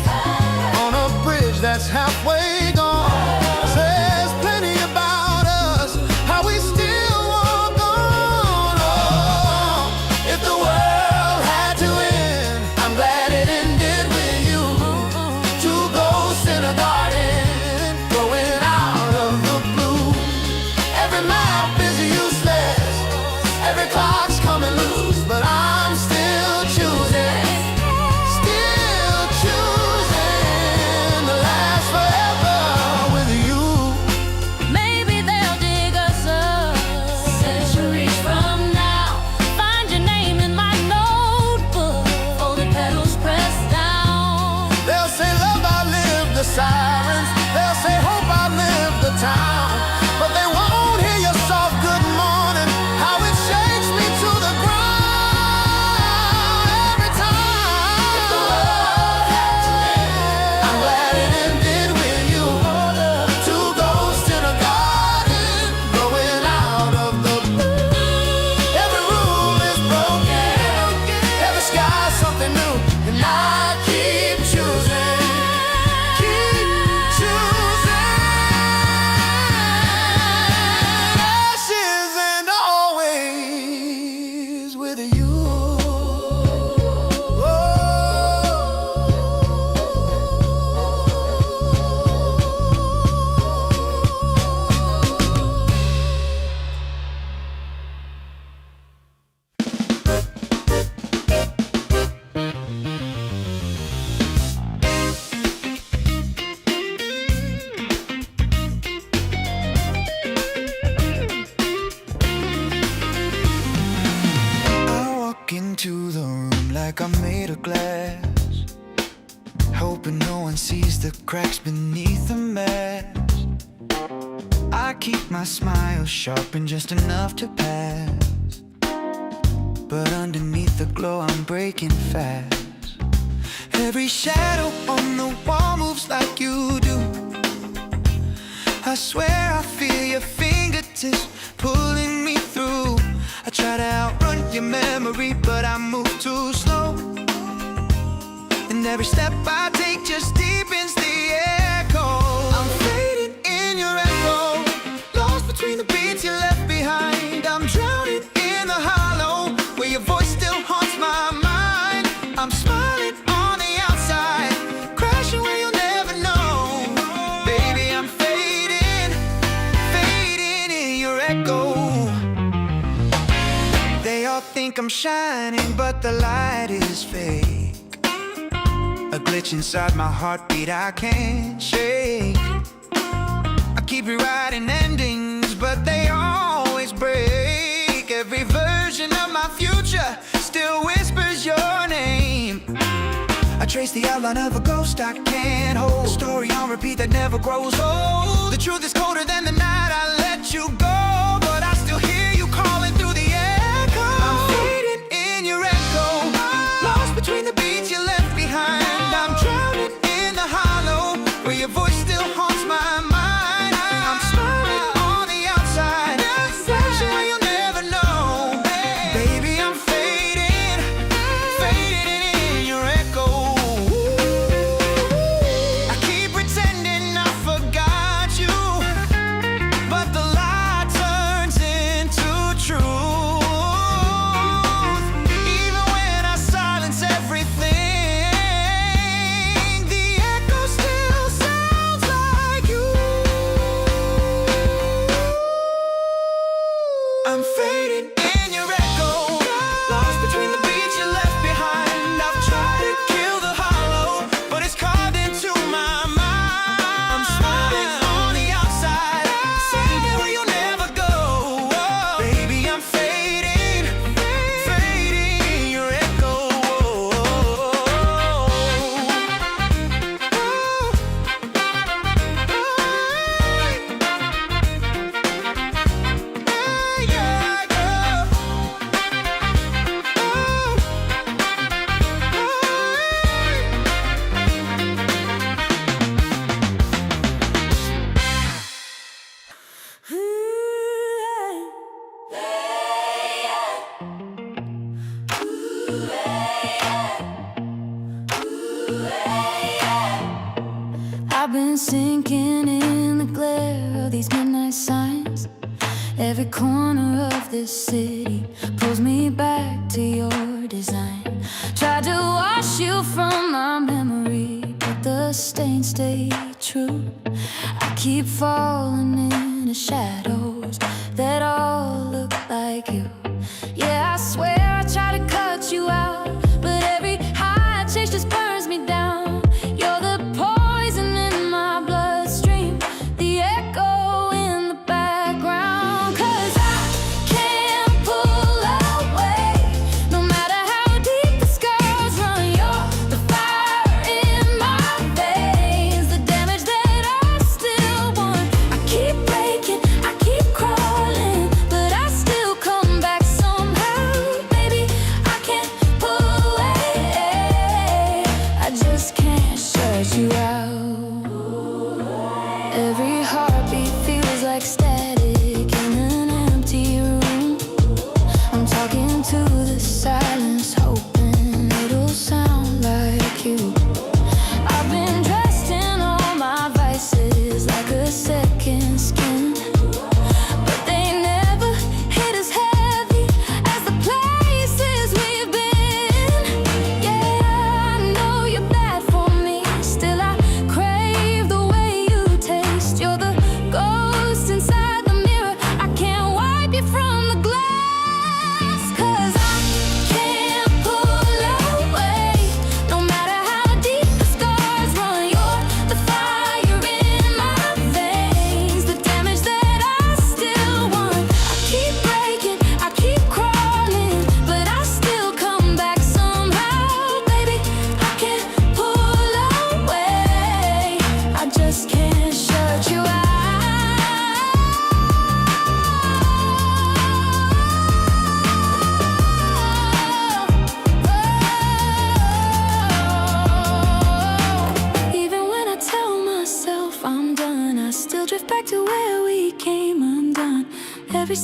like I'm made of glass, hoping no one sees the cracks beneath the mask. I keep my smile sharp and just enough to pass, but underneath the glow I'm breaking fast. Every shadow on the wall moves like you do. I swear I feel your fingertips pulling me through. I try to outrun your memory, but I move too slow. And every step I take just deepens the echo. I'm fading in your echo, lost between the beats you left behind. I'm drowning in the hollow where your voice still haunts my mind. I'm smiling on the outside, crashing where you'll never know. Baby, I'm fading, fading in your echo. They all think I'm shining, but the light is fake. A glitch inside my heartbeat I can't shake. I keep rewriting endings, but they always break. Every version of my future still whispers your name. I trace the outline of a ghost I can't hold, a story on repeat that never grows old. The truth is colder than the night I let you go, but I still hear you calling through the echo. I'm fading in your echo, lost between the beats you left behind. I'm drowning in the hollow where your voice still haunts my mind. I'm smiling on the outside, flashing where you'll never know. Baby, I'm fading, fading in your echo. I keep pretending I forgot you, but the lie turns into truth. Even when I silence everything, the echo still sounds like you. I'm fading in your echo, lost between the beats you left behind. I've tried to kill the hollow, but it's carved into my mind. I'm smiling on the outside, saying where you'll never go. Baby, I'm fading, fading in your echo. I've been sinking in the glare of these midnight signs. Every corner of this city pulls me back to your design. Tried to wash you from my memory, but the stains stay true. I keep falling in the shadows that all look like you. Yeah, I swear I try to cut you out, but every high I chase just burns me down. You're the poison in my bloodstream, the echo in the background. 'Cause I can't pull away, no matter how deep the scars run. You're the fire in my veins, the damage that I still want. I keep breaking, I keep crawling, but I still come back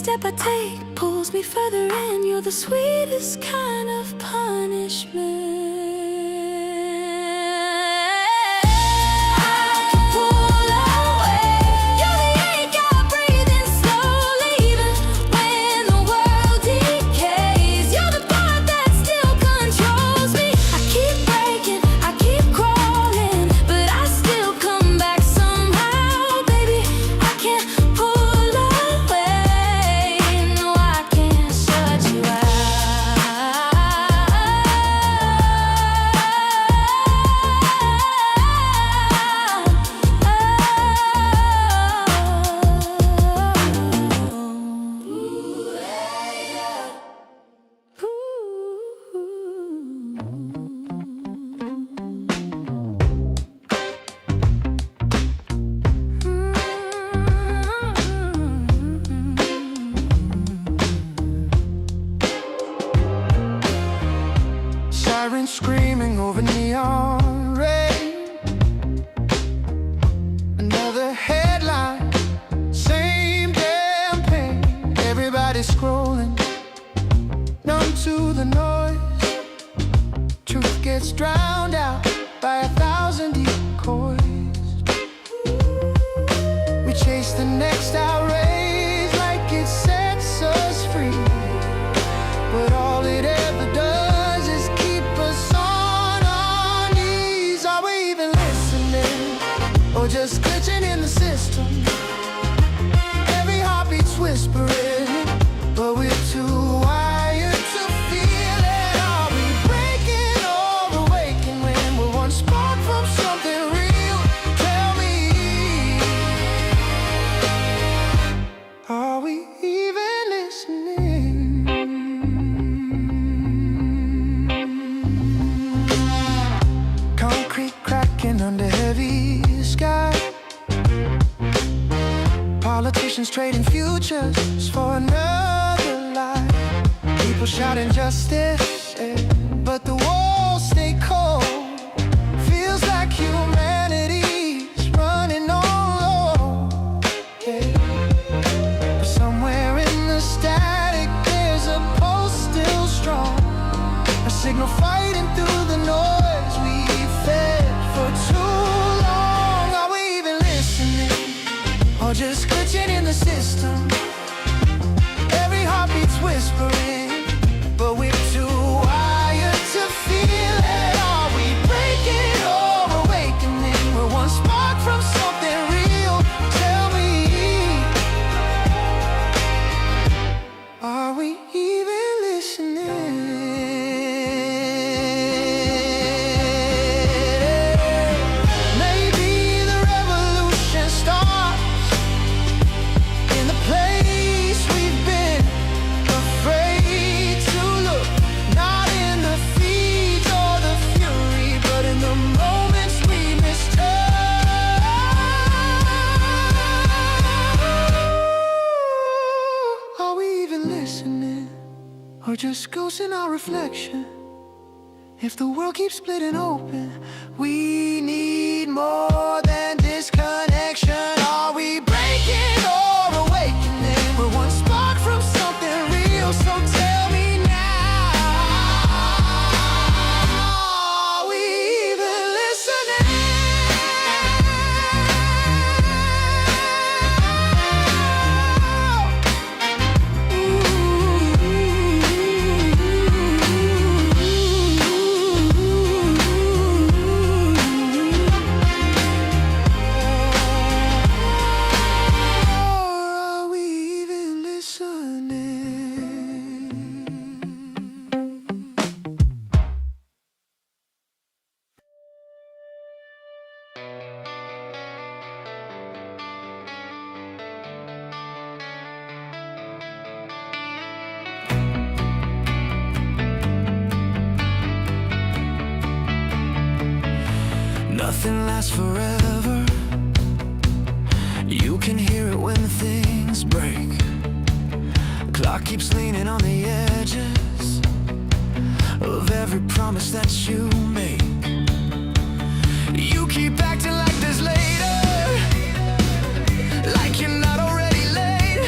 step I take pulls me further in. You're the sweetest kind of punishment. Sirens screaming over neon rain. Another headline, same damn pain. Everybody's scrolling, numb to the noise. Truth gets drowned out by 1,000 decoys. We chase the next outrage like it sets us free, but all it ever does is keep us on our knees. Are we even listening, or just glitching in the system? Every heartbeat's whispering, but we're too wired to feel it. Are we breaking or awakening when we're one spark from something real? Tell me, are we even listening? Concrete cracking under heavy sky. Politicians trading futures for another lie. People shouting justice, but the walls stay cold. Feels like humanity's running on low, but somewhere in the static there's a pulse still strong, a signal fighting through the noise we fed for too long. Are we even listening, or just glitching in the system? Every heartbeat's whispering, but we're too wired to feel it. Are we breaking or awakening? We're one spark from something real. Tell me, are we even listening? Maybe the revolution starts in the place we've been afraid to look. Not in the feeds or the fury, but in the moments we mistook. Are we even listening, or just ghosts in our reflection? If the world keeps splitting open, we need more than disconnection. Are we breaking or awakening? We're one spark from something real, so tell me now, are we even listening? Are we even listening? Nothing lasts forever. You can hear it when things break. Clock keeps leaning on the edges of every promise that you make. You keep acting like there's later, like you're not already late.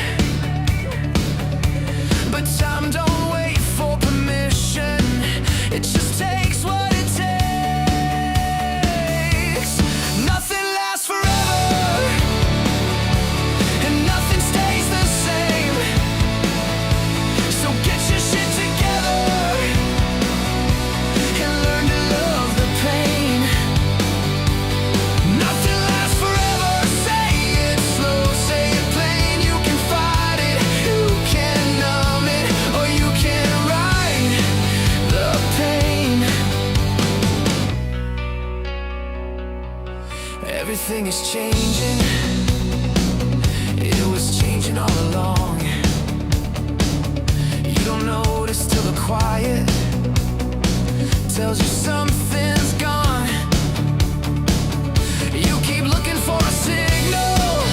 is changing. It was changing all along. You don't notice till the quiet tells you something's gone. You keep looking for a signal,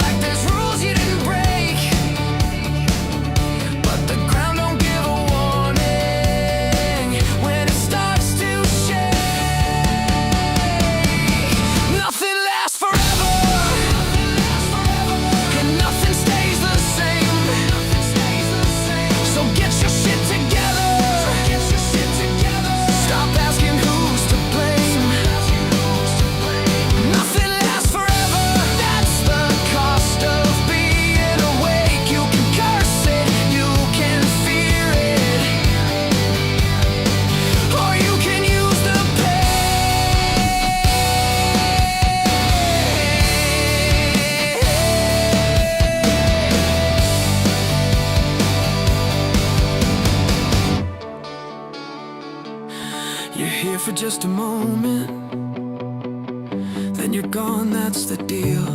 like there's rules you didn't break, but the ground don't give a warning when it starts to shake. Nothing lasts forever, and nothing stays the same. So get your shit together. Stop asking who's to blame. Nothing lasts forever. That's the cost of being awake. You can curse it, you can fear it, or you can use the pain. You're here for just a moment, then you're gone, that's the deal.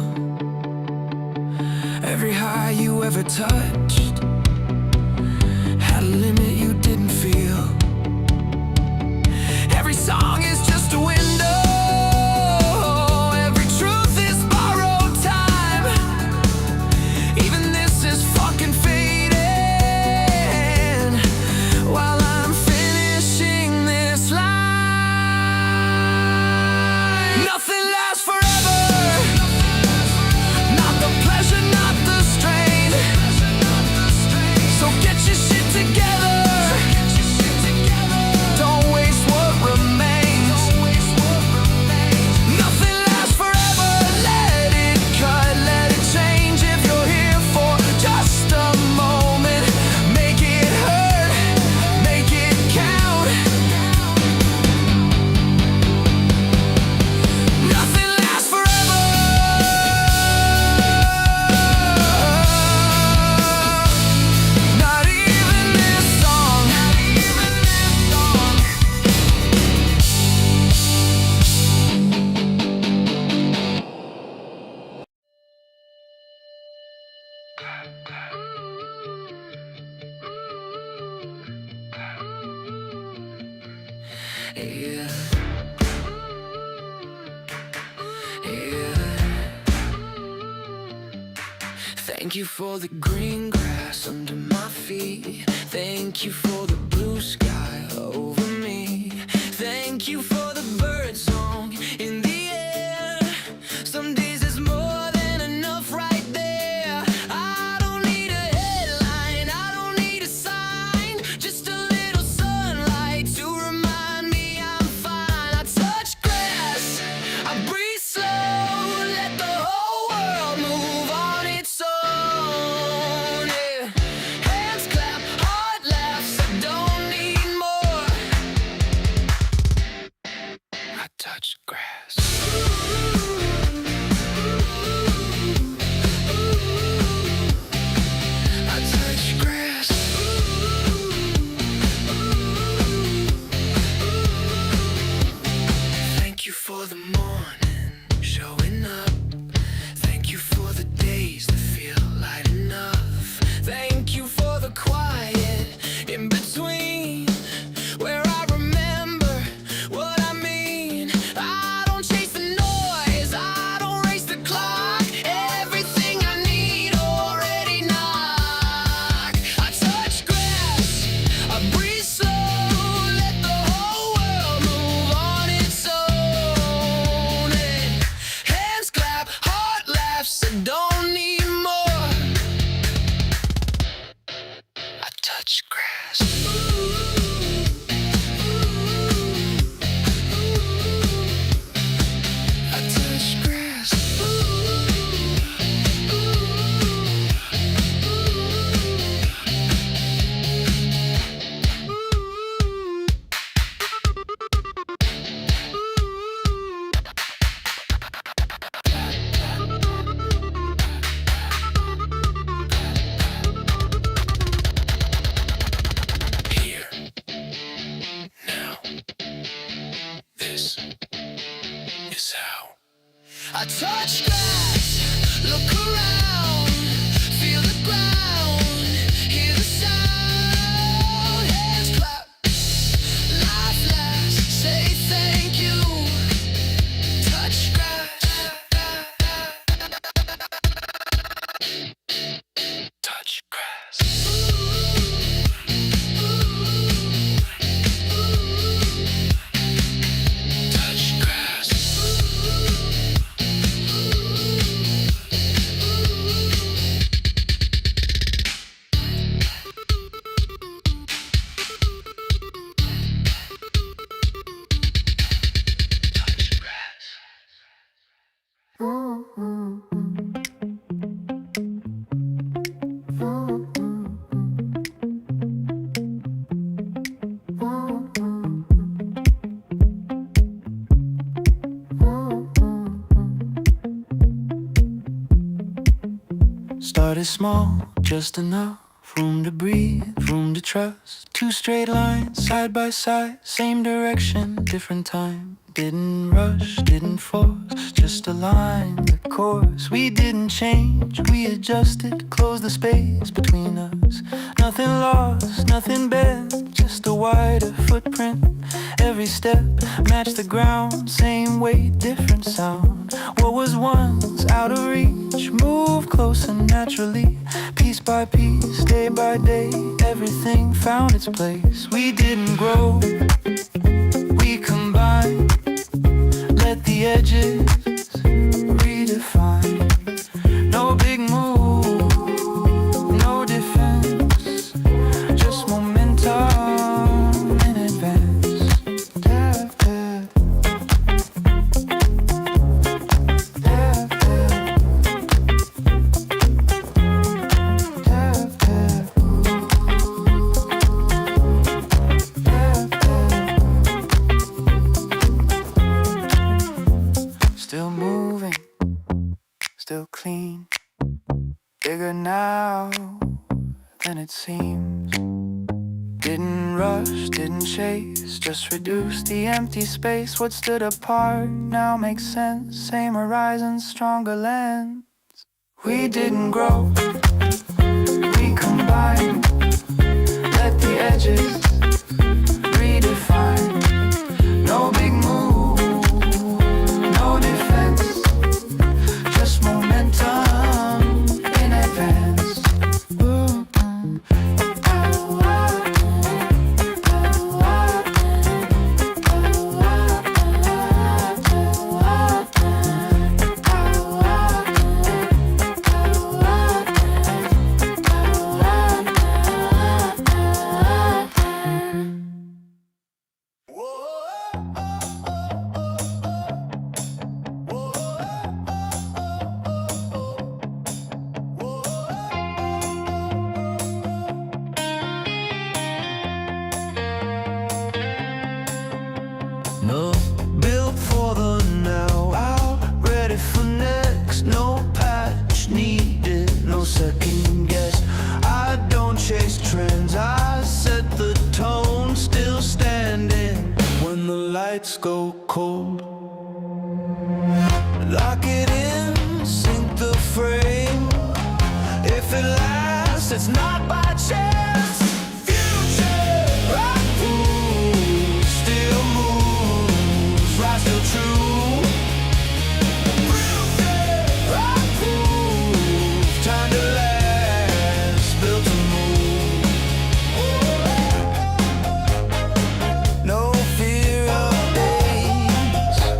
Every high you ever touched had a limit you didn't feel. Every song is just a window, every truth is borrowed time. Even this is fucking fading while I'm finishing this line. Nothing lasts forever, not the pleasure, not the strain. So get your shit together. Don't waste what remains. Nothing lasts forever. Let it cut, let it change. If you're here for just a moment, make it hurt, make it count. Nothing lasts forever. Not even this song. Yeah. Thank you for the green grass under my feet. Thank you for the blue sky over me. Thank you for the bird song in the air. Some days there's more than enough right there. I don't need a headline, I don't need a sign, just a little sunlight to remind me I'm fine. I touch grass, I breathe slow, let the whole world move on its own. Yeah. Hands clap, heart laughs, I don't need more. I touch grass. I touch grass. Thank you for the morning showing up. Thank you for the days that feel light enough. Thank you for the quiet in between, where I remember what I mean. I don't chase the noise, I don't race the clock. Everything I need already knock. I touch grass, I breathe slow, let the whole world move on its own. And hands clap, heart laughs, I don't need more. I touch grass. I touch grass. is small, just enough room to breathe, room to trust. Two straight lines, side by side, same direction, different time. Didn't rush, didn't force, just aligned the course. We didn't change, we adjusted, closed the space between us. Nothing lost, nothing bent, just a wider footprint. Every step matched the ground, same weight, different sound. What was once out of reach moved closer naturally. Piece by piece, day by day, everything found its place. We didn't grow, we combined. Let the edges redefine. No big move, no defense, just momentum in advance. Tap, tap. Tap, tap. Tap, tap. Still moving, still clean. Bigger now than it seems. Didn't rush, didn't chase, just reduce the empty space. What stood apart now makes sense. Same horizon, stronger lens. We didn't grow, we combined. Let the edges redefine. No big move, no defense, just momentum in advance. No, built for the now, out ready for next. No patch needed, no second guess. I don't chase trends, I set the tone. Still standing when the lights go cold. Lock it in, sink the frame. If it lasts, it's not by chance. Future, rock moves, still moves, right, still true. Rooted, rock proof, time to last, built to move. No fear of days,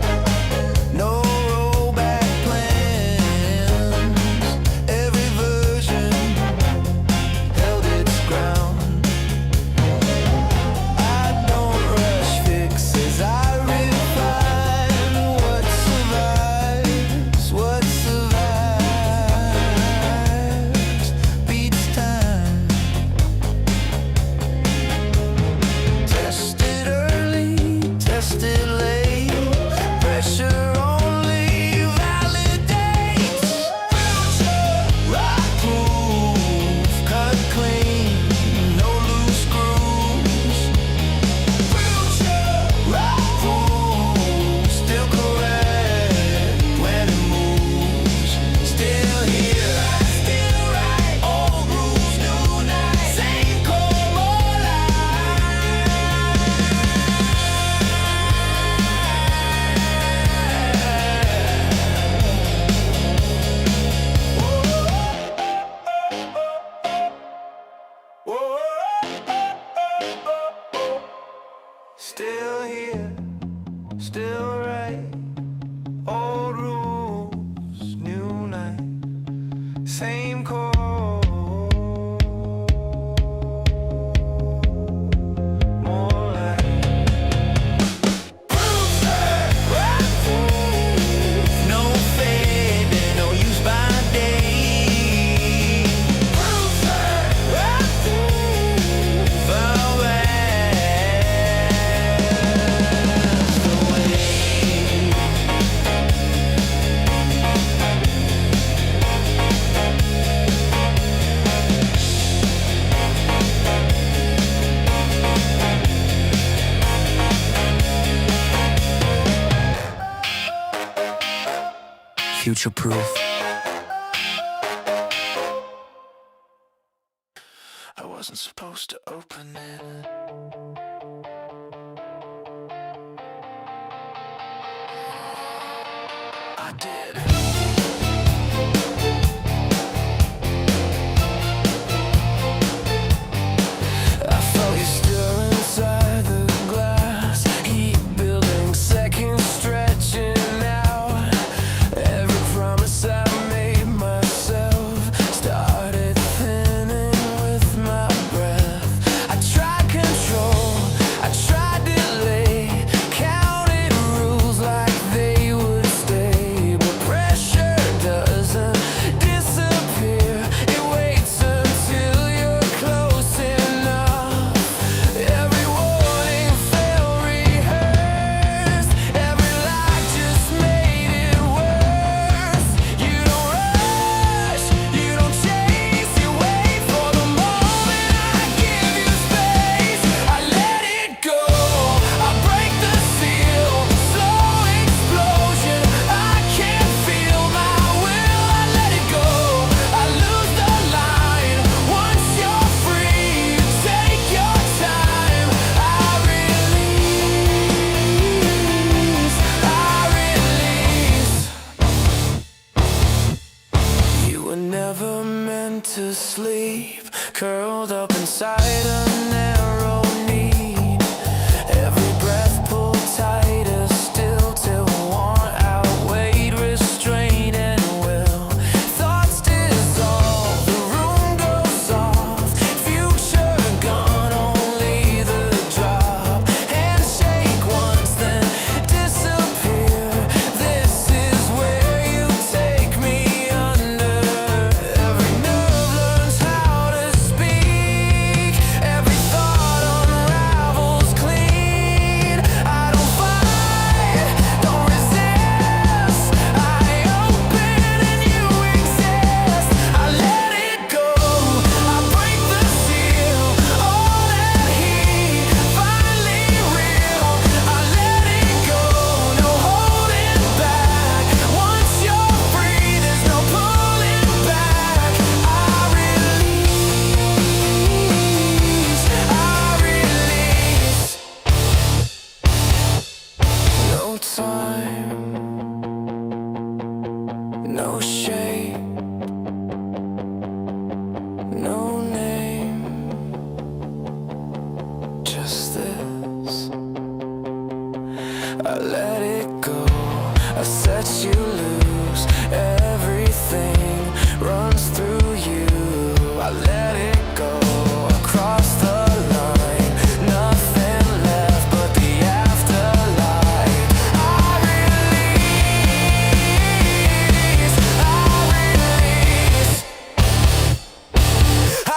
future-proof. I wasn't supposed to open it. I did. I felt you stir inside the glass, heat building, seconds stretching out. Every promise I made myself started thinning with my breath. I tried control, I tried delay, counted rules like they would stay, but pressure doesn't disappear. It waits until you're close enough. Every warning felt rehearsed, every lie just made it worse. You don't rush, you don't chase, you wait for the moment. I give you space, I let it go, I break the seal, slow explosion. I can't feel my will, I let it go, I lose the line. Once you're free, you take your time. I release. You were never meant to sleep, curled up inside a narrow need. Every breath pulled tighter still till want outweighed restraint and will. Thoughts dissolve, the room goes off, future gone, only the drop. Handshake once, then disappear. This is where you take me under. Every nerve learns how to speak, every thought unravels clean. I don't fight, don't resist, I open and you exist. I let it go, I break the seal, all that heat finally real. I let it go, no holding back. Once you're free, there's no pulling back. I release, no time, no shape, no name, just this. I let it go, I set you loose. Everything runs through you. I let it go, across the line. Nothing left but the afterlife. I release, I release, I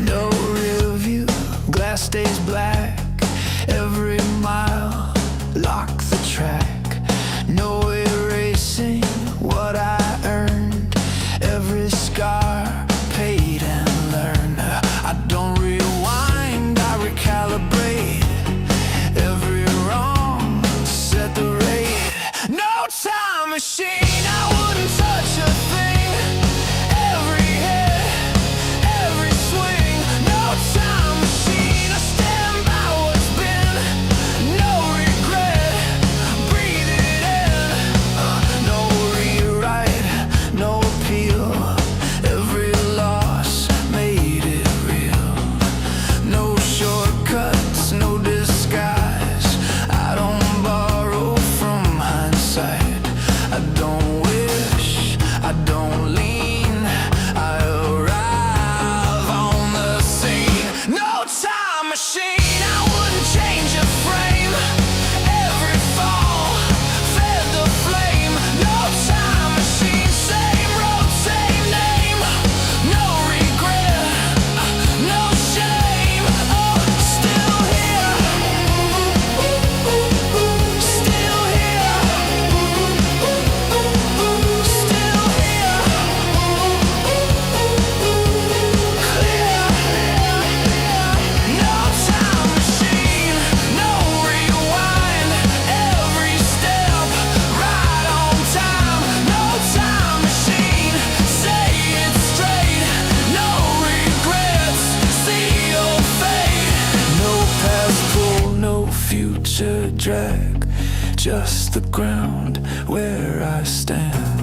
no rear view, glass stays black. Every mile, lock the track. No erasing what I earned. Every scar, paid and learned. I don't rewind, I recalibrate. Every wrong, set the rate. No time machine, I wouldn't touch a thing. Every hit, every swing. No time machine, I stand by what's been. No regret, breathe it in. No rewrite, no appeal. Every drag, just the ground where I stand.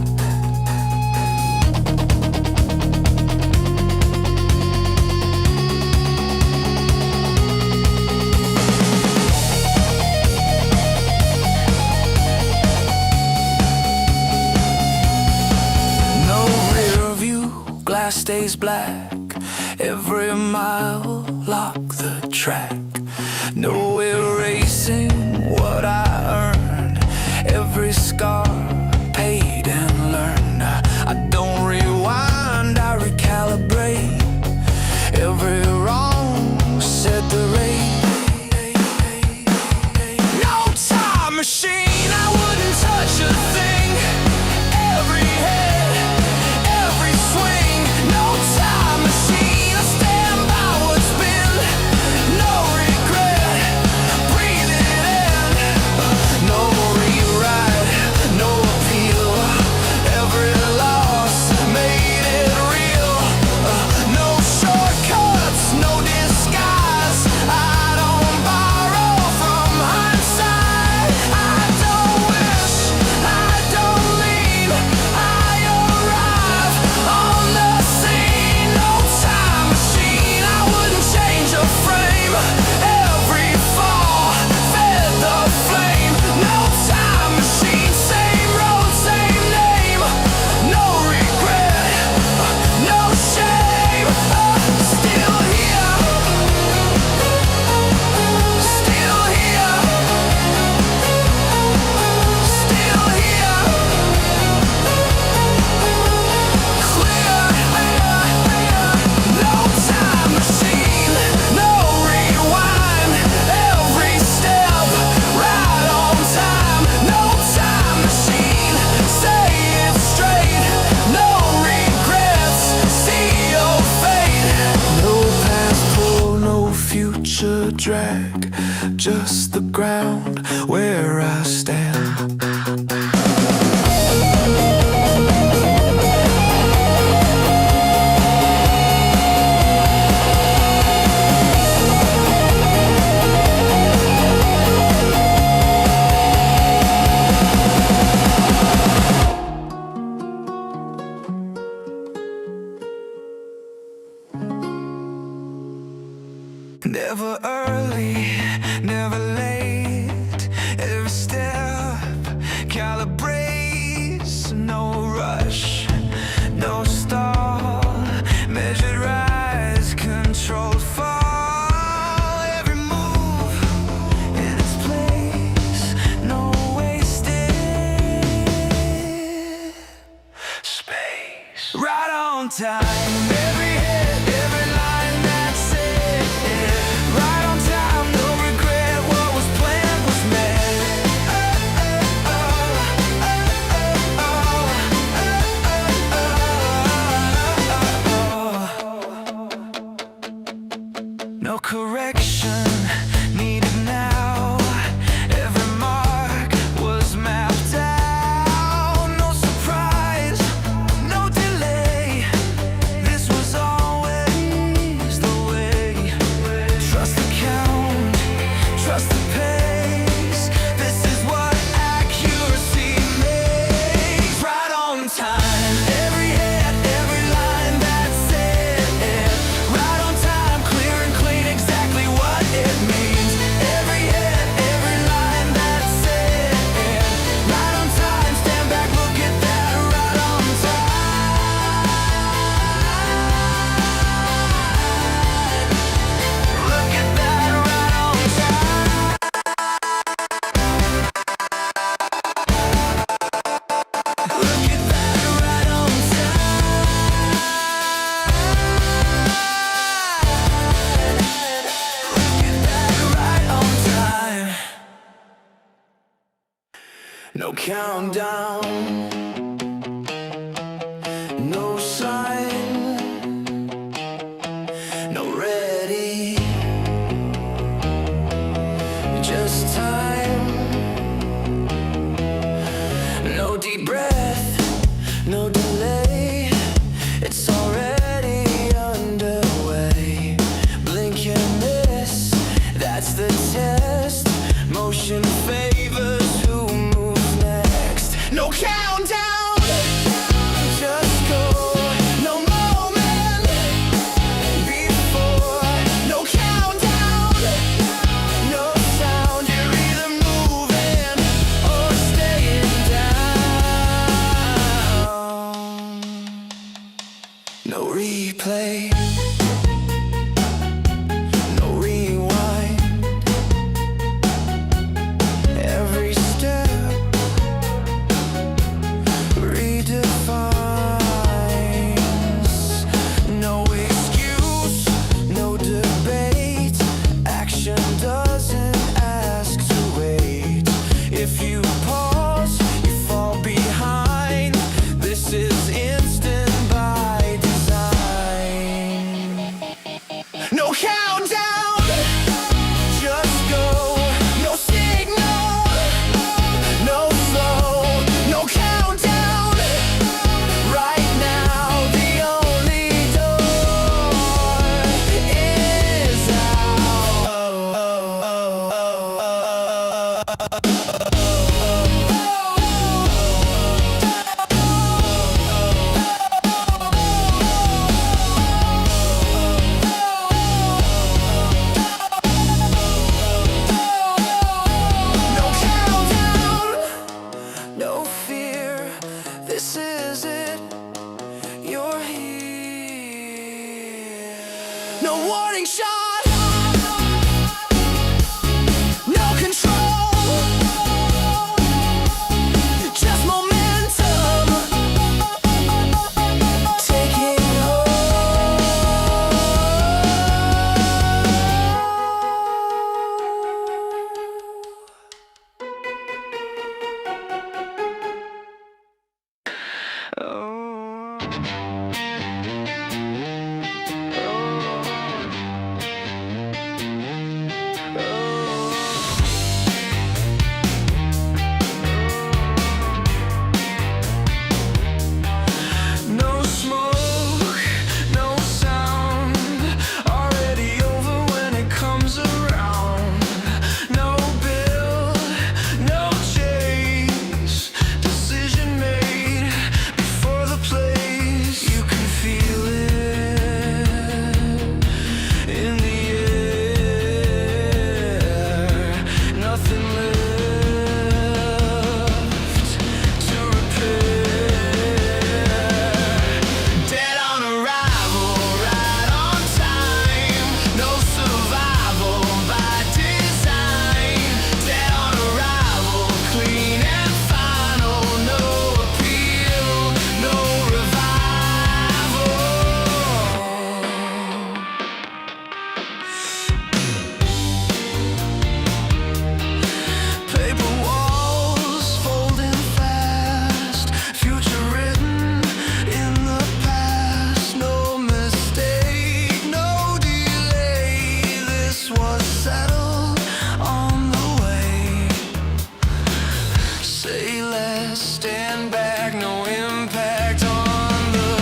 Glass stays black, every mile lock the track. No erasing what I earned, every scar paid and learned. I don't rewind, I recalibrate, every wrong set the rate. No time machine, I wouldn't touch a thing. Every head, every swing. No time machine, I stand by what's been. No regret, breathe it in. No rewrite, no appeal. Every loss made it real. No shortcuts, no disguise. I don't borrow from hindsight. I don't wish, I don't leave. I arrive on the scene. No time machine, I wouldn't change a frame. Every fall fed the flame. No time machine, same road, same name. No regret, no shame. Still here, still here, still here. Clear, no time machine, no rewind. Every step right on time. No time machine, say it straight. No regrets, see your fate. No past pull, no future drag, just the ground where I stand. Never early, never late. Every step calibrates. No rush, no stall. Measured rise, controlled fall. Every move in its place. No wasted space. Right on time. Every hit, every line, that's it. Right on time, no regret. What was planned was meant. No correction needed now. Every mark was mapped out. No surprise, no delay. This was always the way. Trust the count, trust the pace. This is what accuracy makes. Right on time, every hit, every line, that's it. Right on time, clear and clean, exactly what it means. Every hit, every line, that's it. Right on time, stand back, look at that. Right on time. Look at that, right on time. Look at that, right on time. Look at that, right on time. No countdown, no sign, no ready, just time. No deep breath, no delay. It's already underway. Blink and miss, that's the test. Motion fades. no replay, no rewind. Every step redefines. No excuse, no debate. Action doesn't ask to wait. If you pause, you fall behind. This is instant by design. No countdown, just go. No signal, no flow. No countdown, right now. The only door is no countdown, no fear. This is it. You're here. No warning shot, no control, just momentum taking no smoke, no sound. Already over when it comes around. No build, no chase. Decision made before the place. You can feel it in the air. Nothing left to repair. Dead on arrival, right on time. No survival by design. Dead on arrival, clean and final. No appeal, no revival. Paper walls folding fast. Future written in the past. No mistake, no delay. This was settled on the way. Say less, stand back, no impact on the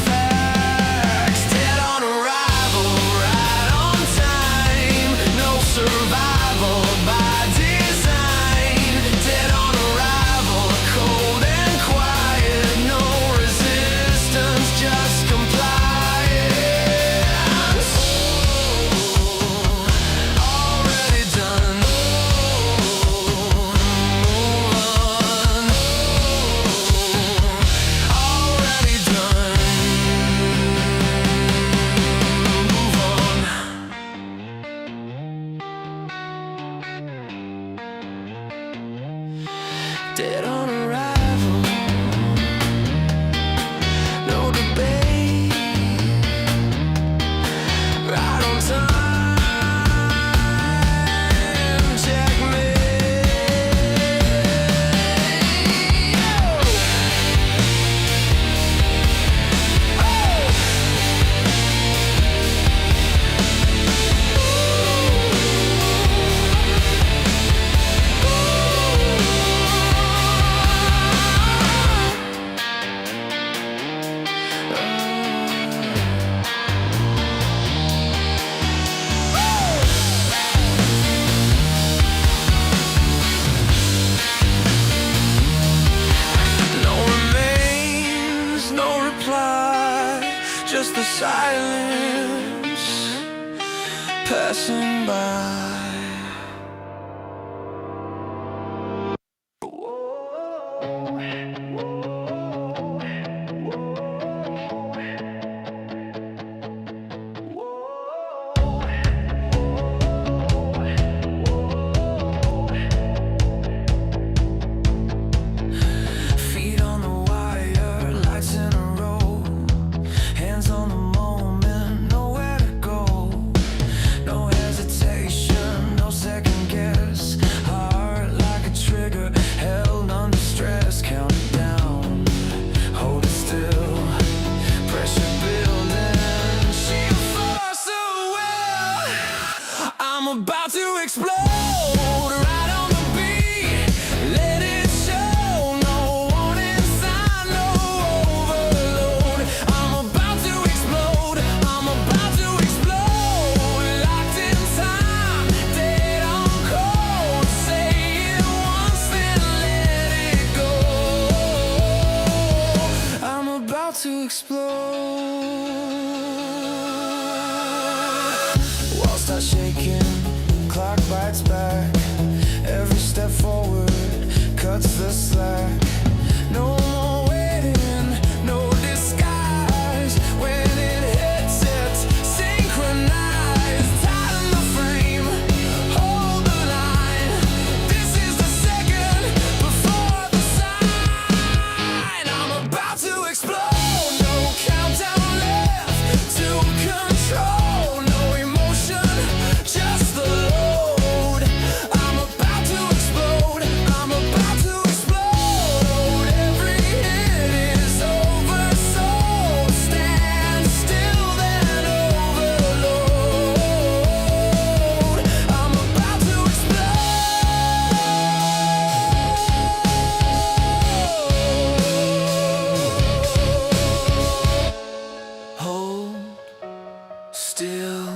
facts. Dead on arrival, right on time. No survival by design. Dead on arrival, cold and quiet. No resistance, just compliance. Already done. Move on. Already done. Move on. Dead on arrival, no debate. Right on time, no remains, no reply. Just the silence passing by. start shaking, clock bites back. Every step forward cuts the slack. No more waiting, no disguise. When it hits, it's synchronized. Tighten the frame, hold the line. This is the second before the sign. I'm about to explode. No countdown left to control. No emotion, just the load. I'm about to explode. I'm about to explode. Every hit is over, so stand still, then overload. I'm about to explode. Hold still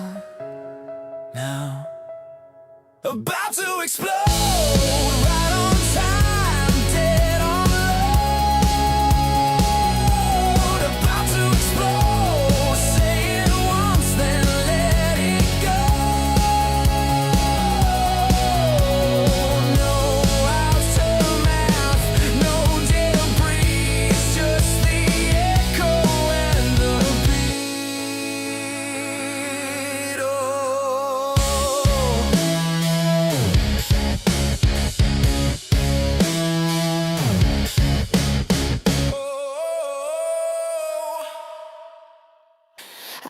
now. About to explode. Right on time, dead on load. About to explode. Say it once, then let it go. No aftermath, no debris, just the echo and the beat. Oh.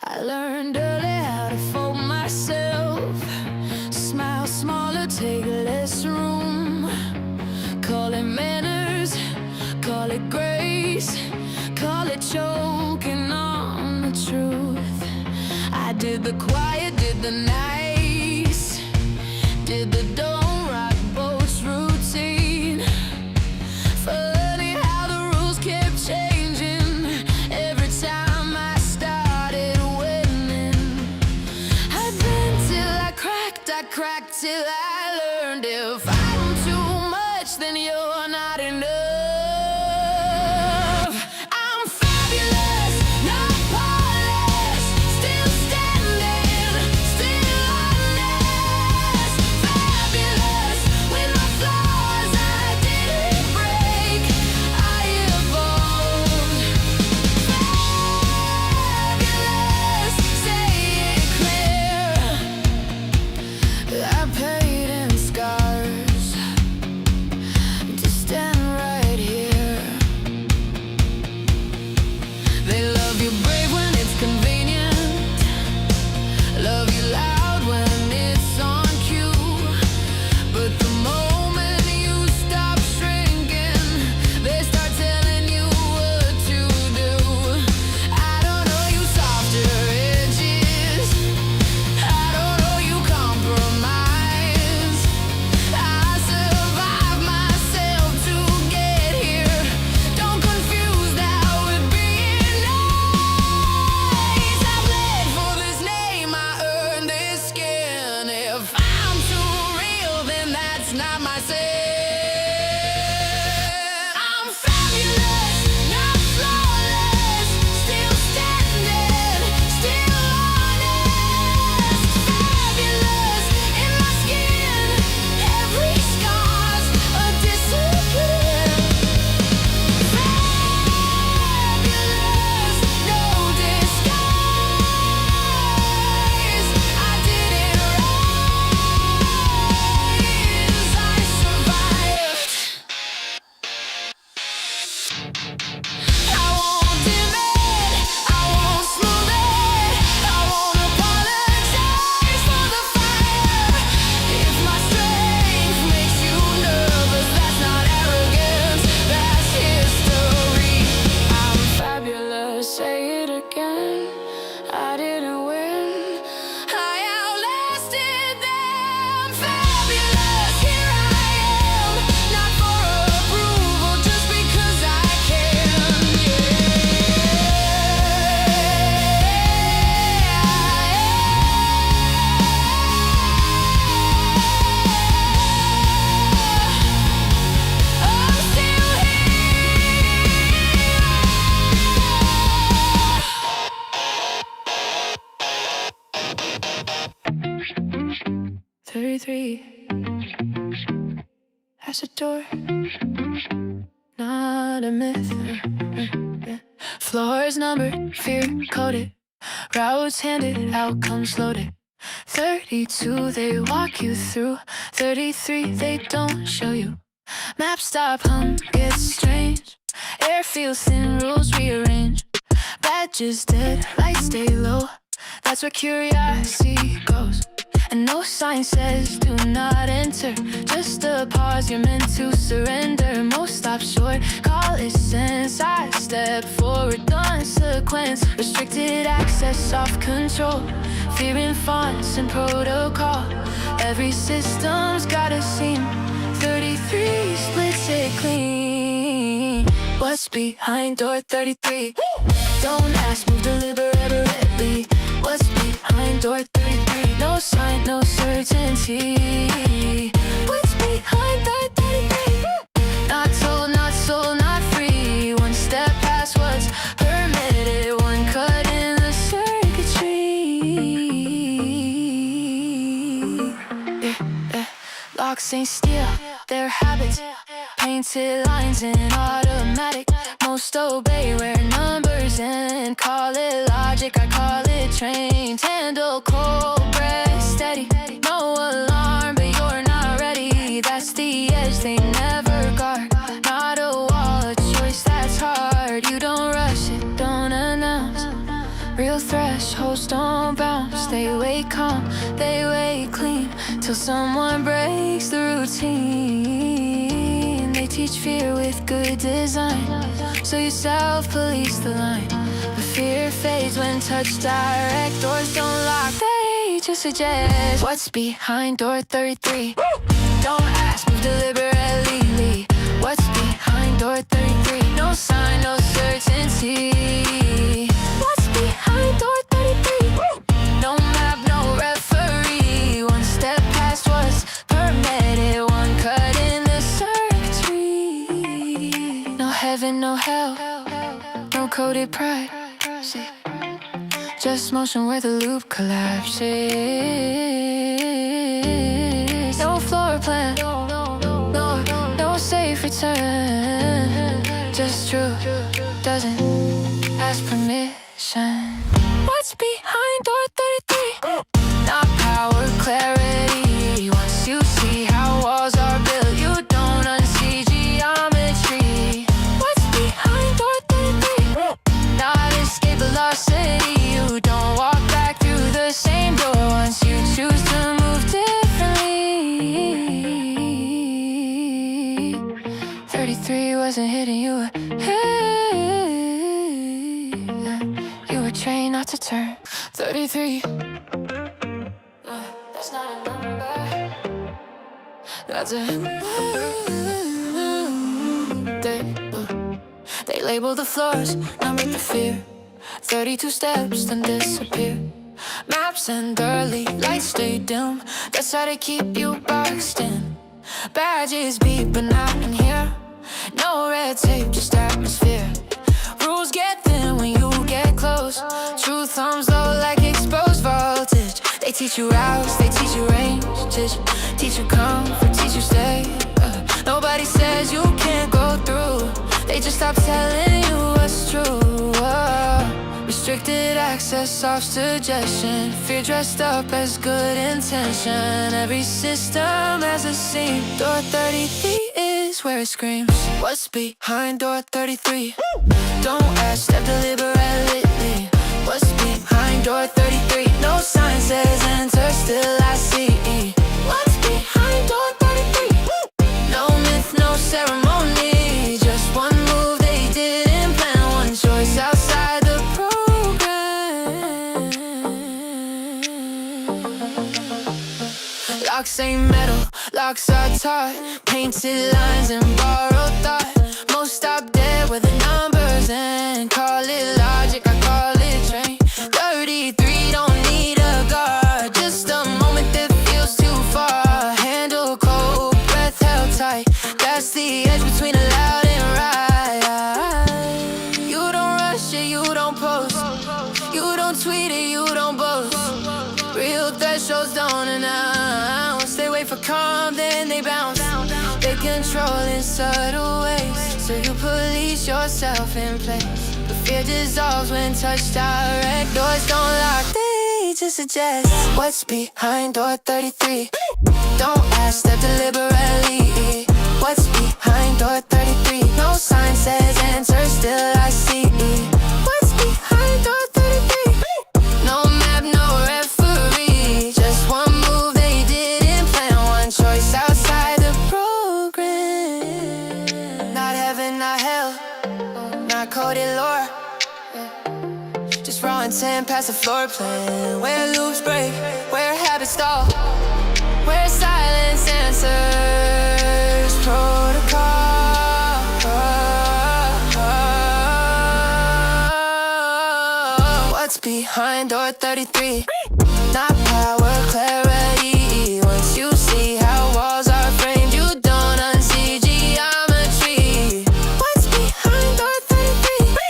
I learned early how to fold myself. Smile smaller, take less room. Call it manners, call it grace, call it choking on the truth. I did the quiet, did the nice, did the don't rock boats routine. Funny how the rules kept changing every time I started winning. I'd been till I cracked till I learned if I'm too much, then you're not enough. I'm fabulous, not polished, still standing, still honest. Fabulous. 33. That's a door, not a myth. Floors numbered, fear coded, routes handed, outcomes loaded. 32 they walk you through, 33 they don't show you. Maps stop, hum gets strange, air feels thin, rules rearrange. Badges dead, lights stay low, that's where curiosity goes. And no sign says do not enter, just a pause, you're meant to surrender. Most stop short, call it sense. I step forward, consequence. Restricted access, off control. Fear in fonts and protocol. Every system's got a seam. 33 splits it clean. What's behind door 33? Don't ask, move deliberately. What's behind door 33? No sign, no certainty. What's behind door 33? Not told, not sold, not free. One step past what's permitted. One cut in the circuitry. Locks ain't steel, they're habits. Painted lines in automatic. Most obey where numbers end. Call it logic, I call it trained. Handle cold breath steady. No alarm, but you're not ready. That's the edge they never guard. Not a wall, a choice that's hard. You don't rush it, don't announce. Real thresholds don't bounce. They wait calm, they wait clean, till someone breaks the routine. They teach fear with good design, so you self-police the line. But fear fades when touched direct. Doors don't lock, they just suggest. What's behind door 33? Don't ask, move deliberately. What's behind door 33? No sign, no certainty. What's behind door 33? No map, no referee. One step past what's permitted. One cut in the circuitry. No heaven, no hell, no coded pride. See, just motion where the loop collapses. No floor plan, no safe return. Just truth doesn't ask permission. What's behind door 33? Not power, clarity. Once you see how walls are built, you don't unsee geometry. What's behind door 33? Not escape velocity. You don't walk back through the same door once you choose to move differently. 33 wasn't hitting you. You were trained not to turn. 33. That's not a number. That's a They label the floors, number the fear. 32 steps, then disappear. Maps and early lights stay dim. That's how they keep you boxed in. Badges beep, but not in here. No red tape, just atmosphere. Rules get thin when you get close. Truth hums low like exposed voltage. They teach you routes, they teach you range. Teach you comfort, teach you stay. Nobody says you can't go through. They just stop telling you what's true. Restricted access, soft suggestion. Fear dressed up as good intention. Every system has a seam. Door 33 is where it screams. What's behind door 33? Don't ask, step deliberately. What's behind door 33? No sign says enter, still I see. What's behind door 33? No myth, no ceremony. Just one move they didn't plan. One choice outside the program. Locks ain't metal, locks are taught. Painted lines and borrowed thought. Most stop dead with the numbers and call it logic, I call it train. 33 don't need a guard, just a moment that feels too far. Handle cold, breath held tight. That's the edge between a loud and right. You don't rush it, you don't post. You don't tweet it, you don't boast. Real thresholds don't announce. They wait subtle ways. So you police yourself in place. The fear dissolves when touched direct. Doors don't lock, they just suggest what's behind door 33. Don't ask, step deliberately. What's behind door 33? No sign says answer, still I see. What's behind door 33? No map, no referee. Just one move they didn't plan. One choice outside the program. Not heaven, not hell, not coded lore. Just raw intent past the floor plan. Where loops break, where habits stall, where silence answers protocol. What's behind door 33? Not power, clarity. Once you see how walls are framed, you don't unsee geometry. What's behind door 33?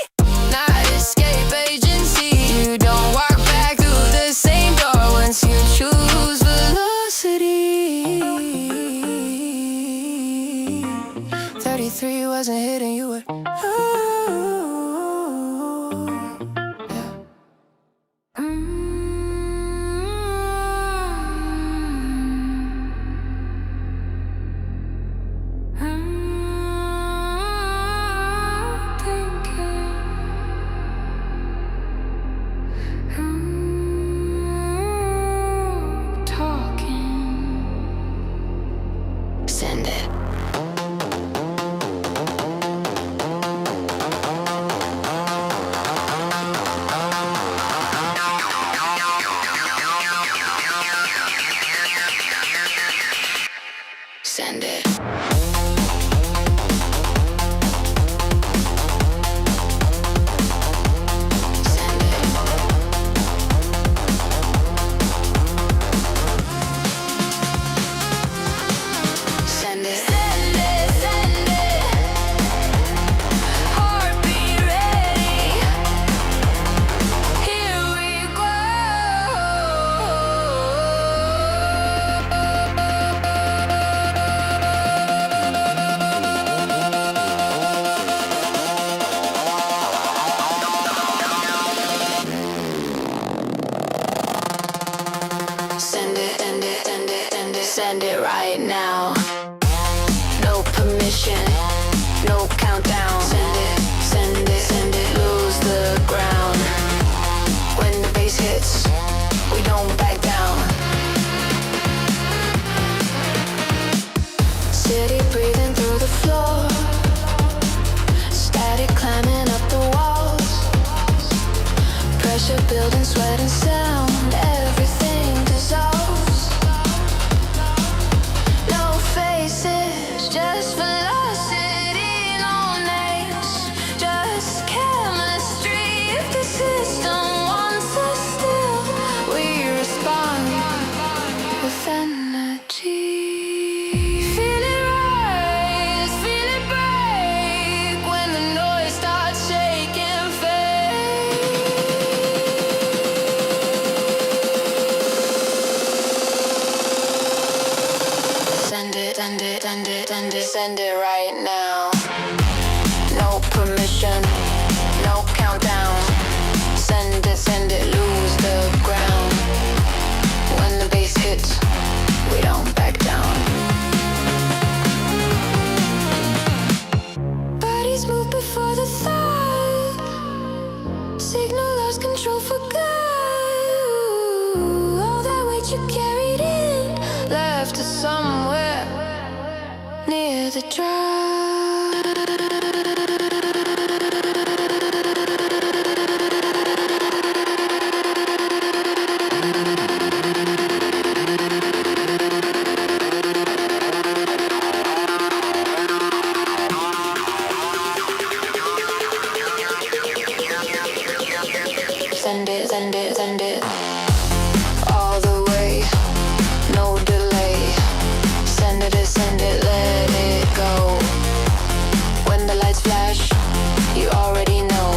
Not escape agency. You don't walk back through the same door once you choose velocity. 33 wasn't hidden, you were. Send it. Send it. Send it. Send it, send it. Heartbeat ready. Here we Send it, send it, send it, send it, send it right now. No permission, no countdown. Send it, send it, send it, lose the ground. When the bass hits, we don't back down. City breathing through the floor. Static climbing up the walls. Pressure building, sweat and sound. Everything dissolves. No faces, just velocity, no names, just chemistry. If the system wants us still, we respond with energy. Feel it rise, feel it break when the noise starts shaking faith. Send it, send it, send it, send it, send it right now. No permission, no countdown. Send it, lose the ground. When the bass hits, we don't back down. Bodies move before the thought. Signal lost control for good. All that weight you carried in, left us somewhere near the drive. Send it, send it, send it. All the way, no delay. Send it, let it go. When the lights flash, you already know.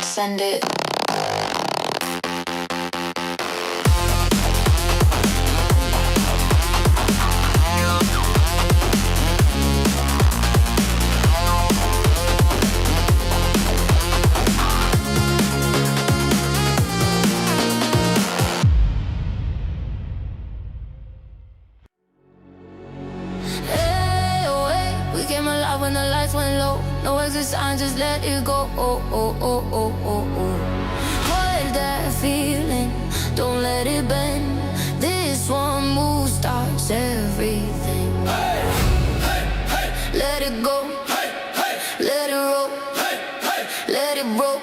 Send it. let it go. Hold that feeling, don't let it bend. This one move starts everything. Let it go, let it roll, let it roll. Let it roll.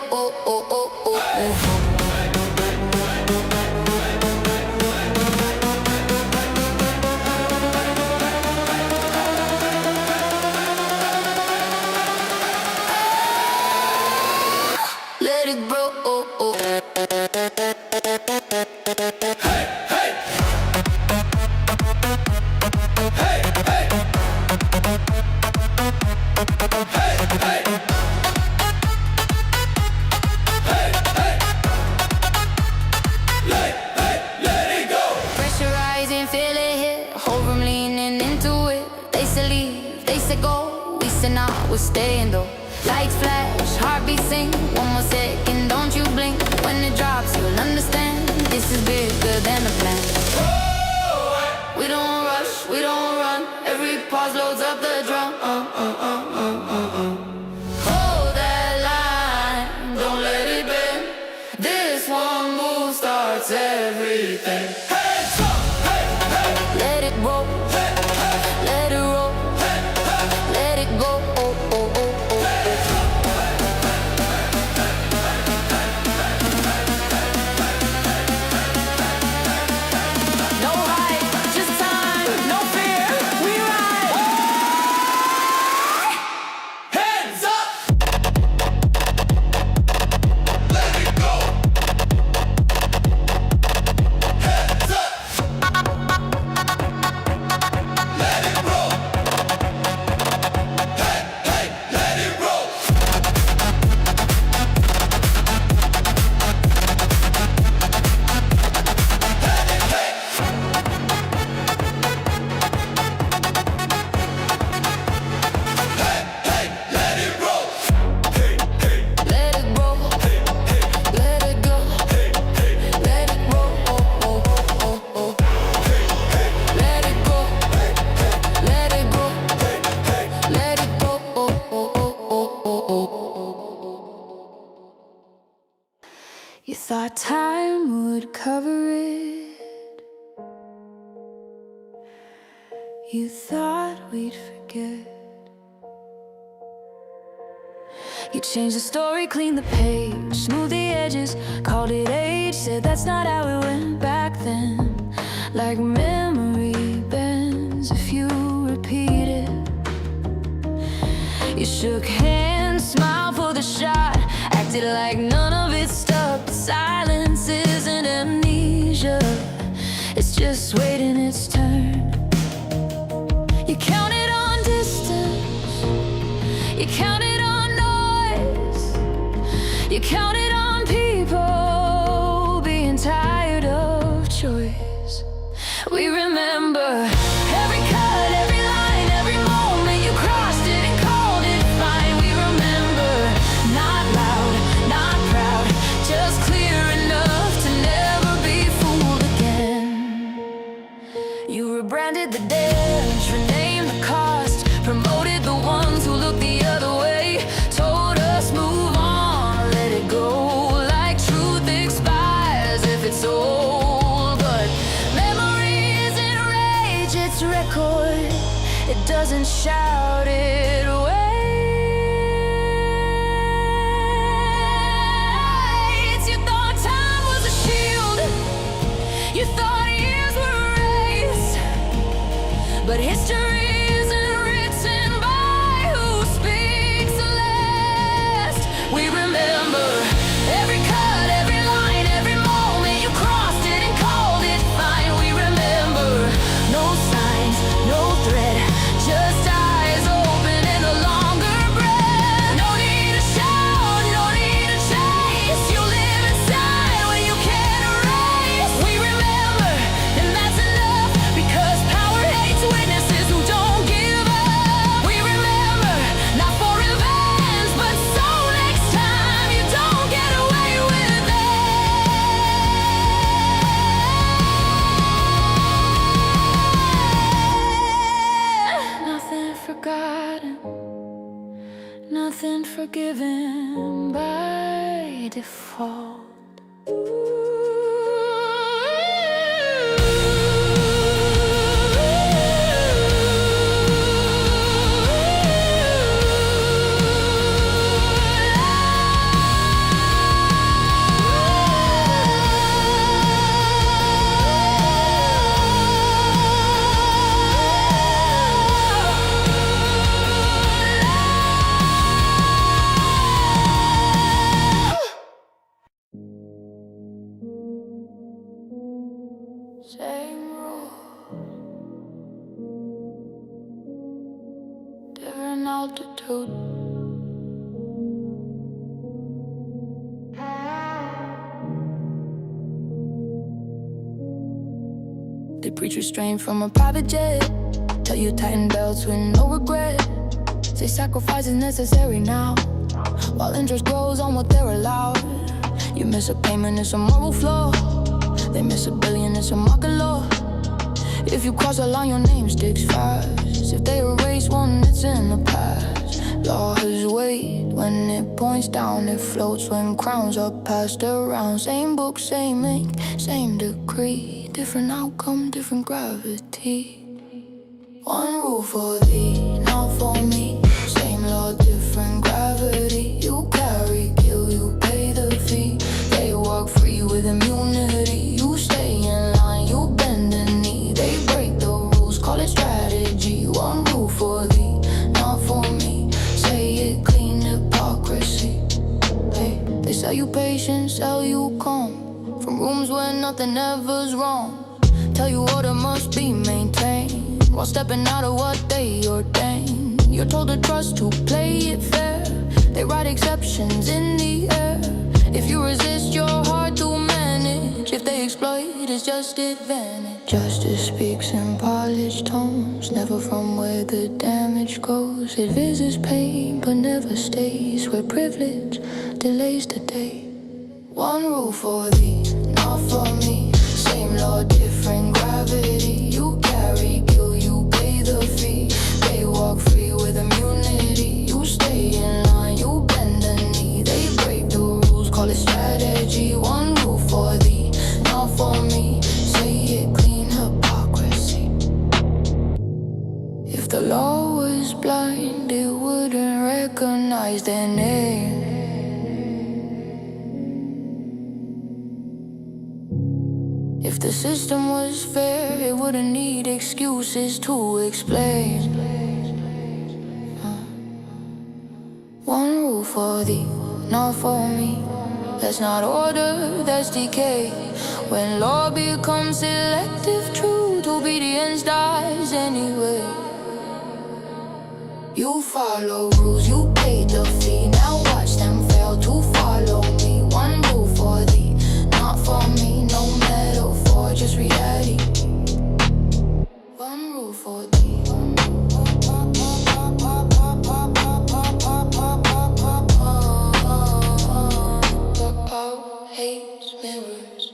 Pressurizing, feel it hit. Whole room leaning into it. They say leave, they say go. We say nah, we're staying though. Lights flash, heartbeat sing. One more second, don't you blink. When it drops, you'll understand. This is bigger than a plan. We don't rush, we don't run. Every pause loads up the drum. Hold that line, don't let it bend. This one move starts everything. Hands up, hey, hey. Let it roll, let it roll, let it go. No hype, just time, no fear, we ride. Hands up. Let it go. Hands up. Let it roll. Hey, hey, let it roll. Let it roll. Let it roll, let it go, let it roll. Let it go, let it go, let it go. You thought time would cover it. You thought we'd forget. You changed the story, cleaned the page, smoothed the edges, called it age. Said that's not how it went back then. Like memory bends if you repeat it. You shook hands, smiled for the shot, acted like none of it stuck. Silence isn't amnesia, it's just waiting its turn. You counted on distance, you counted on noise, you counted on people being tired of choice. We remember every cut, every line, every moment you crossed it and called it fine. We remember, not loud, not proud, just clear enough to never be fooled again. You rebranded the dash, renamed the cost, promoted the ones who looked the other way, told us move on, let it go, like truth expires if it's old. But memory isn't rage, it's record, it doesn't shout it away. You thought time was a shield, you thought years were erased, but history isn't written by who speaks last. We remember every cut, every line, every moment you crossed it and called it fine. We remember no signs, no threat, just eyes open default. Same rule, different altitude. They preach restraint from a private jet, tell you tighten belts with no regret. Say sacrifice is necessary now, while interest grows on what they're allowed. You miss a payment, it's a moral flaw. They miss $1 billion, it's a market law. If you cross a line, your name sticks fast. If they erase one, it's in the past. Law has weight when it points down. It floats when crowns are passed around. Same book, same ink, same decree. Different outcome, different gravity. One rule for thee, not for me. Same law, different gravity. You carry, kill, you pay the fee. They walk free with immunity. You stay in line, you bend the knee. They break the rules, call it strategy. One rule for thee, not for me. Say it clean, hypocrisy. They sell you patience, sell you calm. From rooms where nothing ever's wrong. Tell you order must be maintained, while stepping out of what they ordain. You're told to trust, to play it fair. They write exceptions in the air. If you resist, you're hard to manage. If they exploit, it's just advantage. Justice speaks in polished tones, never from where the damage goes. It visits pain, but never stays where privilege delays the day. One rule for thee, not for me. Same law, different gravity. You carry, kill, you pay the fee. They walk free with immunity. You stay in line, you bend the knee. They break the rules, call it strategy. One rule for thee, not for me. Say it clean, hypocrisy. If the law was blind, it wouldn't recognize their name. If the system was fair, it wouldn't need excuses to explain. One rule for thee, not for me. That's not order, that's decay. When law becomes selective truth, obedience dies anyway. You follow rules, you pay the fee. Now watch them fail to follow me. One rule for thee, not for me. No metaphor, just reality. One rule for thee. Hates mirrors.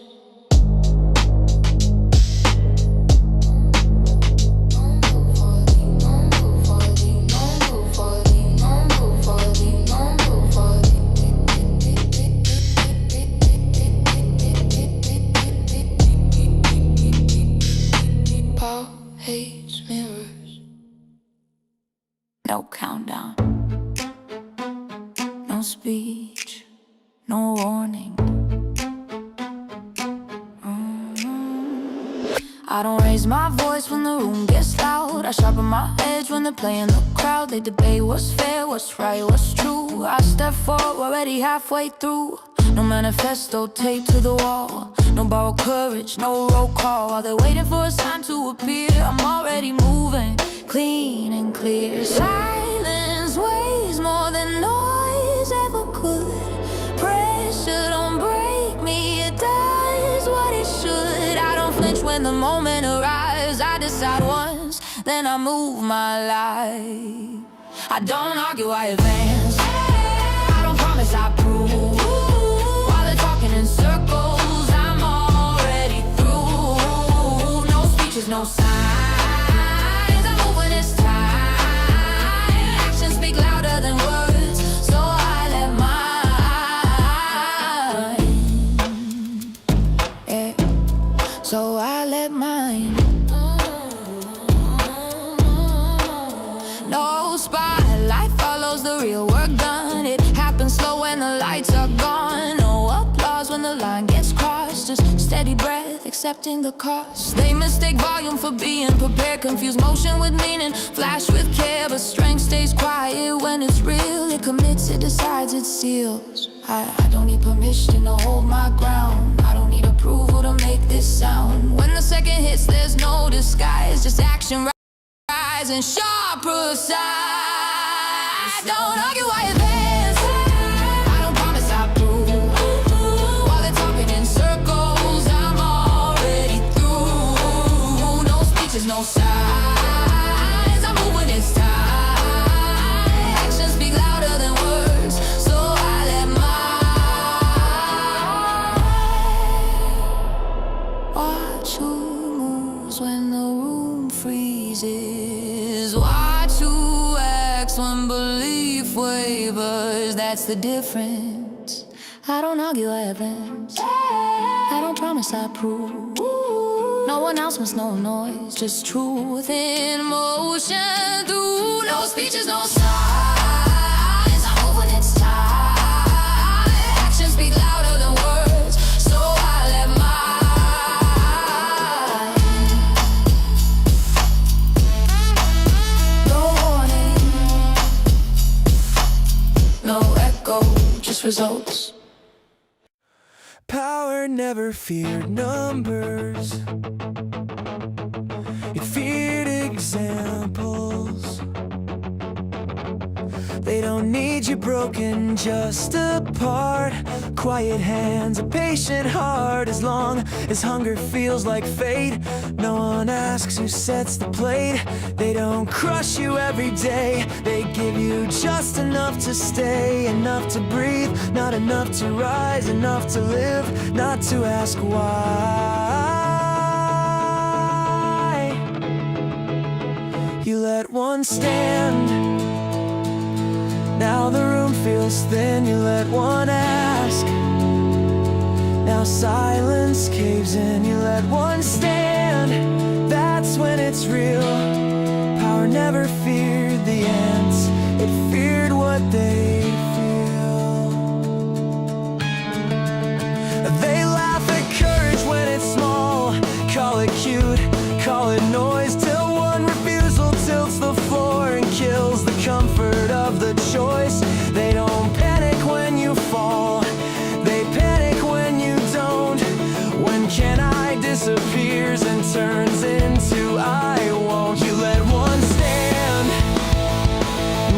Hates mirrors. No countdown, no speech, no warning. I don't raise my voice when the room gets loud. I sharpen my edge when they're playing the crowd. They debate what's fair, what's right, what's true. I step forward, already halfway through. No manifesto taped to the wall. No borrowed courage, no roll call. While they're waiting for a sign to appear, I'm already moving, clean and clear. Silence weighs more than noise ever could. Pressure don't break me, it does what it should. I don't flinch when the moment arrives. I decide once, then I move my life. I don't argue, I advance. I don't promise, I prove. While they're talking in circles, I'm already through. No speeches, no signs. I move when it's time. Actions speak louder than words, so I let steady breath, accepting the cost. They mistake volume for being prepared, confuse motion with meaning, flash with care, but strength stays quiet when it's real. It commits, it decides, it seals. I don't need permission to hold my ground. I don't need approval to make this sound. When the second hits, there's no disguise, just action rising, sharp, precise. Don't argue while you advance. I don't promise I prove. While they're talking in circles, I'm already through. No speeches, no signs. I move when it's time. Actions speak louder than words, so I let mine watch who moves when the room freezes. Watch who acts when belief wavers. That's the difference. I don't argue, I advance. I don't promise, I prove. No announcements, no noise, just truth in motion. Through no speeches, no signs. I move when it's time. Actions speak louder than words, so I let no echo, just results. Power never feared numbers. It feared examples. They don't need you broken, just apart. Quiet hands, a patient heart. As long as hunger feels like fate, no one asks who sets the plate. They don't crush you every day. They give you just enough to stay, enough to breathe, not enough to rise, enough to live, not to ask why. You let one stand. Now the room feels thin, you let one ask. Now silence caves in, you let one stand. That's when it's real. Power never feared the ants, it feared what they feel. They laugh at courage when it's small. Call it cute, call it noise, till one refusal tilts the floor and kills the comfort of the choice. They don't panic when you fall, they panic when you don't. When can I disappears and turns into I won't. You let one stand.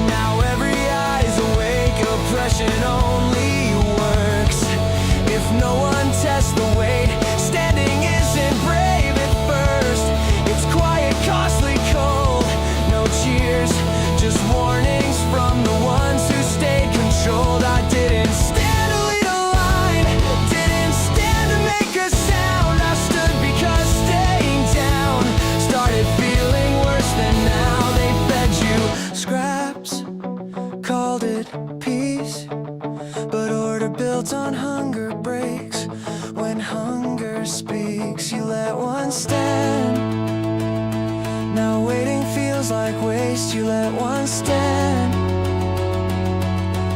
Now every eye's awake. Oppression only works if no one tests the weight. Standing isn't brave at first. It's quiet, costly, cold. No cheers, just warnings from the ones who stayed controlled. I didn't stand to lead a line, didn't stand to make a sound. I stood because staying down started feeling worse than now. They fed you scraps, called it peace, but order built on hunger breaks. When hunger speaks, you let one stand. Now waiting feels like waste, you let one stand.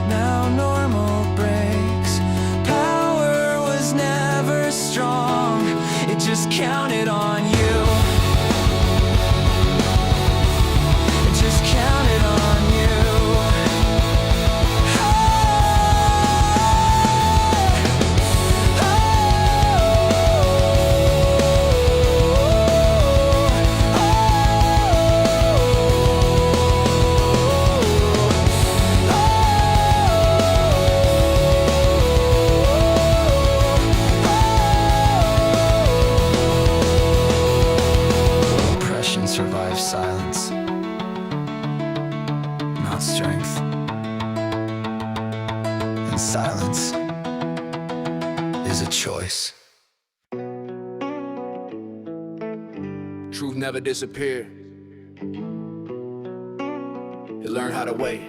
Now normal breaks. Power was never strong, it just counted on you. It just counted on you. Oppression survives silence, not strength. And silence is a choice. Truth never disappeared. You learn how to wait.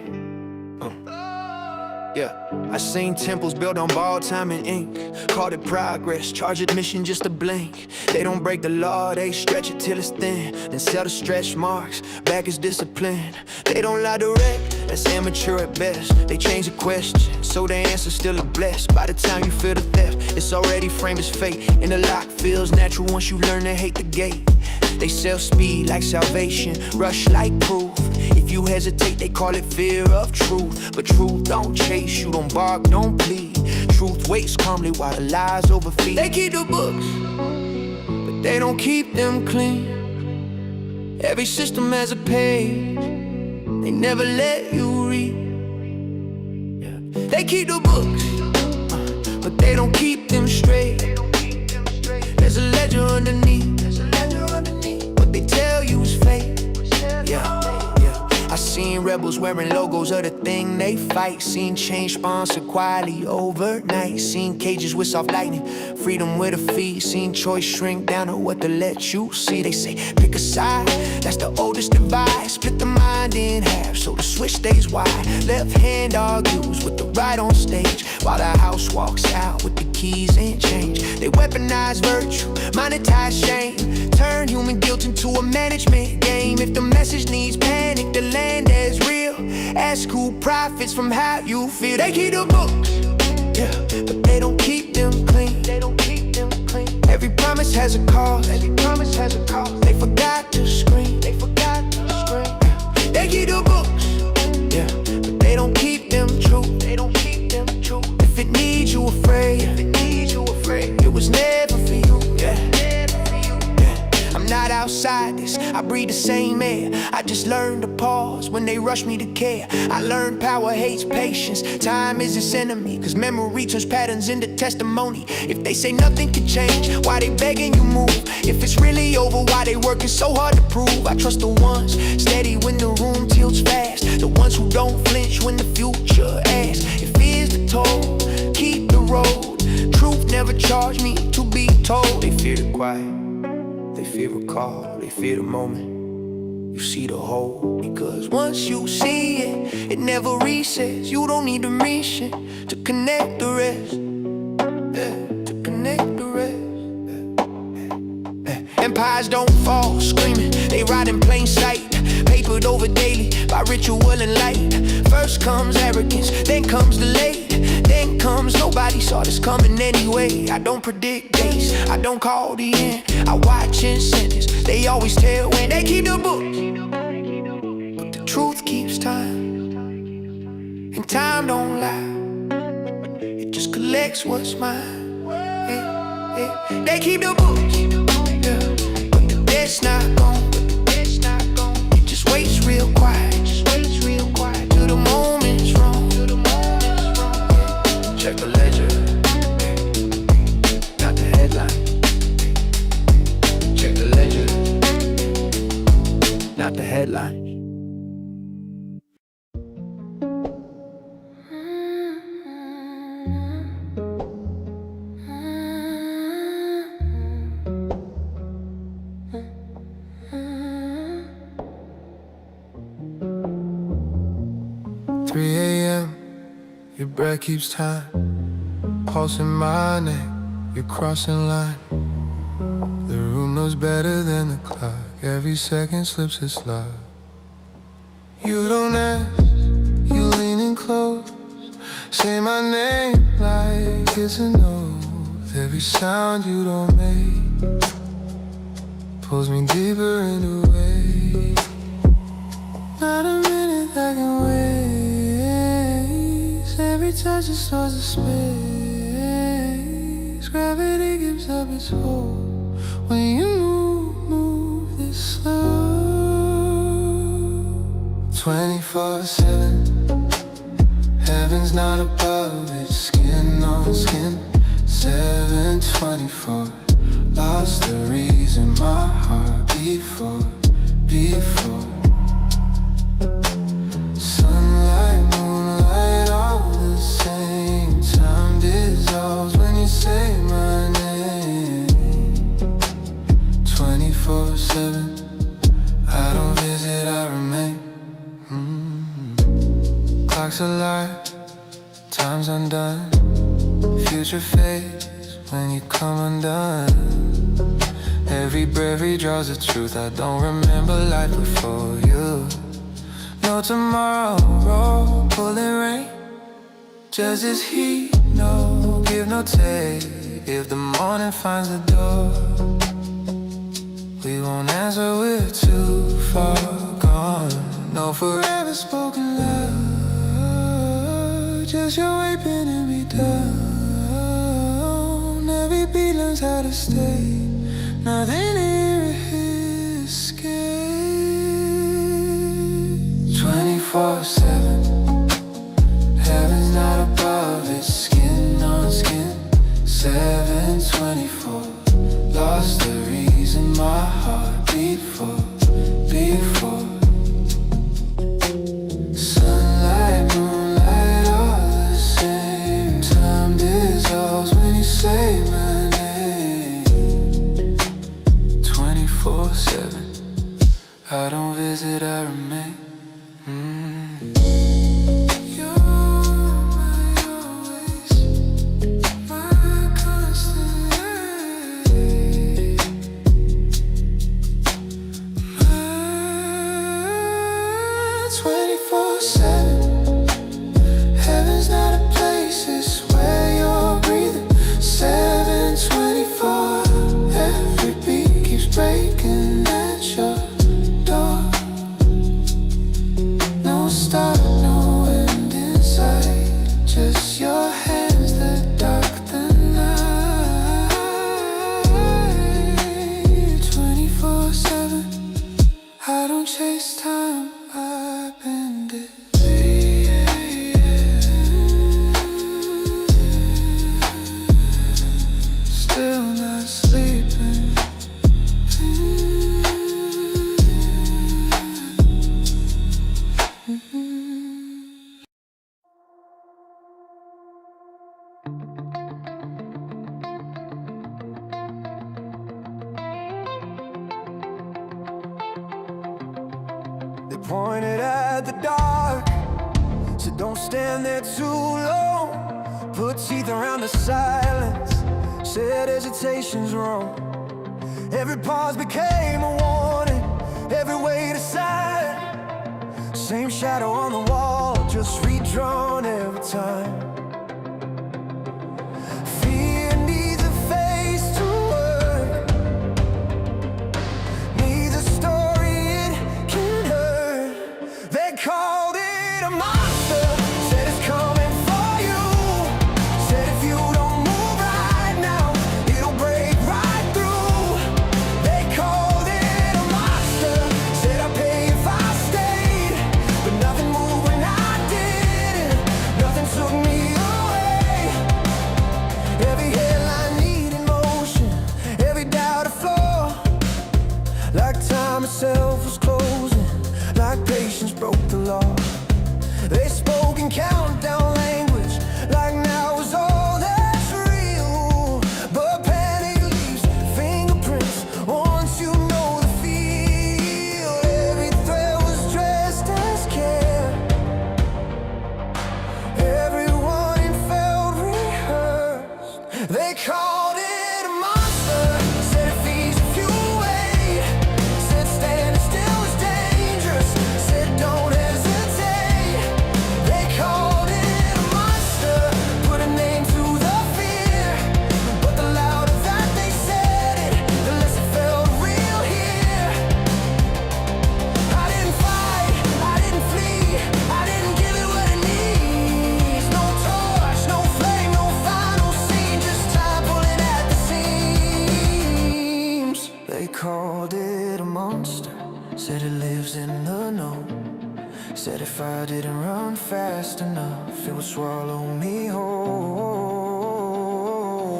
Yeah, I seen temples built on ball time and ink. Called it progress, charge admission just a blink. They don't break the law, they stretch it till it's thin. Then sell the stretch marks, back is discipline. They don't lie direct, that's amateur at best. They change the question, so the answer's still a bless. By the time you feel the theft, it's already framed as fate. And the lock feels natural once you learn to hate the gate. They sell speed like salvation, rush like proof. If you hesitate, they call it fear of truth. But truth don't chase, you don't bark, don't plead. Truth waits calmly while the lies overfeed. They keep the books, but they don't keep them clean. Every system has a page, they never let you read. Yeah. They keep the books, but they don't keep them straight. There's a ledger underneath, what they tell you is fake. Yeah. I seen rebels wearing logos of the thing they fight. Seen change sponsored quietly overnight. Seen cages with soft lightning, freedom with a fee. Seen choice shrink down to what to let you see. They say pick a side, that's the oldest divide. Split the mind in half so the switch stays wide. Left hand argues with the right on stage, while the house walks out with the keys and change. They weaponize virtue, monetize shame. Turn human guilt into a management game. If the message needs panic, the land is real. Ask who profits from how you feel. They keep the books, yeah, but they don't keep them clean. They don't keep them clean. Every promise has a cost. Every promise has a cost. They forgot to scream. They forgot to scream. They keep the books, yeah, but they don't keep them true. They don't keep them true. If it needs you afraid, if it needs you afraid, it was never for you. Yeah. I'm not outside this, I breathe the same air. I just learned to pause when they rush me to care. I learned power hates patience, time is its enemy. Cause memory turns patterns into testimony. If they say nothing can change, why they begging you move? If it's really over, why they working so hard to prove? I trust the ones steady when the room tilts fast, the ones who don't flinch when the future asks. If fear's the toll, keep the road. Truth never charged me to be told. They fear the quiet, they fear a call, they fear the moment you see the whole. Because once you see it, it never resets. You don't need a mission to connect the rest, yeah, to connect the rest, yeah. Empires don't fall screaming, they ride in plain sight. Papered over daily by ritual and light. First comes arrogance, then comes the late, then comes nobody saw this coming anyway. I don't predict days, I don't call the end, I watch in sentence. They always tell when they keep the books, but the truth keeps time, and time don't lie, it just collects what's mine. Yeah, yeah. They keep the books, yeah, but the debt's not gone. It just waits real quiet, till the moment's wrong. Check the ledger, not the headline. Check the ledger, not the headline. 3 a.m., your breath keeps time, pulse in my neck, you're crossing line. The room knows better than the clock, every second slips its love. You don't ask, you leaning close, say my name like it's a note. Every sound you don't make pulls me deeper into waves. Not a minute I can waste. Every touch restores the space. Gravity gives up its hold when you move this slow. 24/7, heaven's not above, it's skin on skin. 7/24, lost the reason my heart beat for. Sunlight, moonlight, all the same. Time dissolves when you say my name. 24/7, I don't visit, I remain. Clock's alive, your face when you come undone. Every breath redraws the truth. I don't remember life before you. No tomorrow, pulling rain. Just this heat, no give, no take. If the morning finds the door, we won't answer, we're too far gone. No forever spoken love, just your way pinning me down. Every beat learns how to stay, nothing here is escape. 24/7, heaven's not above, it's skin on skin. 7/24, lost the reason my heart beat for. Sunlight, moonlight, all the same. Time dissolves when you say my name. 24/7, I don't visit, I remain. They pointed at the dark, said don't stand there too long. Put teeth around the silence, said hesitation's wrong. Every pause became a warning, every wait a sign. Same shadow on the wall, just redrawn every time. Fear needs a face to work, needs a story it can hurt. They called it a monster, said it's coming for you. Said if you don't move right now, it'll break right through. They called it a monster, said I'd pay if I stayed. But nothing moved when I didn't, nothing took me away. Every headline needed motion, every doubt a flaw. Like time itself was closing, like patience broke the law. They spoke in countdown language, like now is all that's real. But panic leaves fingerprints once you know the feel. Every thread was dressed as care, every warning felt rehearsed. They called it a monster, said it feeds if you wait. Said standing still is dangerous, said don't hesitate. They called it a monster, put a name to the fear. But the louder that they said it, the less it felt real here. I didn't fight, I didn't flee, I didn't give it what it needs. No torch, no flame, no final scene, just time pulling at the seams. They called it a monster, said it lives in the know. Said if I didn't run fast enough, it would swallow me whole.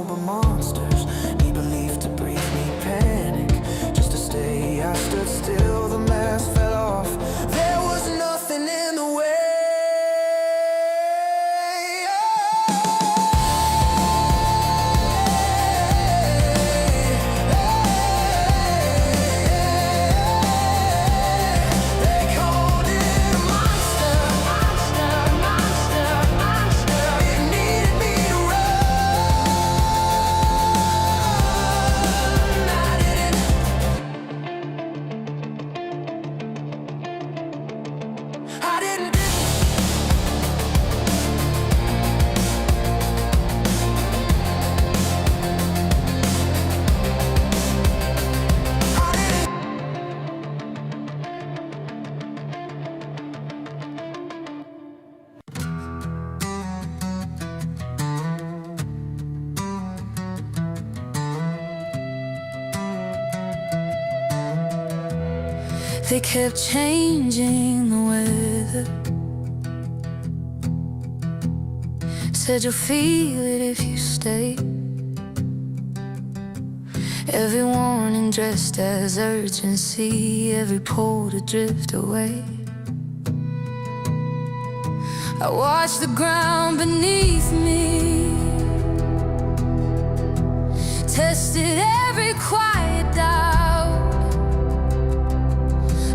But monsters need belief to breathe, need panic just to stay. I stood still, the mask fell off. There was nothing in the way. They called it a monster, monster, monster, monster. It needed me to They kept changing the weather. Said you'll feel it if you stay. Every warning dressed as urgency, every pull to drift away. I watched the ground beneath me, tested every quiet doubt,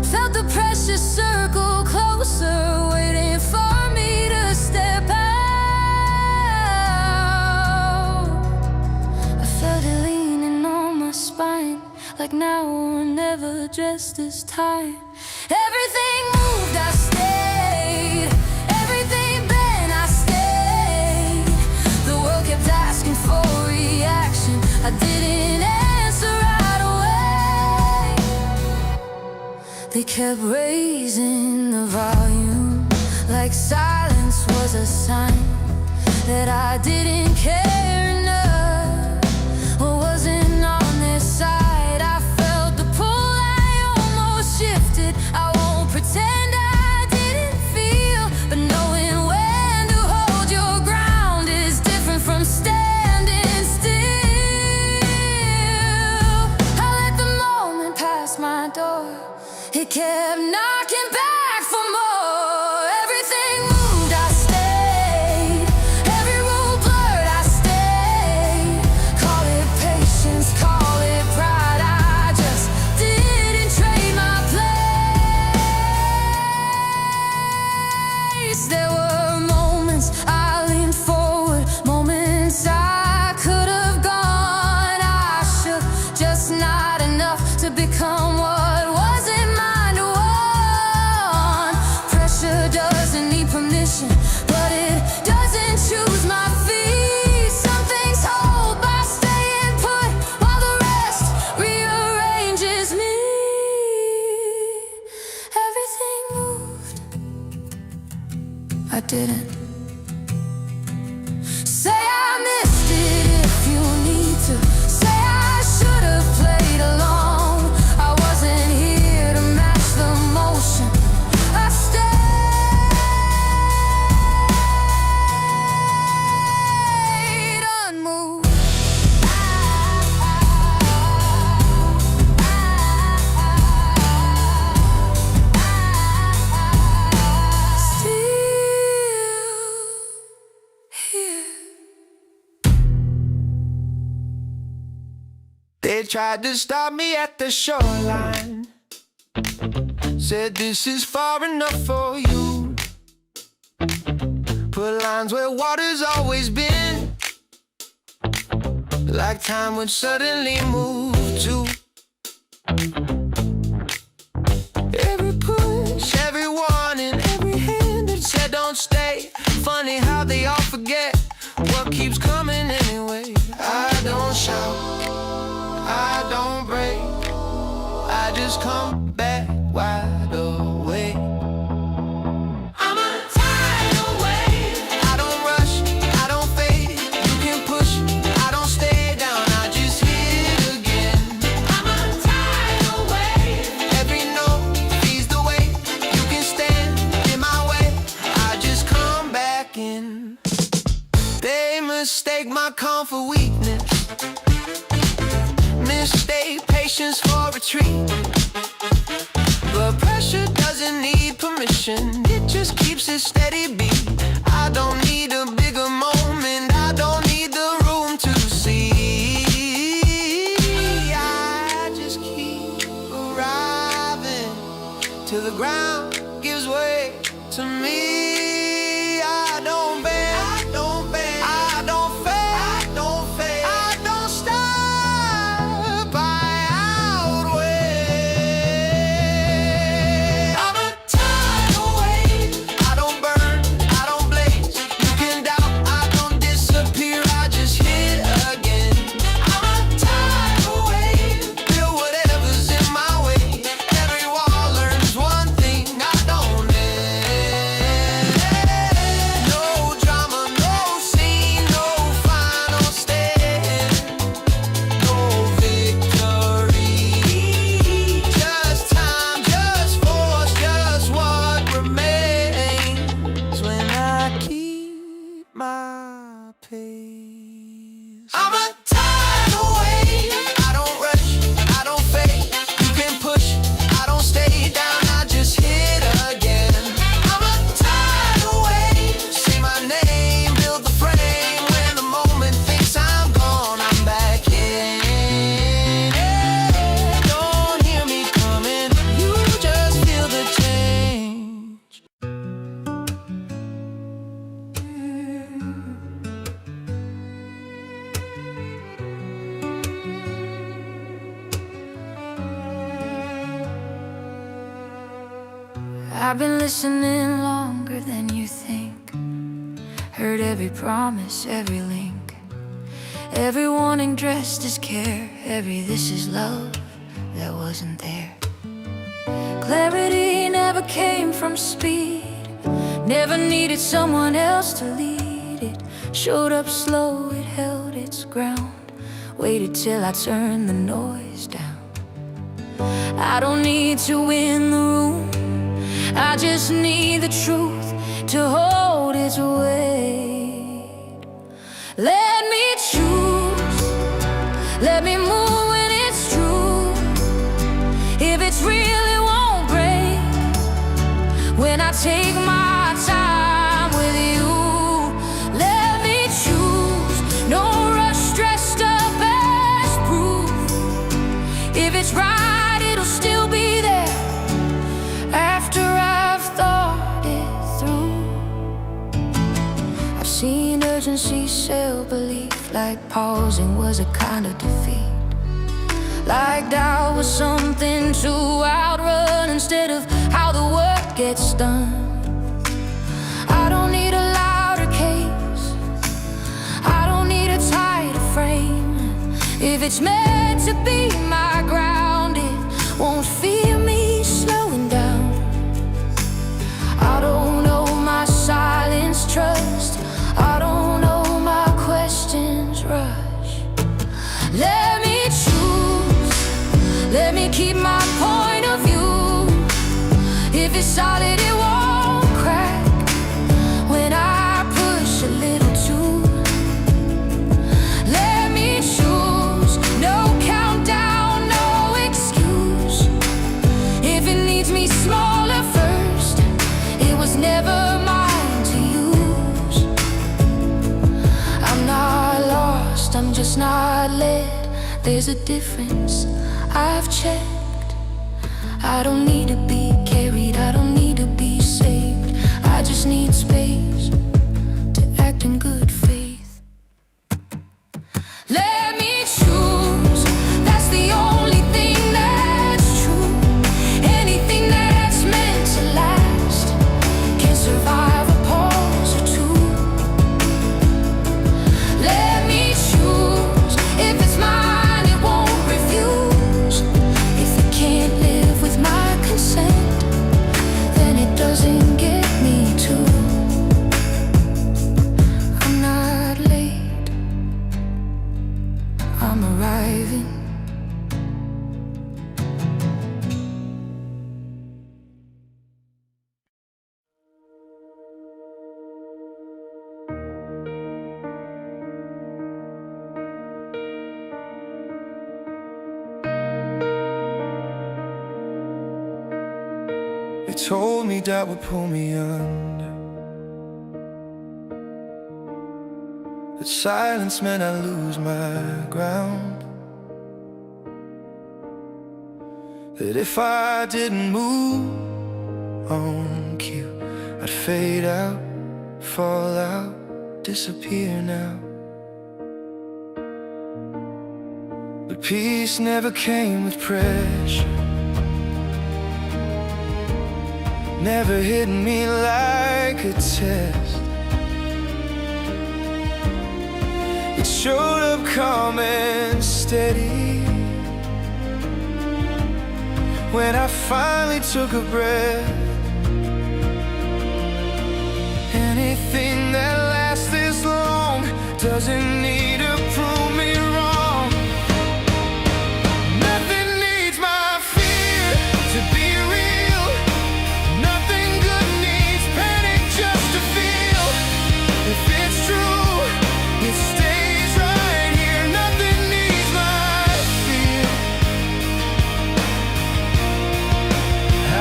felt the pressure circle closer, waiting for me to step out. I felt it leaning on my spine, like now or never, just this time. Everything moved, I stayed. Everything bent, I stayed. The world kept asking for reaction. I didn't answer right away. They kept raising the volume, like silence was a sign that I didn't care enough or wasn't on their side. I felt the pull, I almost shifted. I won't pretend I didn't feel, but knowing when to hold your ground is different from standing still. I let the moment pass my door. It kept knocking back for more. Everything moved, I stayed. Every rule blurred, I stayed. Call it patience, call it pride. I just didn't trade my place. There were moments I leaned forward, moments I could have gone. I shook, just not enough to become what wasn't mine to want. Pressure doesn't need permission, but it doesn't choose my feet. Some things hold by staying put, while the rest rearranges me. Everything moved, I didn't. Say I missed it if you need to. Say I should have played along. I wasn't here to match the motion. I stayed unmoved. They tried to stop me at the shoreline, said this is far enough for you. Put lines where water's always been, like time would suddenly move to. Every push, every warning, every hand that said don't stay. Funny how they all forget what keeps coming anyway. I don't shout, I don't break, I just come back wide awake. I'm a tidal wave. I don't rush, I don't fade. You can push, I don't stay down, I just hit again. I'm a tidal wave. Every note feeds the weight. You can stand in my way, I just come back in. They mistake my calm for weakness, mistake patience for retreat. But pressure doesn't need permission, it just keeps a steady beat. I don't need a bigger moment, I don't need the room to see. I just keep arriving till the ground gives way to me. I don't bend, I don't bend, I don't fade, I don't fade, I don't stop, I outweigh. I'm a tidal wave. I don't burn, I don't blaze. You can doubt, I don't disappear, I just hit again. I'm a tidal wave. Feel whatever's in my way. Every wall learns one thing, I don't end. I've been listening longer than you think. Heard every promise, every link, every warning dressed as care, every this is love that wasn't there. Clarity never came from speed, never needed someone else to lead it. Showed up slow, it held its ground, waited till I turned the noise down. I don't need to win the room, I just need the truth to hold its weight. Let me choose, let me move when it's true. If it's real, it won't break. When I take my time with you, let me choose. No rush, dressed up as proof. If it's right, it'll still be there after I've thought it through. I've seen urgency sell belief, like pausing was a kind of defeat. Like doubt was something to outrun instead of how the work gets done. I don't need a louder case, I don't need a tighter frame. If it's meant to be my ground, it won't fear me slowing down. I don't know my silence trust, I don't know my questions rush. Let me choose, let me keep my point of view. If it's solid, it won't crack when I push a little too. Let me choose, no countdown, no excuse. If it needs me smaller first, it was never mine to use. I'm not lost, I'm just not led. There's a difference, I've checked. I don't need to be carried, I don't need to be saved. I just need space to act in good faith. Let me choose, that's the only thing that's true. Anything that's meant to last can survive a pause or two. Let me choose, if it's mine, it won't refuse. If it can't live with my consent, then it doesn't get me too. I'm not late, I'm arriving. They told me that would pull me under, that silence meant I'd lose my ground, that if I didn't move on cue, I'd fade out, fall out, disappear now. But peace never came with pressure, never hit me like a test. It showed up calm and steady when I finally took a breath. Anything that lasts this long doesn't need to prove me wrong. Nothing needs my fear to be real. Nothing good needs panic just to feel. If it's true, it stays right here. Nothing needs my fear.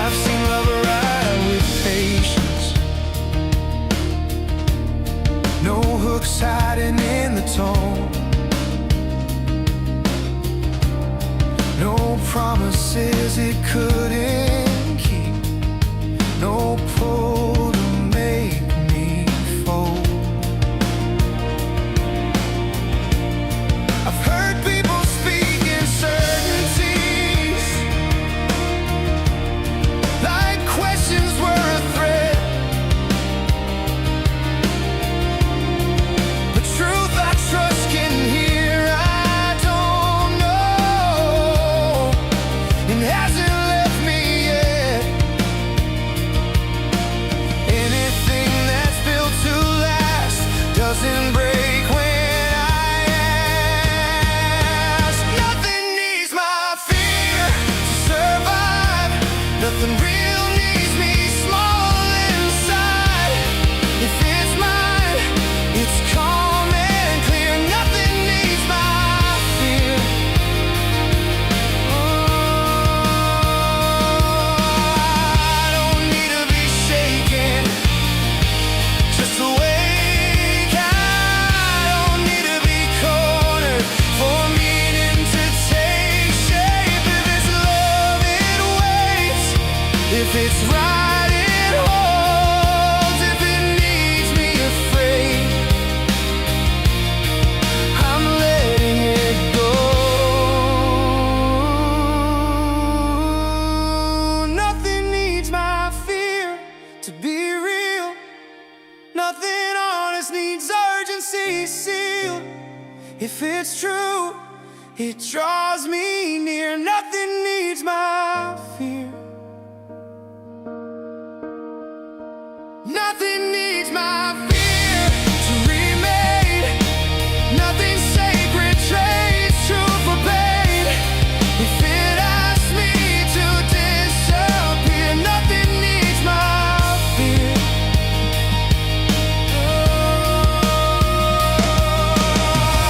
I've seen love arrive with patience, no hooks hiding in the tone, no promises it couldn't keep, no pull to make me fold. I've heard people speak in certainties, like questions were it's right, it holds. If it needs me afraid, I'm letting it go. Nothing needs my fear to be real. Nothing honest needs urgency sealed. If it's true, it draws me near. Nothing needs my fear. Nothing needs my fear to remain. Nothing sacred trades true for pain. If it asks me to disappear, nothing needs my fear.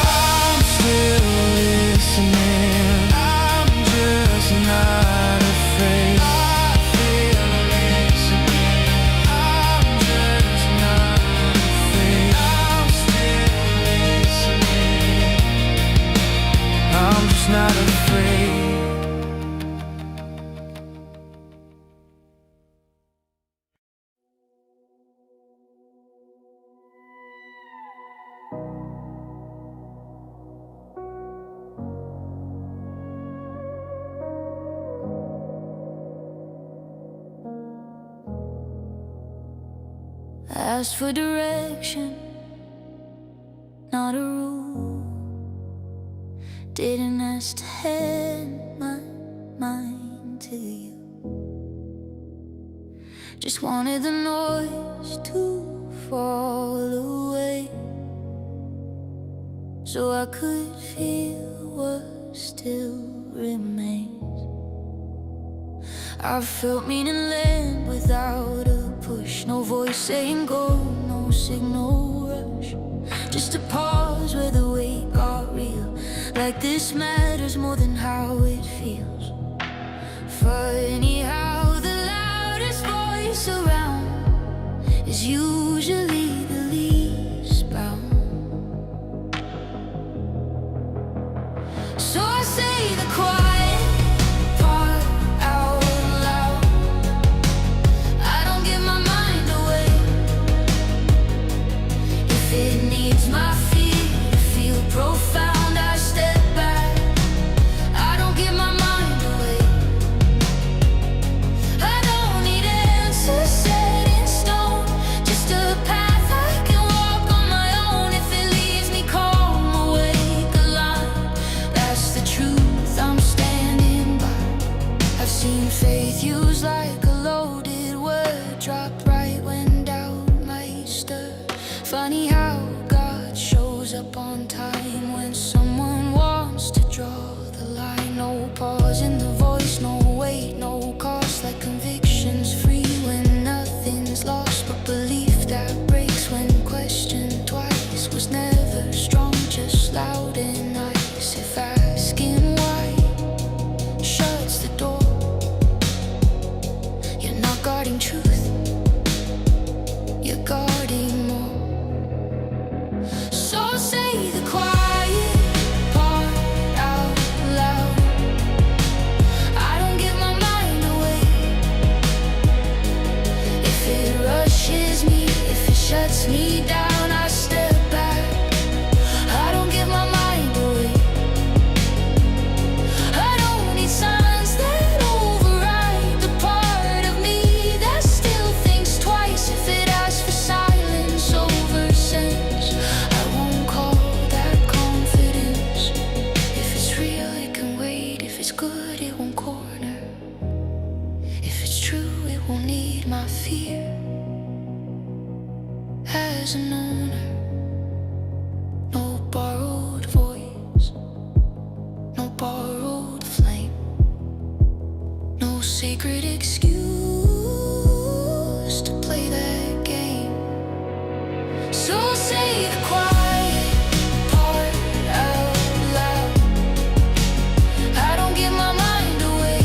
I'm still listening. I'm just not afraid. I feel listening. I'm just not afraid. I'm still listening. I'm just not afraid. Asked for direction, not a rule. Didn't ask to hand my mind to you. Just wanted the noise to fall away, so I could feel what still remains. I felt meaning land without a push. No voice saying go, no signal rush. Just a pause where the weight got real. Like this matters more than how it feels. Funny how the loudest voice around is usually the least bound. So I say the quiet part out loud. I don't give my mind away. If it needs my feet to feel profound, I step back. I don't give my mind away. I don't need answers set in stone, just a path I can walk on my own. If it leaves me calm, awake, alive, that's the truth I'm standing by. I've seen faith used like a loaded word, dropped right when doubt might stir. Funny how God shows up on time when someone wants to draw the line. No pause in the voice, no weight, no cost. Like convictions free when nothing's lost, but belief that breaks when questioned twice was never strong, just loud and nice. If asking why shuts the door, you're not guarding truth, you're guarding more. So say the quiet part out loud. I don't give my mind away. If it rushes me, if it shuts me down, I step back. I don't give my mind away. I don't need signs that override the part of me that still thinks twice. If it asks for silence over sense, I won't call that confidence. If it's real, it can wait. If it's good, it won't corner. If it's true, it won't need my fear. As an owner, no borrowed voice, no borrowed flame, no sacred excuse to play that game. So say the quiet part out loud. I don't give my mind away.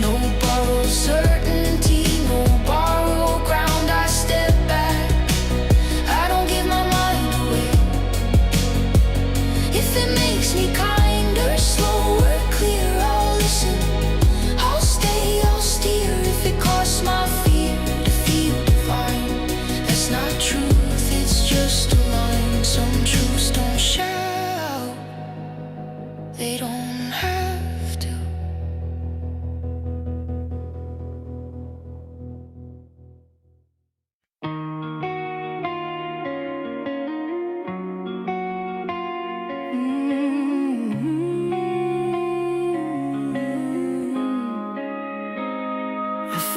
No borrowed certainty, no borrowed ground. I step back. I don't give my mind away. If it makes me kinder, slower, clearer, I'll listen. I'll stay, I'll steal.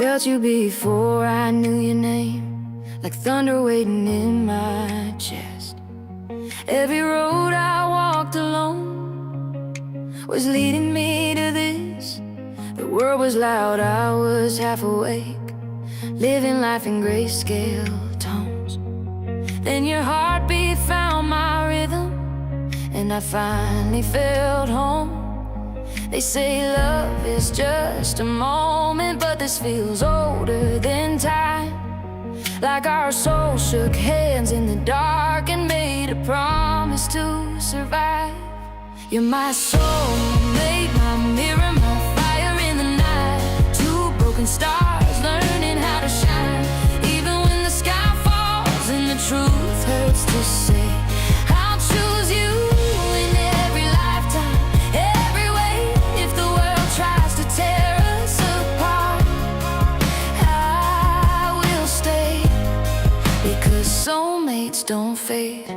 Felt you before I knew your name, like thunder waiting in my chest. Every road I walked alone was leading me to this. The world was loud, I was half awake, living life in grayscale tones. Then your heartbeat found my rhythm, and I finally felt home. They say love is just a moment, but this feels older than time. Like our souls shook hands in the dark and made a promise to survive. You're my soulmate, my mirror, my fire in the night. Two broken stars learning how to shine. Even when the sky falls and the truth hurts to say, I'll choose you in every lifetime, every way. If the world tries to tear us apart, I will stay, because soulmates don't fade,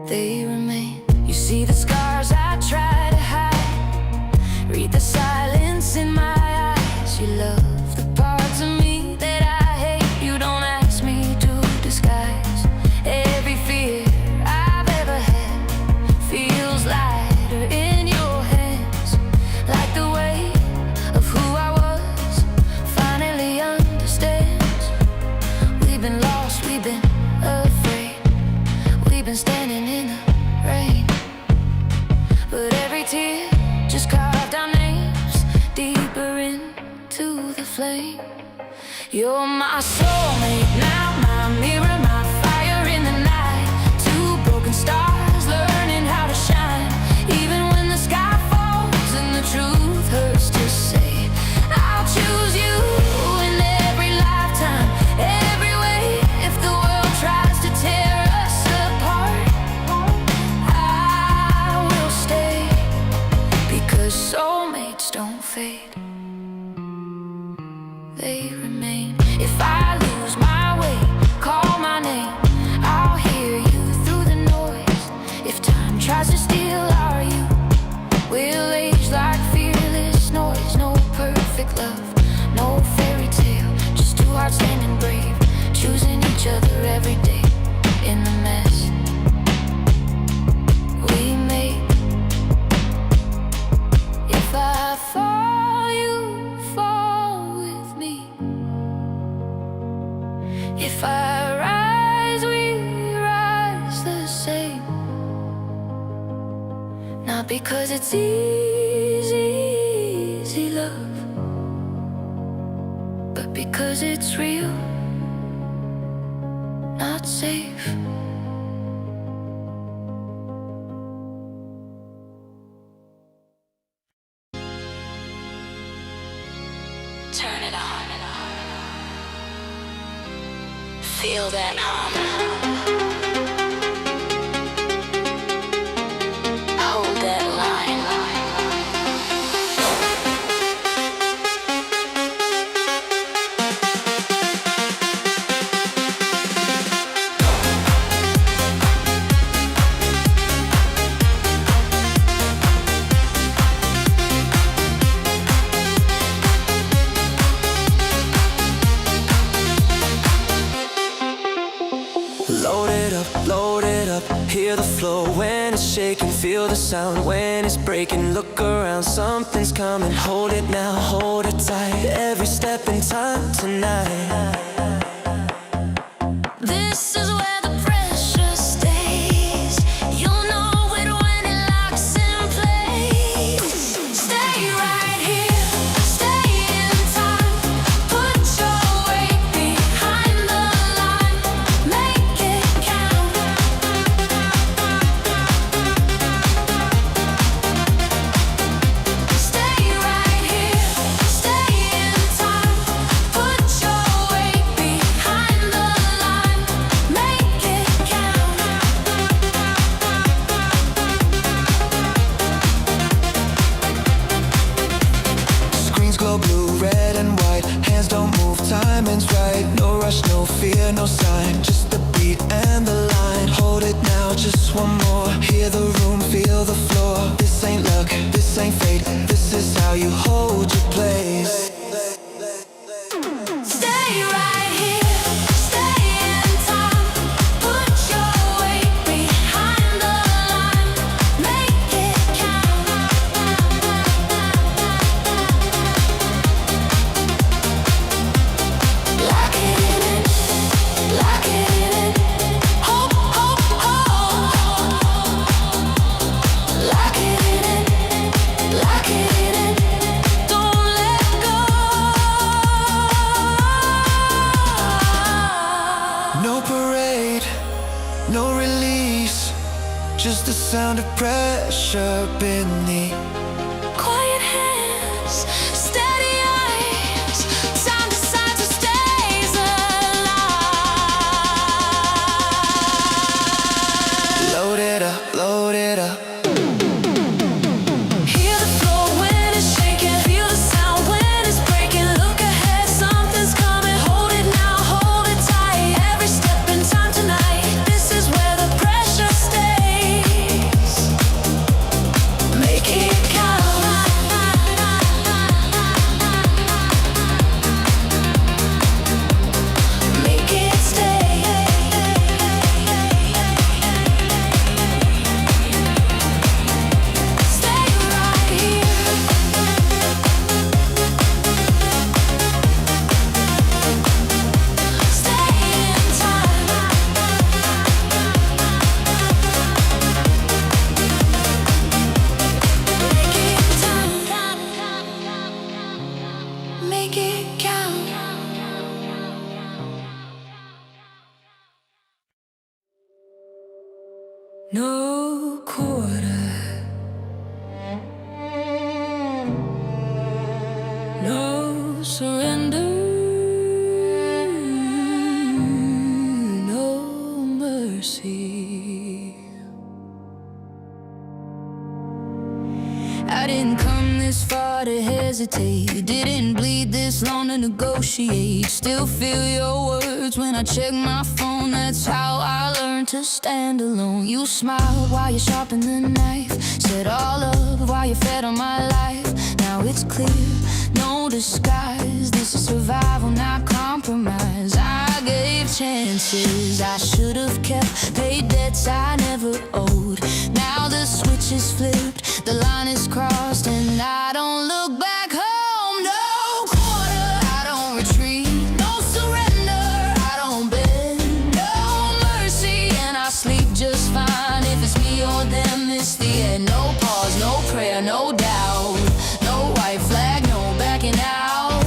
they remain. You see the scars I try to hide, read the silence in my eyes. You love the parts of me that I hate. You don't ask me to disguise. Every fear I've ever had feels lighter in your hands, like the weight of who I was finally understands. We've been lost, we've been afraid, we've been standing in the rain, but every tear just carved our names deeper into the flame. You're my soulmate now, my mirror, my fire in the night. Two broken stars learning how to shine. Even when the sky falls and the truth hurts to say, I'll choose you in every lifetime, every way. If the world tries to tear us apart, I will stay, because soulmates don't fade, they remain. If I lose my way, call my name, I'll hear you through the noise. If time tries to steal our youth, we'll age like fearless noise. No perfect love, no fairy tale, just two hearts standing brave, choosing each other every day in the mess we make. If I fall, you fall with me. If I rise, we rise the same. Not because it's easy love, but because it's real, not safe. Turn it on. Feel that hum. Hold that line. Load it up, hear the flow when it's shaking, feel the sound when it's breaking. Look around, something's coming, hold it now, hold it tight. Every step in time tonight. This is where the pressure stays. You'll know it when it locks in place. Stay right here, stay in time. Put your weight behind the line. Make it count. Stay right here, stay in time. Put your weight behind the line. Make it count. Screens glow blue, red and white. Hands don't move, timing's right. No rush, no fear, no sign. Just the beat and the line. Hold it now, just one more. Hear the room, feel the floor. This ain't luck, this ain't fate. This is how you hold your place. just the sound of pressure beneath. Quiet hands, steady eyes, time decides who stays alive. Load it up, load it up. Hear the floor when it's shaking, feel the sound when it's breaking. Look ahead, something's coming. Hold it now, hold it tight. Every step in time tonight. This is where the pressure stays. Make it count. Make it stay. Stay right here. Stay in time. Make it time. Make it count. No quarter, no surrender, no mercy. I didn't come this far to hesitate, didn't bleed this long to negotiate. Still feel your words when I check my phone. That's how I learned to stand alone. You smiled while you sharpened the knife, said all love while you fed on my life. Now it's clear, no disguise. This is survival, not compromise. I gave chances I should have kept, paid debts I never owed. Now the switch is flipped, the line is crossed, and I don't look back home. No quarter, I don't retreat. No surrender, I don't bend. No mercy, and I sleep just fine. If it's me or them, it's the end. No pause, no prayer, no doubt. No white flag, no backing out.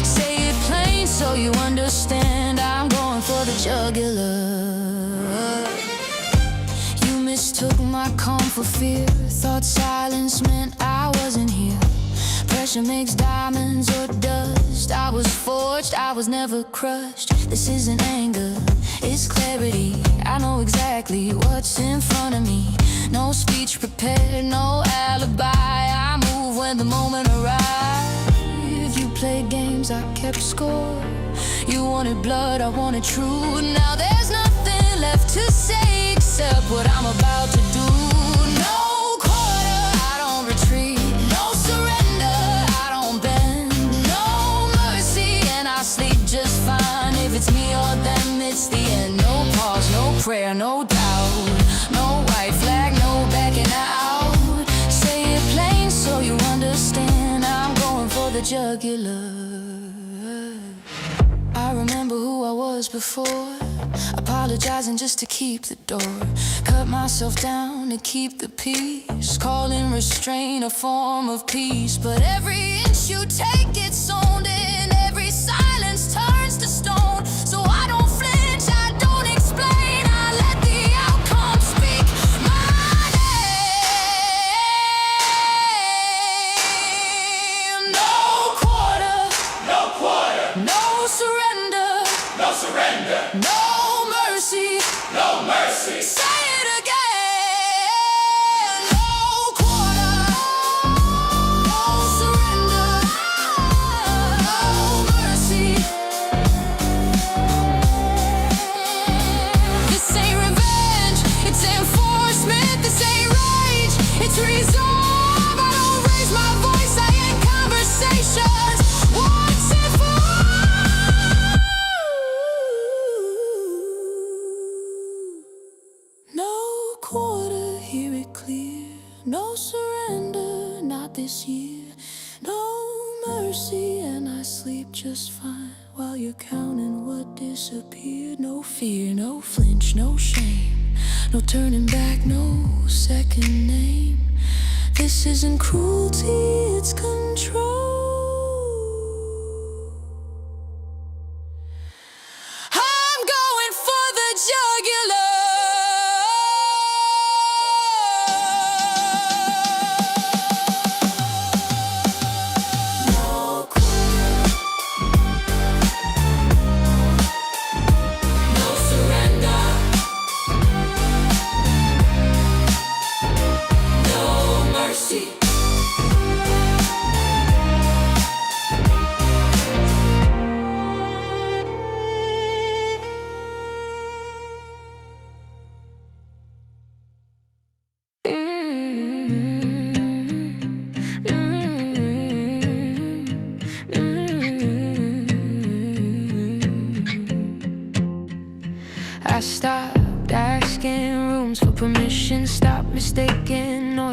Say it plain so you understand. I'm going for the jugular. You mistook my calm for fear. Thought silence meant I wasn't here. Pressure makes diamonds or dust. I was forged, I was never crushed. This isn't anger, it's clarity. I know exactly what's in front of me. No speech prepared, no alibi. I move when the moment arrives. You played games, I kept score. You wanted blood, I wanted truth. Now there's nothing left to say except what I'm about to do. No quarter, I don't retreat. No surrender, I don't bend. No mercy, and I sleep just fine. If it's me or them, it's the end. No pause, no prayer, no doubt. No white flag, no backing out. Say it plain so you understand. I'm going for the jugular. I remember who I was before, apologizing just to keep the door. Cut myself down to keep the peace, calling restraint a form of peace. But every inch you take gets owned, and every silence turns to stone. So I don't flinch, I don't explain. I let the outcome speak my name. No quarter, No quarter, no surrender, no surrender, no mercy. no mercy. Say it again. No quarter, no surrender, no mercy. This ain't revenge, it's enforcement. This ain't rage, it's resolve. I don't raise my voice, I end conversations once and for all. No quarter, hear it clear. No surrender, not this year. No mercy, and I sleep just fine while you're counting what disappeared. No fear, no flinch, no shame. No turning back, no second name. This isn't cruelty, it's control. I'm going for the jugular.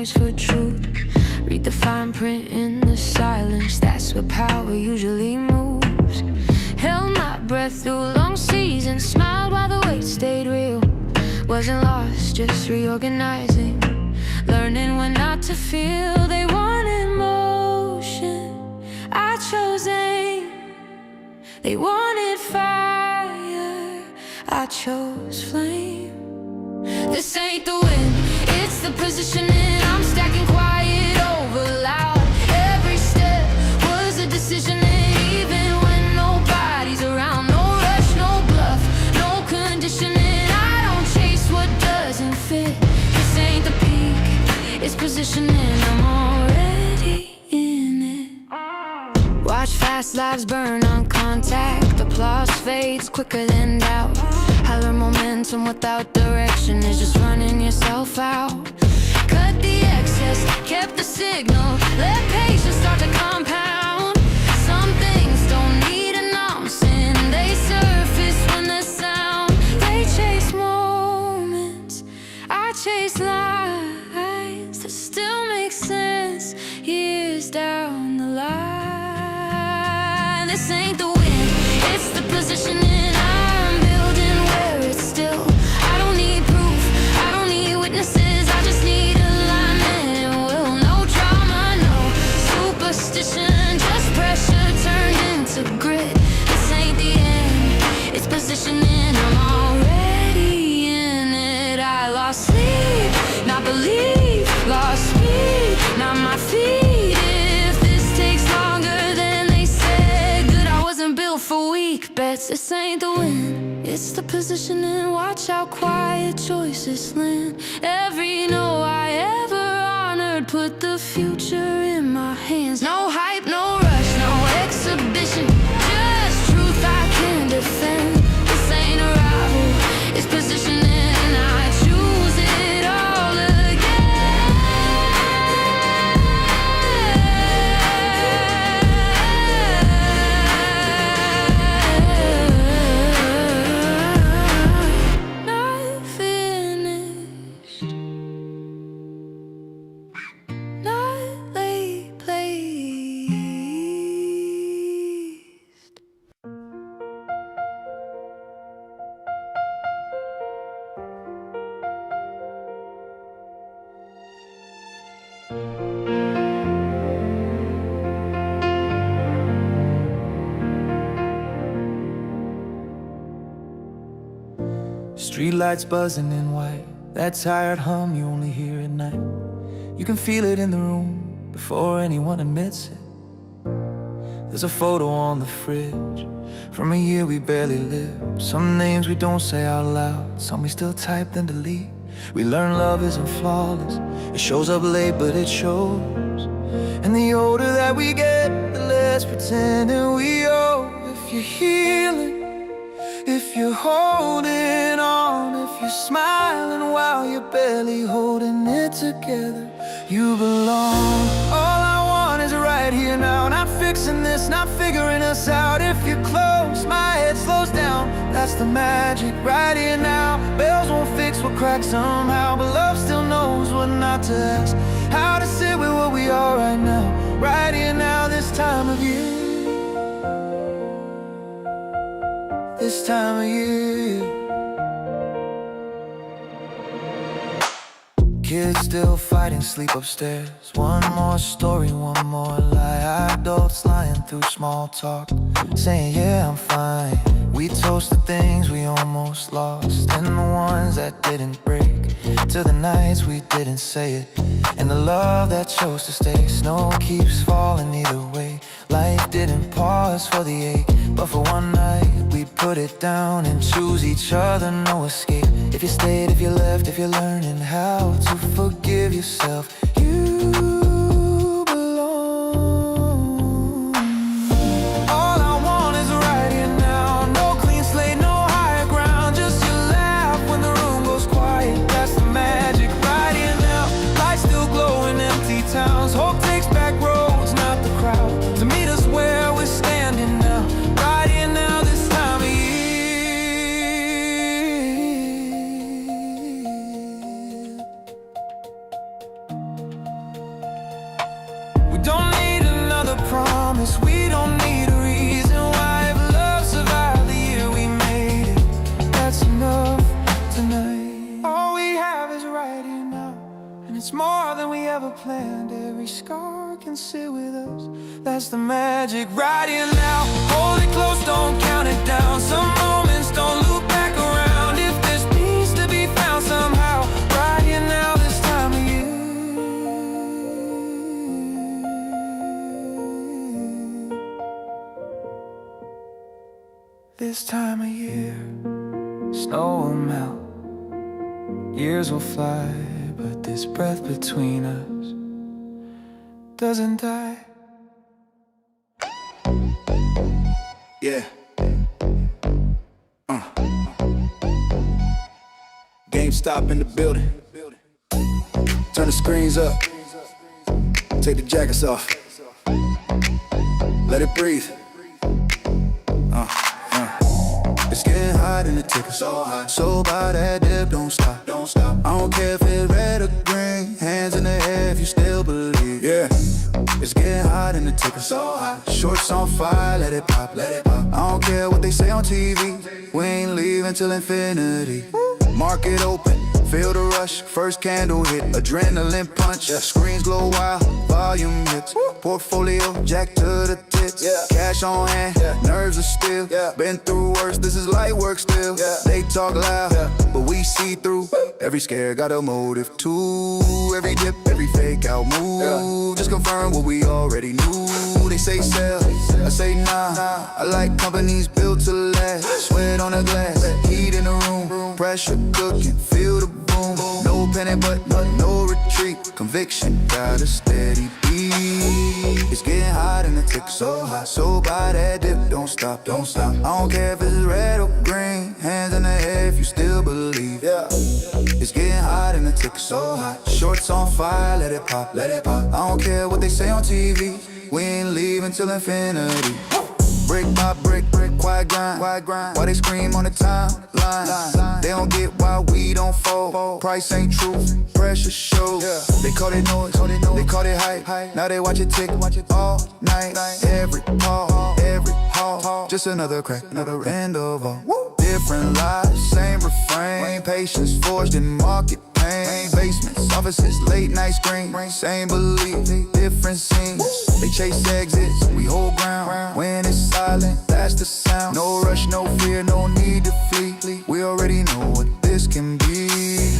noise for truth. Read the fine print in the silence. That's where power usually moves. Held my breath through long seasons. Smiled while the weight stayed real. Wasn't lost, just reorganizing. Learning when not to feel. They wanted motion, I chose aim. They wanted fire, I chose flame. This ain't the win, it's the positioning. I'm stacking quiet over loud. Every step was a decision, and even when nobody's around. No rush, no bluff, no conditioning. I don't chase what doesn't fit. This ain't the peak, it's positioning. I'm already in it. Watch fast lives burn on contact. Applause fades quicker than doubt. I learned momentum without direction is just running yourself out. Cut the excess, kept the signal. Let patience start to compound. Some things don't need announcing. They surface when the sound. They chase moments, I chase lines that still make sense years down the line. This ain't the win, it's the positioning. I'm building where it's still. I don't need proof, I don't need witnesses. I just need alignment and will. No drama, no superstition. Just pressure turned into grit. This ain't the end, it's positioning. I'm already in it. I lost sleep, not belief. Lost speed, not my feet. If this takes longer than they said, good, I wasn't built for weak bets. This ain't the win, it's the positioning. Watch how quiet choices land. Every no I ever honored put the future in my hands. No hype, no rush, no exhibition. Just truth I can defend. This ain't a rival, it's positioning. I choose it all again. Not finished, not late placed. Streetlights buzzing in white. That tired hum you only hear at night. You can feel it in the room before anyone admits it. There's a photo on the fridge from a year we barely lived. Some names we don't say out loud, some we still type then delete. We learn love isn't flawless, it shows up late but it shows. And the older that we get, the less pretending we owe. If you're healing, if you're holding on, if you're smiling while you're barely holding it together, you belong. All I want is right here now, not fixing this, not figuring us out. If you're close, my head slows down. That's the magic, right here now. Bells won't fix what cracks somehow, but love still knows what not to ask. How to sit with what we are right now, right here now, this time of year. This time of year. Kids still fighting, sleep upstairs. One more story, one more lie. Adults lying through small talk, saying yeah, I'm fine. We toast the things we almost lost, and the ones that didn't break, to the nights we didn't say it, and the love that chose to stay. Snow keeps falling either way. Life didn't pause for the ache, but for one night we put it down and choose each other, no escape. If you stayed, if you left, if you're learning how to forgive yourself, you belong. All I want is right here now. No clean slate, no higher ground. Just your laugh when the room goes quiet. That's the magic, right here now. Lights still glow in empty towns. Hope takes back roads, not the crowd, to meet us where we're standing now. Right here now, this time of year. promise we don't need a reason why. If love survived the year we made it, that's enough tonight. All we have is right here now, and it's more than we ever planned. Every scar can sit with us, that's the magic. Right here now, hold it close, don't count it down. Some moments don't loop back around. If there's peace to be found somehow, right here now, this time of year. This time of year, snow will melt, years will fly, but this breath between us doesn't die. Yeah. GameStop in the building. Turn the screens up. Take the jackets off. Let it breathe. It's getting hot in the ticker, so hot. So by that dip, don't stop, don't stop. I don't care if it's red or green. Hands in the air if you still believe. Yeah. It's getting hot in the ticker, so hot. Shorts on fire, let it pop, let it pop. I don't care what they say on TV. We ain't leaving till infinity. Market open, feel the rush. First candle hit, adrenaline punch. Screens glow wild, volume hits. Portfolio, jack to the tits. Cash on hand, nerves are still. Been through worse, this is light work still. They talk loud, but we see through. Every scare got a motive too. Every dip, every fake out move. Just confirm what we already knew. They say sell, I say nah. I like companies built to last. Sweat on the glass, heat in the room. Pressure cooking, feel the boom. No panic but no retreat. Conviction got a steady beat. It's getting hot in the tick, so hot. So by that dip, don't stop, don't stop. I don't care if it's red or green. Hands in the air if you still believe. It's getting hot in the tick, so hot. Shorts on fire, let it pop, let it pop. I don't care what they say on TV. We ain't leaving till infinity. Brick by brick, quiet grind. Why they scream on the timeline? They don't get why we don't fold. Price ain't true, pressure shows. They call it noise, they call it hype. Now they watch it tick all night. Every call, every haul, just another crack, another end of all. Different lives, same refrain. Patience forged in market pain. Basements, offices, late night screen. Same belief, different scenes. They chase exits, we hold ground. When it's silent, that's the sound. No rush, no fear, no need to flee. We already know what this can be.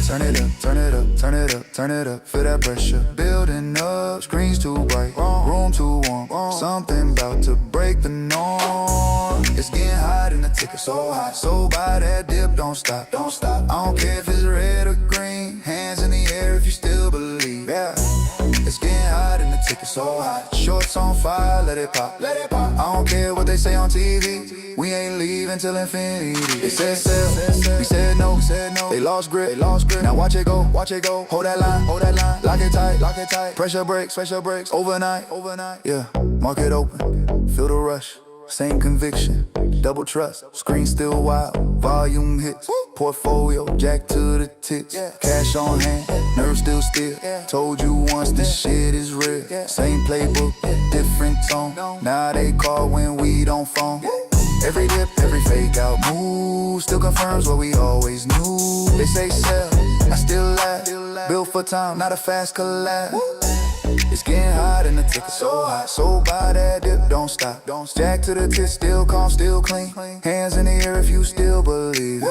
Turn it up, turn it up, turn it up, turn it up. Feel that pressure building up. Screens too bright, room too warm. Something about to break the norm. It's getting hot in the ticker, so hot. So by that dip, don't stop, don't stop. I don't care if it's red or green. Hands in the air if you still believe. It's getting hot in the ticker, so hot. Shorts on fire, let it pop, let it pop. I don't care what they say on TV. We ain't leaving till infinity. They said sell, we said no. They lost grip, Now watch it go, Hold that line, lock it tight. Pressure breaks, overnight. Yeah, market open, feel the rush. Same conviction, double trust. Screen still wild, volume hits. Portfolio, jack to the tits. Cash on hand, nerves still. Told you once this shit is real. Same playbook, different tone. Now they call when we don't phone. Every dip, every fake out move still confirms what we always knew. They say sell, I still laugh. Built for time, not a fast collab. It's getting hot in the ticker, so hot. So by that dip, don't stop. Jack to the tits, still calm, still clean. Hands in the air if you still believe.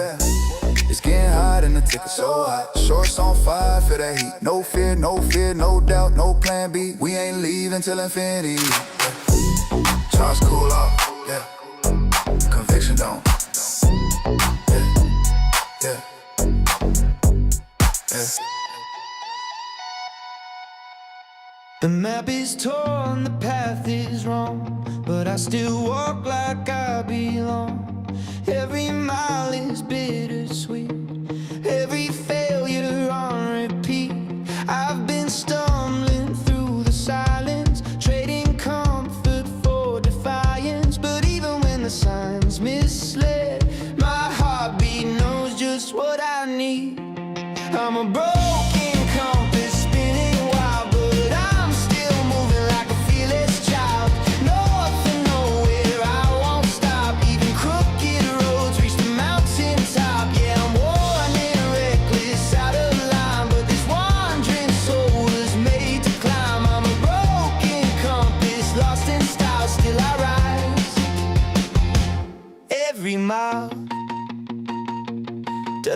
It's getting hot in the ticker, so hot. Shorts on fire, feel that heat. No fear, no doubt, no plan B. We ain't leaving till infinity. Charge cool off, yeah. Conviction don't. Yeah. The map is torn, the path is wrong, but I still walk like I belong. Every mile is bittersweet, every failure on repeat. I've been stumbling through the silence, trading comfort for defiance. But even when the signs misled, my heartbeat knows just what I need. I'm a broken compass spinning wild, but I'm still moving like a fearless child. No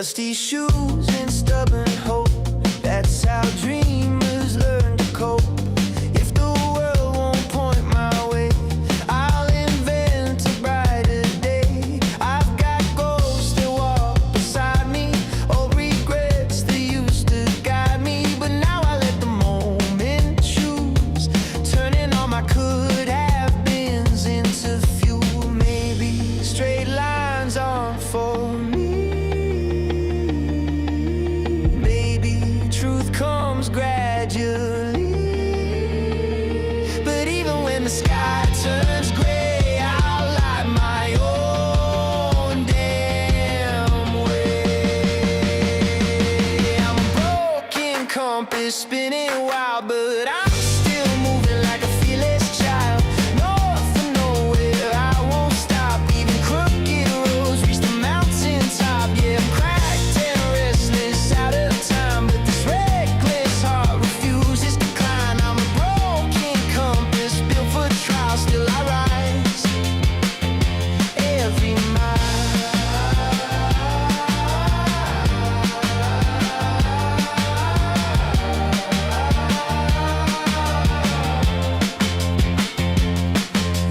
dusty shoes and stubborn hope. That's how dreamers learn to cope. If the world won't point my way, I'll invent a brighter day. I've got ghosts that walk beside me, old regrets that used to guide me. But now I let the moment choose, turning all my could have beens into fuel. Maybe straight lines aren't for me. Gradually, but even when the sky turns gray, I'll light my own damn way. I'm a broken compass spinning wild, but I'm still moving like a fearless child. North and nowhere, I won't stop. Even crooked roads reach the mountain top. Yeah, I'm cracked and restless, out of time, but this reckless heart refuses to climb. I'm a broken compass built for trial, still I rise every mile.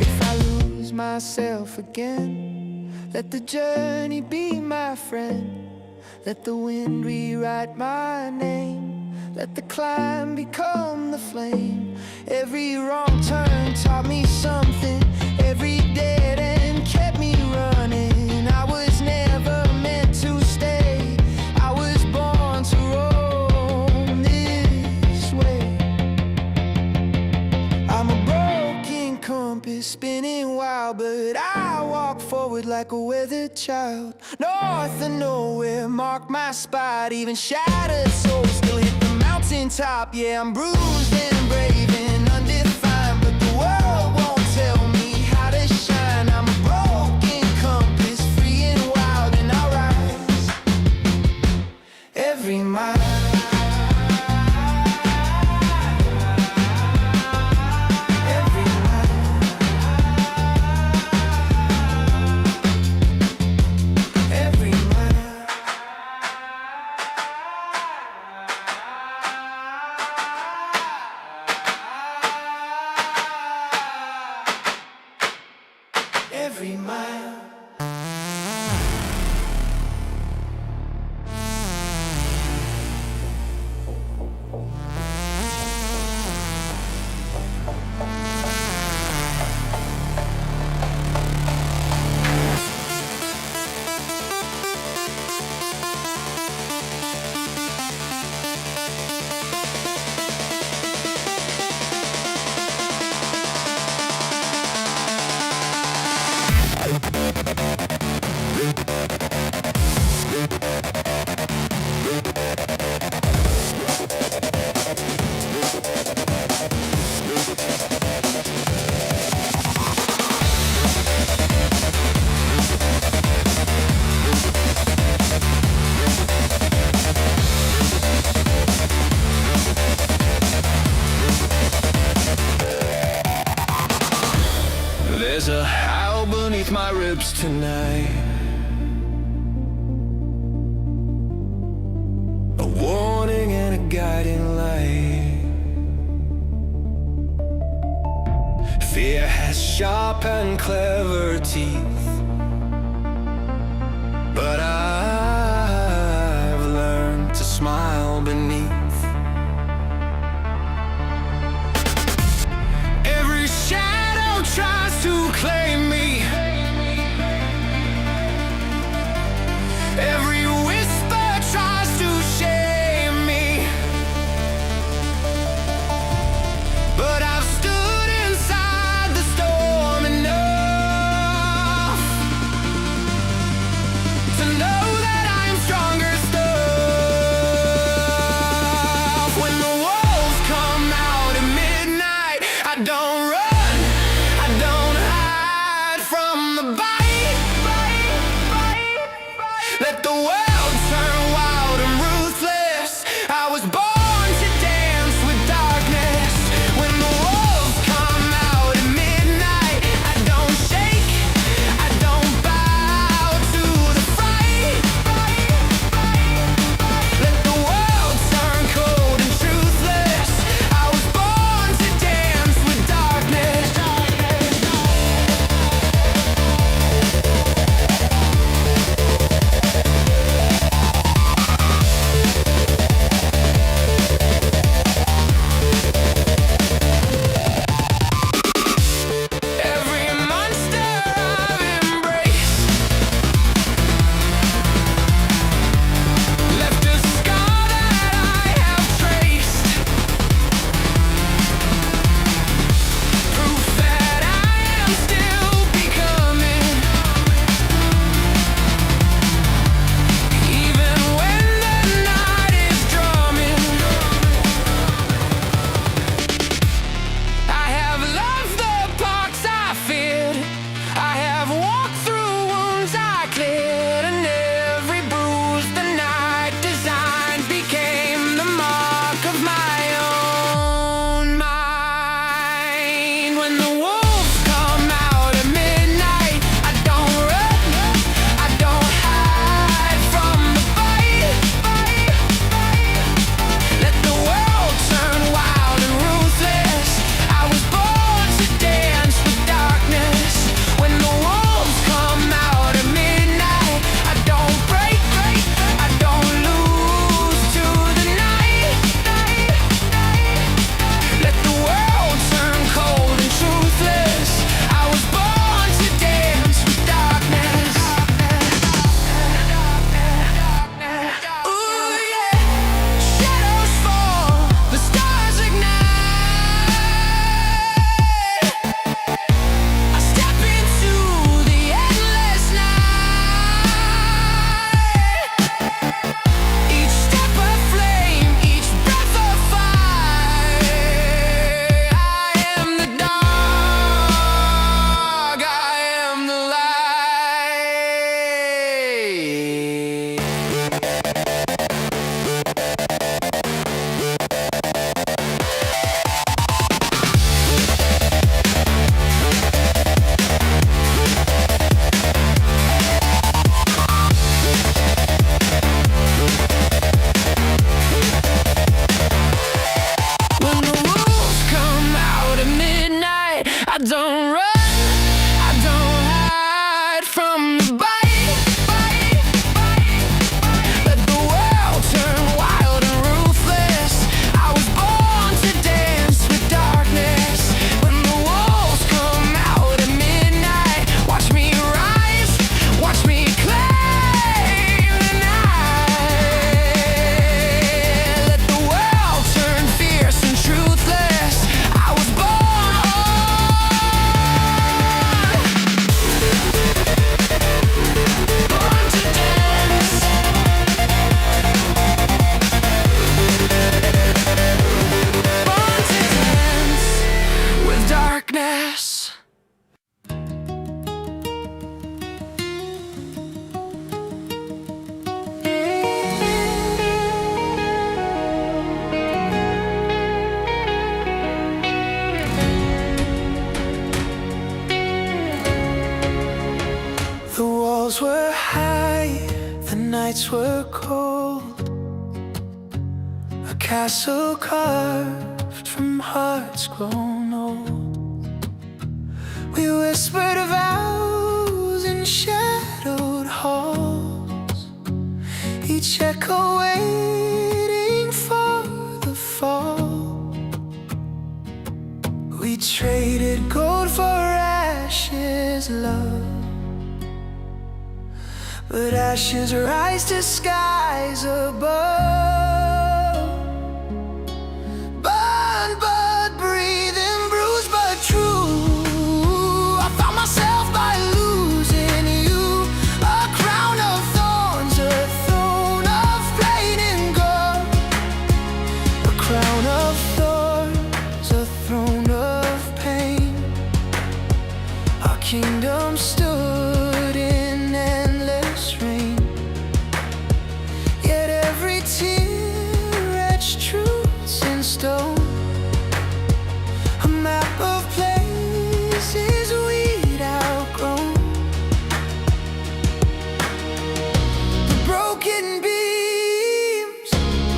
If I lose myself again, let the journey be my friend. Let the wind rewrite my name. Let the climb become the flame. Every wrong turn taught me something. Every dead end kept me running. I was never meant to stay. I was born to roam this way. I'm a broken compass spinning wild, but I walk forward like a weathered child. North and nowhere mark my spot. Even shattered souls still hit the mountaintop. Yeah, I'm bruised and brave and undefined, but the world won't tell me how to shine. I'm a broken compass, free and wild, and I rise every mile. Every mile. There's a howl beneath my ribs tonight, a warning and a guiding light. Fear has sharp and clever teeth, but I've learned to smile beneath. Every shadow tries to claim me. Every whisper tries to shame me. But I've stood inside the storm enough don't run, I don't hide from the bite. Let the world turn wild and ruthless. I was born to dance with darkness. When the wolves come out at midnight, watch me rise, watch me claim the night. Let the world turn fierce and truthless. I was born to dance. Born to dance with darkness. The walls were high, the nights were cold. A castle carved from hearts grown old. We whispered vows in shadowed halls, each echo waiting for the fall. We traded gold for ashes, love. But ashes rise to skies above. Burned but breathing, bruised but true. I found myself by losing you. A crown of thorns, a throne of plain and gold. A crown of thorns, a throne of pain. Our kingdom stood in endless rain. Yet every tear etched truths in stone. A map of places we'd outgrown. The broken beams,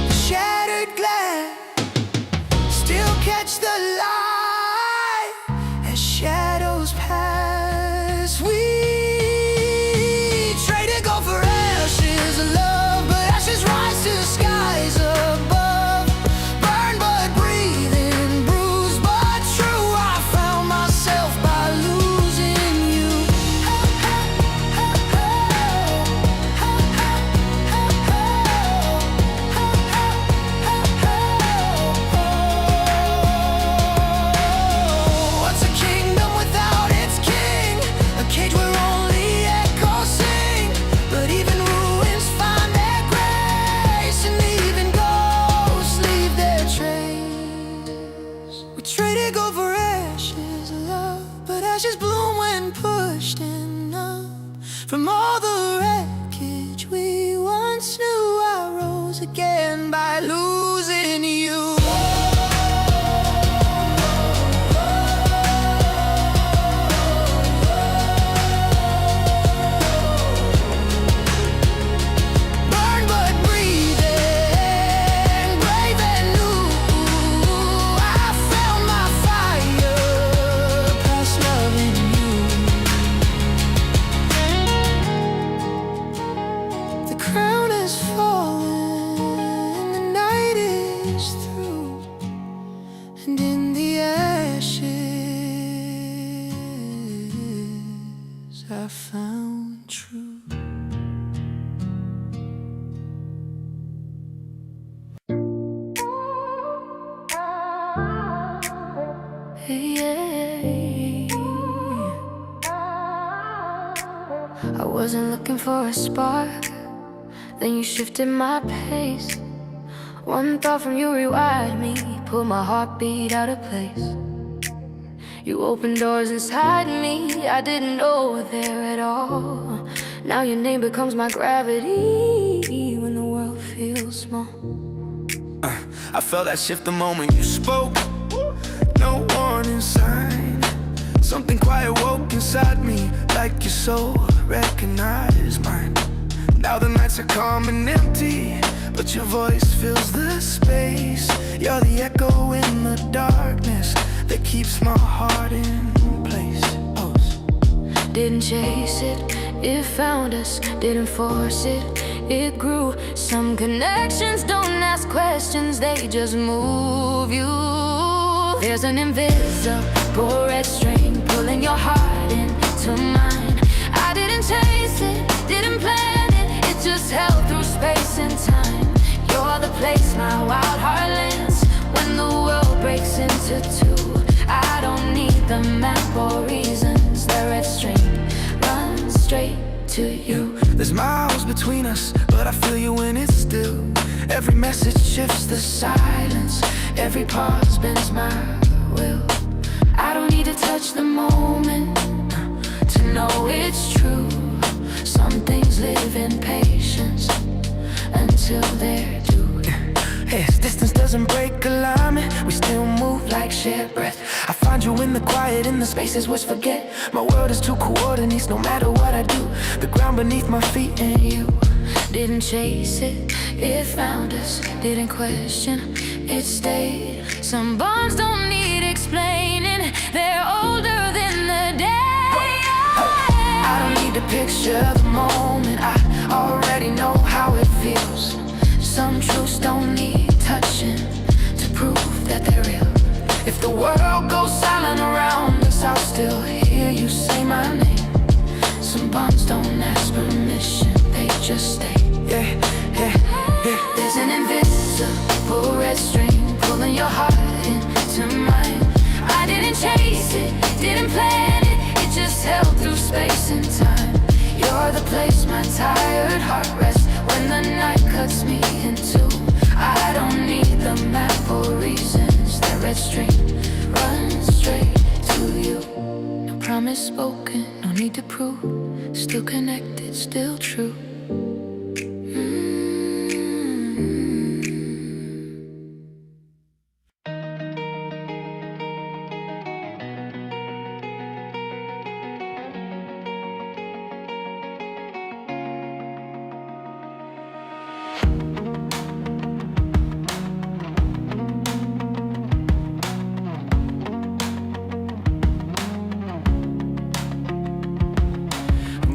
the shattered glass, still catch the light as shadows pass. We traded gold for ashes of love, but ashes rise to skies above. Burned but breathing, bruised but true. I found myself by losing you. What's a kingdom without its king? A cage where only echoes sing. But even ruins find their grace, and even ghosts leave their trace. We traded gold for ashes of love, but ashes bloom when pushed enough. From all the wreckage we once knew, I rose again by losing you. Burned but breathing, brave and new. I found my fire, past loving you. The crown has fallen, the night is through, and in the ashes I found truth. I wasn't looking for a spark, then you shifted my pace. One thought from you rewired me, pulled my heartbeat out of place. You opened doors inside me I didn't know were there at all. Now your name becomes my gravity when the world feels small. I felt that shift the moment you spoke. No warning sign. Something quiet woke inside me, like your soul recognized mine. Now the nights are calm and empty, but your voice fills the space. You're the echo in the darkness that keeps my heart in didn't chase it. It found us, didn't force it. It grew. Some connections don't ask questions, they just move you. There's an invisible red string pulling your heart into mine. I didn't chase it, didn't plan it. It just held through space and time. You're the place my wild heart lands when the world breaks into two. I don't need the map or reasons. The red string runs straight to you. There's miles between us, but I feel you when it's still. Every message shifts the silence. Every pause bends my will. I don't need to touch the moment to know it's true. Some things live in patience until they're due. Yes, distance doesn't break alignment. We still move like shared breath. I find you in the quiet, in the spaces which forget. My world is two coordinates no matter what I do. The ground beneath my feet and you. Didn't chase it, it found us. Didn't question, it stayed. Some bonds don't need explaining. They're older than the day. I don't need to picture the moment. I already know how it feels. Some truths don't need touching to prove that they're real. If the world goes silent around us, I'll still hear you say my name. Some bonds don't ask permission, they just stay. Yeah, yeah, yeah. There's an invisible red string pulling your heart into mine. I didn't chase it, didn't plan it. It just held through space and time. You're the place my tired heart rests when the night cuts me in two. I don't need the map or reasons. That red string runs straight to you. No promise spoken, no need to prove. Still connected, still true.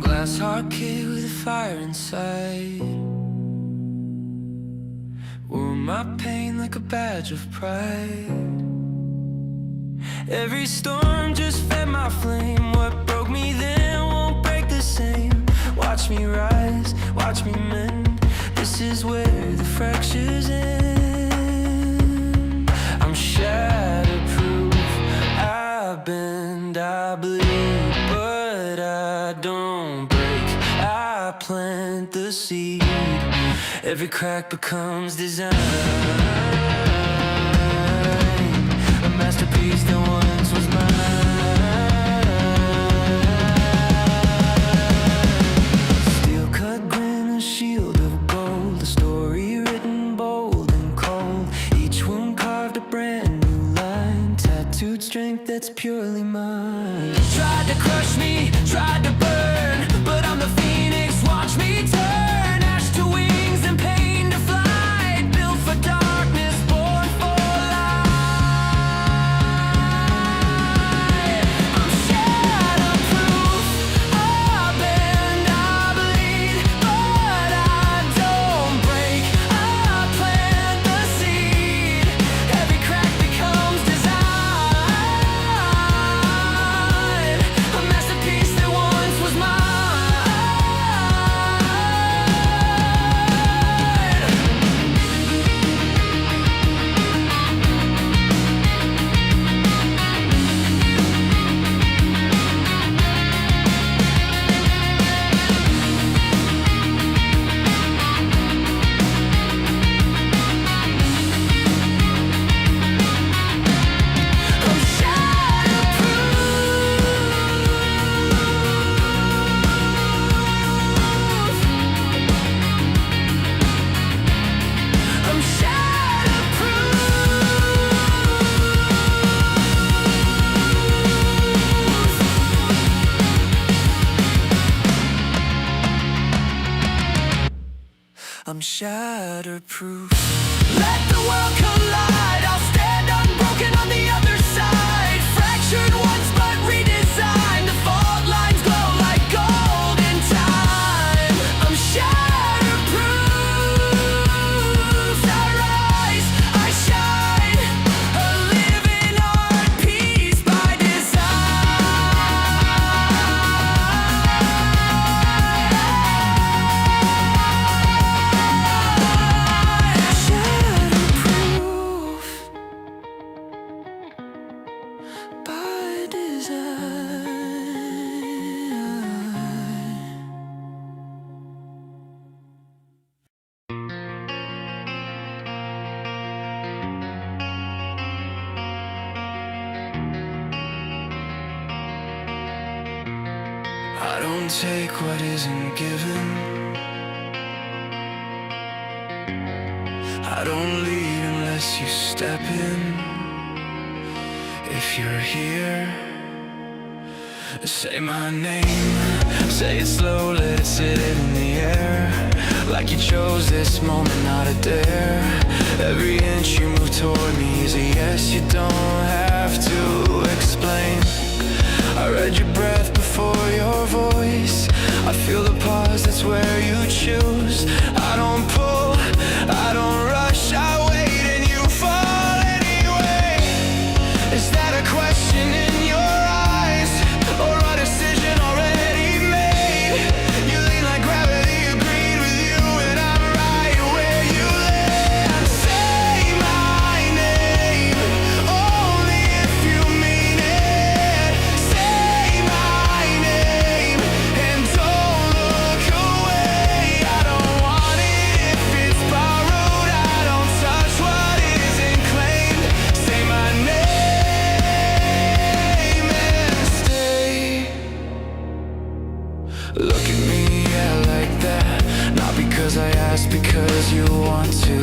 Glass heart kid with a fire inside. Wore my pain like a badge of pride. Every storm just fed my flame. What broke me then won't break the same. Watch me rise, watch me mend. This is where the fractures end. I'm shatterproof. I bend, I bleed, but I don't break. I plant the seed. Every crack becomes design. A masterpiece that once was mine. Steel cut grin, a shield of gold. A story written bold and cold. Each wound carved a brand new line. Tattooed strength that's purely mine. Tried to crush me, tried to burn, but I'm the phoenix, watch me turn. Ash to wings and pain to fly. Built for darkness, born for light. I'm shatterproof. I bend, I bleed, but I don't break. I plant the seed. Every crack becomes design. A masterpiece that once was mine. I'm shatterproof. Let the world collide. I'll stand unbroken on the other side. Fractured once but redesigned. The fault lines glow I don't take what isn't given. I don't lead unless you step in. If you're here, say my name. Say it slow, let it sit in the air. Like you chose this moment, not a dare. Every inch you move toward me is a yes. You don't have to explain. I read your breath before your voice. I feel the pause, that's where you choose. I don't pull, I don't rush, I wait and you fall anyway. Is that a question in your eyes, or a decision already made? You lean like gravity, agreed with you, and I'm right where you land. Say my name, only if you mean it. Say my name, and don't look away. I don't want it if it's borrowed. I don't touch what isn't claimed. Say my name and stay. Look at me, yeah, like that. Not because I asked, because you want to.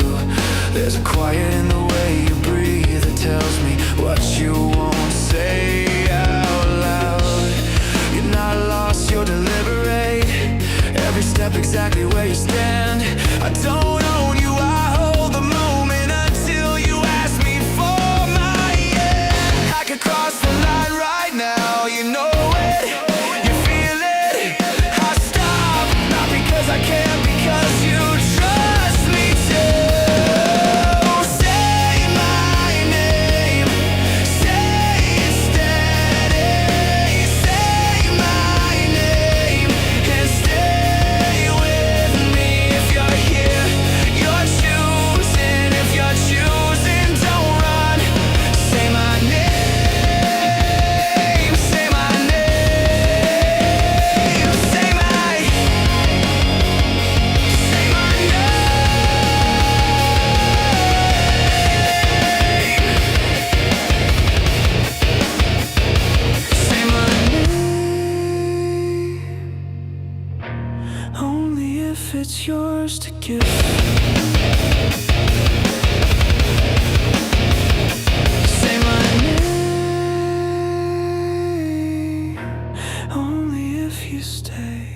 There's a quiet in the way you breathe that tells me what you won't say out loud. You're not lost, you're deliberate. Every step exactly where you stand. I don't own you, I hold the moment until you ask me for my hand. I could cross the line right now, you know it, you feel it. I stop, not because I can, because you trust me to. Say my name, say it steady. Say my name and stay with me. If you're here, you're choosing. If you're choosing, don't run. Say my name, say my name, say my Say my name, only if it's yours to give. Say my name, only if you stay.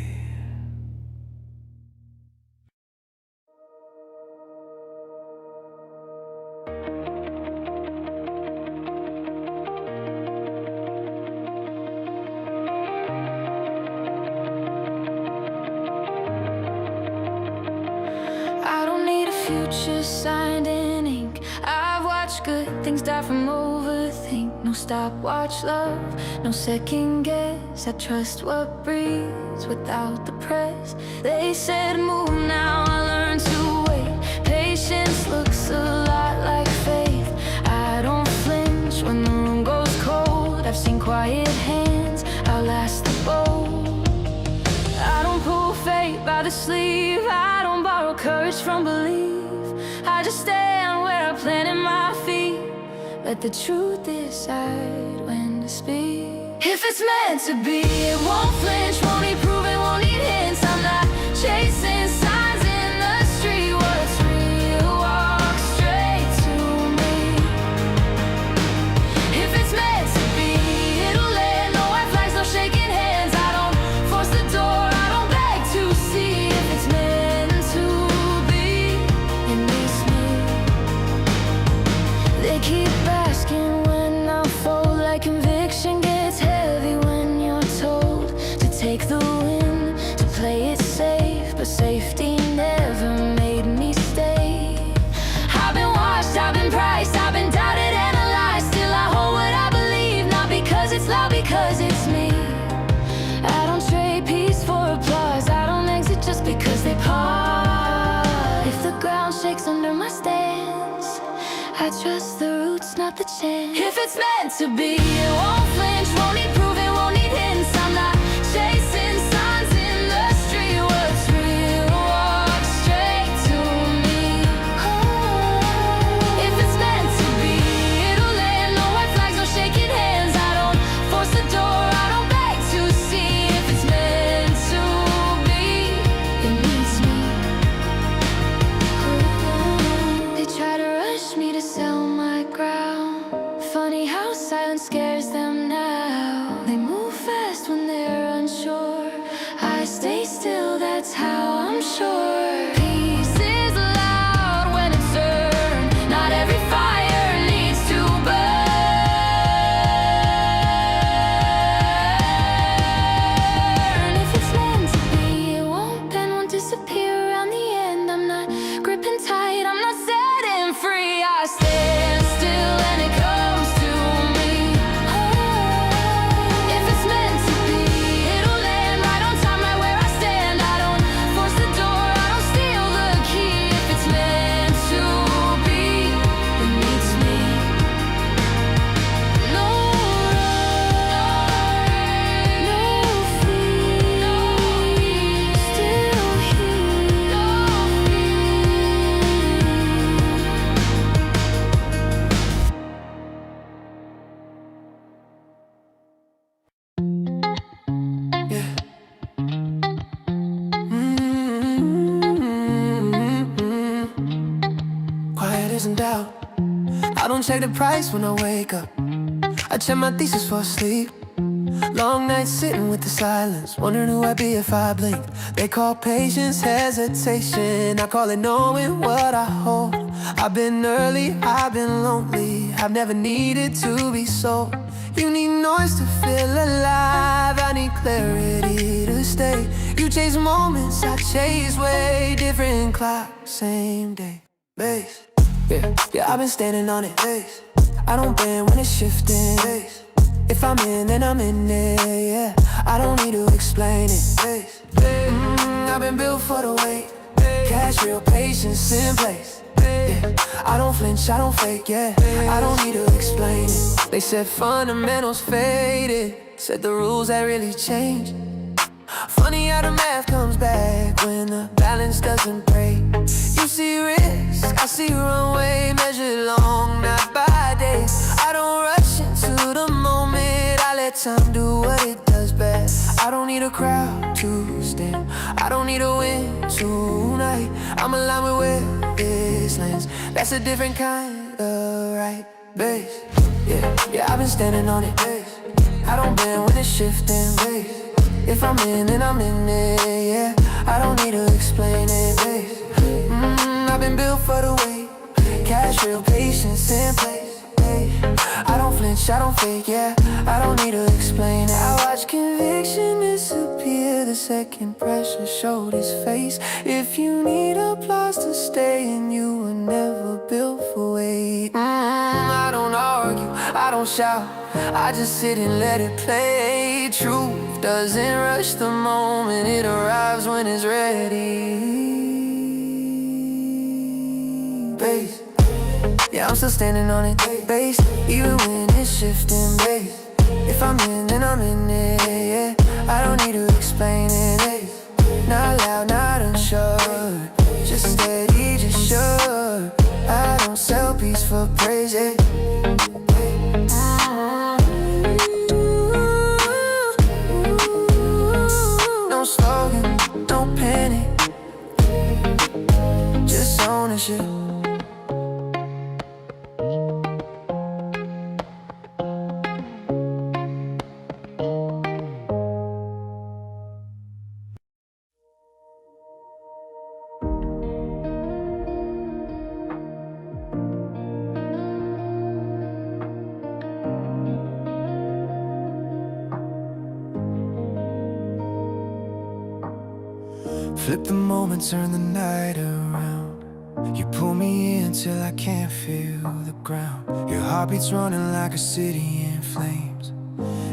I don't need a future signed in ink. I've watched good things die from overthink. No stopwatch love, no second guess. I trust what breathes without the press. They said move now, I learned to wait. Patience looks a lot like faith. I don't flinch when the room goes cold. I've seen quiet hands outlast the bold. I don't pull fate by the sleeve. I don't borrow courage from belief. I just stand where I planted my feet. Let the truth decide when to speak. If it's meant to be, it won't flinch, won't need proving, won't need hints. I'm not chasing signs in the street. What's real, walk straight to me. If it's meant to be, it'll land. No white flags, no shaking hands. I don't force the door, I don't beg to see. If it's meant to be, it makes me. They keep asking when I'll fold. Like conviction gets heavy when you're told to take the win, to play it safe. But safety never made me stay. I've been watched, I've been priced, I've been doubted, analyzed. Still I hold what I believe, not because it's loud, because it's me. I don't trade peace for applause. I don't exit just because they part. If the ground shakes under my stance, I trust the roots, not the chance. If it's meant to be, it won't flinch, won't need proving, won't need hints. I'm not chasing signs in the street. What's real, walk straight to me. If it's meant to be, it'll land. No white flags, no shaking hands. I don't force the door, I don't beg to see. If it's meant Funny how silence scares them now. They move fast when they're unsure. I stay still, that's how I'm sure. Peace is loud when it's earned. Not every fire needs to burn. If it's meant to be, it won't bend, won't disappear around the end. I'm not gripping tight, I'm not setting free. I stand still and it comes to me. If it's meant to be, it'll land right on time, right where I stand. I don't force the door, I don't steal the key. If it's meant to be, it meets me. No rush, no fear, still here. Quiet isn't doubt. I don't check the price when I wake up. I check my thesis for sleep. Long nights sitting with the silence, wondering who I'd be if I blinked. They call patience hesitation, I call it knowing what I hold. I've been early, I've been lonely, I've never needed to be sold. You need noise to feel alive, I need clarity to stay. You chase moments, I chase way different clock, same day. Bass, yeah, I've been standing on it. Bass, I don't bend when it's shifting. Bass, if I'm in, then I'm in it, yeah. I don't need to explain it. Bass, I've been built for the wait. Cash, real patience in place. Yeah. I don't flinch, I don't fake, yeah. I don't need to explain it. They said fundamentals faded, said the rules that really changed. Funny how the math comes back when the balance doesn't break. You see risk, I see runway measured long, not by days. I don't rush into the moment, I let time do what it does best. I don't need a crowd to stand, I don't need a win tonight. I'm aligned with where this lands, that's a different kind of right. Bass, yeah, I've been standing on it. Bass, I don't bend when it's shifting. Bass, if I'm in, then I'm in it, yeah. I don't need to explain it, babe. I've been built for the wait. Cash, real patience in place, hey. I don't flinch, I don't fake, yeah. I don't need to explain it. I watch conviction disappear the second pressure showed its face. If you need applause to stay, and you were never built for wait. I don't argue, I don't shout, I just sit and let it play. Truth doesn't rush the moment, it arrives when it's ready. Bass, yeah, I'm still standing on it. Bass, even when it's shifting. Bass, if I'm in, then I'm in it, yeah. I don't need to explain it. Bass, not loud, not unsure, just steady, just sure. I don't sell peace for praise, yeah. No slogan, no panic, just ownership. Flip the moment, turn the night around. You pull me in till I can't feel the ground. Your heartbeat's running like a city in flames.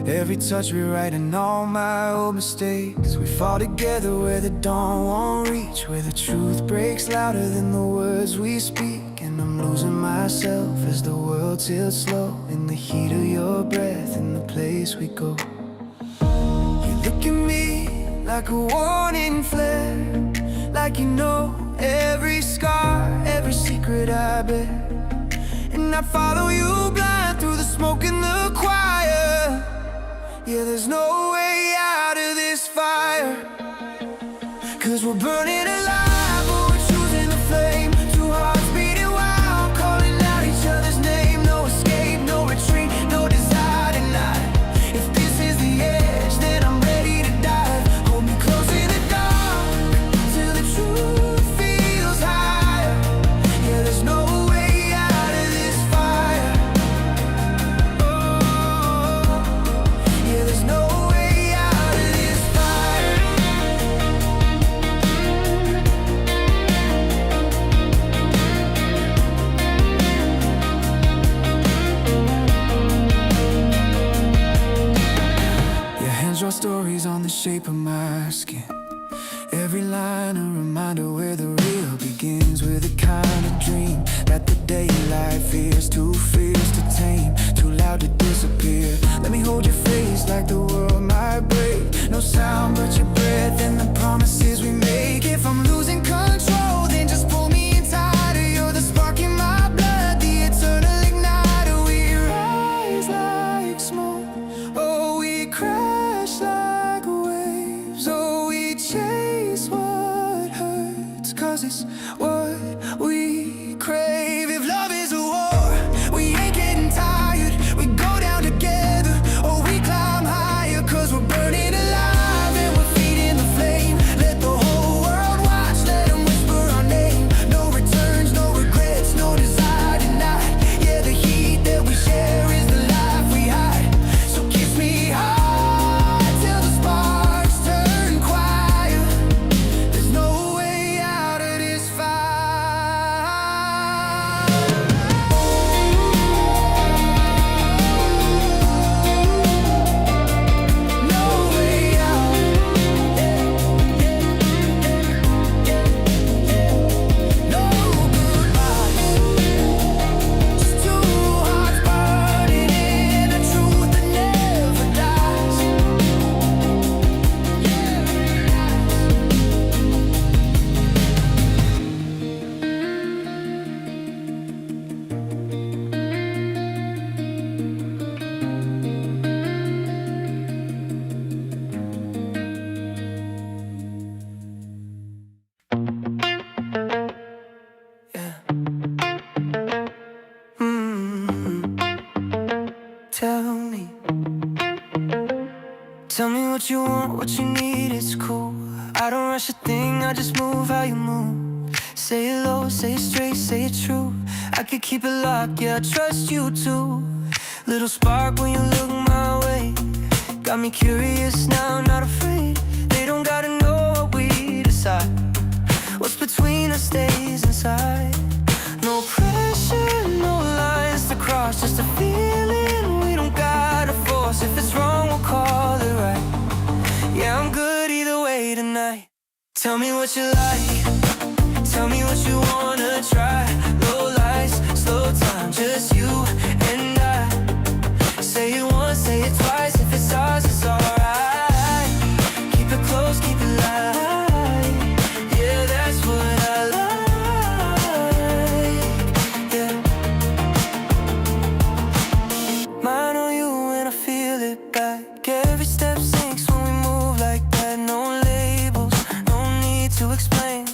Every touch rewriting all my old mistakes. We fall together where the dawn won't reach, where the truth breaks louder than the words we speak. And I'm losing myself as the world tilts slow, in the heat of your breath, in the place we go. You look at me like a warning flare, like you know every scar, every secret I bear. And I follow you blind through the smoke and the choir. Yeah, there's no way out of this fire, 'cause we're burning alive, but we're choosing the flame. Two hearts beating wild, calling out each other's name. No escape, no retreat. shape of my skin. Every line a reminder where the real begins. With a kind of dream that the daylight fears, too fierce to tame, too loud to disappear. Let me hold your face like the world might break. No sound but your breath and the promises we make. If I'm losing control, then just pull me in tighter. You're the spark in my blood, the eternal igniter. We rise like smoke, oh we crash like waves, oh we chase what hurts, 'cause it's what we crave. If love is a war, we ain't getting tired. We go down together, or we climb higher, 'cause we're burning alive and we're feeding the flame. Let the whole world watch, let them whisper our name. No returns, no regrets, no desire denied. Yeah, the heat that we share is the life we hide. So kiss me hard till the sparks turn quiet. There's no way out of this fire. No way out. No goodbyes. Just two hearts burning in a truth that never dies. Tell me what you want, what you need, it's cool. I don't rush a thing, I just move how you move. Say it low, say it straight, say it true. I could keep it locked, yeah, I trust you too. Little spark when you look my way. Got me curious now, not afraid. They don't gotta know what we decide. What's between us stays inside. No pressure, no lines to cross, just a feeling we don't gotta force. If it's wrong, we'll call it right. Yeah, I'm good either way tonight. Tell me what you like, tell me what you wanna try. Low lights, slow time, just you and I. Say it once, say it twice, if it's ours, it's alright. Keep it close, keep it light. Yeah, that's what I like. Yeah. Mine on you when I feel it back. Every step sinks when we move like that. No labels, no need to explain.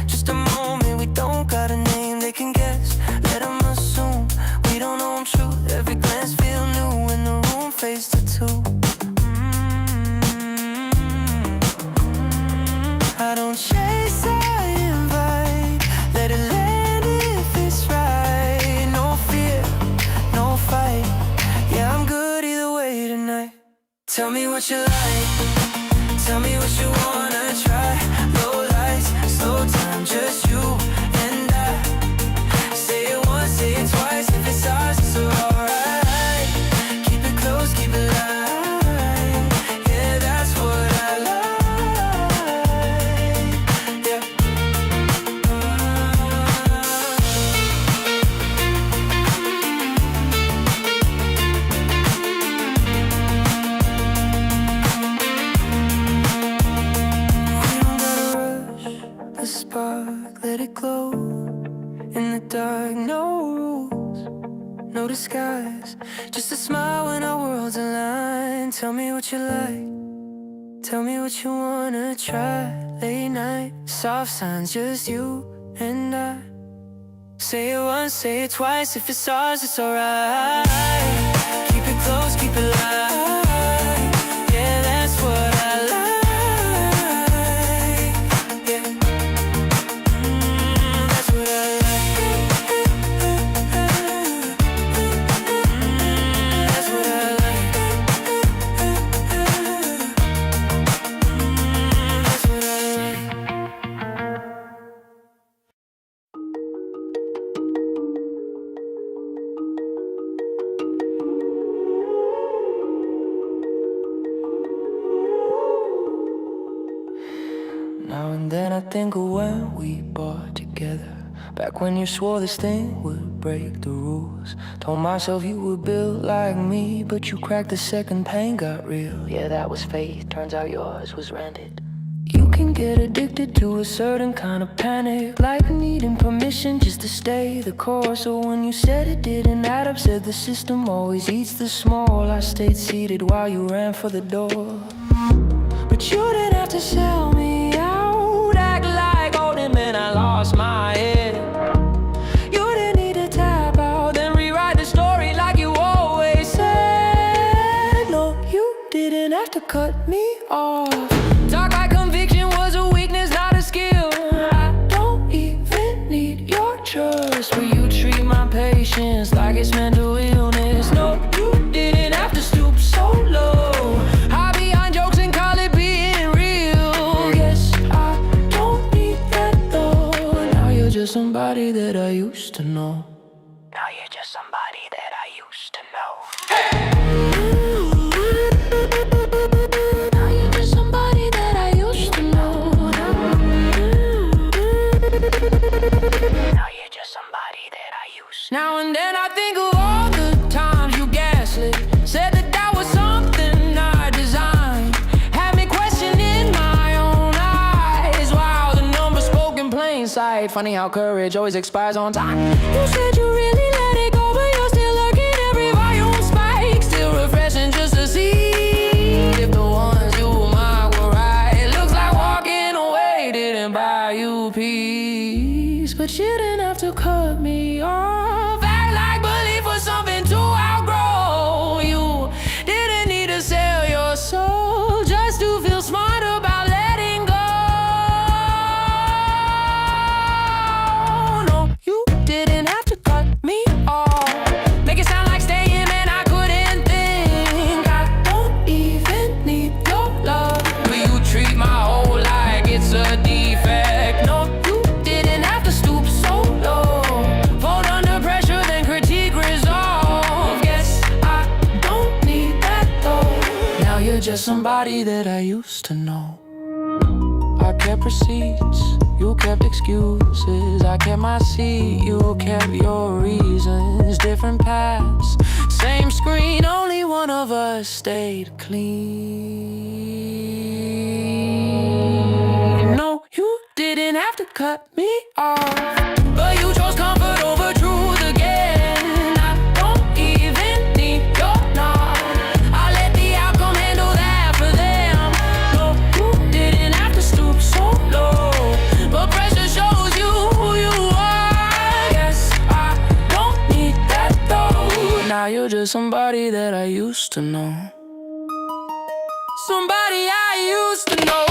Just a moment, we don't got a name. They can guess, let them assume we don't know them true. Every glance feel new when the room fades to two. I don't chase, I invite. Let it land if it's right. No fear, no fight. Yeah, I'm good either way tonight. Tell me what you like, tell me what you wanna try. Low lights, slow time, just you and I. Say it once, say it twice, if it's ours, it's alright. Keep it close, keep it light. Yeah, that's what I like. Yeah. We don't gotta rush the spark, let it glow in the dark. No rules, no disguise, just a smile when our worlds align. Tell me what you like, tell me what you wanna try. Late night, soft signs, just you and I. Say it once, say it twice, if it's ours, it's alright. Keep it close, keep it light. Yeah, that's what I like. Yeah. That's what I like. That's what I like. That's what I like. and then I think of when we bought together. Back when you swore this thing would break the rules. Told myself you were built like me, but you cracked the second pain got real. Yeah, that was fate, turns out yours was rented. You can get addicted to a certain kind of panic, like needing permission just to stay the course. So when you said it didn't add up, said the system always eats the small, I stayed seated while you ran for the door. But you didn't have to sell me out, act like olden man, I lost my head. You didn't need to tap out, then rewrite the story like you always said. No, you didn't have to cut me off. Talk like conviction was a weakness, not a skill. I don't even need your trust, but you treat my patience like it's mental illness. No, you didn't have to stoop so low. Hide behind jokes and call it being real. Yes, I don't need that though. Now you're just somebody that I used to know. Now you're just somebody that I used to know. Now you're just somebody that I used to know. Now you're just somebody that I used to know. Now and then I think of all the times you gaslit, said that that was something I designed, had me questioning my own eyes. Wow, the numbers spoke in plain sight. Funny how courage always expires on time. You said you really let it go, but you're still looking every volume spike. Still refreshing just to see if the ones you marked were right. It looks like walking away didn't buy you peace, but you didn't have to cut me off. Act like belief was something to outgrow. You didn't need to sell your soul just to feel smart about letting go. No, you didn't have to cut me off. Make it sound like staying, man, I couldn't think. I don't even need your love, but you treat my whole like it's a defect. No, you didn't have to stoop so low. Fold under pressure, then critique resolve. Yes, I don't need that though. Now you're just somebody that I used to know. I kept receipts, you kept excuses. I kept my seat, you kept your reasons. Different paths, same screen, only one of us stayed clean. No, you didn't have to cut me off, but you chose comfort over truth again. I don't even need your nod. I let the outcome handle that for them. No, you didn't have to stoop so low, but pressure shows you who you are. Yes, I don't need that though. Now you're just somebody that I used to know. Somebody I used to know.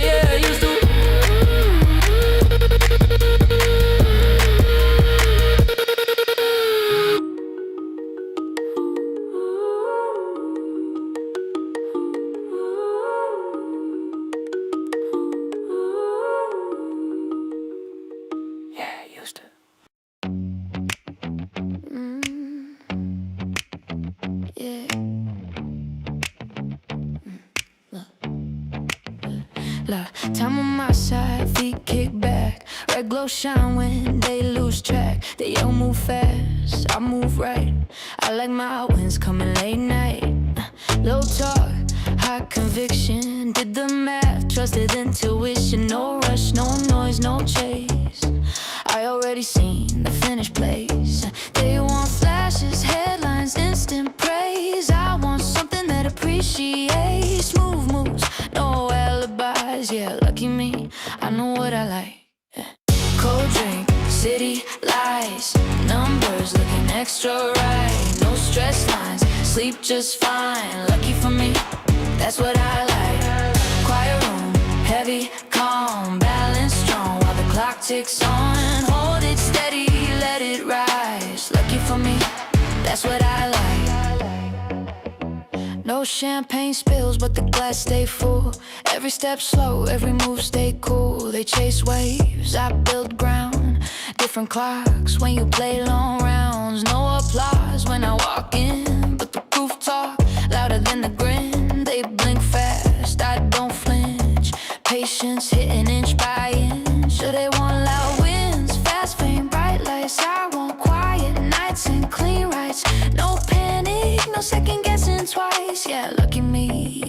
Yeah, used to. Yeah, used to. Yeah. Look, time on my side, feet kick back. Red glow shine when they lose track. They all move fast, I move right. I like my wins coming late night. Low talk, high conviction. Did the math, trusted intuition. No rush, no noise, no chase. I already seen the finished place. They want flashes, headlines, instant praise. I want something that appreciates. Smooth moves, no alibis. Yeah, lucky me, I know what I like. Yeah. Cold drink, city lights, numbers looking extra right. No stress lines, sleep just fine. Lucky for me, that's what I like. Quiet room, heavy, calm, balance strong while the clock ticks on. Hold it steady, let it rise. Lucky for me, that's what I like. No champagne spills, but the glass stay full. Every step slow, every move stay cool. They chase waves, I build ground. Different clocks when you play long rounds. No applause when I walk in, but the proof talk louder than the ground.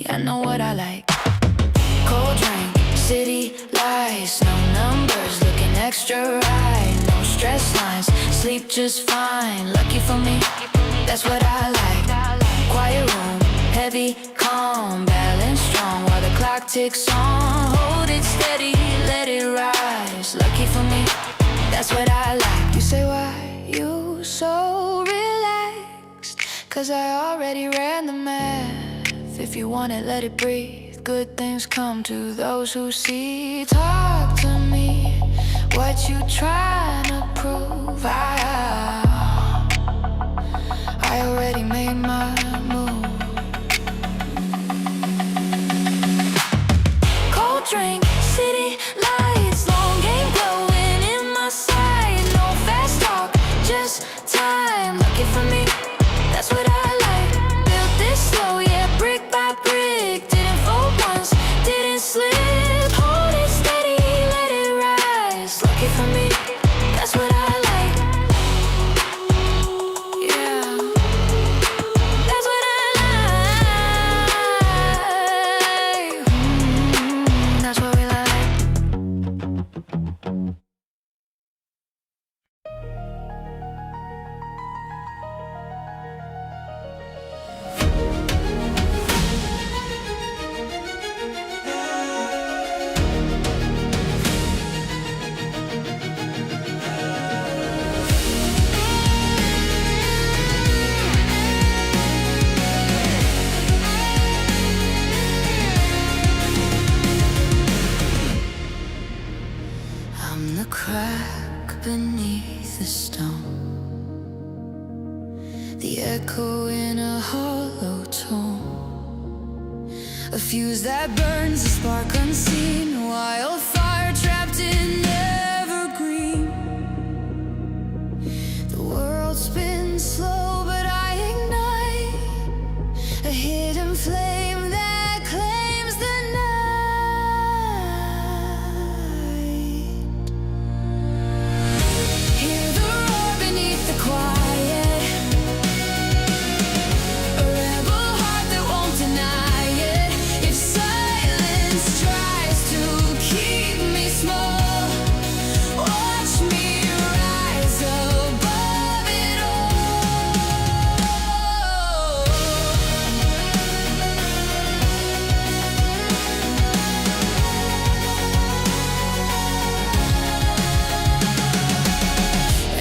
I know what I like. Cold drink, city lights, no numbers, looking extra right. No stress lines, sleep just fine. Lucky for me, that's what I like. Quiet room, heavy, calm, balance strong while the clock ticks on. Hold it steady, let it rise. Lucky for me, that's what I like. You say why you so relaxed? 'Cause I already ran the math. If you want it, let it breathe. Good things come to those who see. Talk to me, what you trying to prove? I already made my move. Cold drink, city lights, long game glowing in my sight. No fast talk, just time. Lucky for me, that's what I like. Built this slow, yeah, brick by brick. Didn't fold once, didn't slip. Hold it steady, let it rise. Lucky for me, that's what I like. Yeah, that's what I like. That's what we like. I'm the crack beneath the stone, the echo in a hollow tone, a fuse that burns, a spark unseen, wildfire trapped in evergreen. The world spins slow, but I ignite a hidden flame that claims the night. Hear the roar beneath the quiet, a rebel heart that won't deny it. If silence tries to keep me small, watch me rise above it all.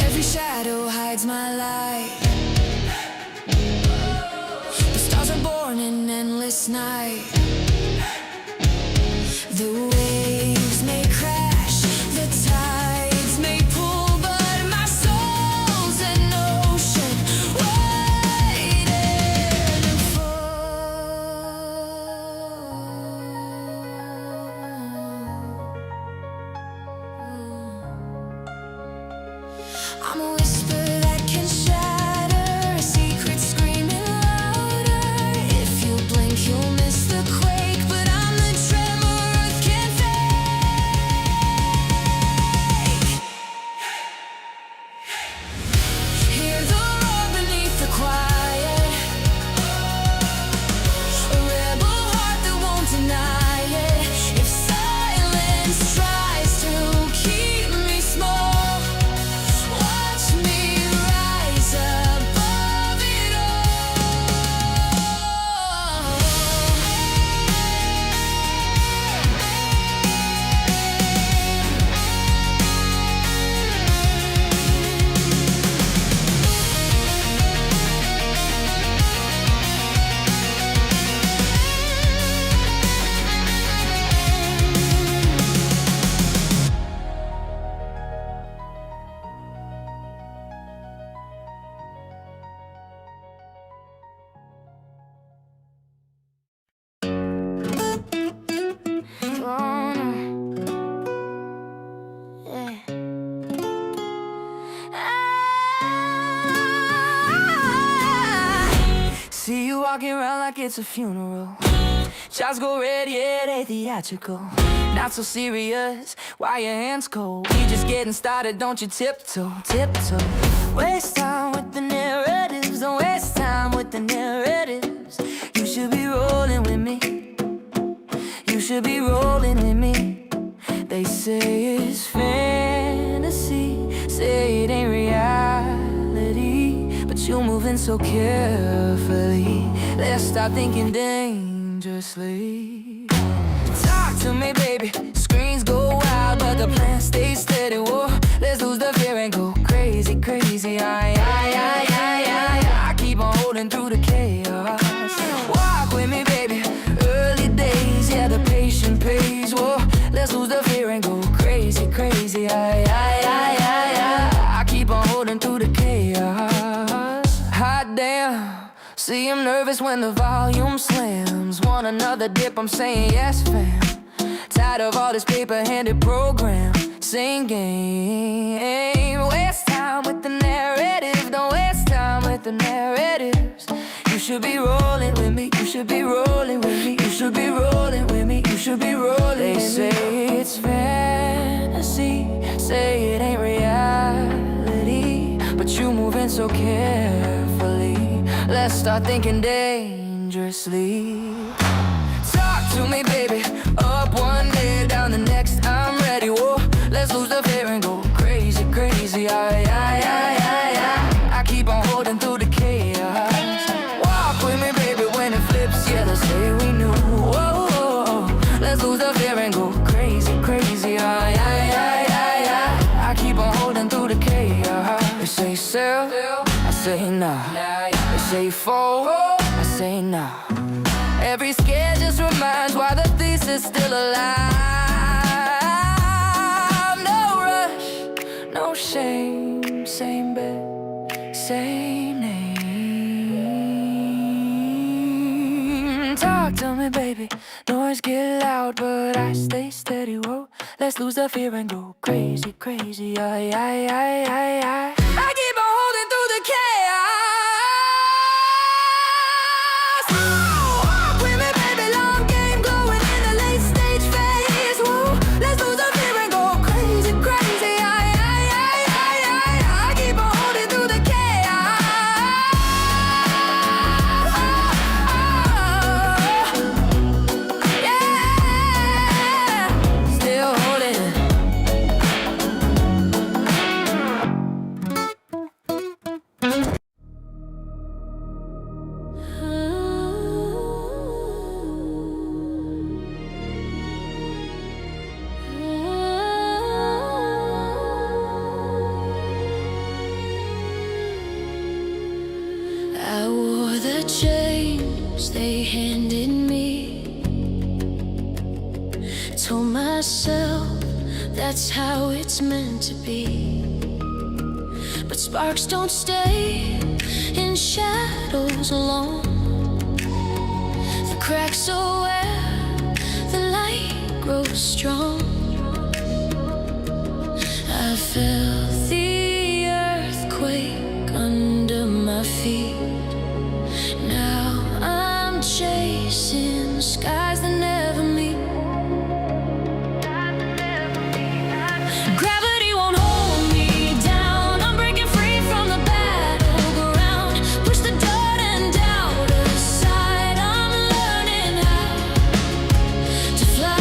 Every shadow hides my light. The stars are born in endless night. The waves may crash, the tides may pull, but my soul's an ocean waiting I'm a whisper that can shatter, a secret screaming louder. If you blink, you'll miss the quake, but I'm the tremor earth can't fake. Hear the roar beneath the quiet, a rebel heart that won't deny it. If silence tries to keep me small, watch me rise above it See you walking around like it's a funeral. Shots go red, yeah, they theatrical. Not so serious, why your hands cold? We just getting started, don't you tiptoe, tiptoe. Waste time with the narratives, don't waste time with the narratives. You should be rolling with me. should be rolling with me. They say it's fantasy, say it ain't reality, but you're moving so carefully. Let's stop thinking dangerously. Talk to me, baby. Screens go wild, but the plan stays steady. Whoa, let's lose the fear and go crazy, crazy. I keep on holding through the chaos. Walk with me, baby. Early days, yeah, the patient pays. Whoa, let's lose the fear and go crazy, crazy. I keep on holding through the chaos. Hot damn, see I'm nervous when the volume slams. Want another dip, I'm saying yes, fam. Tired of all this paper-handed program. Same game. Waste time with the narrative. Don't waste time with the narratives. You should be rolling with me. You should be rolling with me. You should be rolling with me. You should be rolling. They say it's fantasy, say it ain't reality, but you moving so carefully. Let's start thinking dangerously. Talk to me, baby. Up one day, down the next, I'm ready. Whoa, let's lose the fear and go crazy, crazy. I keep on holding through the chaos. Walk with me, baby, when it flips. Yeah, let's say we knew. Whoa, let's lose the fear and go crazy, crazy. I keep on holding through the chaos. They say sell, I say nah. They say fold, I say nah. Every scare just reminds why the thesis still alive. No rush, no shame, same bed, same name. Talk to me, baby. Noise get loud, but I stay steady. Whoa, let's lose the fear and go crazy, crazy. I keep on holding through the chaos. I wore the chains they handed me. Told myself that's how it's meant to be. But sparks don't stay in shadows long. The cracks are where the light grows strong. I felt the earthquake under my feet. Now I'm chasing skies that never meet. Gravity won't hold me down. I'm breaking free from the battleground. Push the dirt and doubt aside. I'm learning how to fly.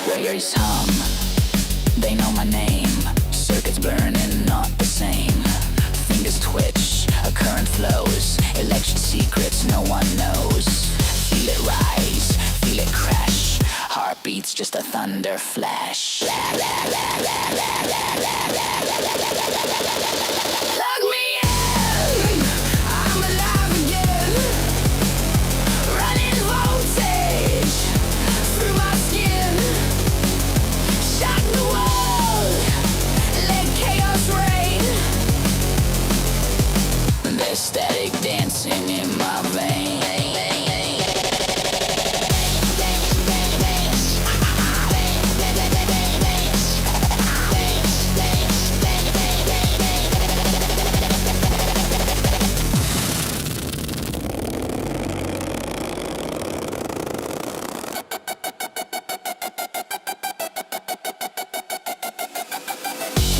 Warriors hum, they know my name. Circuits burning, not the same. Fingers twitch, a current flows. Electric secrets no one knows. Feel it rise, feel it crash. Heartbeats just a thunder flash. Plug me in, I'm alive again. Running voltage through my skin. Shock the world, let chaos reign. There's static dancing in my veins.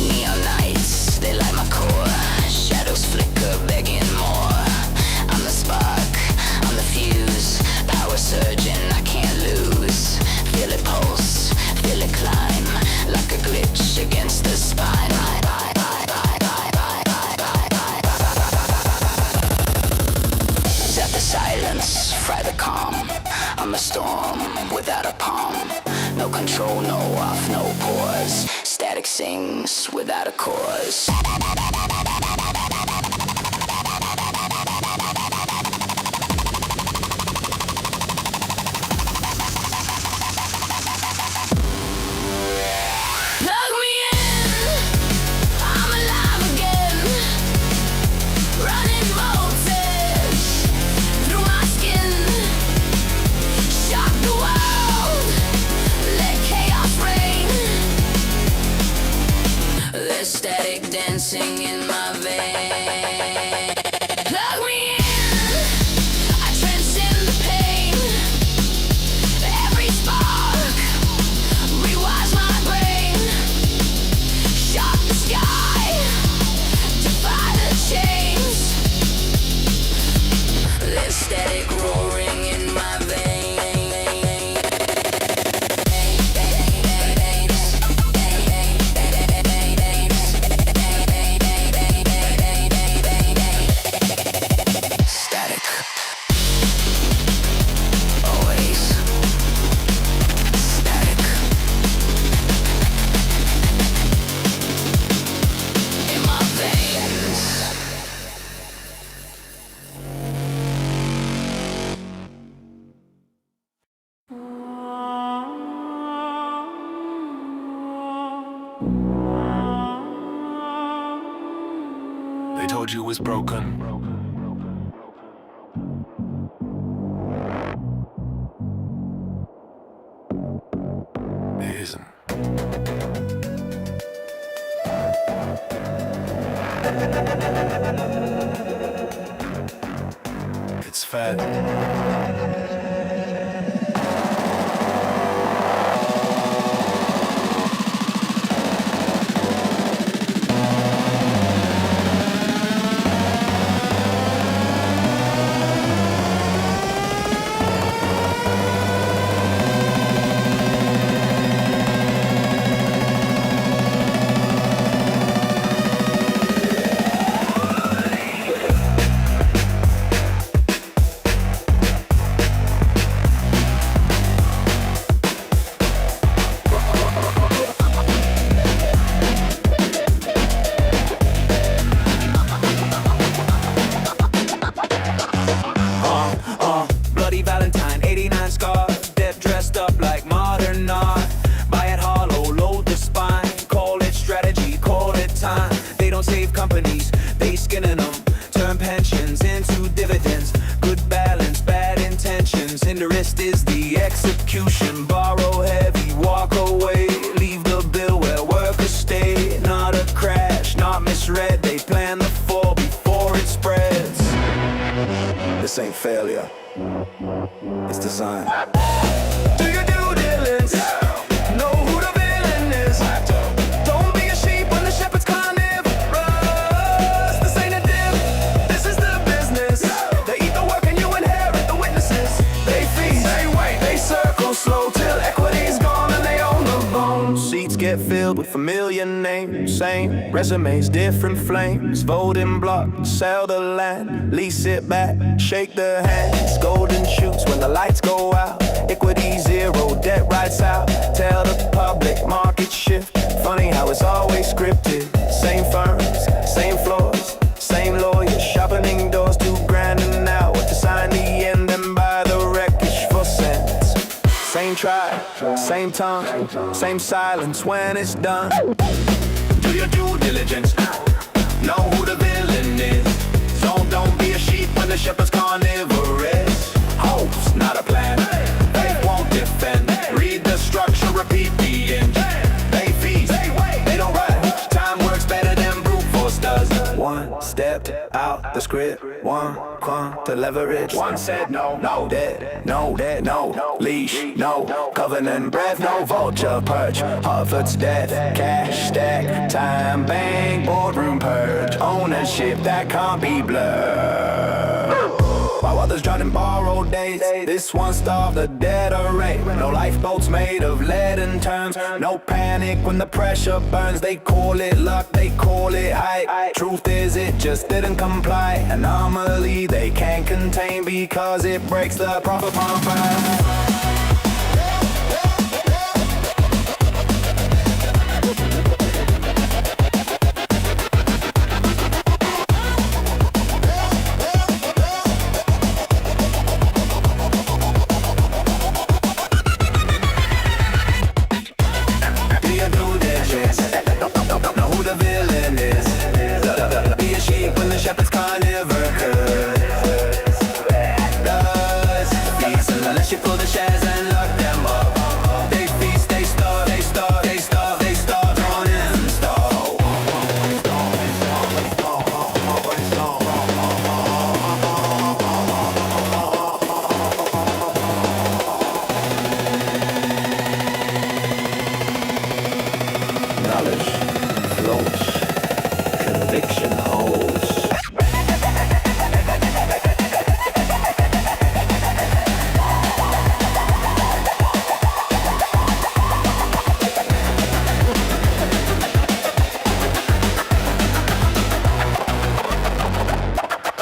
Neon nights, they light my core. Shadows flicker, begging more. I'm the spark, I'm the fuse. Power surging, I can't lose. Feel it pulse, feel it climb. Like a glitch against the spine. Zap the silence, fry the calm. I'm a storm without a palm. No control, no off, no pause. Static sings without a cause. Plug me in, I'm alive again. Running voltage through my skin. Shock the world, let chaos reign. There's static dancing in my veins. Plug me in, I transcend the pain. Every spark rewires my brain. Shock the sky, defy the chains. There's static roaring in my veins. Static. Always. Static. In my veins. They told you it was broken. It isn't. It's fed. pensions into dividends. Good balance, bad intentions. Interest is the execution. Borrow heavy, walk away. Leave the bill where workers stay. Not a crash, not misread. They plan the fall before it spreads. This ain't failure, it's design. Do your due diligence. Know who the villain is. Don't be a sheep when the shepherd's carnivorous. This ain't a dip, this is the business. They eat the work and you inherit the witnesses. They feast, they wait, they circle slow till equity's gone and they own the bone. Seats get filled with familiar names. Same resumes, different flames. Voting block, sell the land. Lease it back, shake the hands. Golden shoots when the lights go out. Equity zero, debt writes out. Tell the public market shift. Funny how it's always scripted. Same firms, same floors, same lawyers. Sharpening doors, $2,000 an hour to sign the end and buy the wreckage for cents. Same tribe, same tongue, same silence when it's done. Do your due diligence. Know who the villain is. Don't be a sheep when the shepherd's carnivorous. Hopes, not a plan. They won't defend. Read the structure, repeat the end. They feast, they don't rush. Time works better than brute force does. One stepped out the script. One clung to leverage. One said no, no debt, no debt, no leash, no covenant breath, no vulture perch. Harvard's death, cash stack, time bank, boardroom purge. Ownership that can't be blurred. While others drown in borrowed days, this one starved the dead array. No lifeboats made of lead and terms. No panic when the pressure burns. They call it luck, they call it hype. Truth is it just didn't comply. Anomaly they can't contain because it breaks the profit pump.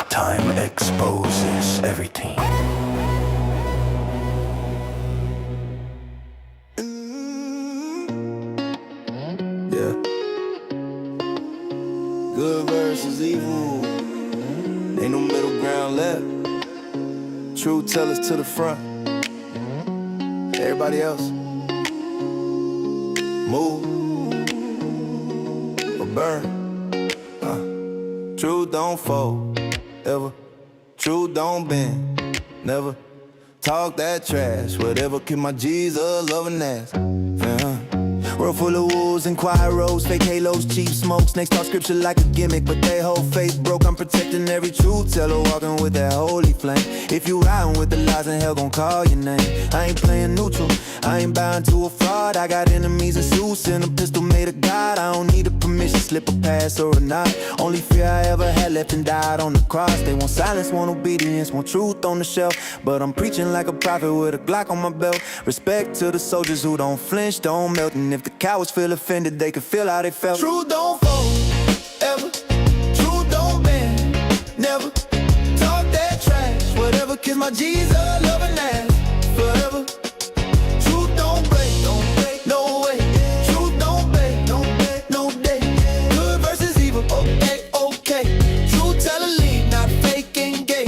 Time exposes everything. Yeah. Good versus evil. Ain't no middle ground left. Truth tellers to the front. Everybody else, move or burn. Truth don't fold, ever. Truth don't bend, never. Talk that trash, whatever keep my Jesus loving ass. World full of wolves and quiet roads, fake halos, cheap smoke. Snakes talk scripture like a gimmick, but they whole faith broke. I'm protecting every truth teller, walking with that holy flame. If you riding with the lies, then hell gon' call your name. I ain't playing neutral, I ain't bound to a fraud. I got enemies and suits and a pistol made of God. I don't need a permission slip, a pass or a nod. Only fear I ever had left and died on the cross. They want silence, want obedience, want truth on the shelf. But I'm preaching like a prophet with a Glock on my belt. Respect to the soldiers who don't flinch, don't melt. And if the cowards feel offended, they can feel how they felt. Truth don't fold, ever. Truth don't bend, never. Talk that trash, whatever kiss my Jesus loving ass. Forever. Truth don't break, no way. Truth don't bend, no day. Good versus evil, okay. Truth tell a lead, not fake and gay.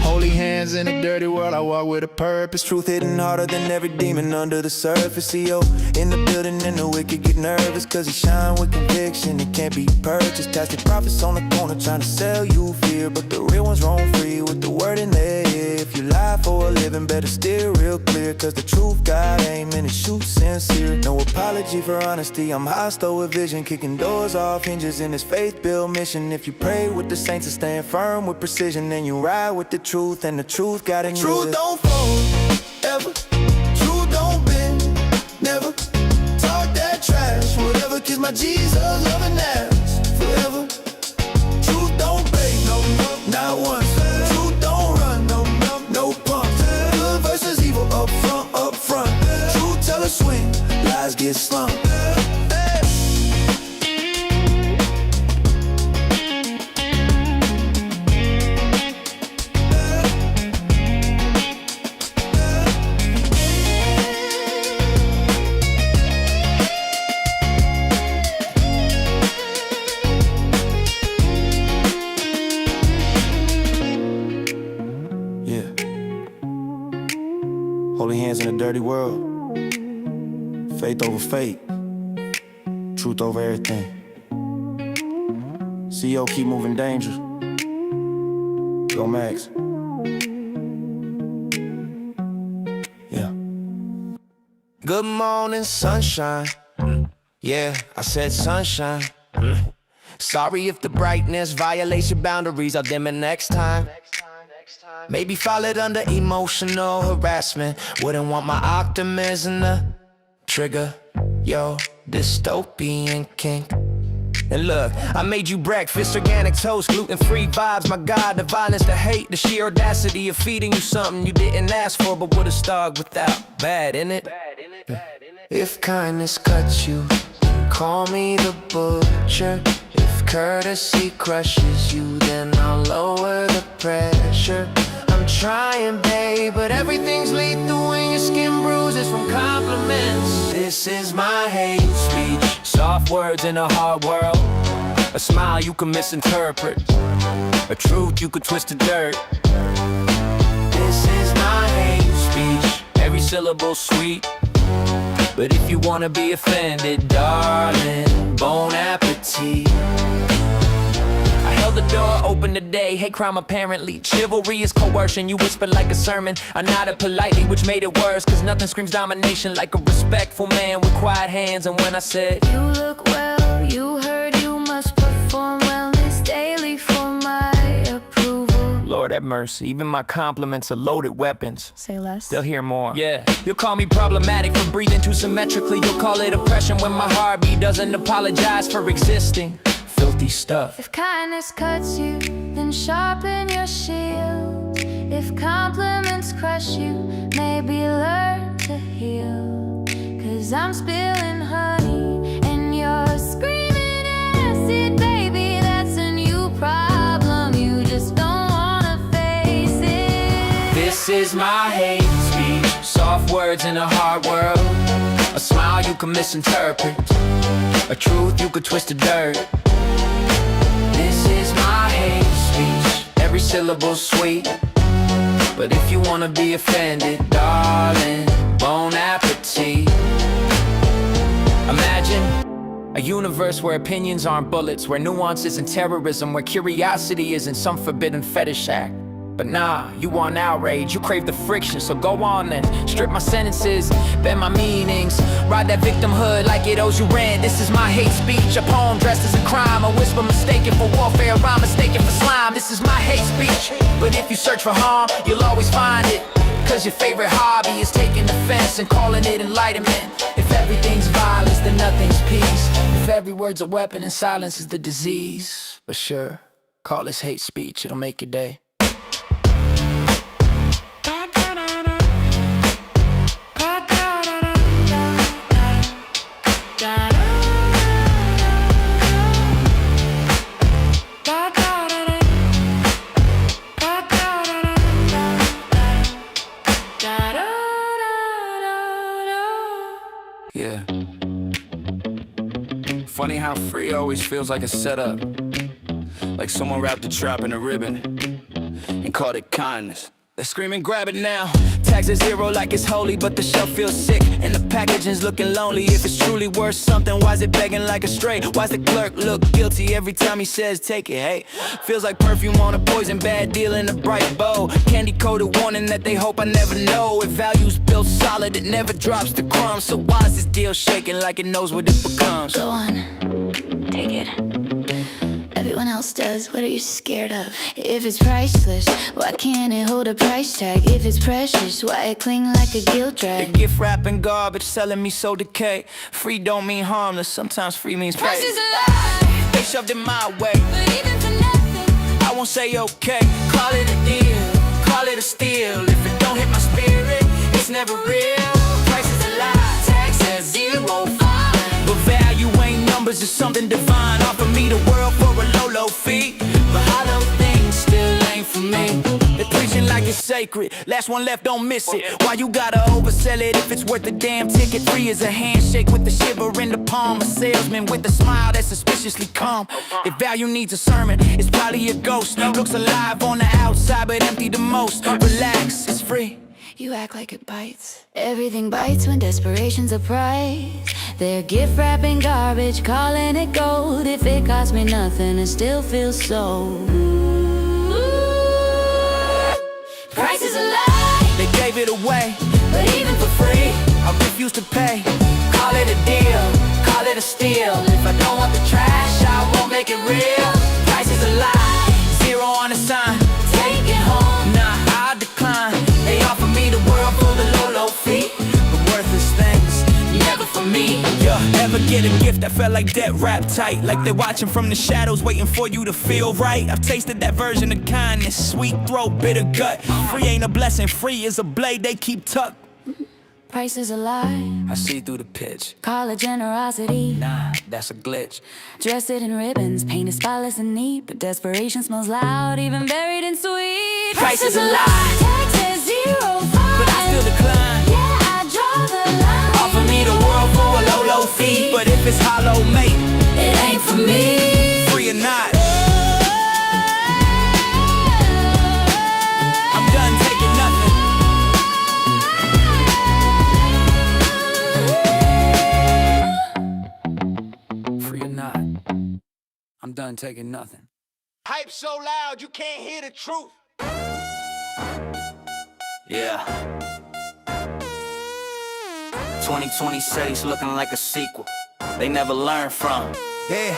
Holy hands in a dirty world, I walk with a purpose. Truth hitting harder than every demon under the surface. CEO in the building and the wicked get nervous, cause he shine with conviction, it can't be purchased. Tasted prophets on the corner trying to sell you fear, but the real ones roam free with the word in their ear. If you lie for a living, better steer real clear, cause the truth got aim and it shoots sincere. No apology for honesty, I'm hostile with vision, kicking doors off hinges in this faith-built mission. If you pray with the saints and stand firm with precision, then you ride with the truth, and the truth got in you. Truth don't fold, ever. Truth don't bend, never. Talk that trash, whatever, kiss my Jesus, loving ass, forever. Truth don't break, no, not once. Truth don't run, no pumps. Good versus evil, up front. Truth tell her swing, lies get slumped. Holy hands in a dirty world. Faith over fate. Truth over everything. CEO keep moving danger. Go Max. Yeah. Good morning, sunshine. Yeah, I said sunshine. Sorry if the brightness violates your boundaries. I'll dim it next time. Maybe fall it under emotional harassment. Wouldn't want my optimism to trigger your dystopian kink. And look, I made you breakfast, organic toast, gluten-free vibes. My God, the violence, the hate, the sheer audacity of feeding you something you didn't ask for, but would've starved without. Bad, innit? If kindness cuts you, call me the butcher. If courtesy crushes you, then I'll lower the pressure. I'm trying, babe, but everything's lethal when your skin bruises from compliments. This is my hate speech. Soft words in a hard world. A smile you can misinterpret. A truth you could twist to dirt. This is my hate speech. Every syllable sweet. But if you wanna be offended, darling, bon appetit. I held the door open today, hate crime apparently. Chivalry is coercion, you whispered like a sermon. I nodded politely, which made it worse, cause nothing screams domination like a respectful man with quiet hands. And when I said, you look well, you heard you must perform wellness daily for my approval. Lord have mercy, even my compliments are loaded weapons. Say less. They'll hear more. Yeah, you'll call me problematic for breathing too symmetrically. You'll call it oppression when my heartbeat doesn't apologize for existing. Filthy stuff. If kindness cuts you, then sharpen your shield. If compliments crush you, maybe learn to heal. Cause I'm spilling honey and you're screaming acid, baby, that's a new problem. You just don't wanna face it. This is my hate speech. Soft words in a hard world. A smile you can misinterpret. A truth you could twist to dirt. This is my hate speech. Every syllable sweet. But if you wanna be offended, darling, bon appetit. Imagine a universe where opinions aren't bullets, where nuance isn't terrorism, where curiosity isn't some forbidden fetish act. But nah, you want outrage, you crave the friction, so go on then. Strip my sentences, bend my meanings. Ride that victimhood like it owes you rent. This is my hate speech, a poem dressed as a crime. A whisper mistaken for warfare, a rhyme mistaken for slime. This is my hate speech, but if you search for harm, you'll always find it. Cause your favorite hobby is taking offense and calling it enlightenment. If everything's violence, then nothing's peace. If every word's a weapon and silence is the disease. But sure, call this hate speech, it'll make your day. Yeah. Funny how free always feels like a setup. Like someone wrapped a trap in a ribbon and called it kindness. Let's scream and grab it now. Tax is zero like it's holy, but the shelf feels sick and the packaging's looking lonely. If it's truly worth something, why's it begging like a stray? Why's the clerk look guilty every time he says take it? Hey, feels like perfume on a poison, bad deal in a bright bow. Candy coated warning that they hope I never know. If value's built solid, it never drops the crumbs. So why's this deal shaking like it knows what it becomes? Go on, take it. Everyone else does, what are you scared of? If it's priceless, why can't it hold a price tag? If it's precious, why it cling like a guilt drag? The gift wrapping garbage, selling me so decay. Free don't mean harmless, sometimes free means Price pay. is a lie, They shoved it my way, but even for nothing, I won't say okay. Call it a deal, call it a steal. If it don't hit my spirit, it's never real. Price is a lie, tax says 0, fine. But value ain't numbers, it's something divine. Offer me the world for a low fee, but hollow things still ain't for me. They preaching like it's sacred, last one left, don't miss it. Why you gotta oversell it if it's worth a damn ticket? Free as a handshake with the shiver in the palm. A salesman with a smile that's suspiciously calm. If value needs a sermon, it's probably a ghost. Looks alive on the outside but empty the most. Relax, it's free. You act like it bites. Everything bites when desperation's a price. They're gift wrapping garbage, calling it gold. If it cost me nothing, it still feels sold. price is a lie, They gave it away, but even for free, I refuse to pay. Call it a deal, call it a steal. If I don't want the trash, I won't make it real. Price is a lie, 0 on the sign. take it home. Nah, I'll decline. They offer me the world for the low fee, but worthless things, never for me. Yeah, ever get a gift that felt like debt wrapped tight, like they're watching from the shadows, waiting for you to feel right? I've tasted that version of kindness, sweet throat, bitter gut. Free ain't a blessing, free is a blade they keep tucked. Price is a lie, I see through the pitch. call it generosity. Nah, that's a glitch. Dress it in ribbons, paint it spotless and neat, but desperation smells loud, even buried in sweet. Price is a lie, Tax says 0, fine. but I still decline. Yeah, I draw the line. Offer me the world for a low fee, but if it's hollow, mate, It ain't for me. free or not, I'm done taking nothing. Free or not, I'm done taking nothing. Hype so loud you can't hear the truth. Yeah. 2026 looking like a sequel they never learned from. Yeah.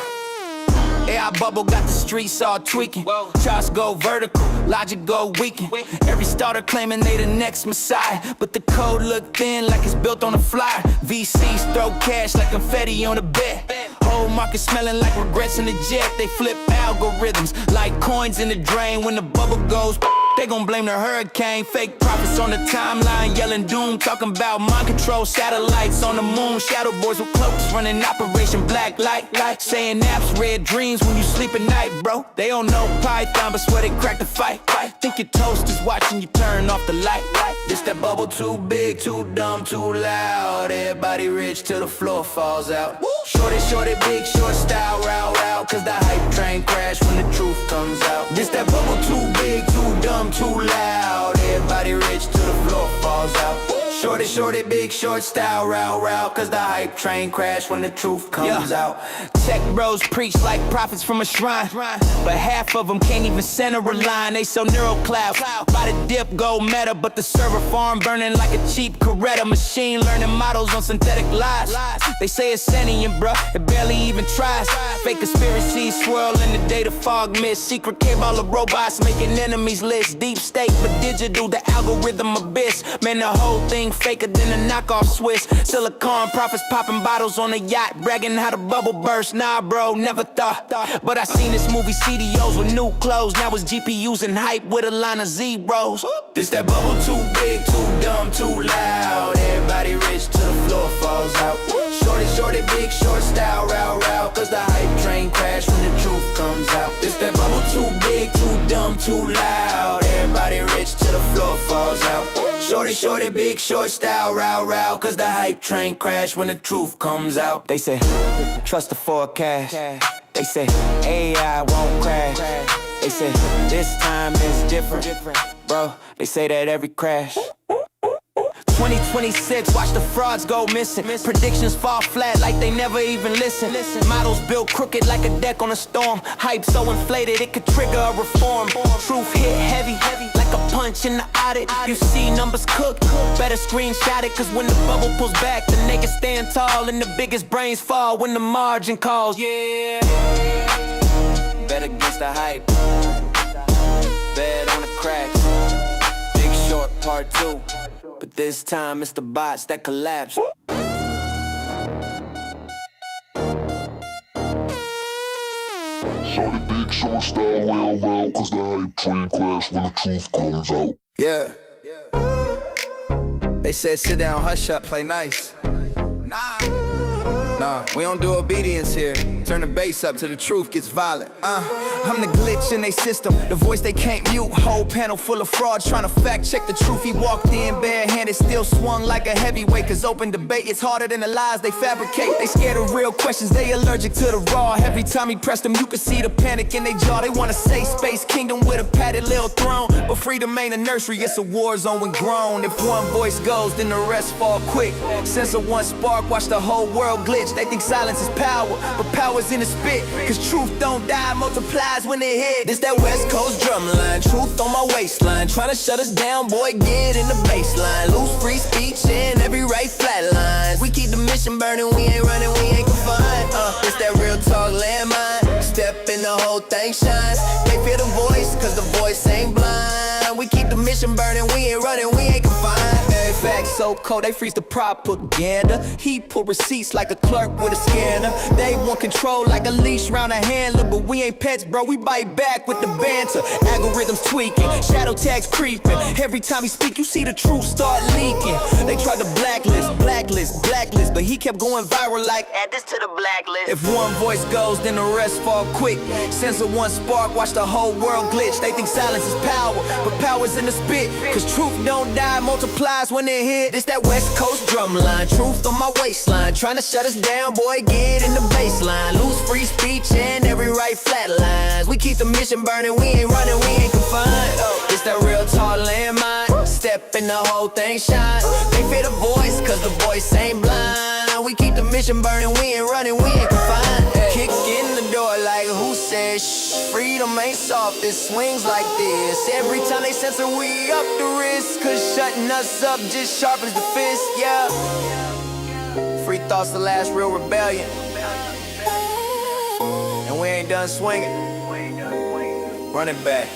AI bubble got the streets all tweaking. Charts go vertical, logic go weaken. Every starter claiming they the next messiah, but the code look thin like it's built on a flyer. VCs throw cash like confetti on a bed. Whole market smelling like regrets in the jet. They flip algorithms like coins in the drain. When the bubble goes, they gon' blame the hurricane. Fake prophets on the timeline yelling doom, talking about mind control satellites on the moon. Shadow boys with cloaks running Operation Black Light, saying naps, red dreams when you sleep at night, bro. They don't know Python, but swear they cracked the fight. Think your toast is watching you turn off the light. This that bubble too big, too dumb, too loud. Everybody rich till the floor falls out. Shorty, big short style, row, cause the hype train crash when the truth comes out. This that bubble too big, too dumb, too loud. Everybody rich till the floor falls out. Shorty, big short style, row, cause the hype train crash when the truth comes out. Tech bros preach like prophets from a shrine, but half of them can't even center a line. They so neurocloud, by the dip gold meta, but the server farm burning like a cheap Coretta. Machine learning models on synthetic lies. They say it's sentient, bruh, it barely even tries. Fake conspiracies swirl in the data fog mist. Secret cabal of robots making enemies list. Deep state but digital, the algorithm abyss. Man, the whole thing faker than a knockoff Swiss. Silicon prophets popping bottles on a yacht, bragging how the bubble burst. Nah, bro, never thought. But I seen this movie CDOs with new clothes. Now it's GPUs and hype with a line of zeros. This that bubble too big, too dumb, too loud. Everybody rich till the floor falls out. Shorty, big short style, row, cause the hype train crash when the truth comes out. This that bubble too big, too dumb, too loud. Everybody rich till the floor falls out. Shorty, big short style, row, cause the hype train crash when the truth comes out. They say, trust the forecast. They say, AI won't crash. They say this time is different, bro. They say that every crash. 2026, watch the frauds go missing. Predictions fall flat like they never even listen. Models built crooked like a deck on a storm. Hype so inflated it could trigger a reform. Truth hit heavy like a punch in the audit. You see numbers cook, better screenshot it. Cause when the bubble pulls back, the niggas stand tall and the biggest brains fall when the margin calls. Yeah, bet against the hype, bet on the cracks. Big Short Part 2. But this time it's the bots that collapse. Shorty Big Short style well, cause the hype train crash when the truth comes out. Yeah. They said sit down, hush up, play nice. Nah, we don't do obedience here. Turn the bass up till the truth gets violent. I'm the glitch in they system, the voice they can't mute. Whole panel full of frauds trying to fact check the truth. He walked in barehanded, still swung like a heavyweight. Cause open debate is harder than the lies they fabricate. They scared of real questions, they allergic to the raw. Every time he pressed them, you could see the panic in they jaw. They wanna say space kingdom with a padded little throne, but freedom ain't a nursery, it's a war zone when grown. If one voice goes, then the rest fall quick. Sense of one spark, watch the whole world glitch. They think silence is power, but power's in the spit. Cause truth don't die, multiplies when it hit. This that West Coast drumline, truth on my waistline. Tryna shut us down, boy, get in the baseline. Lose free speech and every right flat lines. We keep the mission burning, we ain't running, we ain't confined. It's that real talk landmine. Step in the whole thing shines. They feel the voice, cause the voice ain't blind. We keep the mission burning, we ain't running, we ain't confined. Facts so cold, they freeze the propaganda. He pull receipts like a clerk with a scanner. They want control like a leash round a handler. But we ain't pets, bro, we bite back with the banter. Algorithms tweaking, shadow tags creeping. Every time he speak, you see the truth start leaking. They tried to blacklist, but he kept going viral like, add this to the blacklist. If one voice goes, then the rest fall quick. Sense of one spark, watch the whole world glitch. They think silence is power, but power's in the spit. Cause truth don't die, multiplies when it hit. This that West Coast drumline, truth on my waistline. Tryna shut us down, boy, get in the baseline. Lose free speech and every right flat lines. We keep the mission burning, we ain't running, we ain't confined. It's that real tall landmine. Step in the whole thing shine. They fear the voice, cause the voice ain't blind. We keep the mission burning, we ain't running, we ain't confined. Kick in the door like who said shh. Freedom ain't soft, it swings like this. Every time they censor, we up the risk. Cause shutting us up just sharpens the fist, yeah. Free thoughts, the last real rebellion. And we ain't done swinging. Running back.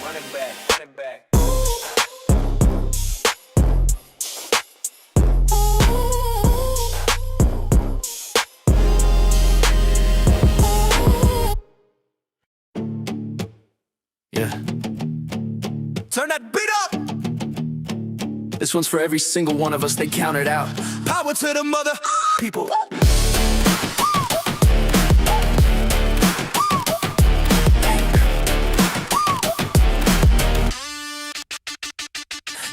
Yeah. Turn that beat up! This one's for every single one of us, they counted out. Power to the mother people.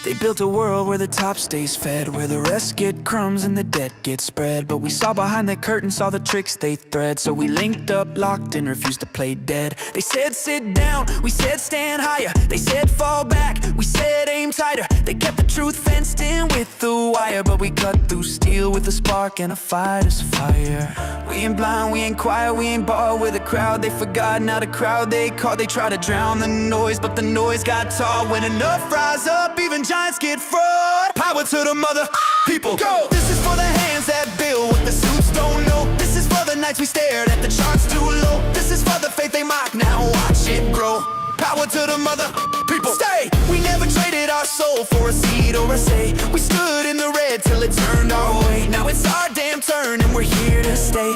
They built a world where the top stays fed, where the rest get crumbs and the debt gets spread. But we saw behind the curtain, saw the tricks they thread. So we linked up, locked and refused to play dead. They said sit down, we said stand higher. They said fall back, we said aim tighter. They kept the truth fenced in with the wire, but we cut through steel with a spark and a fighter's fire. We ain't blind, we ain't quiet, we ain't bought with a crowd. They forgot, now the crowd they caught. They try to drown the noise, but the noise got tall. When enough rise up, even giants get fraud. Power to the mother people. Go! This is for the hands that build what the suits don't know. This is for the nights we stared at the charts too low. This is for the faith they mock, now watch it grow. Power to the mother people. Stay! We never traded our soul for a seat or a say. We stood in the red till it turned our way. Now it's our damn turn and we're here to stay.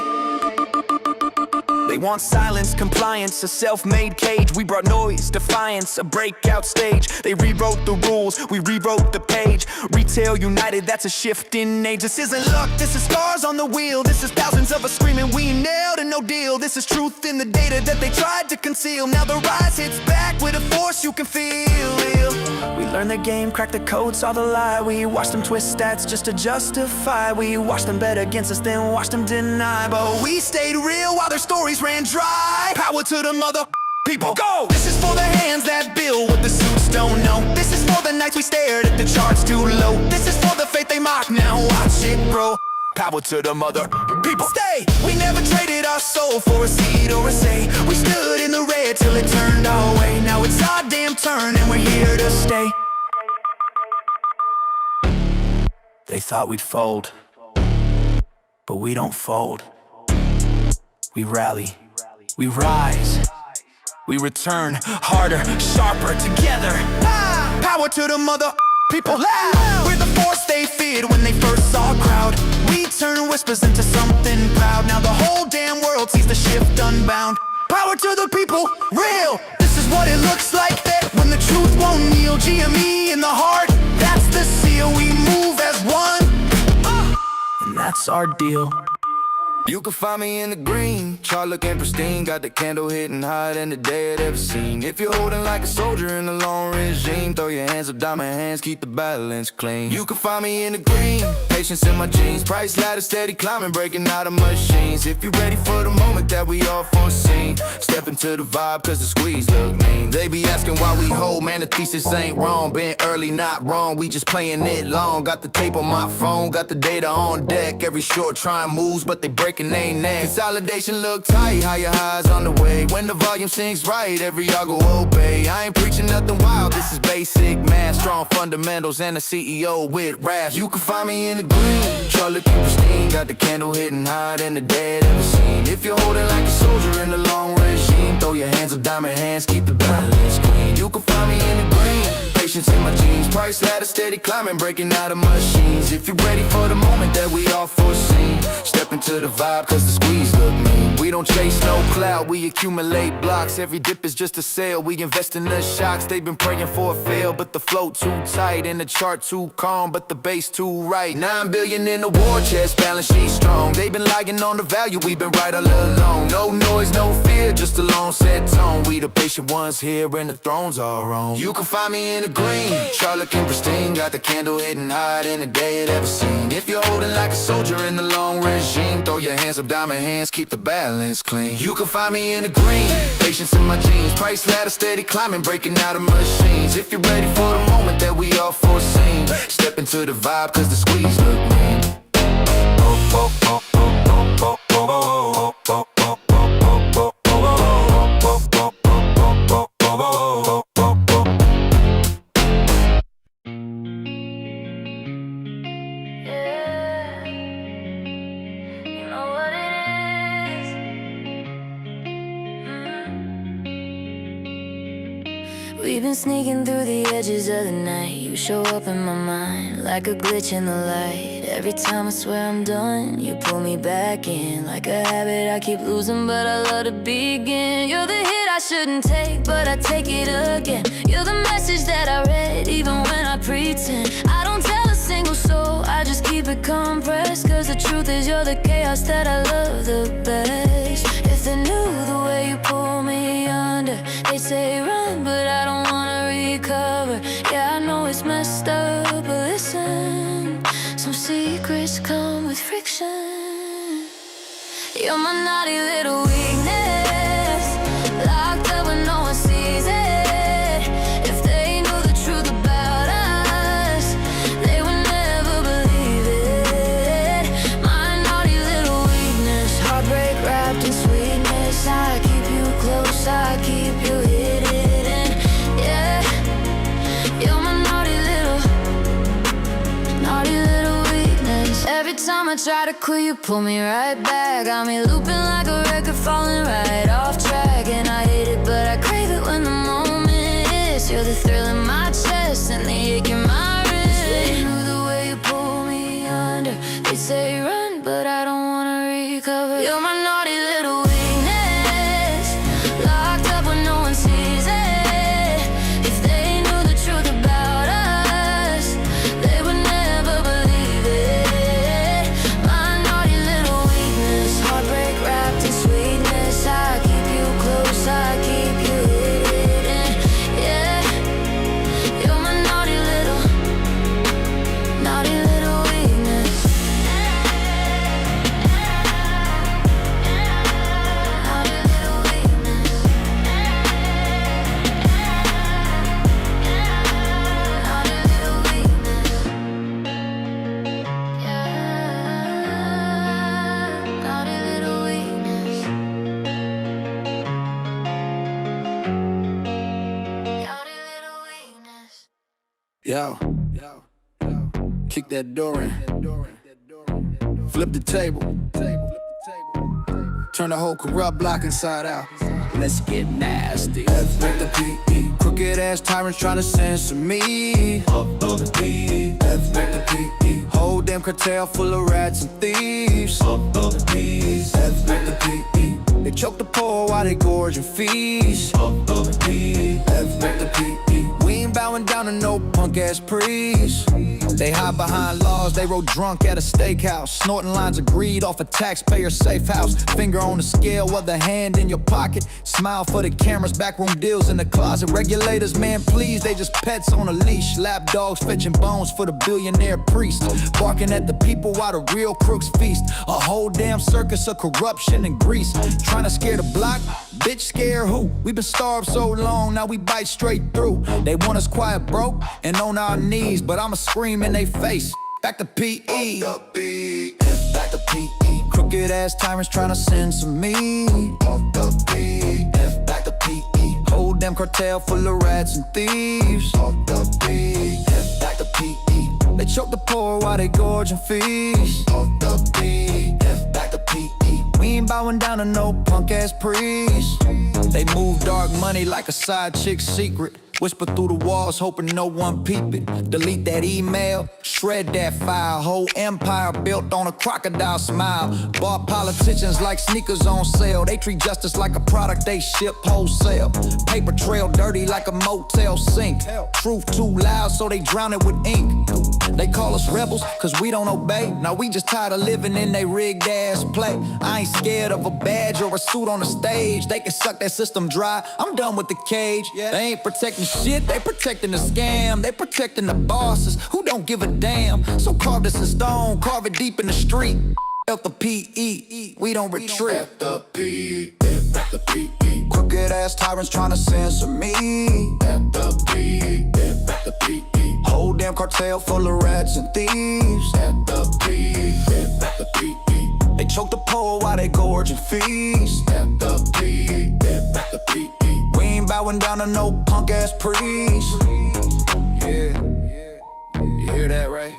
They want silence, compliance, a self-made cage. We brought noise, defiance, a breakout stage. They rewrote the rules, we rewrote the page. Retail united, that's a shift in age. This isn't luck, this is stars on the wheel. This is thousands of us screaming, we nailed a no deal. This is truth in the data that they tried to conceal. Now the rise hits back with a force you can feel. We learned the game, cracked the code, saw the lie. We watched them twist stats just to justify. We watched them bet against us, then watched them deny. But we stayed real while their stories ran dry. Power to the mother people. Go! This is for the hands that build what the suits don't know. This is for the nights we stared at the charts too low. This is for the faith they mock, now watch it grow. Power to the mother people. Stay! We never traded our soul for a seed or a say. We stood in the red till it turned our way. Now it's our damn turn and we're here to stay. They thought we'd fold, but we don't fold. We rally, we rise, we return harder, sharper together. Power to the mother people. We're the force they feared when they first saw a crowd. We turn whispers into something proud. Now the whole damn world sees the shift unbound. Power to the people, real. This is what it looks like that when the truth won't kneel. GME in the heart, that's the seal. We move as one, and that's our deal. You can find me in the green, chart looking pristine. Got the candle hitting higher than the day I'd ever seen. If you're holding like a soldier in a long regime, throw your hands up, diamond hands, keep the balance clean. You can find me in the green, patience in my jeans. Price ladder steady climbing, breaking out of machines. If you're ready for the moment that we all foreseen, step into the vibe cause the squeeze look mean. They be asking why we hold, man the thesis ain't wrong. Been early, not wrong, we just playing it long. Got the tape on my phone, got the data on deck. Every short trying moves, but they break ain't next. Consolidation look tight, higher highs on the way. When the volume sings right, every y'all go obey. I ain't preaching nothing wild, this is basic math. Strong fundamentals and a CEO with raps. You can find me in the green, chart looking pristine. Got the candle hitting higher than the day I'd ever seen. If you're holding like a soldier in a long regime, throw your hands up, diamond hands, keep the balance clean. You can find me in the green, patience in my jeans. Price ladder steady climbing, breaking out of machines. If you're ready for the moment that we all foreseen, step into the vibe cause the squeeze look mean. We don't chase no cloud, we accumulate blocks. Every dip is just a sale, we invest in the shocks. They've been praying for a fail, but the flow too tight. And the chart too calm, but the base too right. 9 billion in the war chest, balance sheet strong. They've been lying on the value, we've been right all along. No noise, no fear, just a long set tone. We the patient ones here and the thrones are on. You can find me in the green, chart looking pristine. Got the candle hitting higher than the day I'd ever seen. If you're holding like a soldier in the long regime, throw your hands up, diamond hands, keep the balance clean. You can find me in the green, patience in my jeans. Price ladder steady climbing, breaking out of machines. If you're ready for the moment that we all foreseen, step into the vibe cause the squeeze look mean. We've been sneaking through the edges of the night. You show up in my mind like a glitch in the light. Every time I swear I'm done, you pull me back in. Like a habit I keep losing, but I love to begin. You're the hit I shouldn't take, but I take it again. You're the message that I read, even when I pretend. I don't tell a single soul, I just keep it compressed. Cause the truth is you're the chaos that I love the best. If they knew the way you pull me under, they'd say run, but I don't wanna recover. Yeah, I know it's messed up, but listen, some secrets come with friction. You're my naughty little weakness, locked up when no one sees it. If they knew the truth about us, they would never believe it. My naughty little weakness, heartbreak wrapped in sweetness. I keep you close, I keep you hidden, yeah. You're my naughty little weakness. Every time I try to quit, you pull me right back. Got me looping like a record, falling right off track. And I hate it, but I crave it when the moment is. You're the thrill in my chest and the ache in my wrist. They knew the way you pull me under, they say run, but I don't wanna recover. You're my naughty little weakness, locked up when no one sees it. If they knew the truth about us, they would never believe it. My naughty little weakness, heartbreak wrapped in sweetness. I keep you close, I keep you hidden, yeah. You're my naughty little weakness. Yo, kick that door in. Flip the table. Turn the whole corrupt block inside out. Let's get nasty. F back the P.E. Crooked ass tyrants trying to censor me. Up the P.E. F back the P.E. Whole damn cartel full of rats and thieves. Up the P.E. F back the P.E. They choke the poor while they gorge and feast. Up the P.E. F back the P.E. We ain't bowing down to no punk ass priest. They hide behind laws, they roll drunk at a steakhouse, snorting lines of greed off a taxpayer safe house. Finger on the scale, other hand in your pocket. Smile for the cameras, backroom deals in the closet. Regulators, man, please, they just pets on a leash. Lap dogs fetching bones for the billionaire priest. Barking at the people while the real crooks feast. A whole damn circus of corruption and grease. Trying to scare the block, bitch scare who? We been starved so long, now we bite straight through. They want us quiet, broke, and on our knees, but I'ma scream in they face. Back to P.E. Back to P.E. Crooked ass tyrants trying to censor me. Back to P.E. Back to P.E. Whole damn cartel full of rats and thieves. Back to P.E. Back to P.E. They choke the poor while they gorge and feast. Back to P.E. Back to P.E. We ain't bowing down to no punk ass priest. They move dark money like a side chick's secret. Whisper through the walls, hoping no one peep it. Delete that email, shred that file. Whole empire built on a crocodile smile. Bought politicians like sneakers on sale. They treat justice like a product they ship wholesale. Paper trail dirty like a motel sink. Truth too loud, so they drown it with ink. They call us rebels, cause we don't obey. Now we just tired of living in they rigged ass play. I ain't scared of a badge or a suit on the stage. They can suck that system dry, I'm done with the cage. They ain't protecting shit, they protecting the scam. They protecting the bosses who don't give a damn. So carve this in stone, carve it deep in the street. F the P.E. We don't retreat. F the P.E. F the P.E. Crooked ass tyrants trying to censor me. F the P.E. F the P.E. Whole damn cartel full of rats and thieves. F the P.E. F the P.E. They choke the poor while they gorge and feast. F the P.E. F the P.E. We ain't bowing down to no punk ass priest. Yeah, you hear that, right?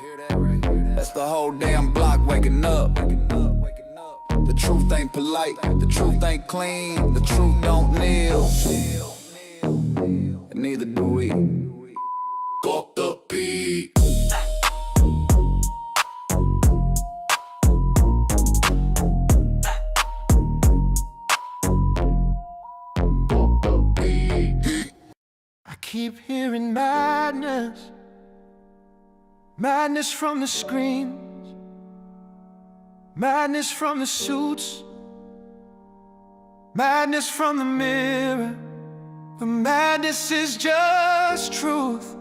That's the whole damn block waking up. The truth ain't polite, the truth ain't clean, the truth don't kneel. And neither do we. Go the beat. I keep hearing madness. Madness from the screams, madness from the suits, madness from the mirror. But madness is just truth,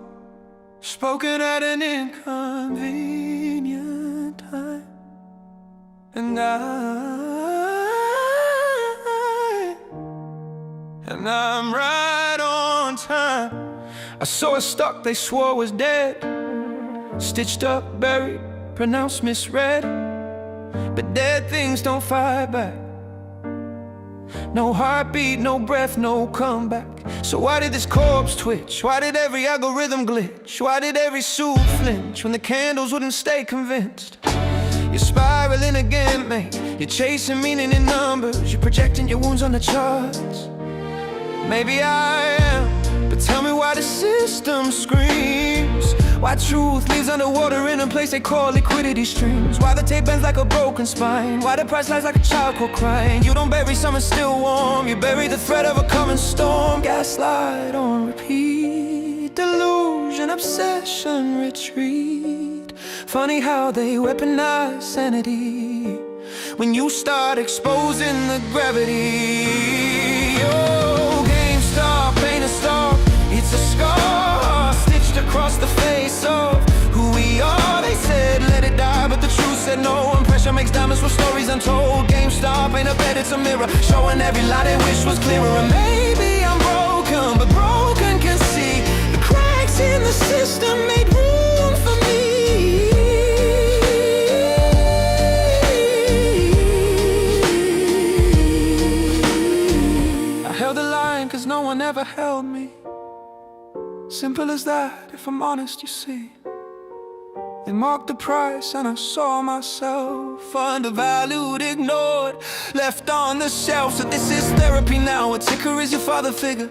spoken at an inconvenient time. And I'm right on time. I saw it stuck, they swore was dead. Stitched up, buried, pronounced misread. But dead things don't fight back. No heartbeat, no breath, no comeback. So why did this corpse twitch? Why did every algorithm glitch? Why did every suit flinch when the candles wouldn't stay convinced? You're spiraling again, mate. You're chasing meaning in numbers. You're projecting your wounds on the charts. Maybe I am, but tell me why the system screams. Why truth leaves underwater in a place they call liquidity streams. Why the tape bends like a broken spine. Why the price lies like a child called crying. You don't bury summer still warm. You bury the threat of a coming storm. Gaslight on repeat. Delusion, obsession, retreat. Funny how they weaponize sanity when you start exposing the gravity. Oh, GameStop ain't a stock, it's a scar stitched across the face of who we are. They said let it die, but the truth said no. And pressure makes diamonds from stories untold. GameStop ain't a bed, it's a mirror, showing every lie they wish was clearer. And maybe I'm broken, but broken can see the cracks in the system made room for me. I held the line cause no one ever held me. simple as that, if I'm honest, you see. They marked the price and I saw myself undervalued, ignored, left on the shelf. So this is therapy now, a ticker is your father figure.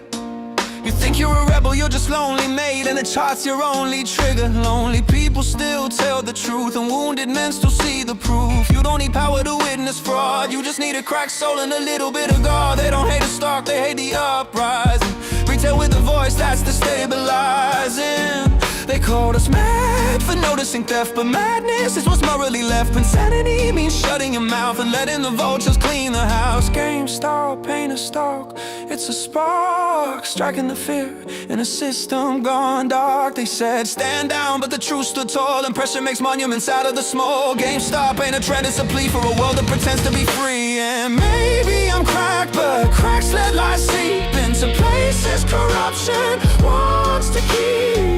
You think you're a rebel, you're just lonely made, and the chart's your only trigger. Lonely people still tell the truth, and wounded men still see the proof. You don't need power to witness fraud, you just need a cracked soul and a little bit of God. They don't hate the stark, they hate the uprising. Retail with a voice, that's destabilizing. They called us mad for noticing theft, but madness is what's morally left. Insanity means shutting your mouth and letting the vultures clean the house. GameStop ain't a stock, it's a spark, striking the fear in a system gone dark. They said stand down, but the truth stood tall, and pressure makes monuments out of the small. GameStop ain't a trend, it's a plea for a world that pretends to be free. And maybe I'm cracked, but cracks let light seep into places corruption wants to keep.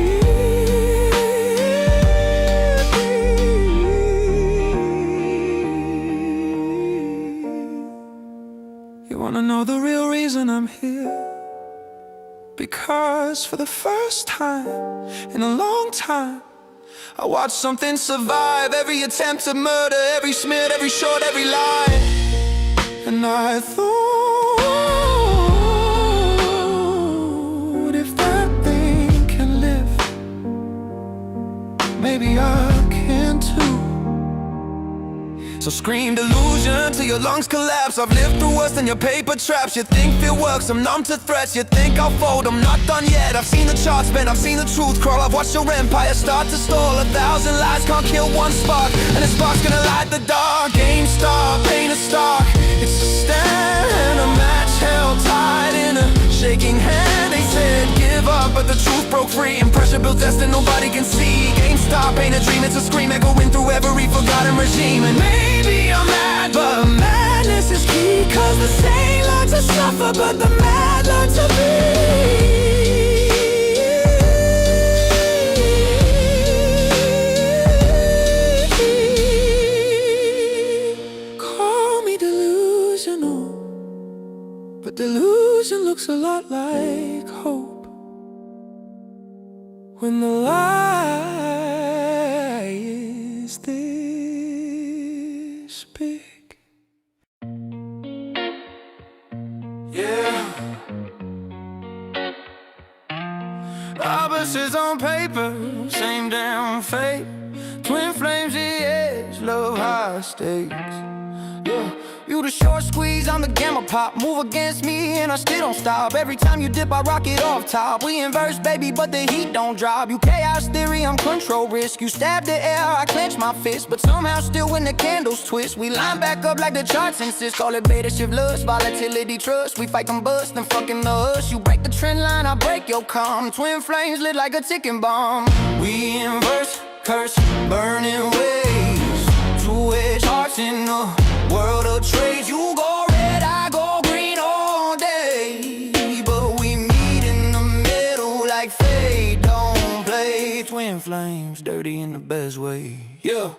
You wanna know the real reason I'm here? Because for the first time in a long time, I watched something survive every attempt to murder, every smear, every short, every lie. And I thought, if that thing can live, maybe I can too. So scream delusion till your lungs collapse. I've lived through worse than your paper traps. You think fear works, I'm numb to threats. You think I'll fold, I'm not done yet. I've seen the charts bend, I've seen the truth crawl. I've watched your empire start to stall. 1,000 lies can't kill one spark, and the spark's gonna light the dark. GameStop ain't a stock, it's a stand, a match held tight in a shaking hand. They said give up, but the truth broke free, and pressure built destiny nobody can see. GameStop ain't a dream, it's a scream echoing through every forgotten regime. And maybe I'm mad, but madness is key, 'cause the sane learn to suffer, but the mad learn to be. Call me delusional, but delusion looks a lot like hope when the lie is this big. Yeah. Opposites on paper, same damn fate. Twin flames, the edge, love high stakes. Yeah. You the short squeeze, I'm the gamma pop. Move against me and I still don't stop. Every time you dip, I rock it off top. We inverse, baby, but the heat don't drop. You chaos theory, I'm control risk. You stab the air, I clench my fist, but somehow still when the candles twist, we line back up like the charts insist. Call it beta shift lust, volatility trust. We fight them bust and fucking us. You break the trend line, I break your calm. Twin flames lit like a ticking bomb. We inverse, curse, burning waves. Two-edged hearts in the world of trade. You go red, I go green all day, but we meet in the middle like fate don't play. Twin flames, dirty in the best way. Yeah.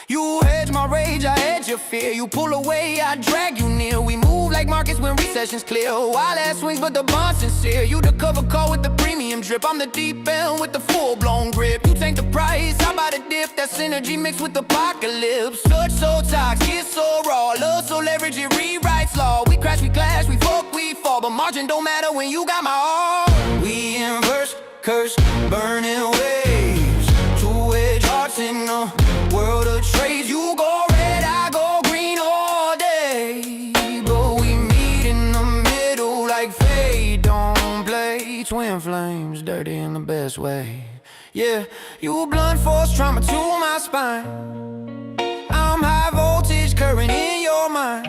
You hedge my rage, I hedge your fear. You pull away, I drag you near. We move like markets when recession's clear. Wild ass swings, but the bond's sincere. You the cover call with the premium drip. I'm the deep end with the full-blown grip. You take the price, I buy the dip. That synergy mixed with apocalypse. Touch so toxic, it's so raw. Love so leverage, it rewrites law. We crash, we clash, we fuck, we fall, but margin don't matter when you got my all. We inverse, curse, burning waves. Two-edged hearts in the world of trades. You go red, I go green all day, but we meet in the middle like fate don't play. Twin flames, dirty in the best way. Yeah, you blunt force trauma to my spine. I'm high voltage current in your mind.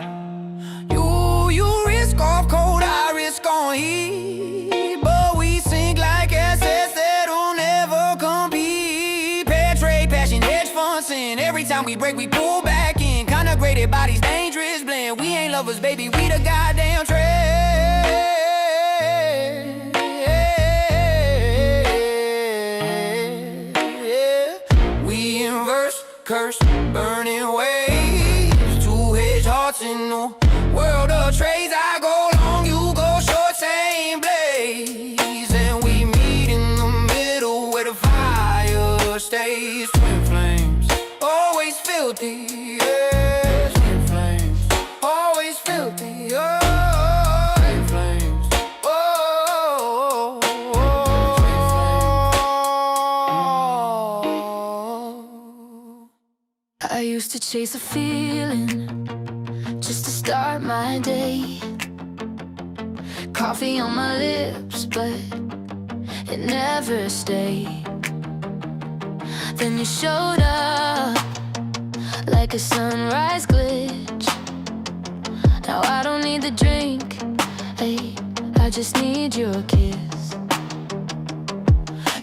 You risk off cold, I risk on heat, but we sink like assets that'll never compete. Pair trade, passion, hedge fund sin. Every time we break, we pull back in. Kinda graded bodies, dangerous blend. We ain't lovers, baby, we the goddamn trade. Yeah. We inverse, curse, burning waves. Two-edged hearts in the world of trades. I go long, you go short, same blaze, and we meet in the I used to chase a feeling just to start my day. Coffee on my lips, but it never stayed. Then you showed up like a sunrise glitch. Now I don't need the drink, hey, I just need your kiss.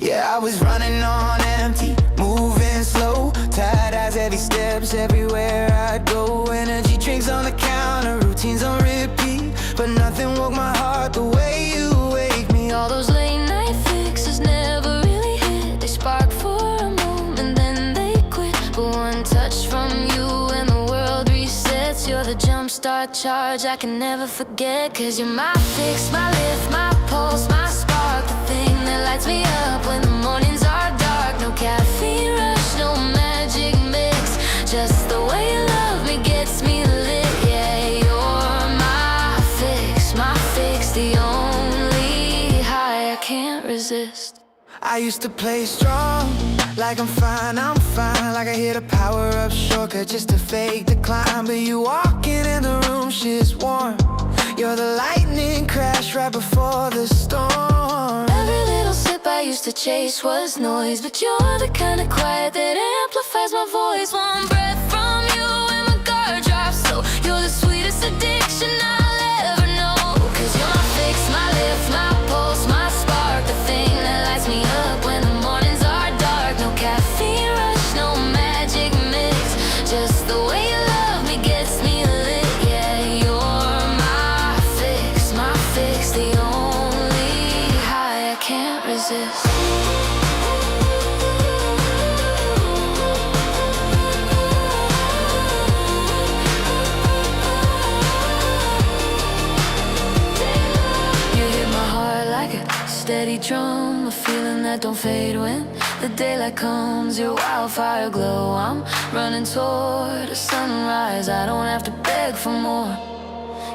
Yeah, I was running on empty, moving slow, tired eyes, heavy steps everywhere I go. Energy drinks on the counter, routines on repeat, but nothing woke my heart the way you wake me. All those late night fixes never really hit. They spark for a moment, then they quit. But one touch from you and the world resets. You're the jumpstart charge I can never forget. 'Cause you're my fix, my lift, my pulse, my spark, the thing that lights me up when the mornings are dark. No caffeine rush, no magic mix, just the way you love me gets me lit. Yeah, you're my fix, the only high I can't resist. I used to play strong, like I'm fine, like I hit a power-up shortcut just to fake the climb. But you walking in the room, shit's warm. You're the lightning crash right before the storm. Every little sip I used to chase was noise, but you're the kind of quiet that amplifies my voice. One breath from you and my guard drops low. You're the sweetest addiction I'll ever know. 'Cause you're my fix, my lift, my pulse, my spark, the thing that lights me up when the mornings are dark. No caffeine rush, no magic mix, just the way you love me gets me lit. Yeah, you're my fix, the only high I can't resist. Steady drum, a feeling that don't fade when the daylight comes. Your wildfire glow, I'm running toward a sunrise. I don't have to beg for more.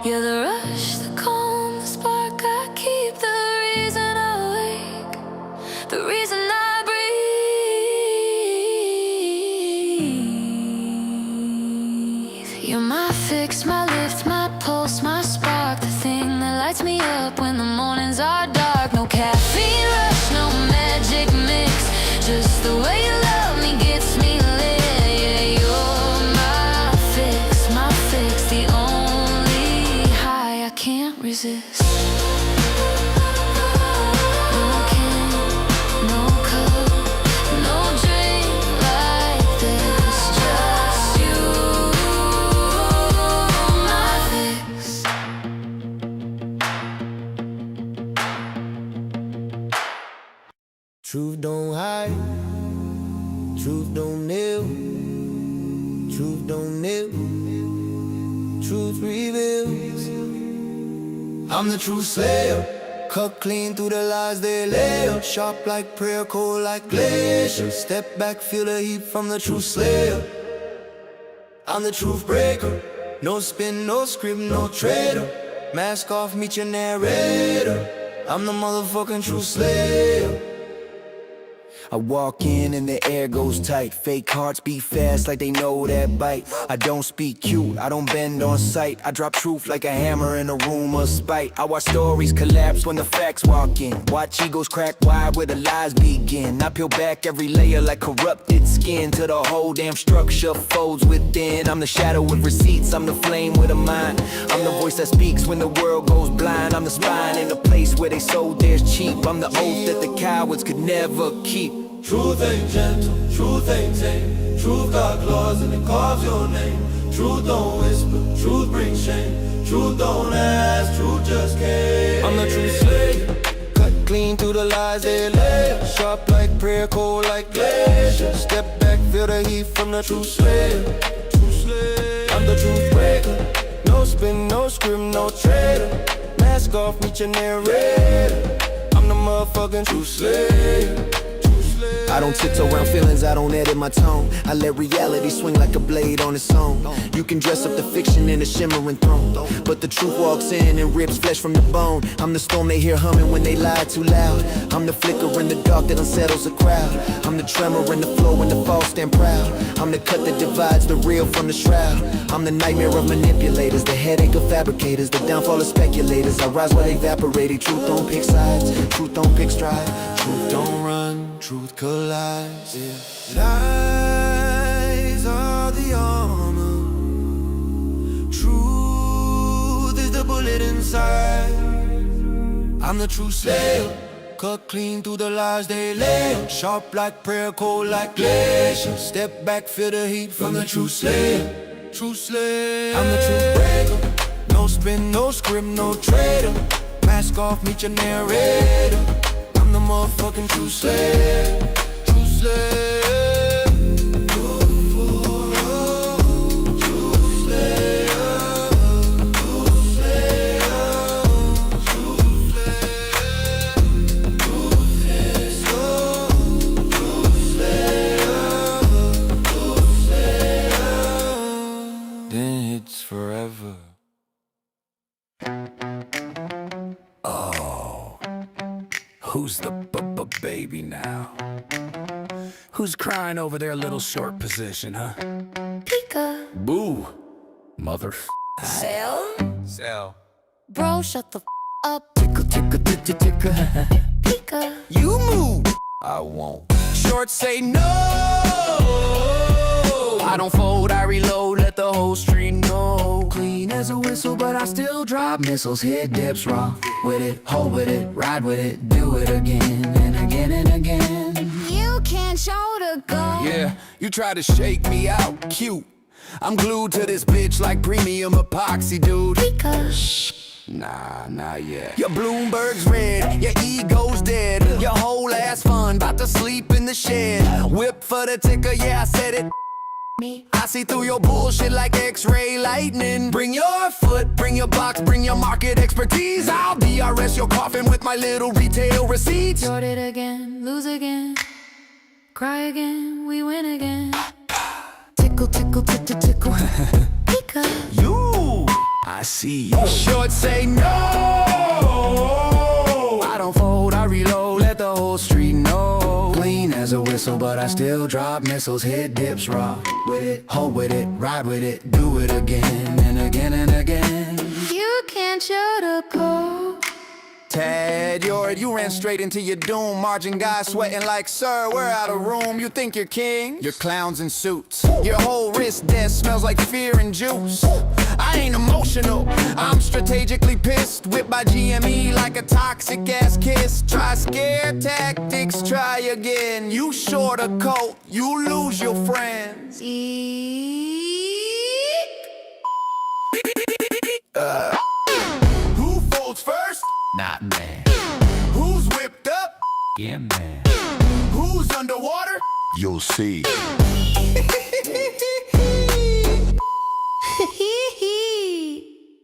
You're the rush, the calm, the spark I keep, the reason I wake, the reason I breathe. You're my fix, my lift, my pulse, my spark, the thing that lights me up when the mornings are dark. No caffeine rush, no magic mix, just the way you love me gets me lit. Yeah, you're my fix, the only high I can't resist. No can, no cup, no drink like this, just you, my fix. Truth don't hide, truth don't kneel, truth don't kneel, truth reveals. I'm the true slayer, cut clean through the lies they lay up. Sharp like prayer, cold like glacier. Step back, feel the heat from the true slayer. I'm the truth breaker, no spin, no script, no traitor. Mask off, meet your narrator. I'm the motherfucking true slayer. I walk in and the air goes tight. Fake hearts beat fast like they know that bite. I don't speak cute, I don't bend on sight. I drop truth like a hammer in a room of spite. I watch stories collapse when the facts walk in. Watch egos crack wide where the lies begin. I peel back every layer like corrupted skin till the whole damn structure folds within. I'm the shadow with receipts, I'm the flame with a mind. I'm the voice that speaks when the world goes blind. I'm the spine in the place where they sold theirs cheap. I'm the oath that the cowards could never keep. Truth ain't gentle, truth ain't tame. Truth got claws and it carves your name. Truth don't whisper, truth brings shame. Truth don't ask, truth just came. I'm the true slayer, cut clean through the lies they lay. Sharp like prayer, cold like glacier. Step back, feel the heat from the true slayer. I'm the truth breaker, no spin, no scrim, no traitor. Mask off, meet your narrator. I'm the motherfucking true slayer. I I don't tiptoe around feelings, I don't edit my tone. I let reality swing like a blade on its own. You can dress up the fiction in a shimmering throne, but the truth walks in and rips flesh from the bone. I'm the storm they hear humming when they lie too loud. I'm the flicker in the dark that unsettles a crowd. I'm the tremor in the flow when the false stand proud. I'm the cut that divides the real from the shroud. I'm the nightmare of manipulators, the headache of fabricators, the downfall of speculators. I rise while evaporating. Truth don't pick sides, truth don't pick stride. Truth don't run, truth collides. Yeah. Lies are the armor. Truth is the bullet inside. I'm the true slayer, cut clean through the lies they lay. Sharp like prayer, cold like glacier. Step back, feel the heat from the true slayer. True slayer. I'm the true breaker. No spin, no script, no traitor. Mask off, meet your narrator. I'm the motherfucking true slayer. True slayer. Forever. Oh, who's the baby now? Who's crying over their little short position, huh? Pika. Boo, mother. Sell. Bro, shut the up. Tickle, tickle, tickle, tickle. Pika. You move. I won't. Short say no. I don't fold, I reload, let the whole street know. Clean as a whistle, but I still drop missiles. Hit dips raw with it, hold with it, ride with it, do it again and again and again. You can't show the go. Yeah, you try to shake me out, cute. I'm glued to this bitch like premium epoxy, dude. Pika. Nah, not yet. Your Bloomberg's red, your ego's dead. Your whole ass fun, about to sleep in the shed. Whip for the ticker, yeah, I said it. I see through your bullshit like X-ray lightning. Bring your foot, bring your box, bring your market expertise. I'll DRS your coffin with my little retail receipts. Short it again, lose again, cry again, we win again. Tickle, tickle, tickle, tickle. Pika. You, I see you. Short say no. I don't fold, I reload, let the whole street know. Clean as a whistle, but I still drop missiles. Hit dips raw with it, hold with it, ride with it, do it again and again and again. You can't shut a cold. Tad, you ran straight into your doom. Margin guy sweating like, sir, we're out of room. You think you're king? You're clowns in suits. Your whole wrist desk smells like fear and juice. I ain't emotional, I'm strategically pissed. Whipped by GME like a toxic ass kiss. Try scare tactics, try again. You short a coat, you lose your friends. Who folds first? Not man. Who's whipped up? Yeah, man. Who's underwater? You'll see.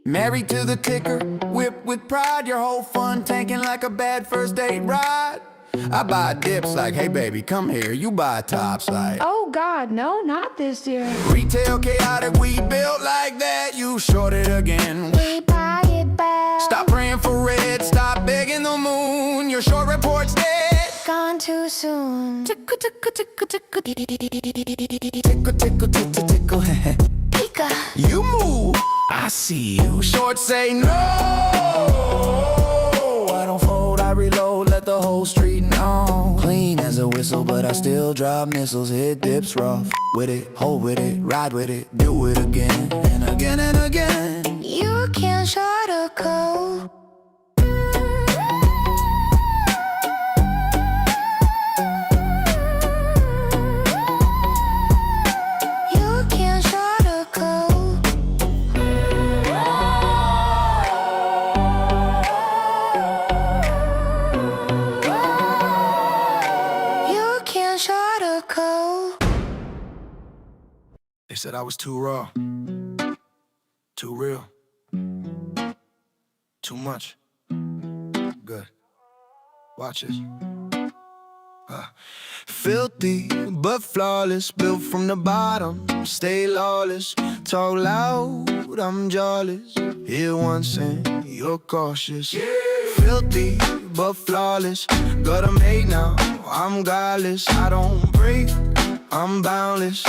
Married to the ticker, whipped with pride. Your whole fun tanking like a bad first date ride. I buy dips like, hey baby, come here. You buy tops like, Oh God, no, not this year. retail chaotic, we built like that. You short it again. We buy it back. Stop praying for red, stop begging the moon. Your short report's dead. Gone too soon. Tickle, tickle, tickle, tickle. Tickle, tickle, tickle, tickle. Pika. You move. I see you. Short say no. I don't fold, I reload, let the whole street know. Clean as a whistle, but I still drop missiles. Hit dips rough with it, hold with it, ride with it, do it again and again and again. You can't short a cold. You can't short a cold. You can't short a cold. They said I was too raw, too real, too much. Good. Watch this. Filthy but flawless, built from the bottom, stay lawless. Talk loud, I'm jealous. Here once and you're cautious. Filthy but flawless, got a mate now, I'm godless. I don't break, I'm boundless.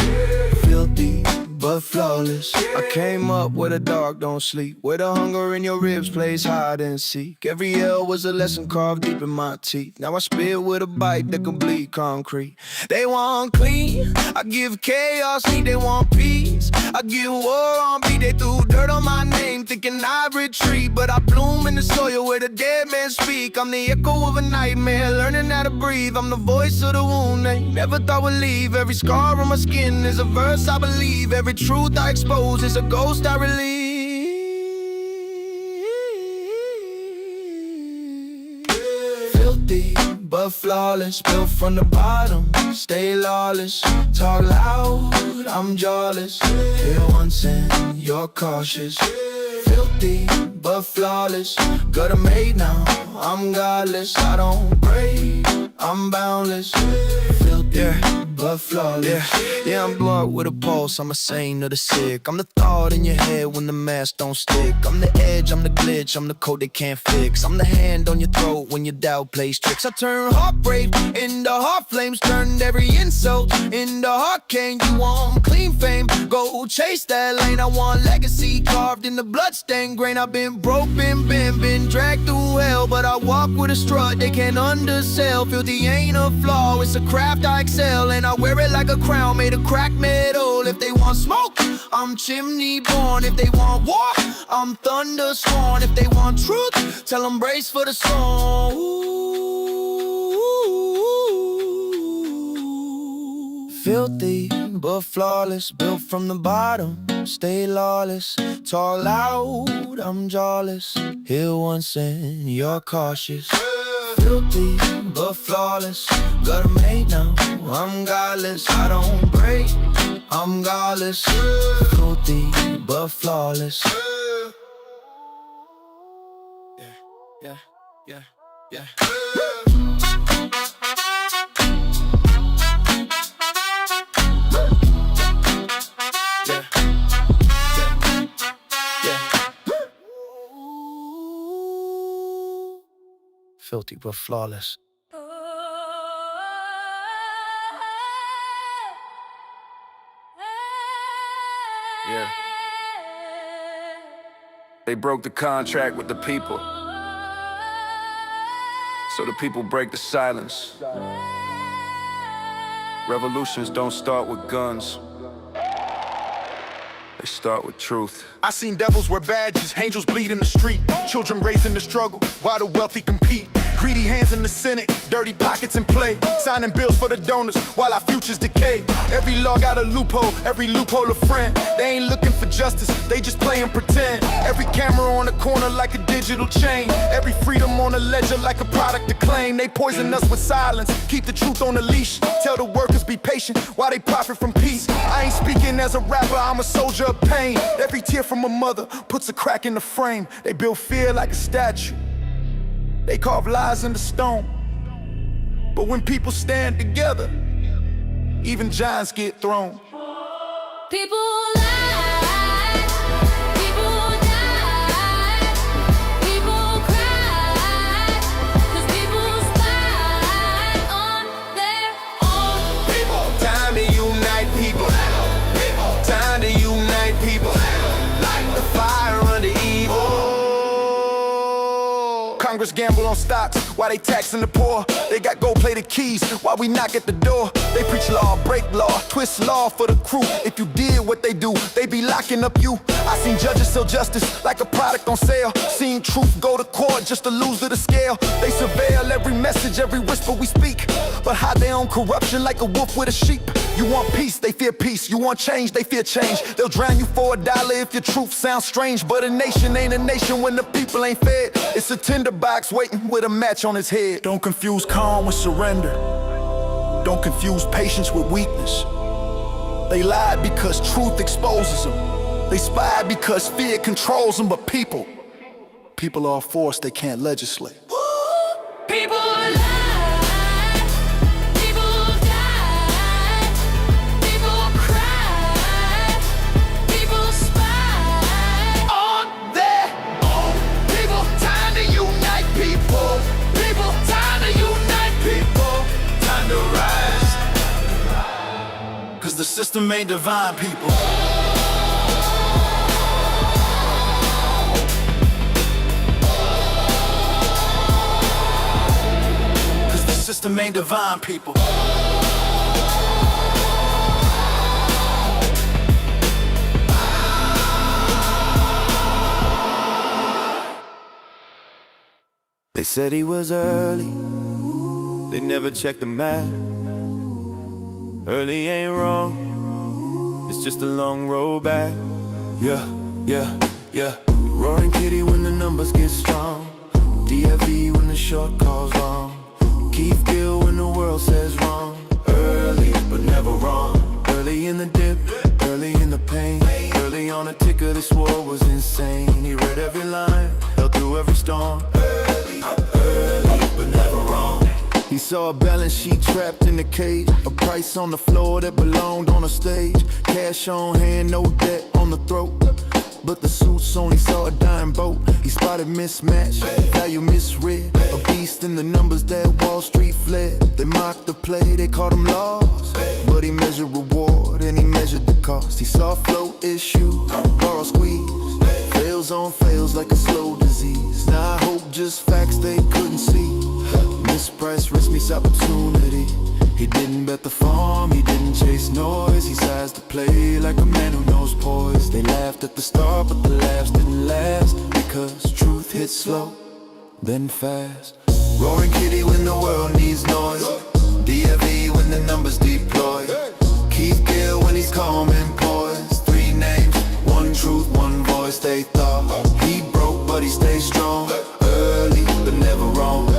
Filthy but flawless. I came up where the dog don't sleep, where the hunger in your ribs plays hide and seek. Every L was a lesson carved deep in my teeth. Now I spit with a bite that can bleed concrete. They want clean, I give chaos, need they want peace. I give war on beat, they threw dirt on my name, thinking I retreat. But I bloom in the soil where the dead men speak. I'm the echo of a nightmare, learning how to breathe. I'm the voice of the wound they never thought would leave. Every scar on my skin is a verse I believe. Every truth I expose is a ghost I relieve. Filthy but flawless, built from the bottom, stay lawless. Talk loud, I'm jawless. Here once and you're cautious. Filthy but flawless, got a mate now, I'm godless. I don't break, I'm boundless. Filthy but flawless. Yeah, I'm blood with a pulse, I'm a saint of the sick. I'm the thought in your head when the mask don't stick. I'm the edge, I'm the glitch, I'm the code they can't fix. I'm the hand on your throat when your doubt plays tricks. I turn heartbreak into heart flames, turned every insult into hurricane. You want clean fame, go chase that lane. I want legacy carved in the bloodstained grain. I've been broke, been dragged through hell, but I walk with a strut they can't undersell. Filthy ain't a flaw, it's a craft I excel, and I wear it like a crown made of cracked metal. If they want smoke, I'm chimney born. If they want war, I'm thunder sworn. If they want truth, tell them brace for the storm. Filthy but flawless, built from the bottom, stay lawless. Talk loud, I'm jawless. Here once and you're cautious. Filthy but flawless, got a mate now, I'm godless. I don't break, I'm godless. Filthy but flawless. Yeah. Yeah. Filthy but flawless. Yeah. They broke the contract with the people, so the people break the silence. Revolutions don't start with guns, they start with truth. I seen devils wear badges, angels bleed in the street, children raised in the struggle while the wealthy compete. Greedy hands in the Senate, dirty pockets in play, signing bills for the donors while our futures decay. Every law got a loophole a friend. They ain't looking for justice, they just playing pretend. Every camera on the corner like a digital chain, every freedom on a ledger like a product to claim. They poison us with silence, keep the truth on the leash. Tell the workers be patient while they profit from peace. I ain't speaking as a rapper, I'm a soldier of pain. Every tear from a mother puts a crack in the frame. They build fear like a statue, they carve lies into stone. But when people stand together, even giants get thrown. People lie, people die, people cry, 'cause people spy on their own. Time to unite people. Time to unite people. Light the fire under evil. Congress gamble on stocks while they taxing the poor. They got gold-plated keys while we knock at the door. They preach law, break law, twist law for the crew. If you did what they do, they be locking up you. I seen judges sell justice like a product on sale. Seen truth go to court just to lose to the scale. They surveil every message, every whisper we speak, but hide their own corruption like a wolf with a sheep. You want peace, they fear peace. You want change, they fear change. They'll drown you for $1 if your truth sounds strange. But a nation ain't a nation when the people ain't fed. It's a tinderbox waiting with a match on his head. Don't confuse calm with surrender. Don't confuse patience with weakness. They lied because truth exposes them. They spied because fear controls them. But people are a force they can't legislate. People lie, Cause the system ain't divine, people. Cause the system ain't divine, people. They said he was early, they never checked the math. Early ain't wrong, it's just a long road back. Yeah, yeah, yeah. Roaring kitty when the numbers get strong. DFE when the short calls long. Keith Gill when the world says wrong. Early, but never wrong. Early in the dip, early in the pain. Early on a ticker, this war was insane. He read every line, held through every storm. Early, but never wrong. He saw a balance sheet trapped in the cage. A price on the floor that belonged on a stage. Cash on hand, no debt on the throat. But the suits only saw a dying boat. He spotted mismatch, value misread. A beast in the numbers that Wall Street fled. They mocked the play, they called him lost. But he measured reward and he measured the cost. He saw float issue, borrow squeeze. Fails on fails like a slow disease. Now I hope just facts they couldn't see. Mispriced risk meets opportunity. He didn't bet the farm, he didn't chase noise. He sized the play like a man who knows poise. They laughed at the start, but the laughs didn't last. Because truth hits slow, then fast. Roaring kitty when the world needs noise. DFE when the numbers deploy. Keith Gill when he's calm and poised. Three names, one truth, one voice. They thought he broke, but he stayed strong. Early, but never wrong.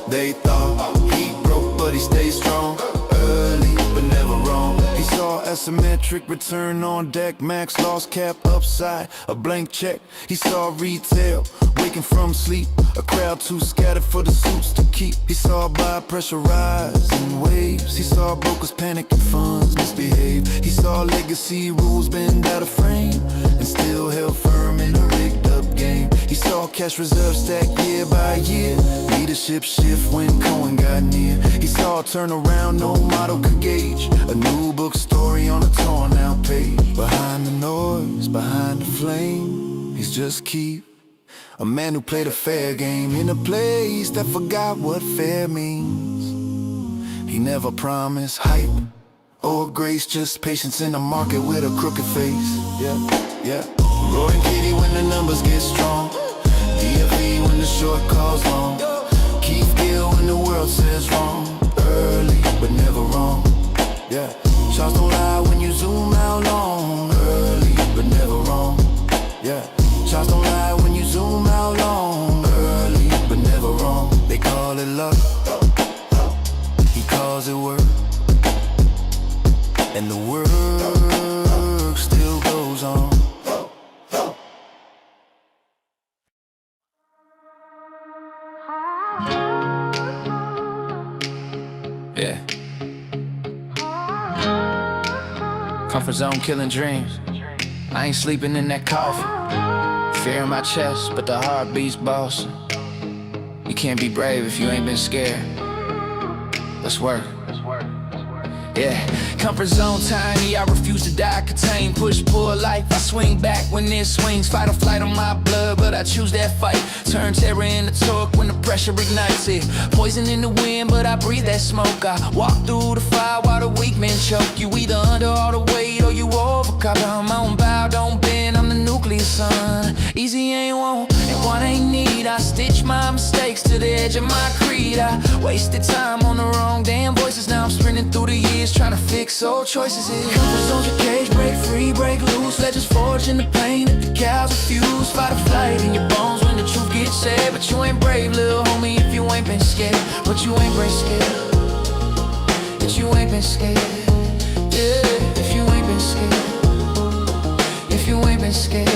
They thought he broke, but he stayed strong. Early, but never wrong. He saw asymmetric return on deck. Max lost cap upside, a blank check. He saw retail, waking from sleep. A crowd too scattered for the suits to keep. He saw buy pressure rise in waves. He saw brokers panic and funds misbehave. He saw legacy rules bend out of frame and still held firm in a rigged up game. He saw cash reserves stack year by year. Leadership shift when Cohen got near. He saw a turnaround no model could gauge. A new book story on a torn out page. Behind the noise, behind the flame, he's just Keith. A man who played a fair game in a place that forgot what fair means. He never promised hype or grace, just patience in a market with a crooked face. Yeah, yeah. Roaring kitty when the numbers get strong. DFE when the short calls long. Keith Gill when the world says wrong. Early, but never wrong. Yeah. Shots don't lie when you zoom out long. Early, but never wrong. Yeah. Shots don't lie when you zoom out long. Early, but never wrong. They call it luck. He calls it work. And the work still goes on. Yeah. Comfort zone killing dreams. I ain't sleeping in that coffin. Fear in my chest, but the heart beats bossing. You can't be brave if you ain't been scared. Let's work. Yeah, comfort zone tiny, I refuse to die, contain, push, pull life. I swing back when it swings, fight or flight on my blood, but I choose that fight. Turn terror into torque when the pressure ignites it. Poison in the wind, but I breathe that smoke. I walk through the fire while the weak men choke. You either under all the weight or you overcome. I'm on bow, don't bend, I'm the nucleus, son. Easy ain't want, and one ain't need. I stitch my mistakes to the edge of my creed. I wasted time on the wrong damn voices. Now I'm sprinting through the years trying to fix old choices. Comfort zone's a cage, break free, break loose. Legends forged in the pain that the cows refuse. Fight or flight in your bones when the truth gets said. But you ain't brave, little homie, if you ain't been scared. But you ain't been scared. But you ain't been scared. Yeah, if you ain't been scared. If you ain't been scared.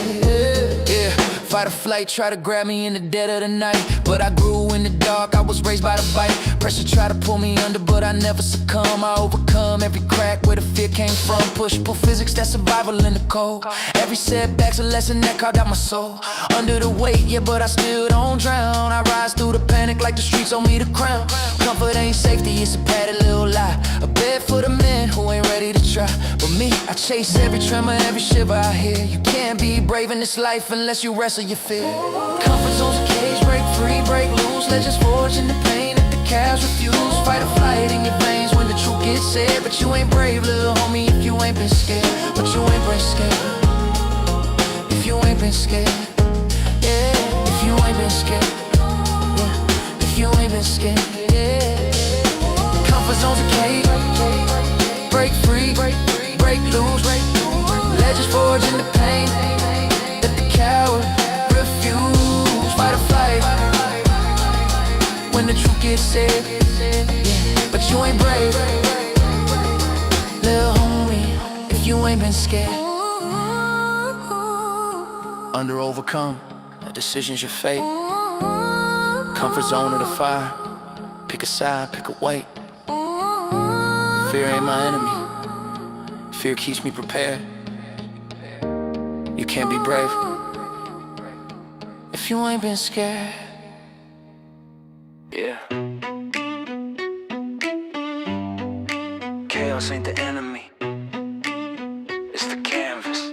Yeah. Fight or flight, try to grab me in the dead of the night. But I grew in the dark, I was raised by the bite. Pressure try to pull me under, but I never succumb. I overcome every crack where the fear came from. Push, pull physics, that's survival in the cold. Every setback's a lesson that carved out my soul. Under the weight, yeah, but I still don't drown. I rise through the panic like the streets owe me the crown. Comfort ain't safety, it's a padded little lie. A bed for the men who ain't ready ready to try. But me, I chase every tremor, every shiver I hear. You can't be brave in this life unless you wrestle your fear. Comfort zone's a cage, break free, break loose. Legends forged in the pain that the cows refuse. Fight or flight in your veins when the truth gets said. But you ain't brave, little homie, if you ain't been scared. But you ain't been scared. If you ain't been scared. Yeah, if you ain't been scared. Yeah, if you ain't been scared. Yeah. Comfort zone's a cage. Break free, break loose. Legends forged in the pain that the coward refuse. Fight or flight when the truth gets said. Yeah, but you ain't brave, little homie, if you ain't been scared. Under overcome, the decision's your fate. Comfort zone of the fire. Pick a side, pick a weight. Fear ain't my enemy. Fear keeps me prepared. You can't be brave if you ain't been scared. Yeah. Chaos ain't the enemy. It's the canvas.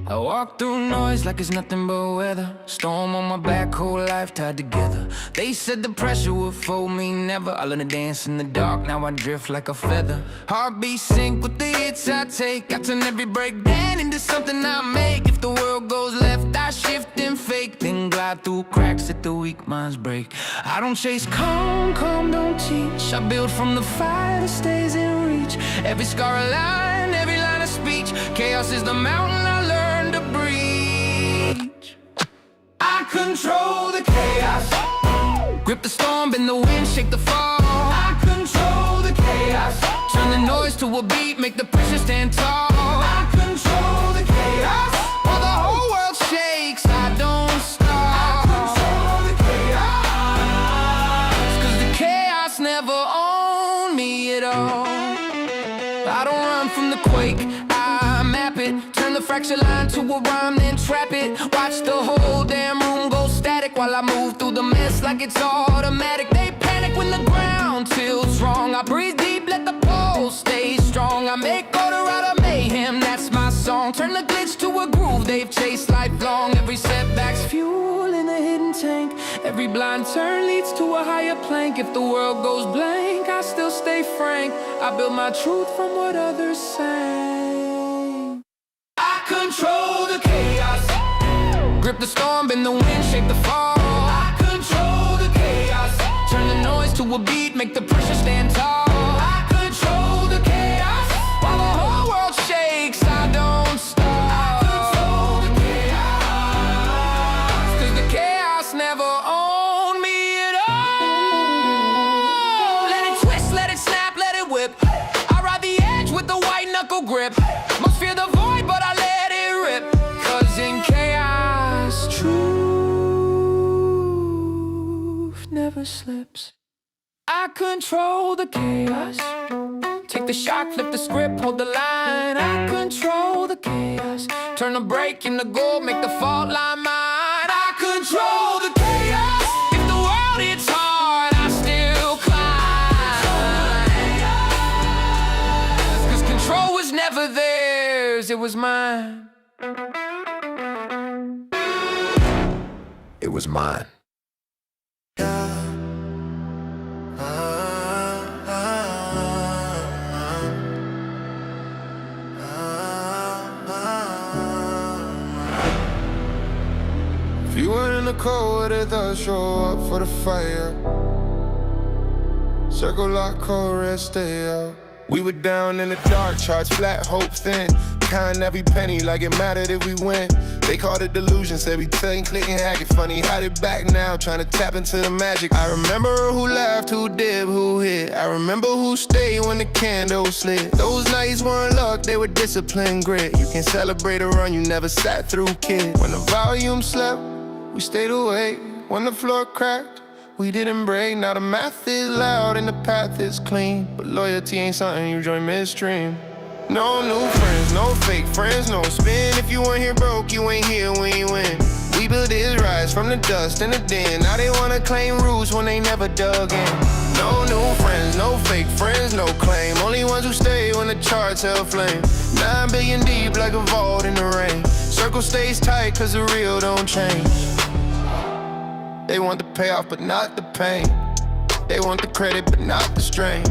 I walk through noise like it's nothing but weather. Storm on my back, whole life tied together. They said the pressure would fold me never. I learned to dance in the dark, now I drift like a feather. Heartbeat sync with the hits I take. I turn every breakdown into something I make. If the world goes left, I shift and fake. Then glide through cracks that the weak minds break. I don't chase calm, calm don't teach. I build from the fire that stays in reach. Every scar a line, every line of speech. Chaos is the mountain I learned to breach. I control the chaos. Grip the storm, bend the wind, shake the fall. I control the chaos. Turn the noise to a beat, make the pressure stand tall. I control the chaos. While the whole world shakes, I don't stop. I control the chaos. 'Cause the chaos never owned me at all. I don't run from the quake, I map it. Turn the fracture line to a rhyme, then trap it. Watch the whole damn room go static while I move through the mess like it's automatic. They panic when the ground tilts wrong. I breathe deep, let the pulse stay strong. I make order out of mayhem, that's my song. Turn the glitch to a groove they've chased lifelong. Every setback's fuel in a hidden tank. Every blind turn leads to a higher plank. If the world goes blank, I still stay frank. I build my truth from what others say. I control the chaos. Grip the storm, bend the wind, shake the fall. I control the chaos. Turn the noise to a beat, make the pressure stand tall. I control the chaos. While the whole world shakes, I don't stop. I control the chaos. 'Cause the chaos never owned me at all. Let it twist, let it snap, let it whip. I ride the edge with the white knuckle grip. Most fear the void, but I let it rip. 'Cause in chaos, truth never slips. I control the chaos. Take the shot, flip the script, hold the line. I control the chaos. Turn the break into gold, make the fault line mine. I control the chaos. If the world hits hard, I still climb. 'Cause control was never theirs, it was mine. It was mine. If you were in the cold weather, they'll show up for the fire. Circle lock, cold red, stay out. We were down in the dark, charts flat, hope thin. Counting every penny like it mattered if we win. They called it delusion, said we couldn't click and hack it. Funny, hide it back now, trying to tap into the magic. I remember who laughed, who did, who hit. I remember who stayed when the candle slid. Those nights weren't luck, they were discipline, grit. You can celebrate a run you never sat through, kid. When the volume slept, we stayed awake. When the floor cracked, we didn't break. Now the math is loud and the path is clean. But loyalty ain't something you join midstream. No new friends, no fake friends, no spin. If you weren't here broke, you ain't here when you win. We built this rise from the dust in the den. Now they wanna claim roots when they never dug in. No new friends, no fake friends, no claim. Only ones ones who stay when the charts held flame. 9 billion deep like a vault in the rain. Circle stays tight cause the real don't change. They want the payoff but not the pain. They want the credit but not the strain.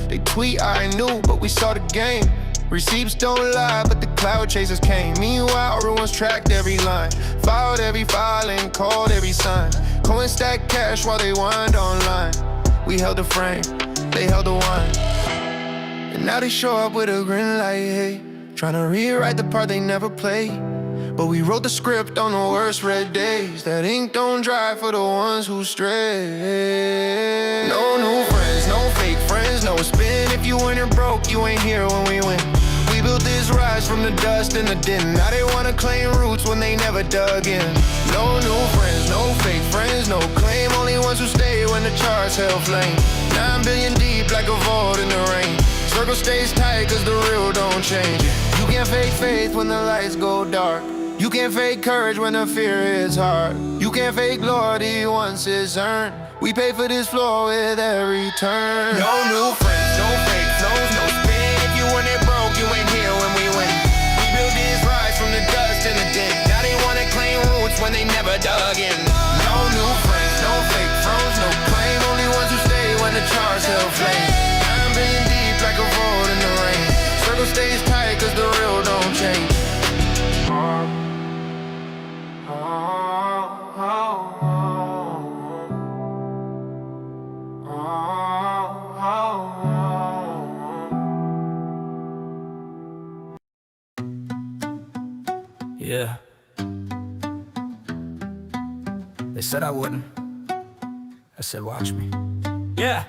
They tweet I knew but we saw the game. Receipts don't lie but the cloud chasers came. Meanwhile everyone's tracked every line, filed every filing, called every sign. Coin stack cash while they wind online. We held the frame, they held the wine. And now they show up with a grin like hey, tryna rewrite the part they never played. But we wrote the script on the worst red days. That ink don't dry for the ones who stray. No new friends, no fake friends, no spin. If you ain't broke, you ain't here when we win. We built this rise from the dust and the din. Now they wanna claim roots when they never dug in. No new friends, no fake friends, no claim. Only ones who stay when the charts held flame. 9 billion deep like a vault in the rain. Circle stays tight cause the real don't change. You can't fake faith when the lights go dark. You can't fake courage when the fear is hard. You can't fake loyalty once it's earned. We pay for this floor with every turn. No new friends, no fake flows, no spin. If you weren't broke, you ain't here when we win. We built this rise from the dust and the din. Now they wanna claim roots when they never dug in. No new friends, no fake flows, no claim. Only ones who stay when the charts held flame. 9 billion deep like a vault in the rain. Circle stays tight cause the real don't change. Yeah. They said I wouldn't. I said watch me. Yeah.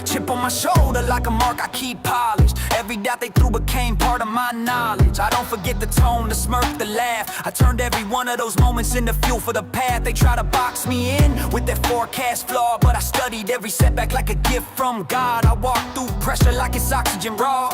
Chip on my shoulder like a mark I keep polished. Every doubt they threw became part of my knowledge. I don't forget the tone, the smirk, the laugh. I turned every one of those moments into fuel for the path. They try to box me in with their forecast flaw, but I studied every setback like a gift from God. I walk through pressure like it's oxygen raw,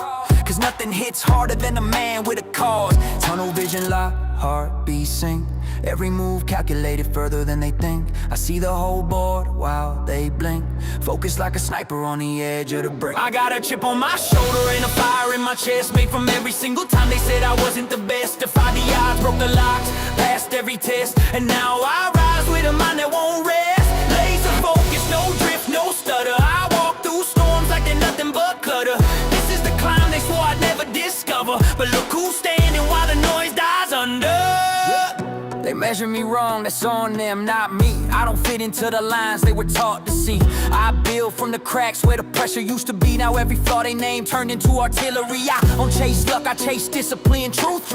cause nothing hits harder than a man with a cause. Tunnel vision lock, heartbeat sync. Every move calculated further than they think. I see the whole board while they blink. Focus like a sniper on the edge of the break. I got a chip on my shoulder and a fire in my chest, made from every single time they said I wasn't the best. Defied the odds, broke the locks, passed every test. And now I rise with a mind that won't rest. Laser focus, no drift, no stutter. I walk through storms like they're nothing but clutter. This is the climb they swore I'd never discover. But look who's standing while the noise dies under. They measure me wrong, that's on them, not me. I don't fit into the lines they were taught to see. I build from the cracks where the pressure used to be. Now every flaw they name turned into artillery. I don't chase luck, I chase discipline. Truth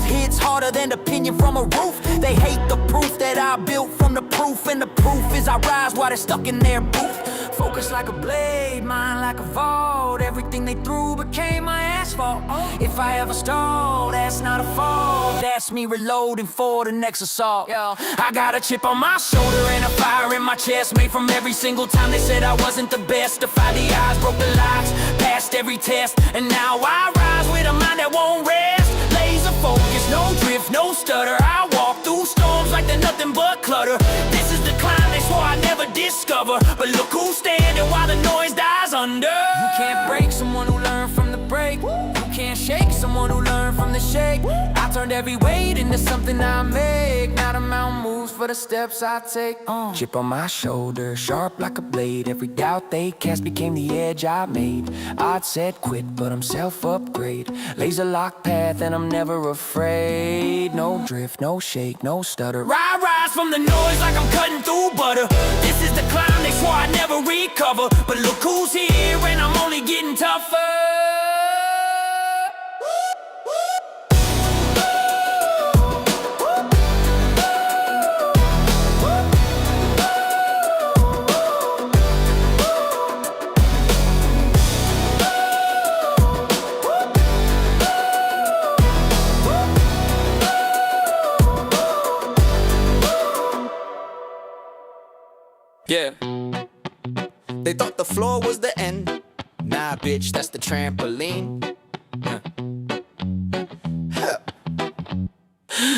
hits harder than opinion from a roof. They hate the proof that I built from the proof. And the proof is I rise while they're stuck in their booth. Focus like a blade, mind like a vault. Everything they threw became my asphalt. If I ever stall, that's not a fall. That's me reloading for the next assault. I got a chip on my shoulder and a fire in my chest, made from every single time they said I wasn't the best. Defied the odds, broke the locks, passed every test. And now I rise with a mind that won't rest. Laser focus, no drift, no stutter. I walk through storms like they're nothing but clutter. This is the climb they swore I'd never discover. But look who's standing while the noise dies under. You can't break someone who learned from the break. You can't shake someone who learned from the shake. I turned every weight into something I make. Now the mountain moves for the steps I take. Chip on my shoulder, sharp like a blade. Every doubt they cast became the edge I made. I'd said quit, but I'm self-upgrade. Laser lock path and I'm never afraid. No drift, no shake, no stutter. I rise from the noise like I'm cutting through butter. This is the climb they swore I'd never recover. But look who's here and I'm only getting tougher. Yeah. They thought the floor was the end. Nah, bitch, that's the trampoline.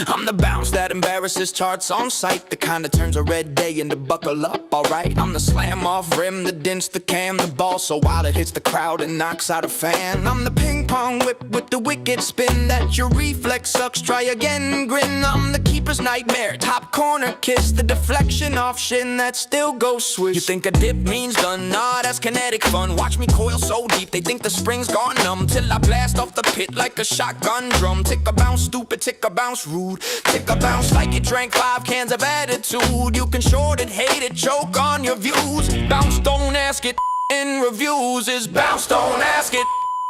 I'm I'm the bounce that embarrasses charts on sight, the kind that turns a red day into buckle up, alright. I'm the slam off rim, the dents, the cam, the ball so wild it hits the crowd and knocks out a fan. I'm the ping pong whip with the wicked spin that your reflex sucks, try again, grin. I'm the keeper's nightmare, top corner kiss, the deflection off shin that still goes swish. You think a dip means done? Nah, that's kinetic fun. Watch me coil so deep, they think the spring's gone numb, till I blast off the pit like a shotgun drum. Tick a bounce, stupid, tick a bounce, rude. Tick a bounce like you drank 5 cans of attitude. You can short it, hate it, choke on your views. Bounce, don't ask it, in reviews is bounce, don't ask it,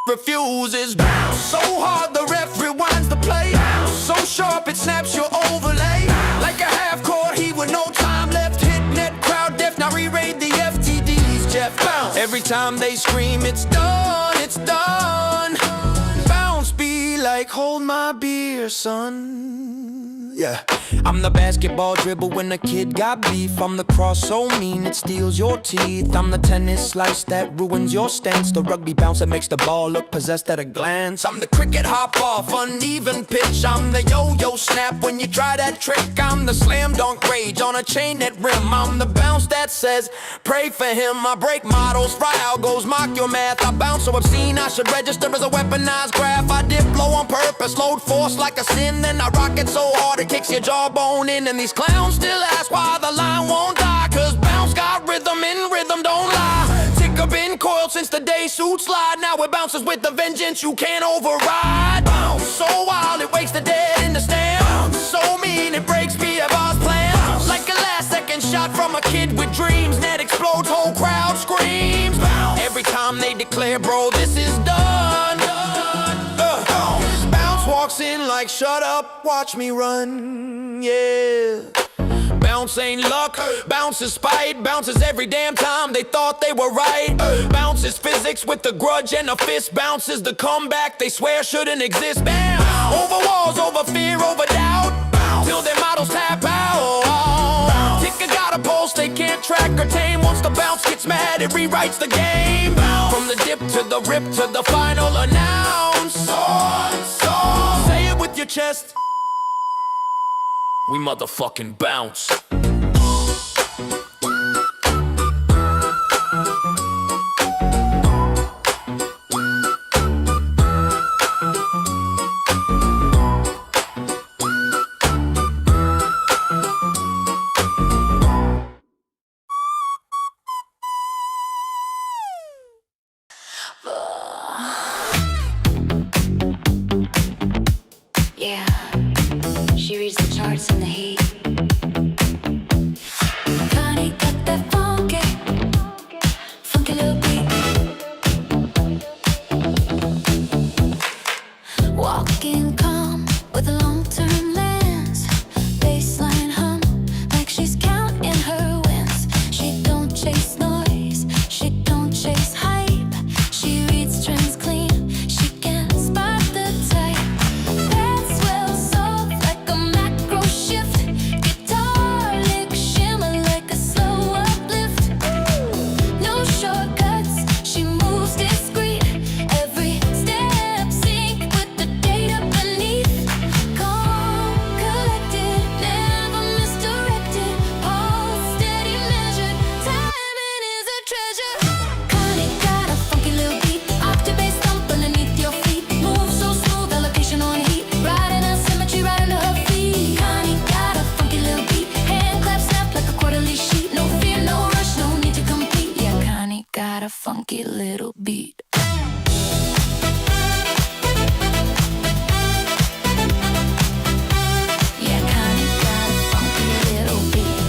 refuses. Bounce so hard the ref rewinds the play. Bounce so sharp it snaps your overlay. Like a half-court heat with no time left. Hit net, crowd deaf, now re-raid the FTDs. Jeff bounce. Every time they scream it's done, it's done. Bounce be like hold my beer, son. Yeah. I'm the basketball dribble when a kid got beef. I'm the cross so mean it steals your teeth. I'm the tennis slice that ruins your stance. The rugby bounce that makes the ball look possessed at a glance. I'm the cricket hop off, uneven pitch. I'm the yo-yo snap when you try that trick. I'm the slam dunk rage on a chain net rim. I'm the bounce that says pray for him. I break models, fry algos, mock your math. I bounce so obscene I should register as a weaponized graph. I dip low on purpose, load force like a sin. Then I rock it so hard it kicks your jawbone in. And these clowns still ask why the line won't die. Cause bounce got rhythm and rhythm don't lie. Tick up in coil since the day suit slide. Now it bounces with the vengeance you can't override. Bounce so wild it wakes the dead in the stand. Bounce so mean it breaks BFR's plans. Bounce like a last second shot from a kid with dreams. Net explodes, whole crowd screams. Bounce every time they declare bro this is done. Bounce walks in like shut up, watch me run, yeah. Bounce ain't luck, bounce is spite. Bounces every damn time they thought they were right. Bounce is physics with a grudge and a fist. Bounce is the comeback they swear shouldn't exist. Bam! Over walls, over fear, over doubt, till their models tap out. Ticker got a pulse they can't track or tame. Once the bounce gets mad it rewrites the game. From the dip to the rip to the final announce. Say it with your chest. We motherfucking bounce. Yeah, she reads the charts in the heat. Connie got that funky, funky little beat. Walking calm with a long-term lens. Baseline hum like she's counting her wins. She don't chase noise, she don't chase hype. She reads trends clean, she can spot the type. That's well soft like a macro shift. Guitar lick shimmer like a slow uplift. No shortcuts, she moves discreet. Every step sync with the data beneath. Calm, collected, never misdirected. All steady measured, timing is a treasure. Connie got a funky little beat. Octave bass thump underneath your feet. Move so smooth, allocation on heat. Riding a symmetry right under her feet. Connie got a funky little beat. Hand clap snap like a quarterly sheet. No fear, no rush, no need to compete. Yeah, Connie got a funky little beat. Yeah, Connie got a funky little beat.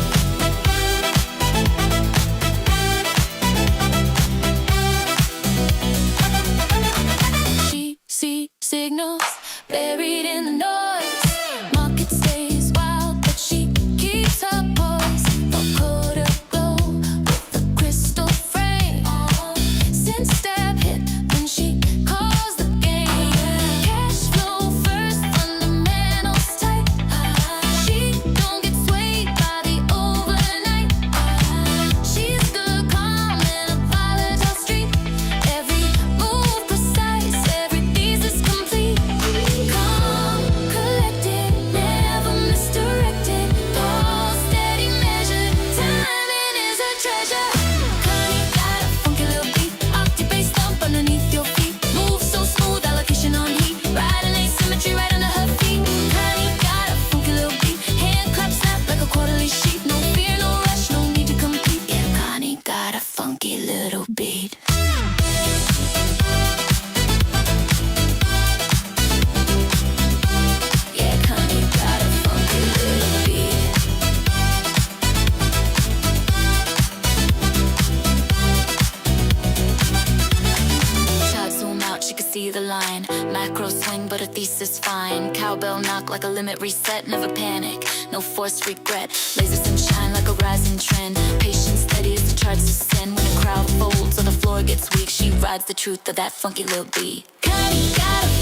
She sees signals buried in the noise. Market stays wild, but she keeps her poise. Vocoder glow with the crystal frame. Since step hit when she calls the game. Cash flow first, fundamentals tight. She don't get swayed by the overnight. She's good, calm in a volatile street. Every move precise, every thesis complete. Calm, line. Macro swing, but a thesis fine. Cowbell knock like a limit reset, never panic, no forced regret. Laser sunshine like a rising trend. Patience steady as the charts ascend. When a crowd folds or the floor gets weak, she rides the truth of that funky little beat. Connie got a